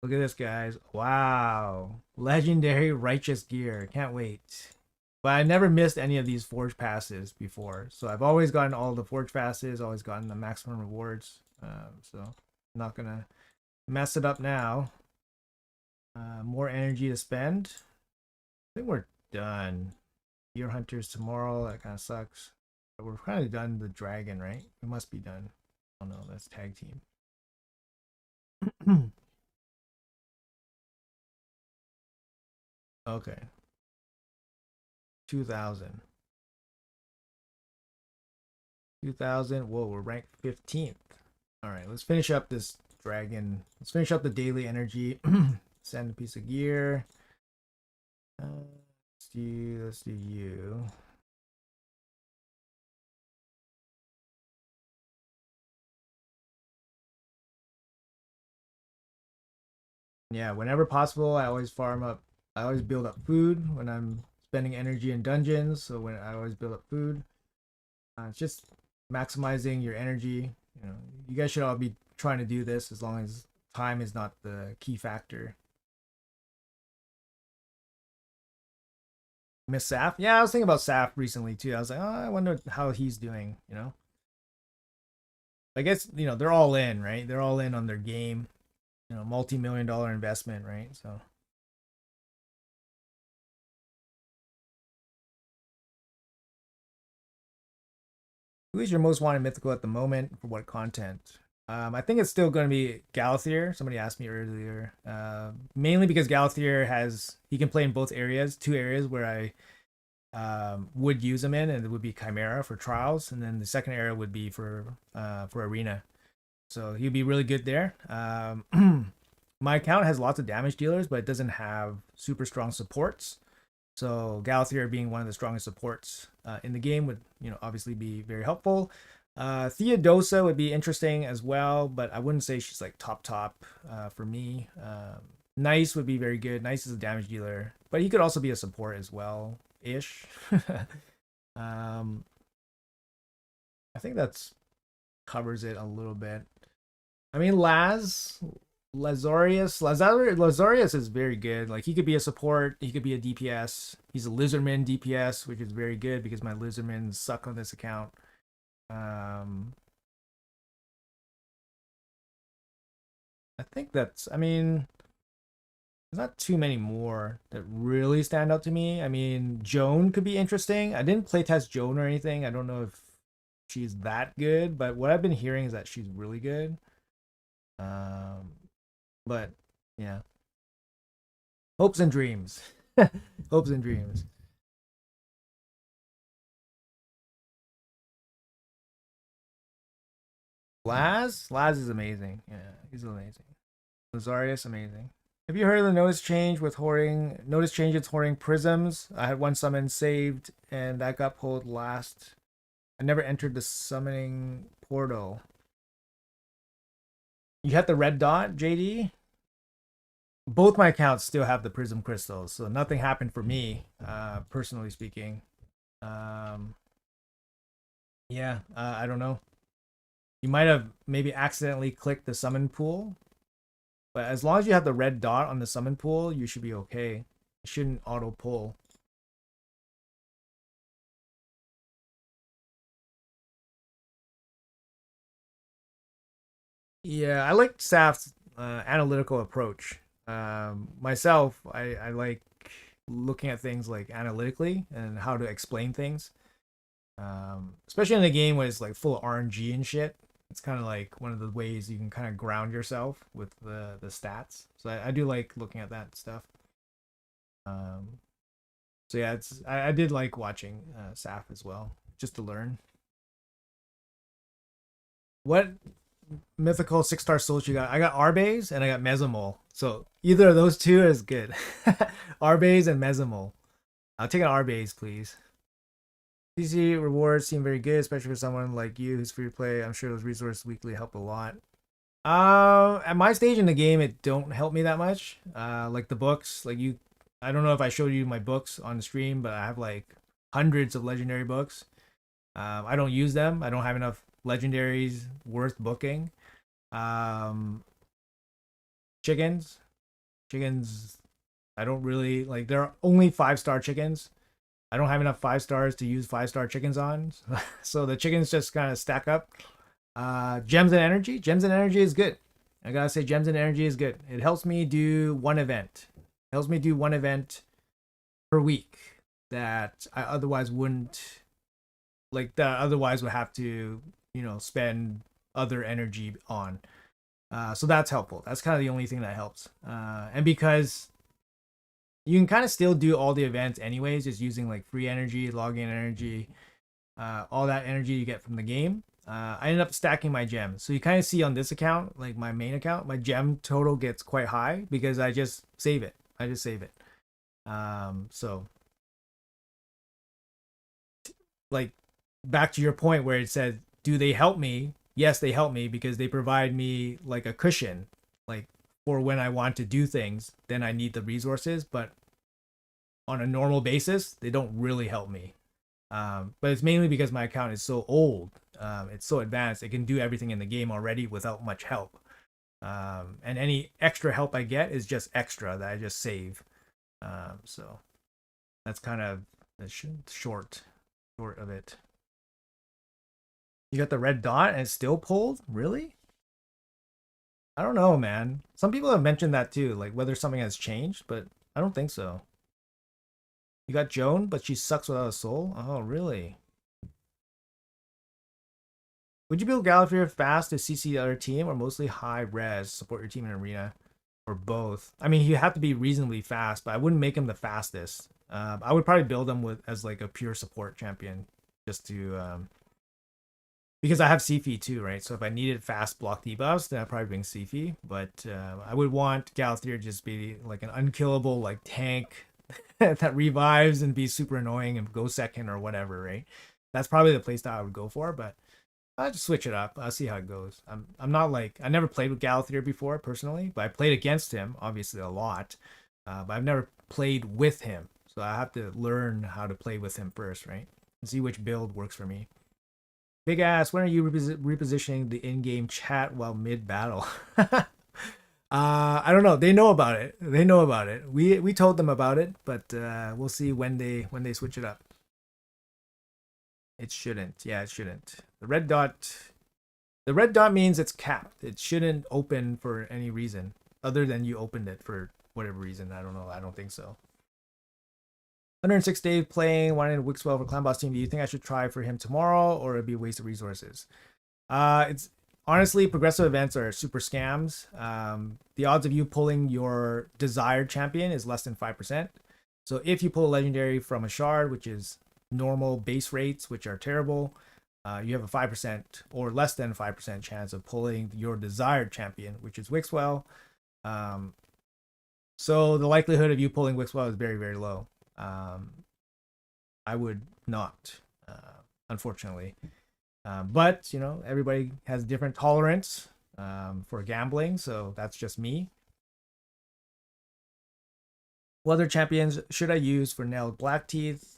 [SPEAKER 1] Look at this, guys. Wow, legendary righteous gear. Can't wait. But I never missed any of these forge passes before, so I've always gotten all the forge passes. Always gotten the maximum rewards. So I'm not gonna mess it up now. More energy to spend. I think we're done. Deer hunters tomorrow. That kind of sucks. But we're kind of done the dragon, right? We must be done. Oh no, that's tag team. Okay. 2000. 2000. Whoa, we're ranked 15th. All right, let's finish up this dragon. Let's finish up the daily energy. Send a piece of gear. Let's do you. Yeah, whenever possible, I always farm up. I always build up food when I'm spending energy in dungeons. So when I always build up food, it's just maximizing your energy. You guys should all be trying to do this as long as time is not the key factor. Miss Saf? Yeah, I was thinking about Saf recently too. I was like, oh, I wonder how he's doing. I guess they're all in, right? They're all in on their game. Multi-million-dollar investment, right? So who is your most wanted mythical at the moment? For what content? I think it's still going to be Galathier. Somebody asked me earlier. Mainly because Galathier he can play in both areas, 2 areas where I would use him in, and it would be Chimera for trials, and then the second area would be for arena. So he'd be really good there. My account has lots of damage dealers, but it doesn't have super strong supports. So Galathier being one of the strongest supports in the game would, obviously be very helpful. Theodosa would be interesting as well, but I wouldn't say she's like top for me. Nice would be very good. Nice is a damage dealer, but he could also be a support as well, ish. um, I think that's covers it a little bit. I mean, Lazarius is very good. Like he could be a support, he could be a DPS. He's a Lizardman DPS, which is very good because my Lizardmen suck on this account. Um, I think that's. I mean, there's not too many more that really stand out to me. I mean, Joan could be interesting. I didn't playtest Joan or anything. I don't know if she's that good, but what I've been hearing is that she's really good. Um, but yeah, hopes and dreams. Hopes and dreams. Laz is amazing. Yeah, he's amazing. Lazarius, amazing. Have you heard of the notice changes hoarding prisms? I had one summon saved and that got pulled last. I never entered the summoning portal. You had the red dot, JD? Both my accounts still have the prism crystals, so nothing happened for me, personally speaking. Um, yeah, I don't know. You might have maybe accidentally clicked the summon pool, but as long as you have the red dot on the summon pool, you should be okay. It shouldn't auto pull. Yeah, I like Saf's analytical approach. Myself, I like looking at things like analytically and how to explain things. Especially in a game where it's like full of RNG and shit. It's kind of like one of the ways you can kind of ground yourself with the stats. So I do like looking at that stuff. Um, so yeah, I did like watching SAF as well, just to learn. What mythical 6-star souls you got? I got Arbase and I got Mesomole. So either of those two is good. Arbase and Mesomole. I'll take an Arbase, please. CC rewards seem very good, especially for someone like you who's free to play. I'm sure those resources weekly help a lot. At my stage in the game, it don't help me that much. Like the books, like you, I don't know if I showed you my books on the stream, but I have like hundreds of legendary books. I don't use them. I don't have enough legendaries worth booking. Um, chickens, chickens. I don't really like. There are only 5-star chickens. I don't have enough 5 stars to use 5-star chickens on, so the chickens just kind of stack up. Gems and energy. Gems and energy is good. I gotta say, gems and energy is good. It helps me do one event. It helps me do one event per week that I otherwise wouldn't like. That I otherwise would have to, spend other energy on. So that's helpful. That's kind of the only thing that helps. And because you can kind of still do all the events anyways, just using like free energy, login energy, all that energy you get from the game. I ended up stacking my gems. So you kind of see on this account, like my main account, my gem total gets quite high because I just save it. So like back to your point where it said, do they help me? Yes, they help me because they provide me like a cushion, like for when I want to do things, then I need the resources. But on a normal basis, they don't really help me. But it's mainly because my account is so old. It's so advanced. It can do everything in the game already without much help. And any extra help I get is just extra that I just save. So that's kind of the short of it. You got the red dot and it's still pulled? Really? I don't know, man. Some people have mentioned that too, like whether something has changed, but I don't think so. You got Joan, but she sucks without a soul? Oh, really? Would you build Gallifrey fast to CC the other team, or mostly high res support your team in arena, or both? I mean, you have to be reasonably fast, but I wouldn't make him the fastest. I would probably build him as like a pure support champion, just to because I have Sifi too, right? So if I needed fast block debuffs, then I'd probably bring Sifi. But I would want Gallifrey to just be like an unkillable like tank that revives and be super annoying and go second or whatever, right? That's probably the playstyle I would go for, but I'll just switch it up. I'll see how it goes. I'm not like I never played with Galathir before personally, but I played against him obviously a lot. But I've never played with him, so I have to learn how to play with him first, right? And see which build works for me. Big ass, when are you repositioning the in-game chat while mid-battle? I don't know. They know about it. We told them about it, but we'll see when they switch it up. It shouldn't. Yeah, it shouldn't. The red dot means it's capped. It shouldn't open for any reason other than you opened it for whatever reason. I don't know. I don't think so. 106 days playing, wanting to Wixwell for Clan Boss team. Do you think I should try for him tomorrow, or it'd be a waste of resources? It's honestly, progressive events are super scams. The odds of you pulling your desired champion is less than 5%. So if you pull a legendary from a shard, which is normal base rates, which are terrible, you have a 5% or less than 5% chance of pulling your desired champion, which is Wixwell. So the likelihood of you pulling Wixwell is very, very low. I would not, unfortunately. But everybody has different tolerance for gambling, so that's just me. What other champions should I use for nailed Blackteeth?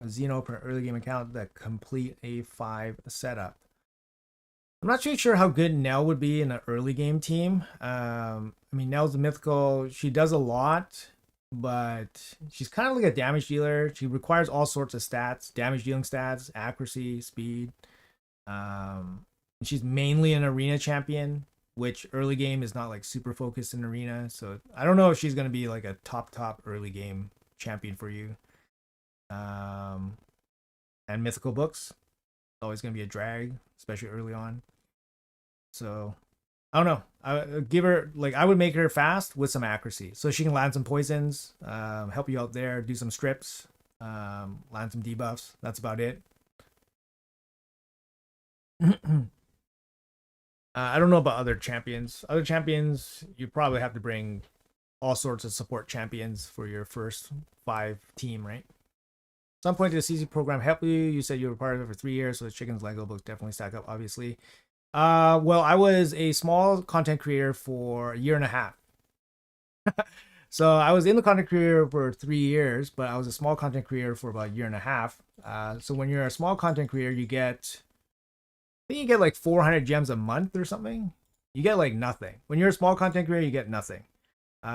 [SPEAKER 1] A Xeno for an early game account that complete a 5 setup. I'm not too sure how good Nell would be in an early game team. I mean, Nell's a mythical. She does a lot, but she's kind of like a damage dealer. She requires all sorts of stats, damage dealing stats, accuracy, speed. She's mainly an arena champion, which early game is not like super focused in arena. So I don't know if she's going to be like a top early game champion for you. And mythical books, always gonna be a drag, especially early on. So I don't know. I give her like I would make her fast with some accuracy, so she can land some poisons, help you out there, do some strips, land some debuffs. That's about it. I don't know about other champions. Other champions, you probably have to bring all sorts of support champions for your first 5 team, right? Some point did the CC program help you? You said you were part of it for 3 years, so the Chicken's Lego books definitely stack up, obviously. Well, I was a small content creator for a year and a half. So I was in the content creator for 3 years, but I was a small content creator for about a year and a half. So when you're a small content creator, you get, I think you get like 400 gems a month or something. You get like nothing. When you're a small content creator, you get nothing.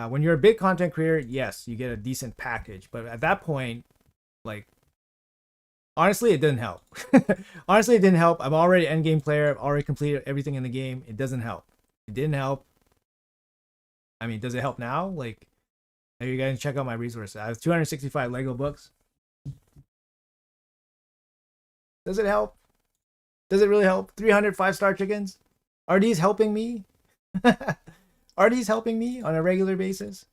[SPEAKER 1] When you're a big content creator, yes, you get a decent package. But at that point, like, honestly, it didn't help. Honestly, it didn't help. I'm already an endgame player. I've already completed everything in the game. It doesn't help. It didn't help. I mean, does it help now? Like, are you guys check out my resources? I have 265 Lego books. Does it help? Does it really help? 300 5-star chickens? Are these helping me? Are these helping me on a regular basis?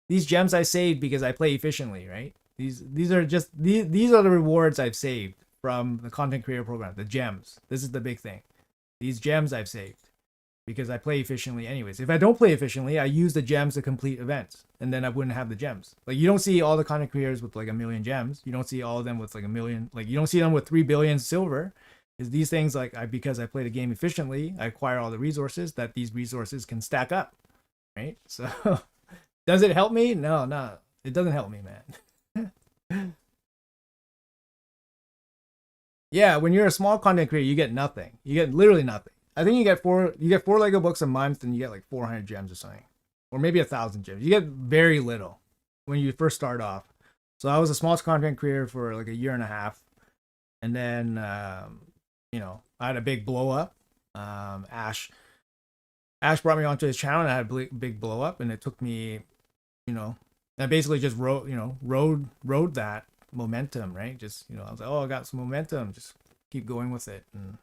[SPEAKER 1] These gems I saved because I play efficiently, right? These are just these are the rewards I've saved from the content creator program. The gems. This is the big thing. These gems I've saved because I play efficiently anyways. If I don't play efficiently, I use the gems to complete events, and then I wouldn't have the gems. Like, you don't see all the content creators with like 1 million gems. You don't see all of them with like 1 million. Like, you don't see them with 3 billion silver. Is these things like because I play the game efficiently, I acquire all the resources that these resources can stack up, right? So does it help me? No, it doesn't help me, man. Yeah, when you're a small content creator, you get nothing. You get literally nothing. I think you get four Lego books a month, and you get like 400 gems or something, or maybe 1,000 gems. You get very little when you first start off. So I was a small content creator for like a year and a half, and then I had a big blow up. Ash brought me onto his channel, and I had a big blow up, and it took me, I basically just rode that momentum, right? Just, I was like, oh, I got some momentum, just keep going with it, and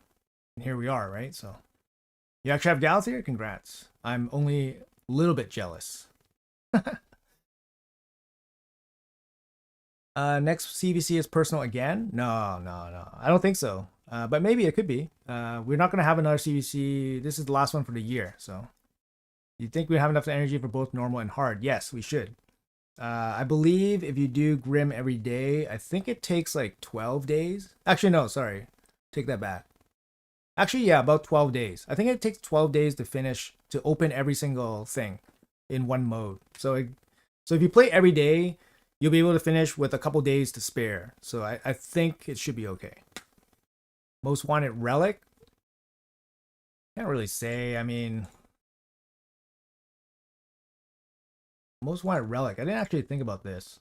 [SPEAKER 1] here we are, right? So you actually have gals here? Congrats. I'm only a little bit jealous. Next CVC is personal again? No. I don't think so. But maybe it could be. We're not going to have another CVC. This is the last one for the year. So you think we have enough energy for both normal and hard? Yes, we should. I believe if you do Grim every day, I think it takes like 12 days. Actually, no, sorry. Take that back. Actually, yeah, about 12 days. I think it takes 12 days to finish, to open every single thing in one mode. So if you play every day, you'll be able to finish with a couple days to spare. So I think it should be okay. Most wanted relic? Can't really say. I mean, most wanted relic. I didn't actually think about this.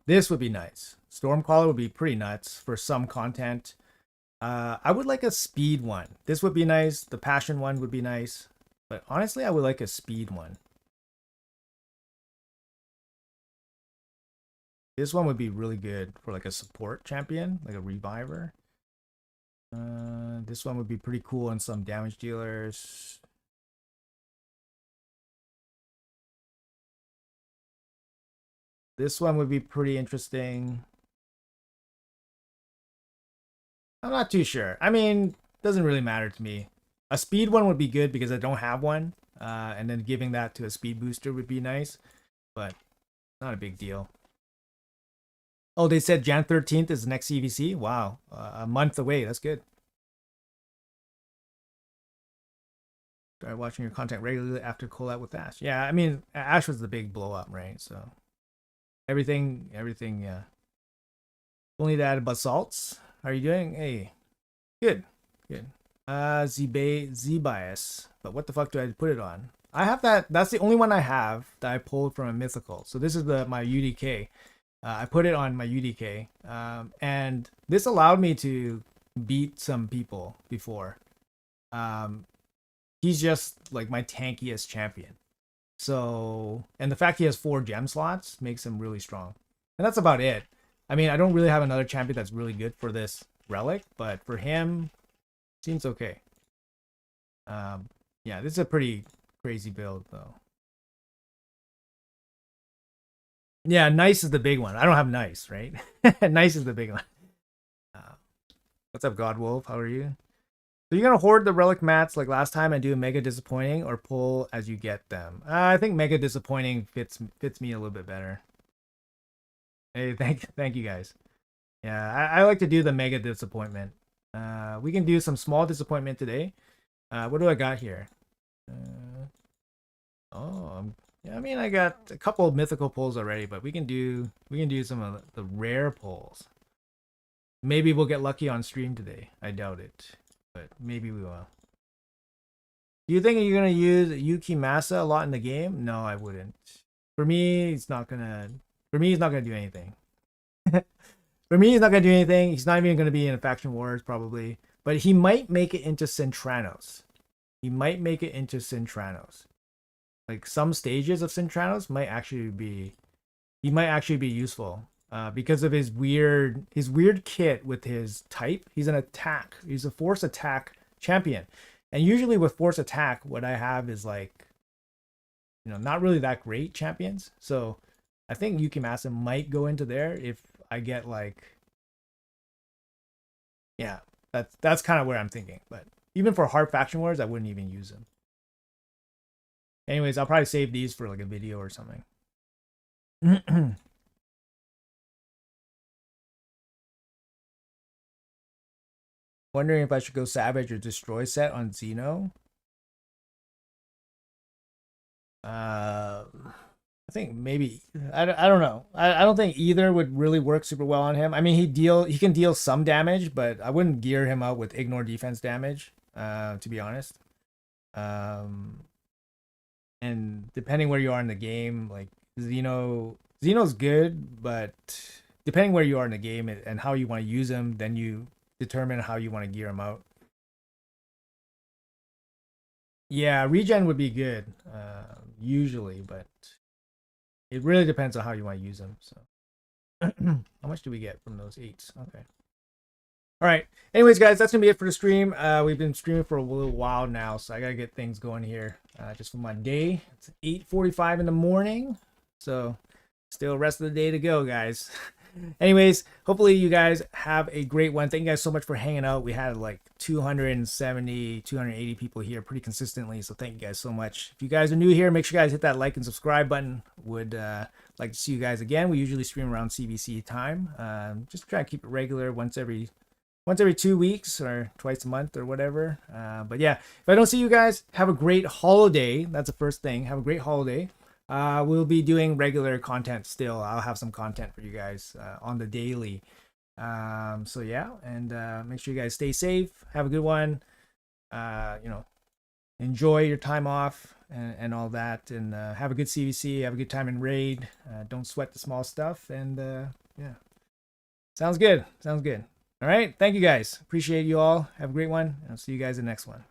[SPEAKER 1] This would be nice. Stormcaller would be pretty nuts for some content. I would like a speed one. This would be nice. The passion one would be nice. But honestly, I would like a speed one. This one would be really good for like a support champion, like a reviver. This one would be pretty cool on some damage dealers. This one would be pretty interesting. I'm not too sure. I mean, doesn't really matter to me. A speed one would be good because I don't have one. And then giving that to a speed booster would be nice. But not a big deal. Oh, they said Jan 13th is the next CVC? Wow. A month away. That's good. Started watching your content regularly after collab with Ash. Yeah, I mean, Ash was the big blow up, right? So everything, yeah. Only to add basalts. How are you doing? Hey. Good. Z-bias. But what the fuck do I put it on? I have that. That's the only one I have that I pulled from a mythical. So this is my UDK. I put it on my UDK, and this allowed me to beat some people before. He's just like my tankiest champion. So, and the fact he has 4 gem slots makes him really strong. And that's about it. I mean, I don't really have another champion that's really good for this relic, but for him, seems okay. Yeah, this is a pretty crazy build, though. Yeah, nice is the big one. I don't have nice, right? Nice is the big one. What's up, Godwolf? How are you? So you're gonna hoard the relic mats like last time and do a mega disappointing, or pull as you get them? I think mega disappointing fits me a little bit better. Hey, thank you guys. Yeah, I like to do the mega disappointment. We can do some small disappointment today. What do I got here? Yeah, I mean, I got a couple of mythical pulls already, but we can do some of the rare pulls. Maybe we'll get lucky on stream today. I doubt it, but maybe we will. Do you think you're gonna use Yuki Masa a lot in the game? No, I wouldn't. For me, he's not gonna. For me, he's not gonna do anything. For me, he's not gonna do anything. He's not even gonna be in a faction wars probably, but he might make it into Centranos. He might make it into Centranos. Like some stages of Centranos might actually be. He might actually be useful. Because of his weird kit with his type. He's an attack. He's a force attack champion. And usually with force attack, what I have is like, not really that great champions. So I think Yukimasa might go into there if I get like, yeah, that's kind of where I'm thinking. But even for hard faction wars, I wouldn't even use him. Anyways, I'll probably save these for like a video or something. Wondering if I should go Savage or Destroy set on Xeno. I think maybe I don't know. I don't think either would really work super well on him. I mean, he can deal some damage, but I wouldn't gear him out with ignore defense damage. To be honest. And depending where you are in the game, like Xeno's good, but depending where you are in the game and how you want to use him, then you determine how you want to gear him out. Yeah, regen would be good, usually, but it really depends on how you want to use them. So, how much do we get from those 8s? Okay. All right. Anyways, guys, that's gonna be it for the stream. We've been streaming for a little while now, so I gotta get things going here. Just for my day. It's 8:45 in the morning, so still rest of the day to go, guys. Anyways, hopefully you guys have a great one. Thank you guys so much for hanging out. We had like 270, 280 people here pretty consistently, so thank you guys so much. If you guys are new here, make sure you guys hit that like and subscribe button. Would like to see you guys again. We usually stream around CBC time. Just try to keep it regular once every 2 weeks or twice a month or whatever. But yeah, if I don't see you guys, have a great holiday. That's the first thing. Have a great holiday. We'll be doing regular content still. I'll have some content for you guys on the daily. So yeah, and make sure you guys stay safe. Have a good one. Enjoy your time off and all that. And have a good CVC. Have a good time in raid. Don't sweat the small stuff. And yeah, sounds good. Sounds good. All right. Thank you guys. Appreciate you all. Have a great one. I'll see you guys in the next one.